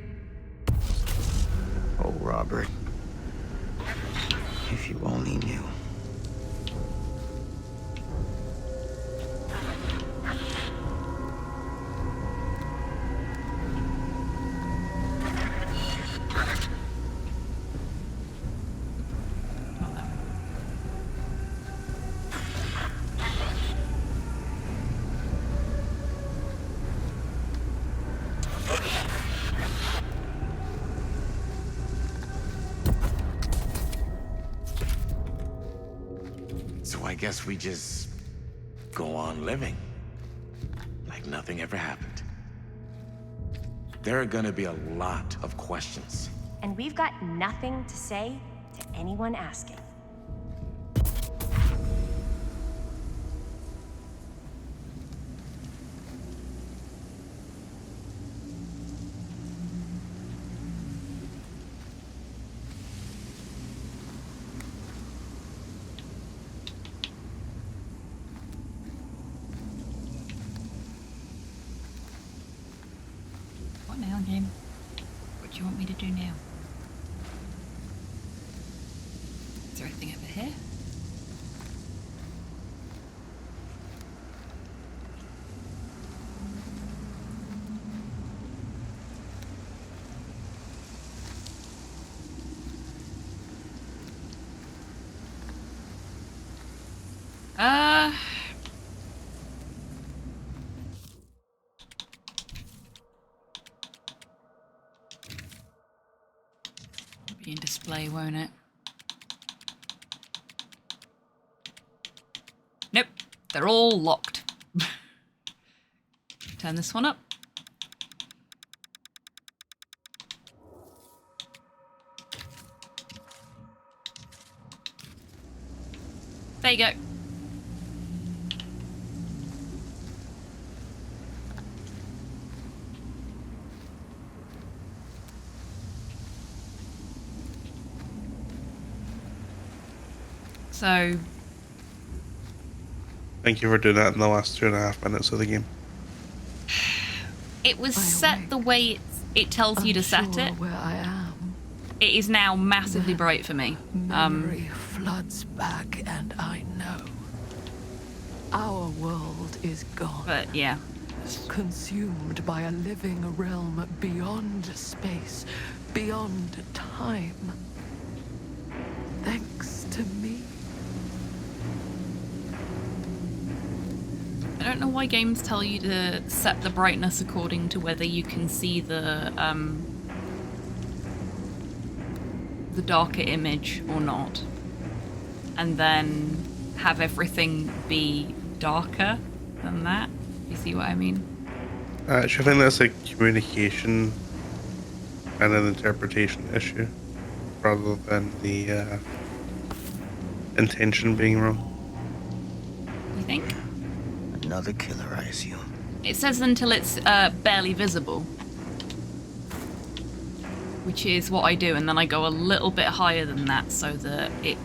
Oh, Robert. If you only knew. So I guess we just go on living like nothing ever happened. There are gonna be a lot of questions. And we've got nothing to say to anyone asking. What now, game? What do you want me to do now? Is there anything over here? Be in display, won't it? Nope, they're all locked. Turn this one up. There you go. So, Thank you for doing that in the last 2.5 minutes of the game. it was set the way it tells you to set it. Where I am. It is now massively bright for me. Memory floods back, and I know our world is gone. But yeah, Consumed by a living realm beyond space, beyond time. Thanks to me. I don't know why games tell you to set the brightness according to whether you can see the darker image or not, and then have everything be darker than that. You see what I mean? Actually, I think that's a communication and an interpretation issue, rather than the intention being wrong. You think? Another killer, I assume. It says until it's barely visible, which is what I do, and then I go a little bit higher than that so that it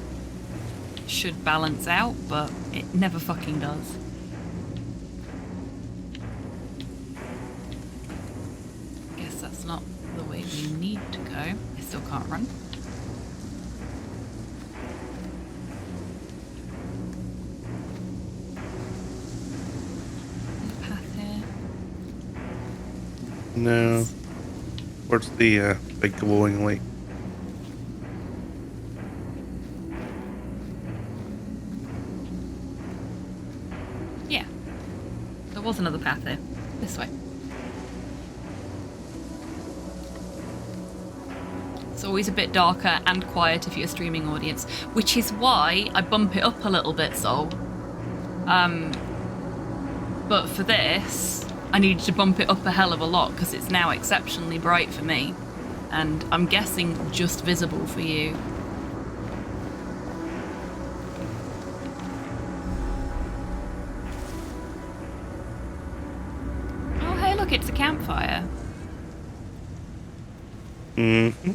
should balance out, but it never fucking does. Guess that's not the way we need to go. I still can't run. No. Where's the big glowing light? Yeah. There was another path here. This way. It's always a bit darker and quiet if you're a streaming audience, which is why I bump it up a little bit, Soul. But for this, I needed to bump it up a hell of a lot because it's now exceptionally bright for me. And I'm guessing just visible for you. Oh, hey, look, it's a campfire. Mm-hmm.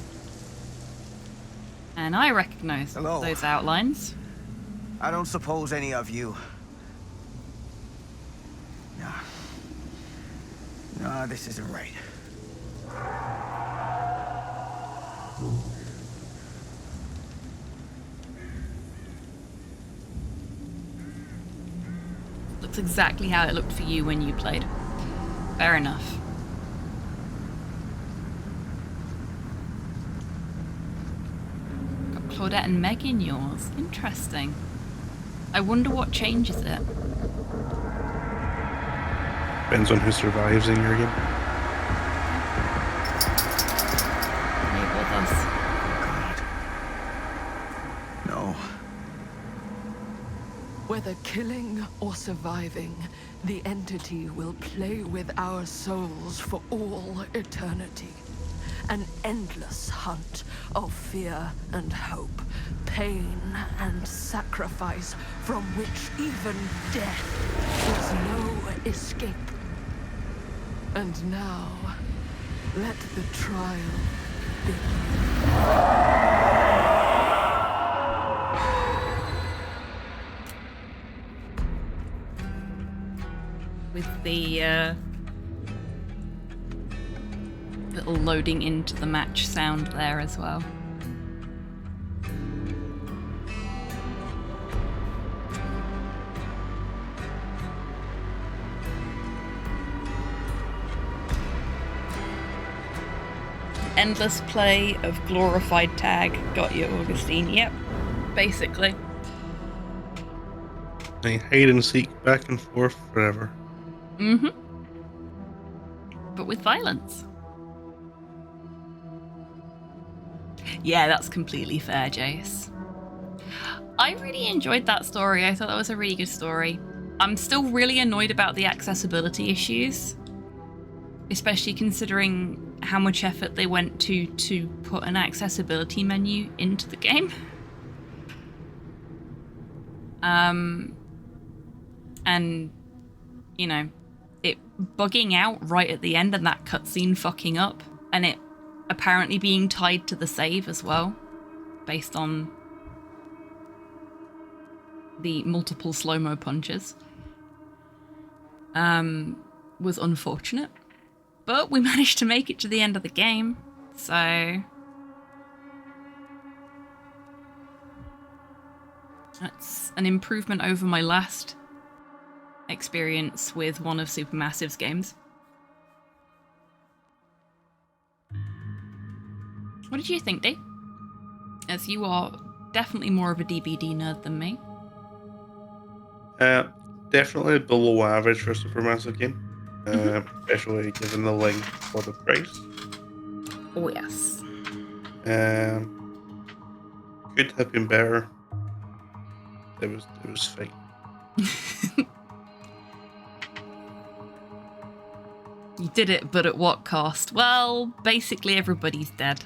And I recognize those outlines. I don't suppose any of you... No, this isn't right. Looks exactly how it looked for you when you played. Fair enough. Got Claudette and Meg in yours. Interesting. I wonder what changes it. Depends on who survives in your game. Maybe us. No. Whether killing or surviving, the entity will play with our souls for all eternity. An endless hunt of fear and hope, pain and sacrifice, from which even death is no escape. And now, let the trial begin. With the little loading into the match sound there as well. Endless play of glorified tag got you, Augustine. Yep, basically. They hide and seek back and forth forever. Mm-hmm. But with violence. Yeah, that's completely fair, Jace. I really enjoyed that story. I thought that was a really good story. I'm still really annoyed about the accessibility issues, especially considering how much effort they went to put an accessibility menu into the game. And, you know, it bugging out right at the end and that cutscene fucking up, and it apparently being tied to the save as well, based on the multiple slow-mo punches, was unfortunate. But we managed to make it to the end of the game, so that's an improvement over my last experience with one of Supermassive's games. What did you think, Dee? As you are definitely more of a DBD nerd than me. Definitely below average for a Supermassive game. Especially given the length for the price. Oh yes. Could have been better. It was fine. You did it, but at what cost? Well, basically everybody's dead.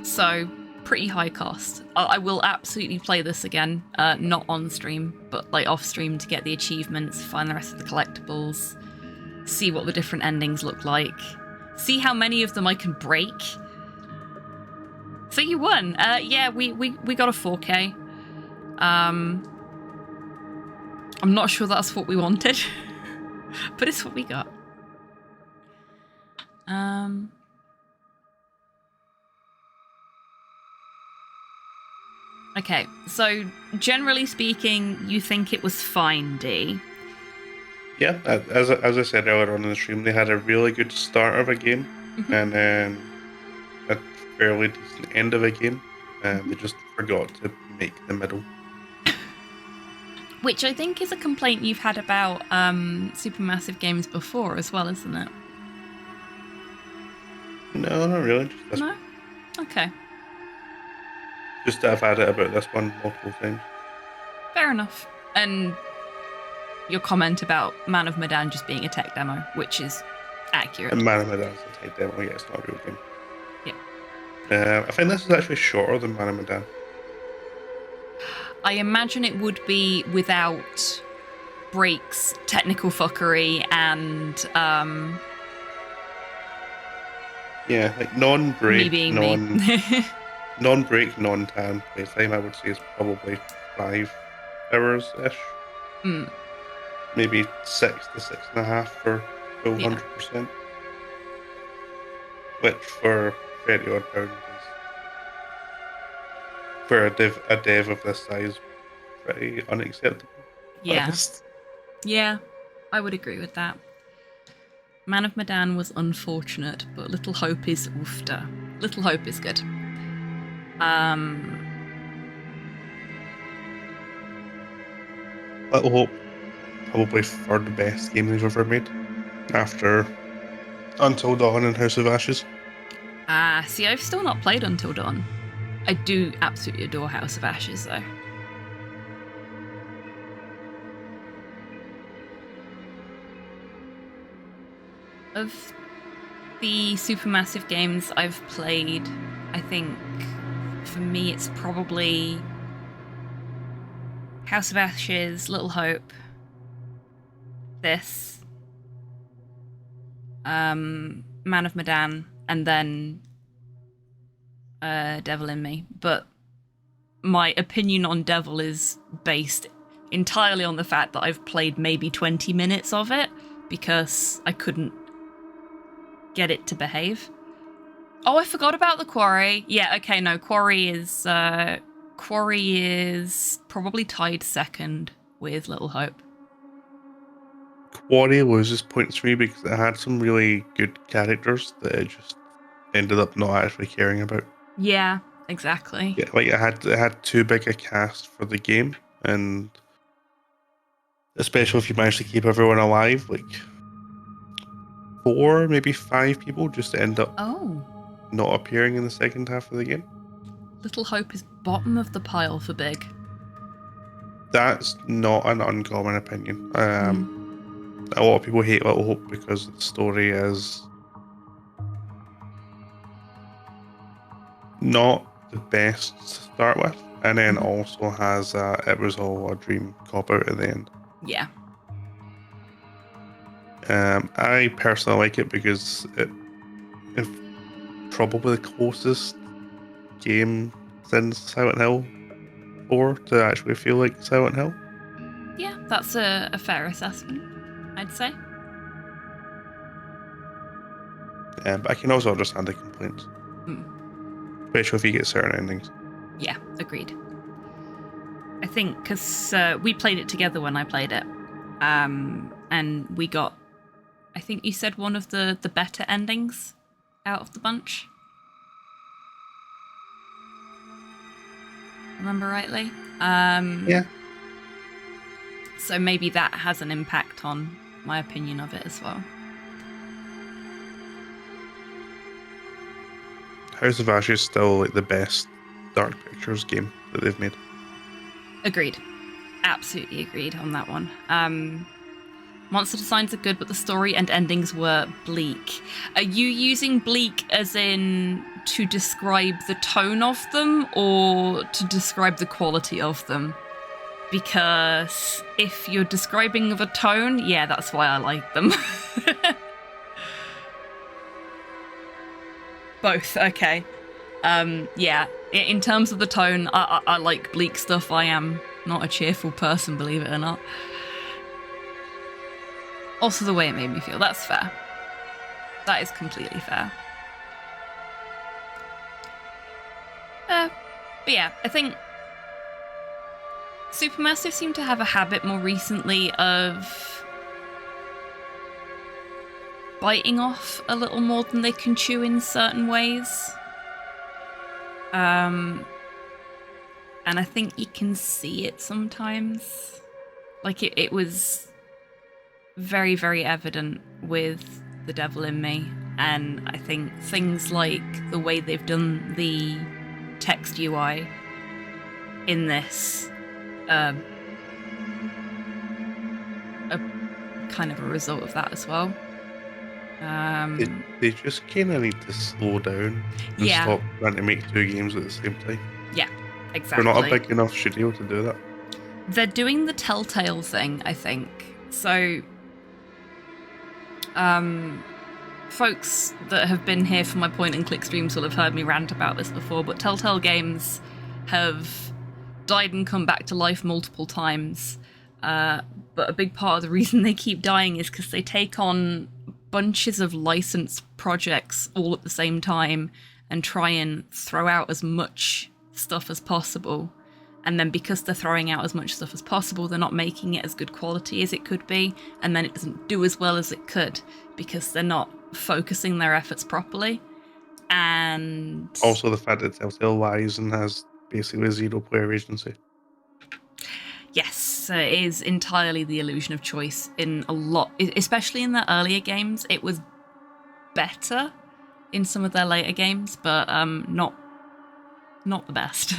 So pretty high cost. I will absolutely play this again, not on stream, but like off stream to get the achievements, find the rest of the collectibles, see what the different endings look like, see how many of them I can break. So you won. Yeah, we got a 4K. I'm not sure that's what we wanted, but it's what we got. Okay, so generally speaking, you think it was fine, Dee. Yeah, as I said earlier on in the stream, they had a really good start of a game, and then a fairly decent end of a game, and they just forgot to make the middle. Which I think is a complaint you've had about Supermassive games before as well, isn't it? No, not really. No? Okay. Just that I've had it about this one multiple times. Fair enough. And your comment about Man of Medan just being a tech demo, which is accurate. And Man of Medan is a tech demo, yeah, it's not a real game. Yeah. I think this is actually shorter than Man of Medan. I imagine it would be without breaks, technical fuckery, and yeah, like non-break, me being me. non-break, non-tan playtime, I would say is probably 5 hours-ish. Mm. Maybe 6 to 6.5 for full 100%. Which for £30 odd is, for a dev of this size, pretty unacceptable. Yeah. Honest. Yeah, I would agree with that. Man of Medan was unfortunate, but Little Hope is oofta. Little Hope is good. Little Hope, probably for the best game they've ever made, after Until Dawn and House of Ashes. See, I've still not played Until Dawn. I do absolutely adore House of Ashes, though. Of the Supermassive games I've played, I think for me it's probably House of Ashes, Little Hope, this, Man of Medan, and then Devil in Me. But my opinion on Devil is based entirely on the fact that I've played maybe 20 minutes of it because I couldn't get it to behave. Oh, I forgot about the Quarry. Yeah, okay, no, Quarry is probably tied second with Little Hope. Quarry loses points for me because it had some really good characters that it just ended up not actually caring about. Yeah, exactly. Yeah, like it had too big a cast for the game, and especially if you manage to keep everyone alive, like 4, maybe 5 people just end up not appearing in the second half of the game. Little Hope is bottom of the pile for big. That's not an uncommon opinion. A lot of people hate Little Hope because the story is not the best to start with, and then also has it was all a dream cop out at the end. Yeah. I personally like it because it's probably the closest game since Silent Hill 4 to actually feel like Silent Hill. Yeah, that's a fair assessment, I'd say. But I can also understand the complaints. Especially if you get certain endings. Yeah, agreed. I think because we played it together when I played it, and we got, I think you said one of the better endings out of the bunch. Remember rightly? Yeah. So maybe that has an impact on my opinion of it as well. House of Ashes is still like the best Dark Pictures game that they've made. Agreed. Absolutely agreed on that one. Monster designs are good, but the story and endings were bleak. Are you using bleak as in to describe the tone of them or to describe the quality of them? Because if you're describing the tone, yeah, that's why I like them. Both, okay. Yeah, in terms of the tone, I like bleak stuff. I am not a cheerful person, believe it or not. Also the way it made me feel, that's fair. That is completely fair. But yeah, I think Supermassive seem to have a habit more recently of biting off a little more than they can chew in certain ways. And I think you can see it sometimes. Like it was very, very evident with The Devil in Me. And I think things like the way they've done the text UI in this are kind of a result of that as well. They just kind of need to slow down and Yeah. stop trying to make 2 games at the same time. Yeah, exactly. They're not a big enough studio to do that. They're doing the Telltale thing, I think. So, folks that have been here for my point and click streams will have heard me rant about this before, but Telltale games have died and come back to life multiple times. But a big part of the reason they keep dying is because they take on bunches of licensed projects all at the same time and try and throw out as much stuff as possible. And then because they're throwing out as much stuff as possible, they're not making it as good quality as it could be. And then it doesn't do as well as it could because they're not focusing their efforts properly. And Also, the fact that Telltale lies and has basically 0 player agency. yes, it is entirely the illusion of choice in a lot, especially in the earlier games. It was better in some of their later games, but not the best.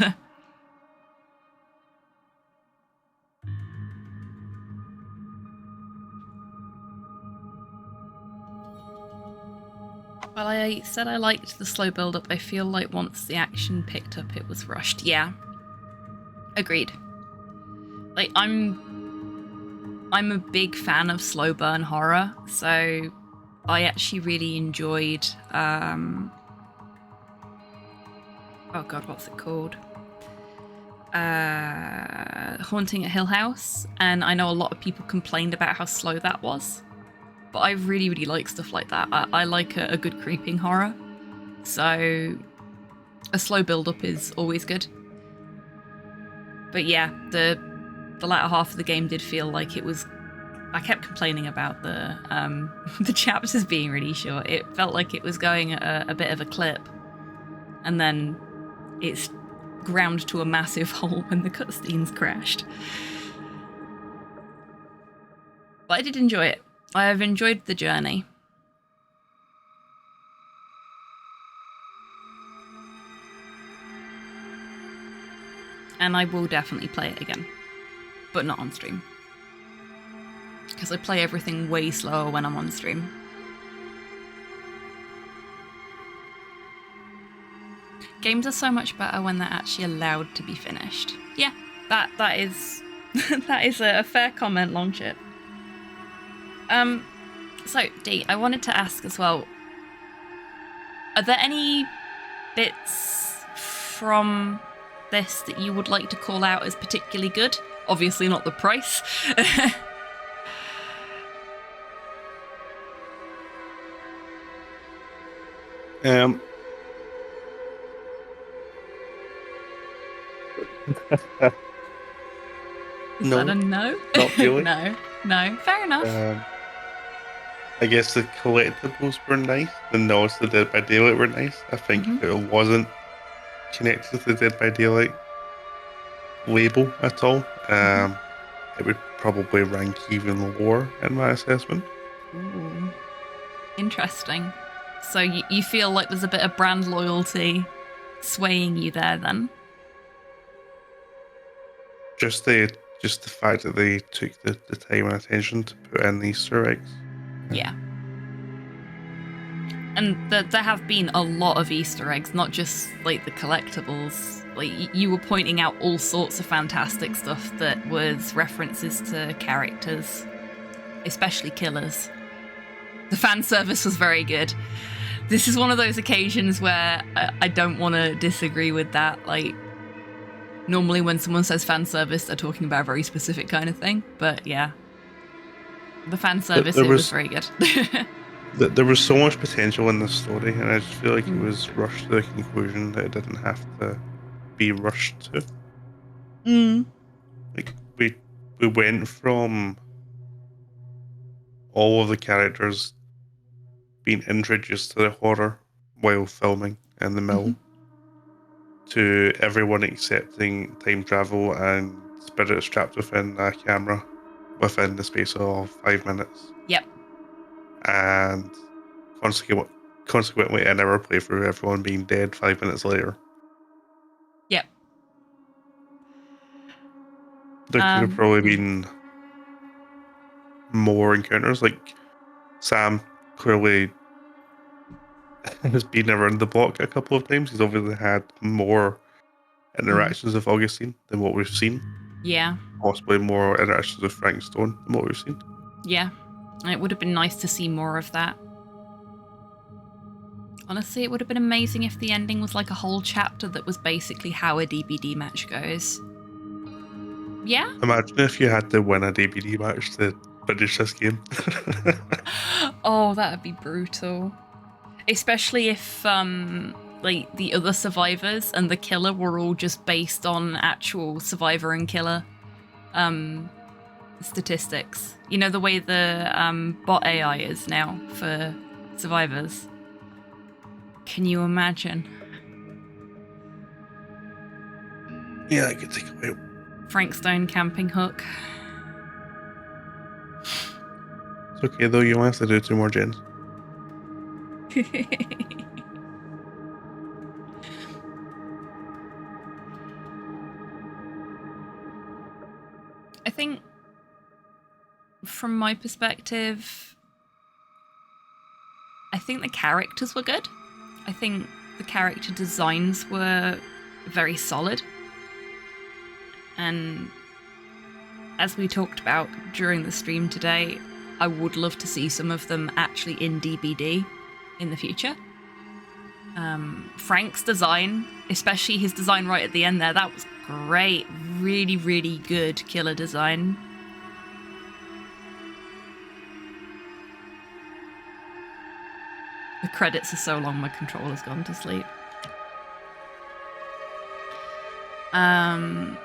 Well, I said I liked the slow build-up. I feel like once the action picked up, it was rushed. Yeah. Agreed. Like, I'm a big fan of slow burn horror, so I actually really enjoyed, oh god, what's it called? Haunting at Hill House, and I know a lot of people complained about how slow that was. But I really, really like stuff like that. I like a good creeping horror. So a slow build-up is always good. But yeah, the latter half of the game did feel like it was... I kept complaining about the the chapters being really short. It felt like it was going at a bit of a clip. And then it's ground to a massive halt when the cutscenes crashed. But I did enjoy it. I have enjoyed the journey. And I will definitely play it again. But not on stream. Because I play everything way slower when I'm on stream. Games are so much better when they're actually allowed to be finished. Yeah, that is that is a fair comment, Longship. So, Dee, I wanted to ask as well, are there any bits from this that you would like to call out as particularly good? Obviously not the price. Is that a no? Not really. No, fair enough. I guess the collectibles were nice. The nods to Dead by Daylight were nice. I think if it wasn't connected to the Dead by Daylight label at all, it would probably rank even lower in my assessment. Ooh. Interesting. So you feel like there's a bit of brand loyalty swaying you there then? Just the fact that they took the time and attention to put in the Easter eggs. Yeah. And there have been a lot of Easter eggs, not just like the collectibles. Like you were pointing out all sorts of fantastic stuff that was references to characters, especially killers. The fan service was very good. This is one of those occasions where I don't want to disagree with that. Like, normally when someone says fan service, they're talking about a very specific kind of thing. But yeah, the fan service was very good. There was so much potential in this story, and I just feel like it was rushed to the conclusion that it didn't have to be rushed to. Like we went from all of the characters being introduced to the horror while filming in the mill, to everyone accepting time travel and spirits trapped within a camera within the space of 5 minutes. Yep. And consequently, in our playthrough, everyone being dead 5 minutes later. Yep. There could have probably been more encounters. Like, Sam clearly has been around the block a couple of times. He's obviously had more interactions with Augustine than what we've seen. Yeah. Possibly more interactions with Frank Stone than what we've seen. Yeah. It would have been nice to see more of that. Honestly, it would have been amazing if the ending was like a whole chapter that was basically how a DBD match goes. Yeah? Imagine if you had to win a DBD match to finish this game. Oh, that'd be brutal. Especially if like the other survivors and the killer were all just based on actual survivor and killer statistics. You know, the way the bot AI is now for survivors. Can you imagine? Yeah, I could take a while. Frank Stone camping hook. It's okay though, you want us to do 2 more gens. I think from my perspective, I think the characters were good. I think the character designs were very solid. And as we talked about during the stream today, I would love to see some of them actually in DBD in the future. Frank's design, especially his design right at the end there, that was great. Really, really good killer design. The credits are so long, my controller's gone to sleep. And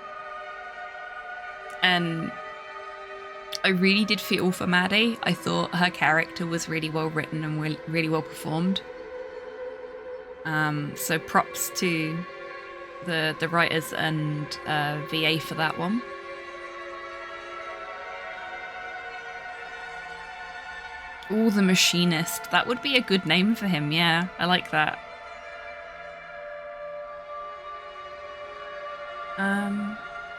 I really did feel for Maddie. I thought her character was really well written and really well performed. So props to the writers and VA for that one. Oh, the Machinist. That would be a good name for him, yeah. I like that.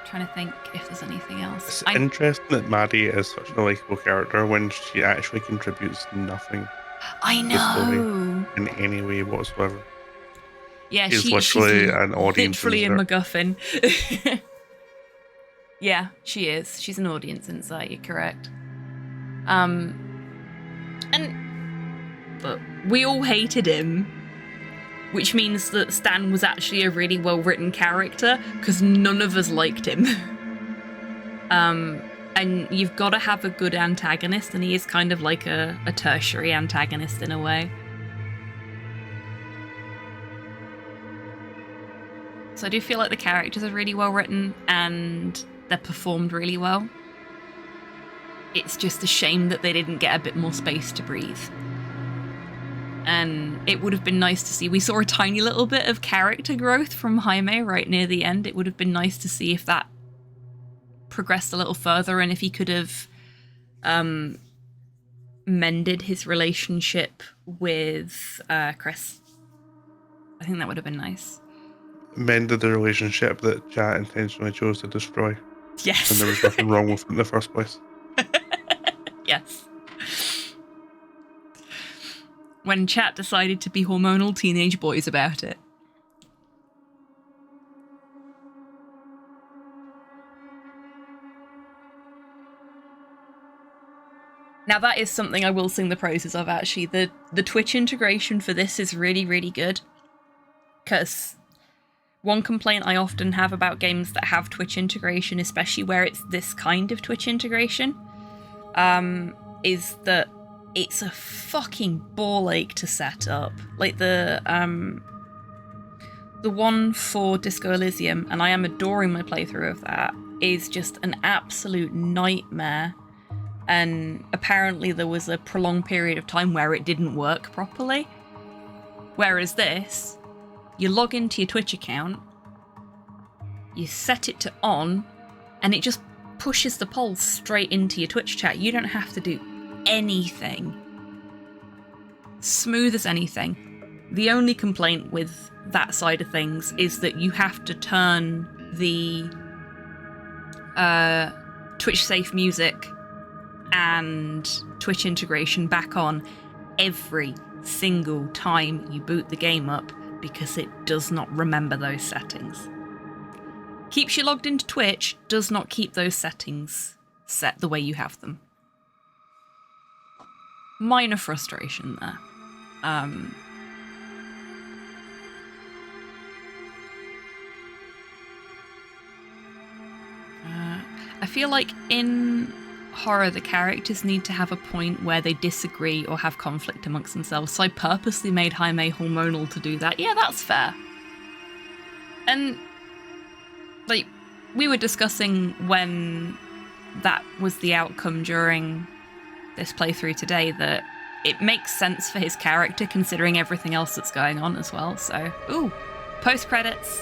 Trying to think if there's anything else. It's interesting that Maddie is such a likable character when she actually contributes nothing I to the story know. in any way whatsoever. Yeah, She's she's literally an audience literally a insert. MacGuffin. Yeah, she is. She's an audience insight, you're correct. But we all hated him, which means that Stan was actually a really well-written character, because none of us liked him. And you've got to have a good antagonist, and he is kind of like a tertiary antagonist in a way. So I do feel like the characters are really well-written, and they're performed really well. It's just a shame that they didn't get a bit more space to breathe. And it would have been nice to see. We saw a tiny little bit of character growth from Jaime right near the end. It would have been nice to see if that progressed a little further and if he could have mended his relationship with Chris. I think that would have been nice. Mended the relationship that Chat intentionally chose to destroy. Yes. And there was nothing wrong with it in the first place. Yes. When Chat decided to be hormonal teenage boys about it. Now that is something I will sing the praises of, actually. The Twitch integration for this is really, really good. Because one complaint I often have about games that have Twitch integration, especially where it's this kind of Twitch integration, is that it's a fucking ball ache to set up. Like the one for Disco Elysium, and I am adoring my playthrough of that, is just an absolute nightmare. and apparently there was a prolonged period of time where it didn't work properly. Whereas this, you log into your Twitch account, you set it to on, and it just pushes the poll straight into your Twitch chat. You don't have to do anything. Smooth as anything. The only complaint with that side of things is that you have to turn the Twitch safe music and Twitch integration back on every single time you boot the game up because it does not remember those settings. Keeps you logged into Twitch, does not keep those settings set the way you have them. Minor frustration there. I feel like in horror, the characters need to have a point where they disagree or have conflict amongst themselves, so I purposely made Jaime hormonal to do that. Yeah, that's fair. And, like, we were discussing when that was the outcome during this playthrough today, that it makes sense for his character considering everything else that's going on as well, so... Ooh, post-credits.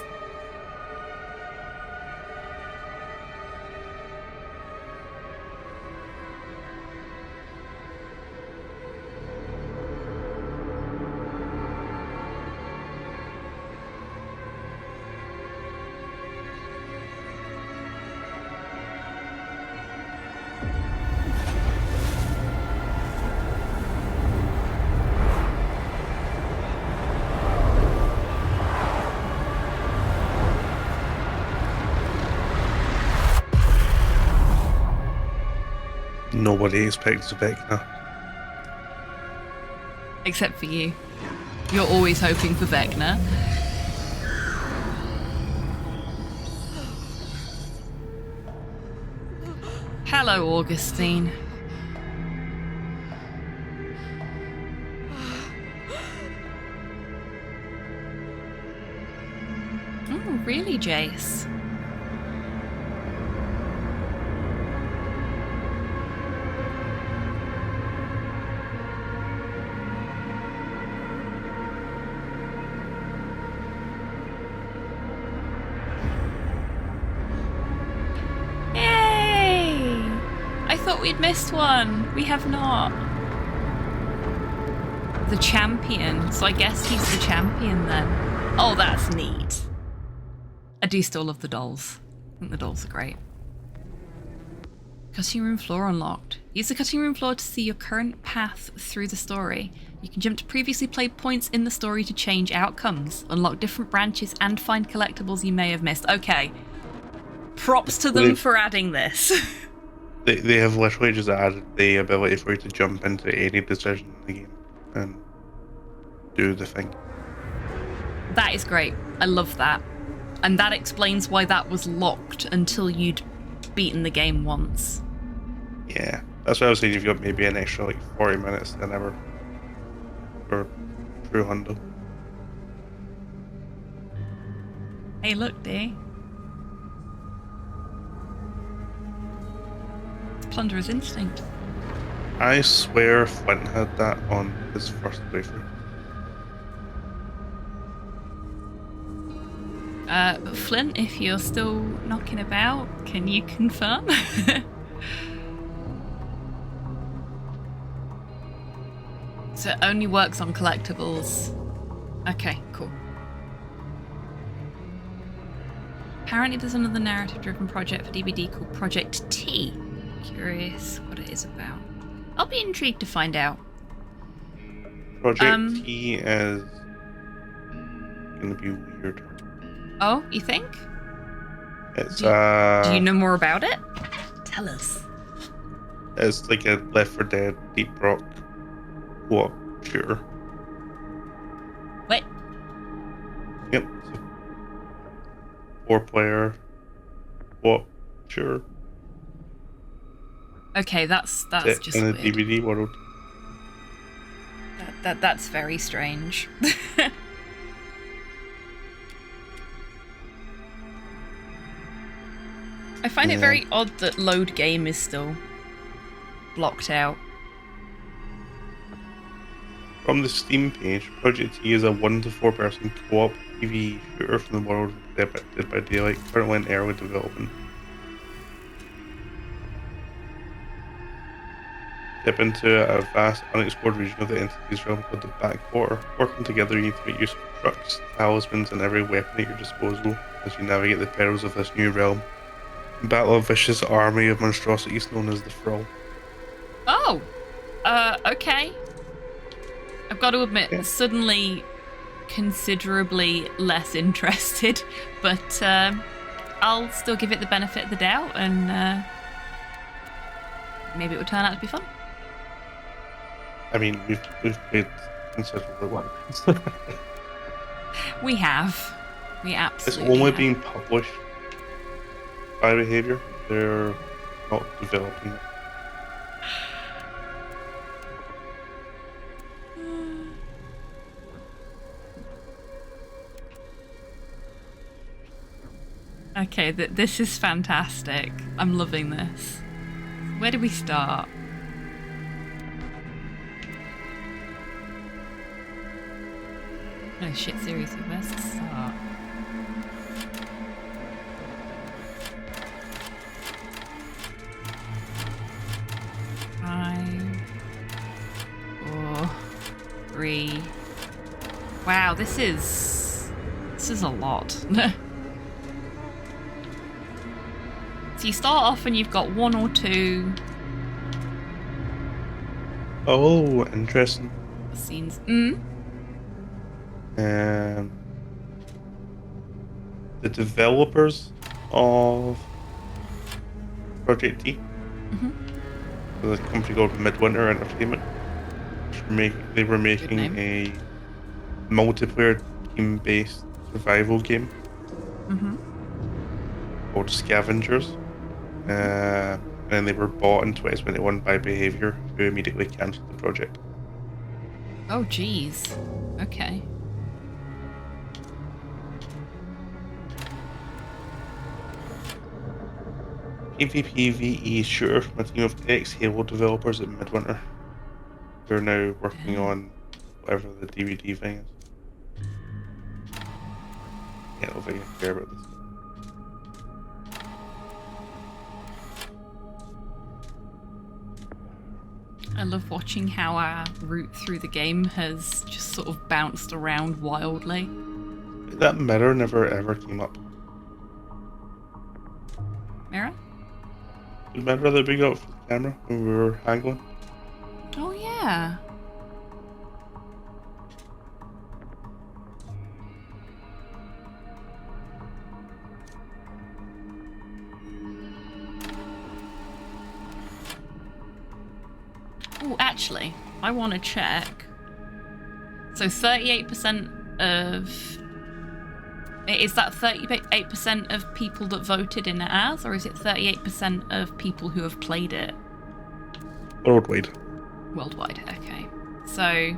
Nobody expects Vecna. Except for you. You're always hoping for Vecna. Hello, Augustine. Oh, really, Jace? We'd missed one. We have not. The champion. So I guess he's the champion then. Oh, that's neat. I do still love the dolls. I think the dolls are great. Cutting room floor unlocked. Use the cutting room floor to see your current path through the story. You can jump to previously played points in the story to change outcomes, unlock different branches, and find collectibles you may have missed. Okay. Props to them for adding this. They have literally just added the ability for you to jump into any decision in the game and do the thing. That is great. I love that. And that explains why that was locked until you'd beaten the game once. Yeah, that's what I was saying. You've got maybe an extra like 40 minutes than ever for True Hundo. Hey, look, D. Plunderer's Instinct. I swear Flint had that on his first playthrough. Flint, if you're still knocking about, can you confirm? So it only works on collectibles. Okay, cool. Apparently there's another narrative-driven project for DBD called Project T. Curious what it is about. I'll be intrigued to find out. Project T is gonna be weird. Oh, you think? It's do you know more about it? Tell us. It's like a Left 4 Dead Deep Rock co-op shooter. What? Yep. It's a 4-player co-op shooter. Okay, that's just in a weird. DVD world. That's very strange. I find it very odd that load game is still blocked out. From the Steam page, Project T is a 1 to 4 person co-op PvE shooter from the world of Dead by Daylight, currently in early development. Step into a vast, unexplored region of the entity's realm called the Backwater. Working together, you need to make use of trucks, talismans, and every weapon at your disposal as you navigate the perils of this new realm. Battle a vicious army of monstrosities known as the Thrall. Oh! Okay. I've got to admit, suddenly considerably less interested, but I'll still give it the benefit of the doubt, and maybe it will turn out to be fun. I mean, we've played considerably well. We have. We absolutely It's only have. being published by Behavior. They're not developing it. Okay, this is fantastic. I'm loving this. Where do we start? Oh shit, seriously, where's the start? Five, 4, 3. Wow, this is a lot. So you start off and you've got 1 or 2 Oh, interesting. scenes. The developers of Project T, the company called Midwinter Entertainment, they were making a multiplayer team-based survival game called Scavengers. And they were bought in 2021 by Behavior, who immediately cancelled the project. Oh, jeez. Okay. PvPvE shooter from a team of ex-Halo developers at Midwinter. They're now working on whatever the DVD thing is. I don't know if I can care about this. I love watching how our route through the game has just sort of bounced around wildly. That mirror never ever came up. Mirror? The mirror that we got for the camera when we were angling. Oh, yeah. Oh, actually, I want to check. So 38% of... Is that 38% of people that voted in it as, or is it 38% of people who have played it? Worldwide. Worldwide, okay. So...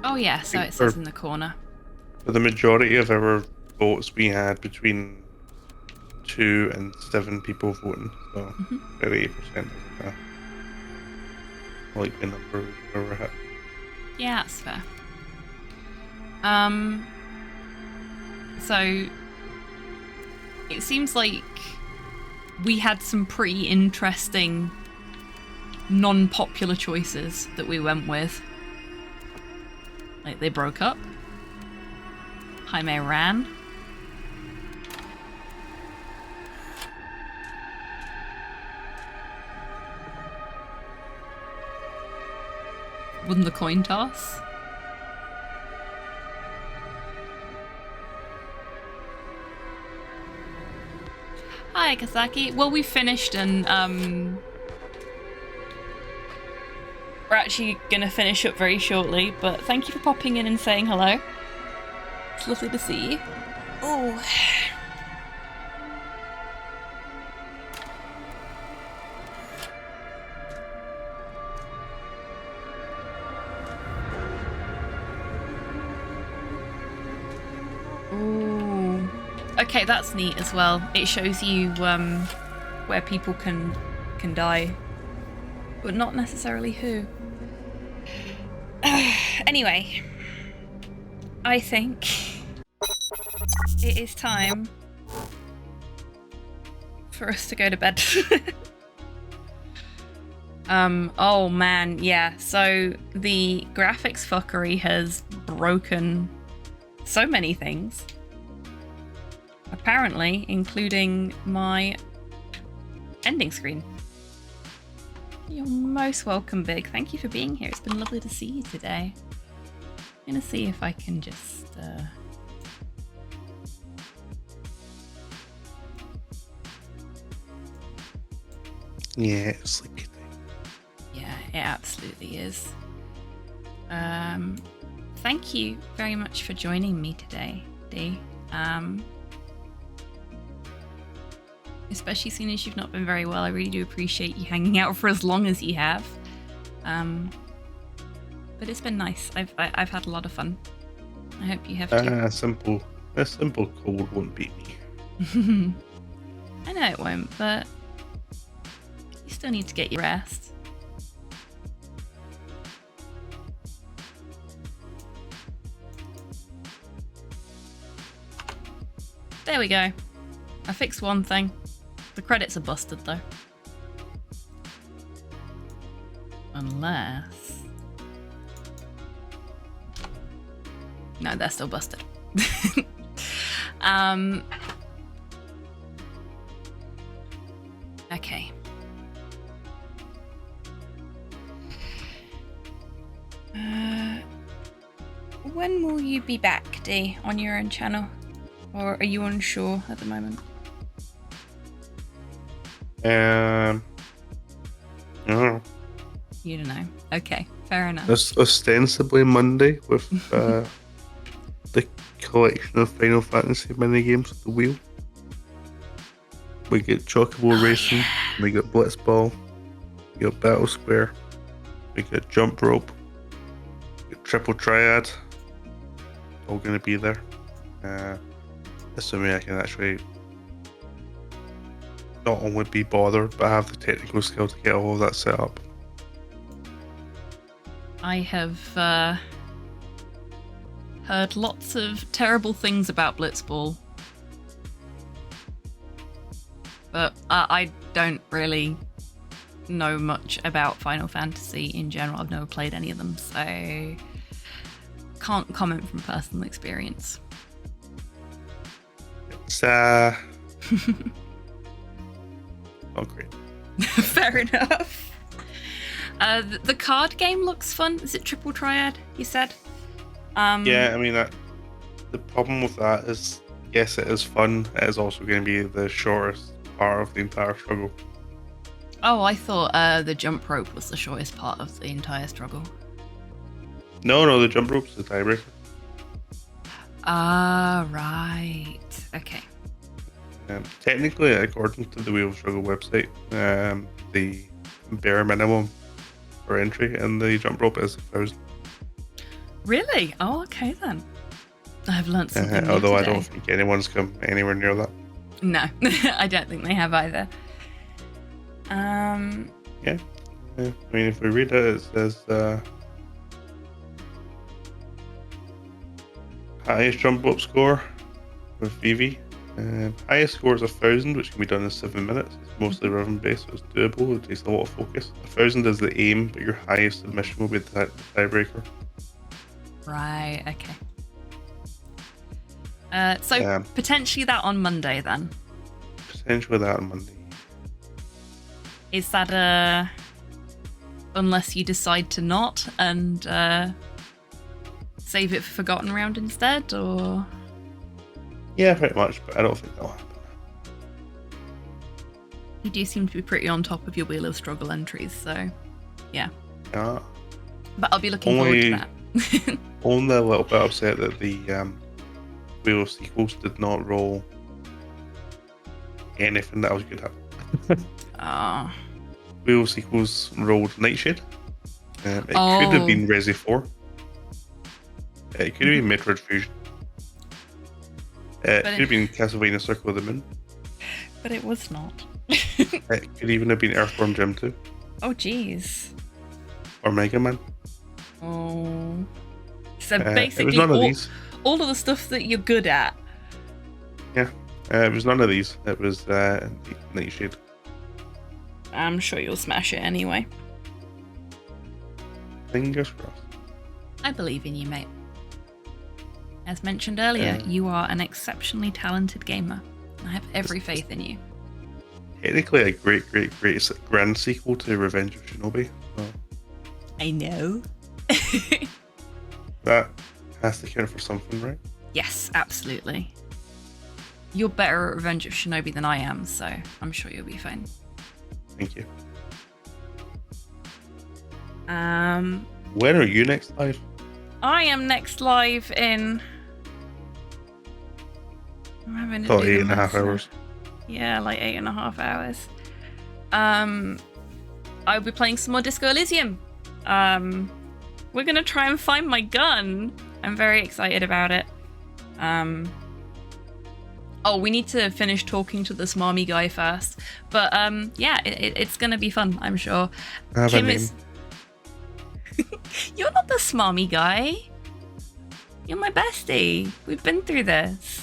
Oh yeah, so it says in the corner. For the majority of our votes, we had between 2 and 7 people voting, so 38% is like the number we were at. Yeah, that's fair. So it seems like we had some pretty interesting non-popular choices that we went with. Like they broke up. Jaime ran. Won the coin toss. Hi, Kasaki. Well, we finished and we're actually gonna finish up very shortly, but thank you for popping in and saying hello. It's lovely to see you. Oh. Ooh. Okay, that's neat as well. It shows you where people can die, but not necessarily who. Anyway, I think it is time for us to go to bed. Oh man, yeah, so the graphics fuckery has broken so many things. Apparently, including my ending screen. You're most welcome, Big. Thank you for being here. It's been lovely to see you today. I'm gonna see if I can just Yeah, it's sleepy. Yeah, it absolutely is. Thank you very much for joining me today, Dee. Especially seeing as you've not been very well, I really do appreciate you hanging out for as long as you have. But it's been nice. I've had a lot of fun. I hope you have too. A simple cold won't beat me. I know it won't, but you still need to get your rest. There we go. I fixed one thing. The credits are busted though. Unless... No, they're still busted. Okay. When will you be back, Dee, on your own channel? Or are you unsure at the moment? I don't know. You don't know. Okay, fair enough. Ostensibly Monday with the collection of Final Fantasy minigames at the wheel. We get Chocobo Racing, we get Blitzball, we get Battle Square, we get Jump Rope, we get Triple Triad. All going to be there. Assuming I can actually not only be bothered, but have the technical skill to get all of that set up. I have heard lots of terrible things about Blitzball. But I don't really know much about Final Fantasy in general. I've never played any of them, so can't comment from personal experience. It's not great. Fair enough. The card game looks fun. Is it Triple Triad, you said? Yeah, I mean, the problem with that is, yes, it is fun. It is also going to be the shortest part of the entire struggle. Oh, I thought the jump rope was the shortest part of the entire struggle. No, the jump rope's the tiebreaker. Ah, right. Okay. Technically, according to the Wheel of Struggle website, the bare minimum for entry in the jump rope is 1,000. Really? Oh, okay then. I've learnt something new although today. I don't think anyone's come anywhere near that. No, I don't think they have either. Yeah. I mean, if we read it, it says highest jump rope score with Vivi. Highest score is 1,000, which can be done in 7 minutes. It's mostly rhythm based, so it's doable. It takes a lot of focus. 1,000 is the aim, but your highest submission will be the tiebreaker. Right, okay. So potentially that on Monday then? Potentially that on Monday. Is that unless you decide to not and save it for Forgotten Round instead, or...? Yeah, pretty much, but I don't think that'll happen. You do seem to be pretty on top of your Wheel of Struggle entries, so yeah. Yeah. But I'll be looking forward to that. Only a little bit upset that the Wheel of Sequels did not roll anything that I was good at. Wheel of Sequels rolled Nightshade. It could have been Resi 4. It could have been Metroid Fusion. It could have been Castlevania Circle of the Moon. But it was not. It could even have been Earthworm Jim 2. Oh, jeez. Or Mega Man. Oh. So it was basically, none of these. all of the stuff that you're good at. Yeah, it was none of these. It was Nightshade. I'm sure you'll smash it anyway. Fingers crossed. I believe in you, mate. As mentioned earlier, you are an exceptionally talented gamer. I have every faith in you. Technically a great grand sequel to Revenge of Shinobi. So I know. that has to count for something, right? Yes, absolutely. You're better at Revenge of Shinobi than I am, so I'm sure you'll be fine. Thank you. When are you next live? I am next live in... I'm having to Oh, do the 8.5 maths now. hours. Yeah, like 8.5 hours. I'll be playing some more Disco Elysium. We're gonna try and find my gun. I'm very excited about it. Oh, we need to finish talking to the smarmy guy first. But yeah, it's gonna be fun, I'm sure. I have Kim a name. is. You're not the smarmy guy. You're my bestie. We've been through this.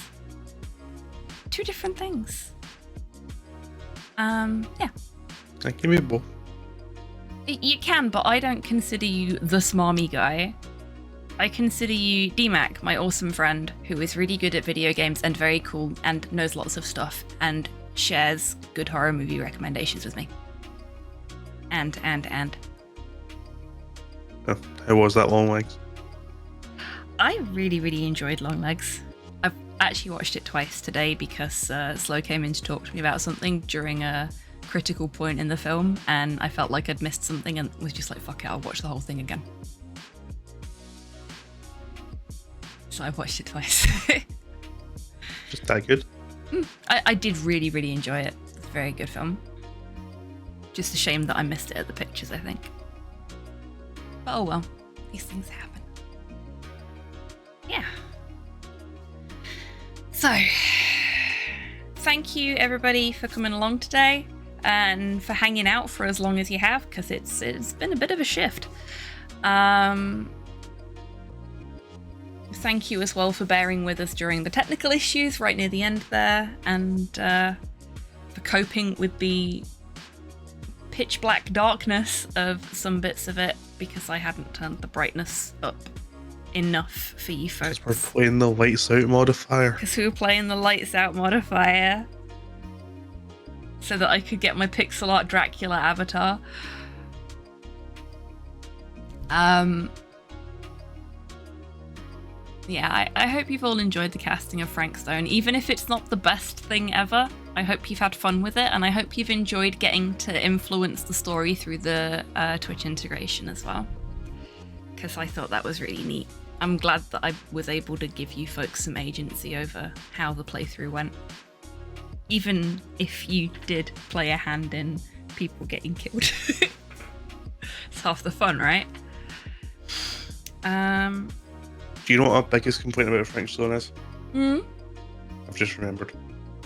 Two different things. Yeah. Give me both. You can, but I don't consider you the smarmy guy. I consider you DMAC, my awesome friend, who is really good at video games and very cool and knows lots of stuff and shares good horror movie recommendations with me. And. Oh, how was that Long Legs? I really enjoyed Long Legs. I've actually watched it twice today because Slow came in to talk to me about something during a critical point in the film, and I felt like I'd missed something and was just like, fuck it, I'll watch the whole thing again. So I watched it twice. Just that good? I did really enjoy it. It's a very good film. Just a shame that I missed it at the pictures, I think. But oh well, these things happen. Yeah. So, thank you everybody for coming along today and for hanging out for as long as you have, because it's been a bit of a shift. Thank you as well for bearing with us during the technical issues right near the end there, and for coping with the pitch black darkness of some bits of it because I hadn't turned the brightness up enough for you folks. We're playing the lights out modifier. Because we were playing the lights out modifier so that I could get my pixel art Dracula avatar. Yeah, I hope you've all enjoyed the casting of Frank Stone. Even if it's not the best thing ever, I hope you've had fun with it, and I hope you've enjoyed getting to influence the story through the Twitch integration as well. Because I thought that was really neat. I'm glad that I was able to give you folks some agency over how the playthrough went. Even if you did play a hand in people getting killed. It's half the fun, right? Do you know what our biggest complaint about Frank Stone is? I've just remembered.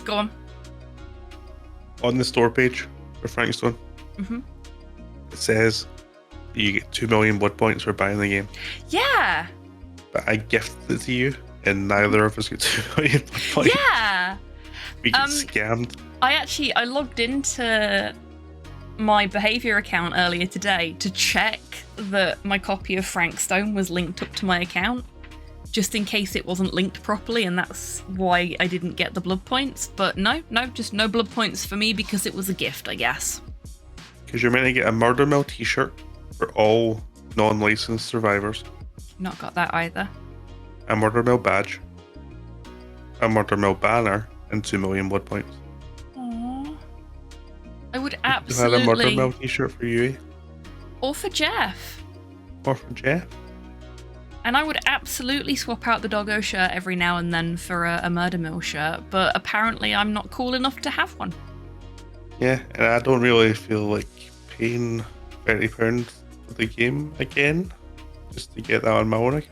Go on. On the store page for Frank Stone, it says you get 2 million blood points for buying the game. Yeah. But I gifted it to you, and neither of us get 2 million blood points. Yeah. We get scammed. I logged into my behavior account earlier today to check that my copy of Frank Stone was linked up to my account, just in case it wasn't linked properly, and that's why I didn't get the blood points. But no, just no blood points for me because it was a gift, I guess. Because you're meant to get a Murder Mill t-shirt for all non-licensed survivors, Not got that either. a Murder Mill badge, a Murder Mill banner, and 2 million blood points. Aww. I would You had absolutely... a Murder Mill t-shirt for you, Or for Jeff. or for Jeff. And I would absolutely swap out the Doggo shirt every now and then for a Murder Mill shirt, but apparently I'm not cool enough to have one. Yeah, and I don't really feel like paying £30 for the game again, just to get that on my own account.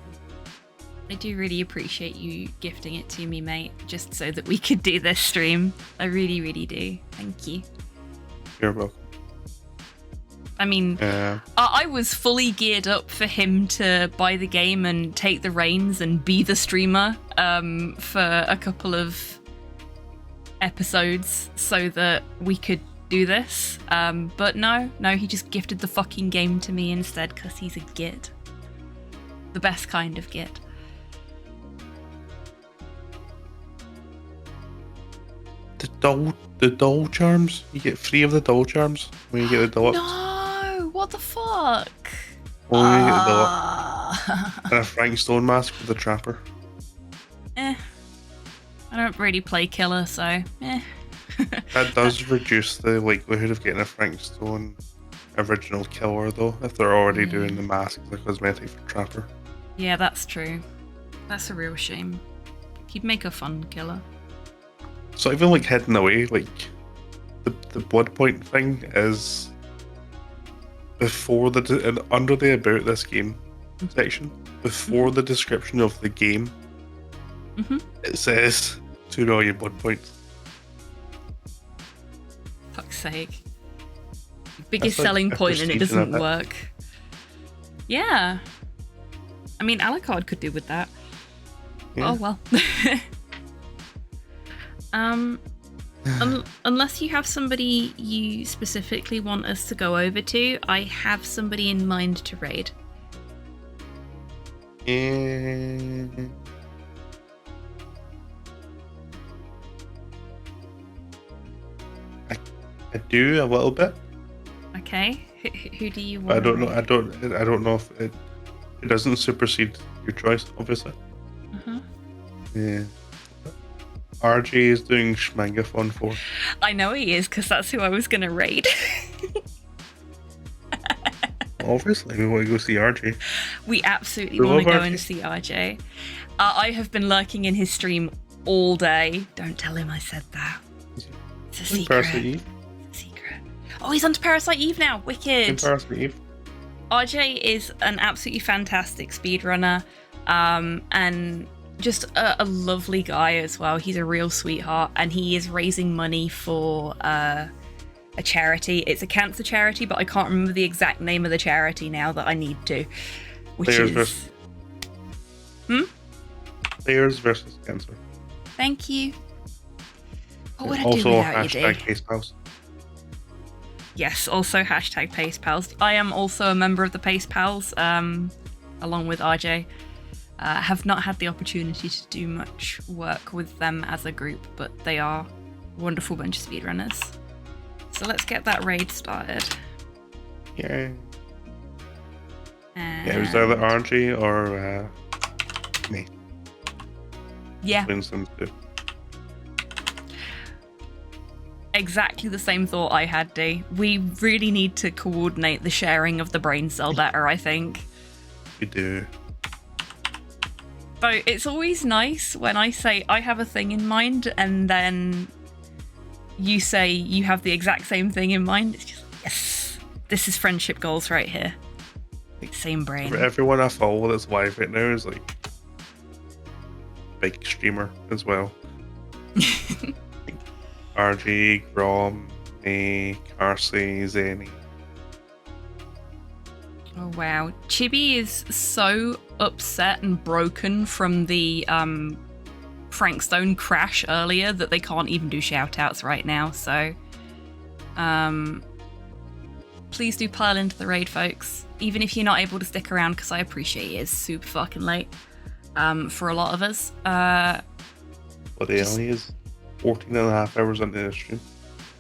I do really appreciate you gifting it to me, mate, just so that we could do this stream. I really do. Thank you. You're welcome. I mean, I was fully geared up for him to buy the game and take the reins and be the streamer for a couple of episodes so that we could do this. But no, he just gifted the fucking game to me instead because he's a git. The best kind of git. The doll charms? You get 3 of the doll charms when you get the deluxe. No, what the fuck? When you get the deluxe. And a Frank Stone mask with the trapper. I don't really play killer, so That does reduce the likelihood of getting a Frank Stone original killer, though, if they're already doing the mask as a cosmetic for trapper. Yeah, that's true. That's a real shame. He'd make a fun killer. So even like hidden away, like the blood point thing is before and under the about this game section, before the description of the game, it says 2 million blood points. Fuck's sake. Biggest That's like selling a point and it prestige in doesn't it. work. Yeah. I mean, Alucard could do with that. Yeah. Oh well. Unless you have somebody you specifically want us to go over to, I have somebody in mind to raid. I do a little bit. Okay, who do you But want? I don't know. I don't know if it doesn't supersede your choice, obviously. Yeah. RJ is doing Schmangathon for. I know he is because that's who I was gonna raid. Obviously, we want to go see RJ. We absolutely We want to love go RJ. and see RJ. I have been lurking in his stream all day. Don't tell him I said that. It's a secret. Parasite Eve. Oh, he's onto Parasite Eve now. Wicked. Parasite Eve. RJ is an absolutely fantastic speedrunner, and just a lovely guy as well. He's a real sweetheart, and he is raising money for a charity. It's a cancer charity, but I can't remember the exact name of the charity now that I need to. Which Players is versus. Players versus Cancer. Thank you. What would I do Also, without you, hashtag dude? Case Pals. Yes, also hashtag Pace Pals. I am also a member of the Pace Pals, along with RJ. Have not had the opportunity to do much work with them as a group, but they are a wonderful bunch of speedrunners. So let's get that raid started. Yeah. Yeah, it was either RJ or me. Yeah. Wins them too. Exactly the same thought I had, D. We really need to coordinate the sharing of the brain cell better, I think. We do. So it's always nice when I say I have a thing in mind and then you say you have the exact same thing in mind. It's just like, yes, this is friendship goals right here. Same brain. Everyone I follow that's live right now is like big streamer as well. RG, Grom, me, Carsey, Zany. Oh wow. Chibi is so upset and broken from the Frank Stone crash earlier that they can't even do shoutouts right now, so please do pile into the raid, folks. Even if you're not able to stick around, because I appreciate it is super fucking late for a lot of us. But he only is 14 and a half hours into the stream.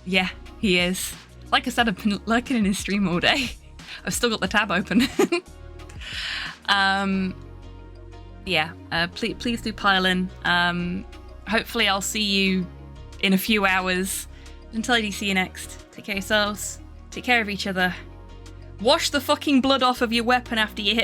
Yeah, he is. Like I said, I've been lurking in his stream all day. I've still got the tab open. Please do pile in. Hopefully I'll see you in a few hours. Until I do see you next, take care of yourselves, take care of each other. Wash the fucking blood off of your weapon after you hit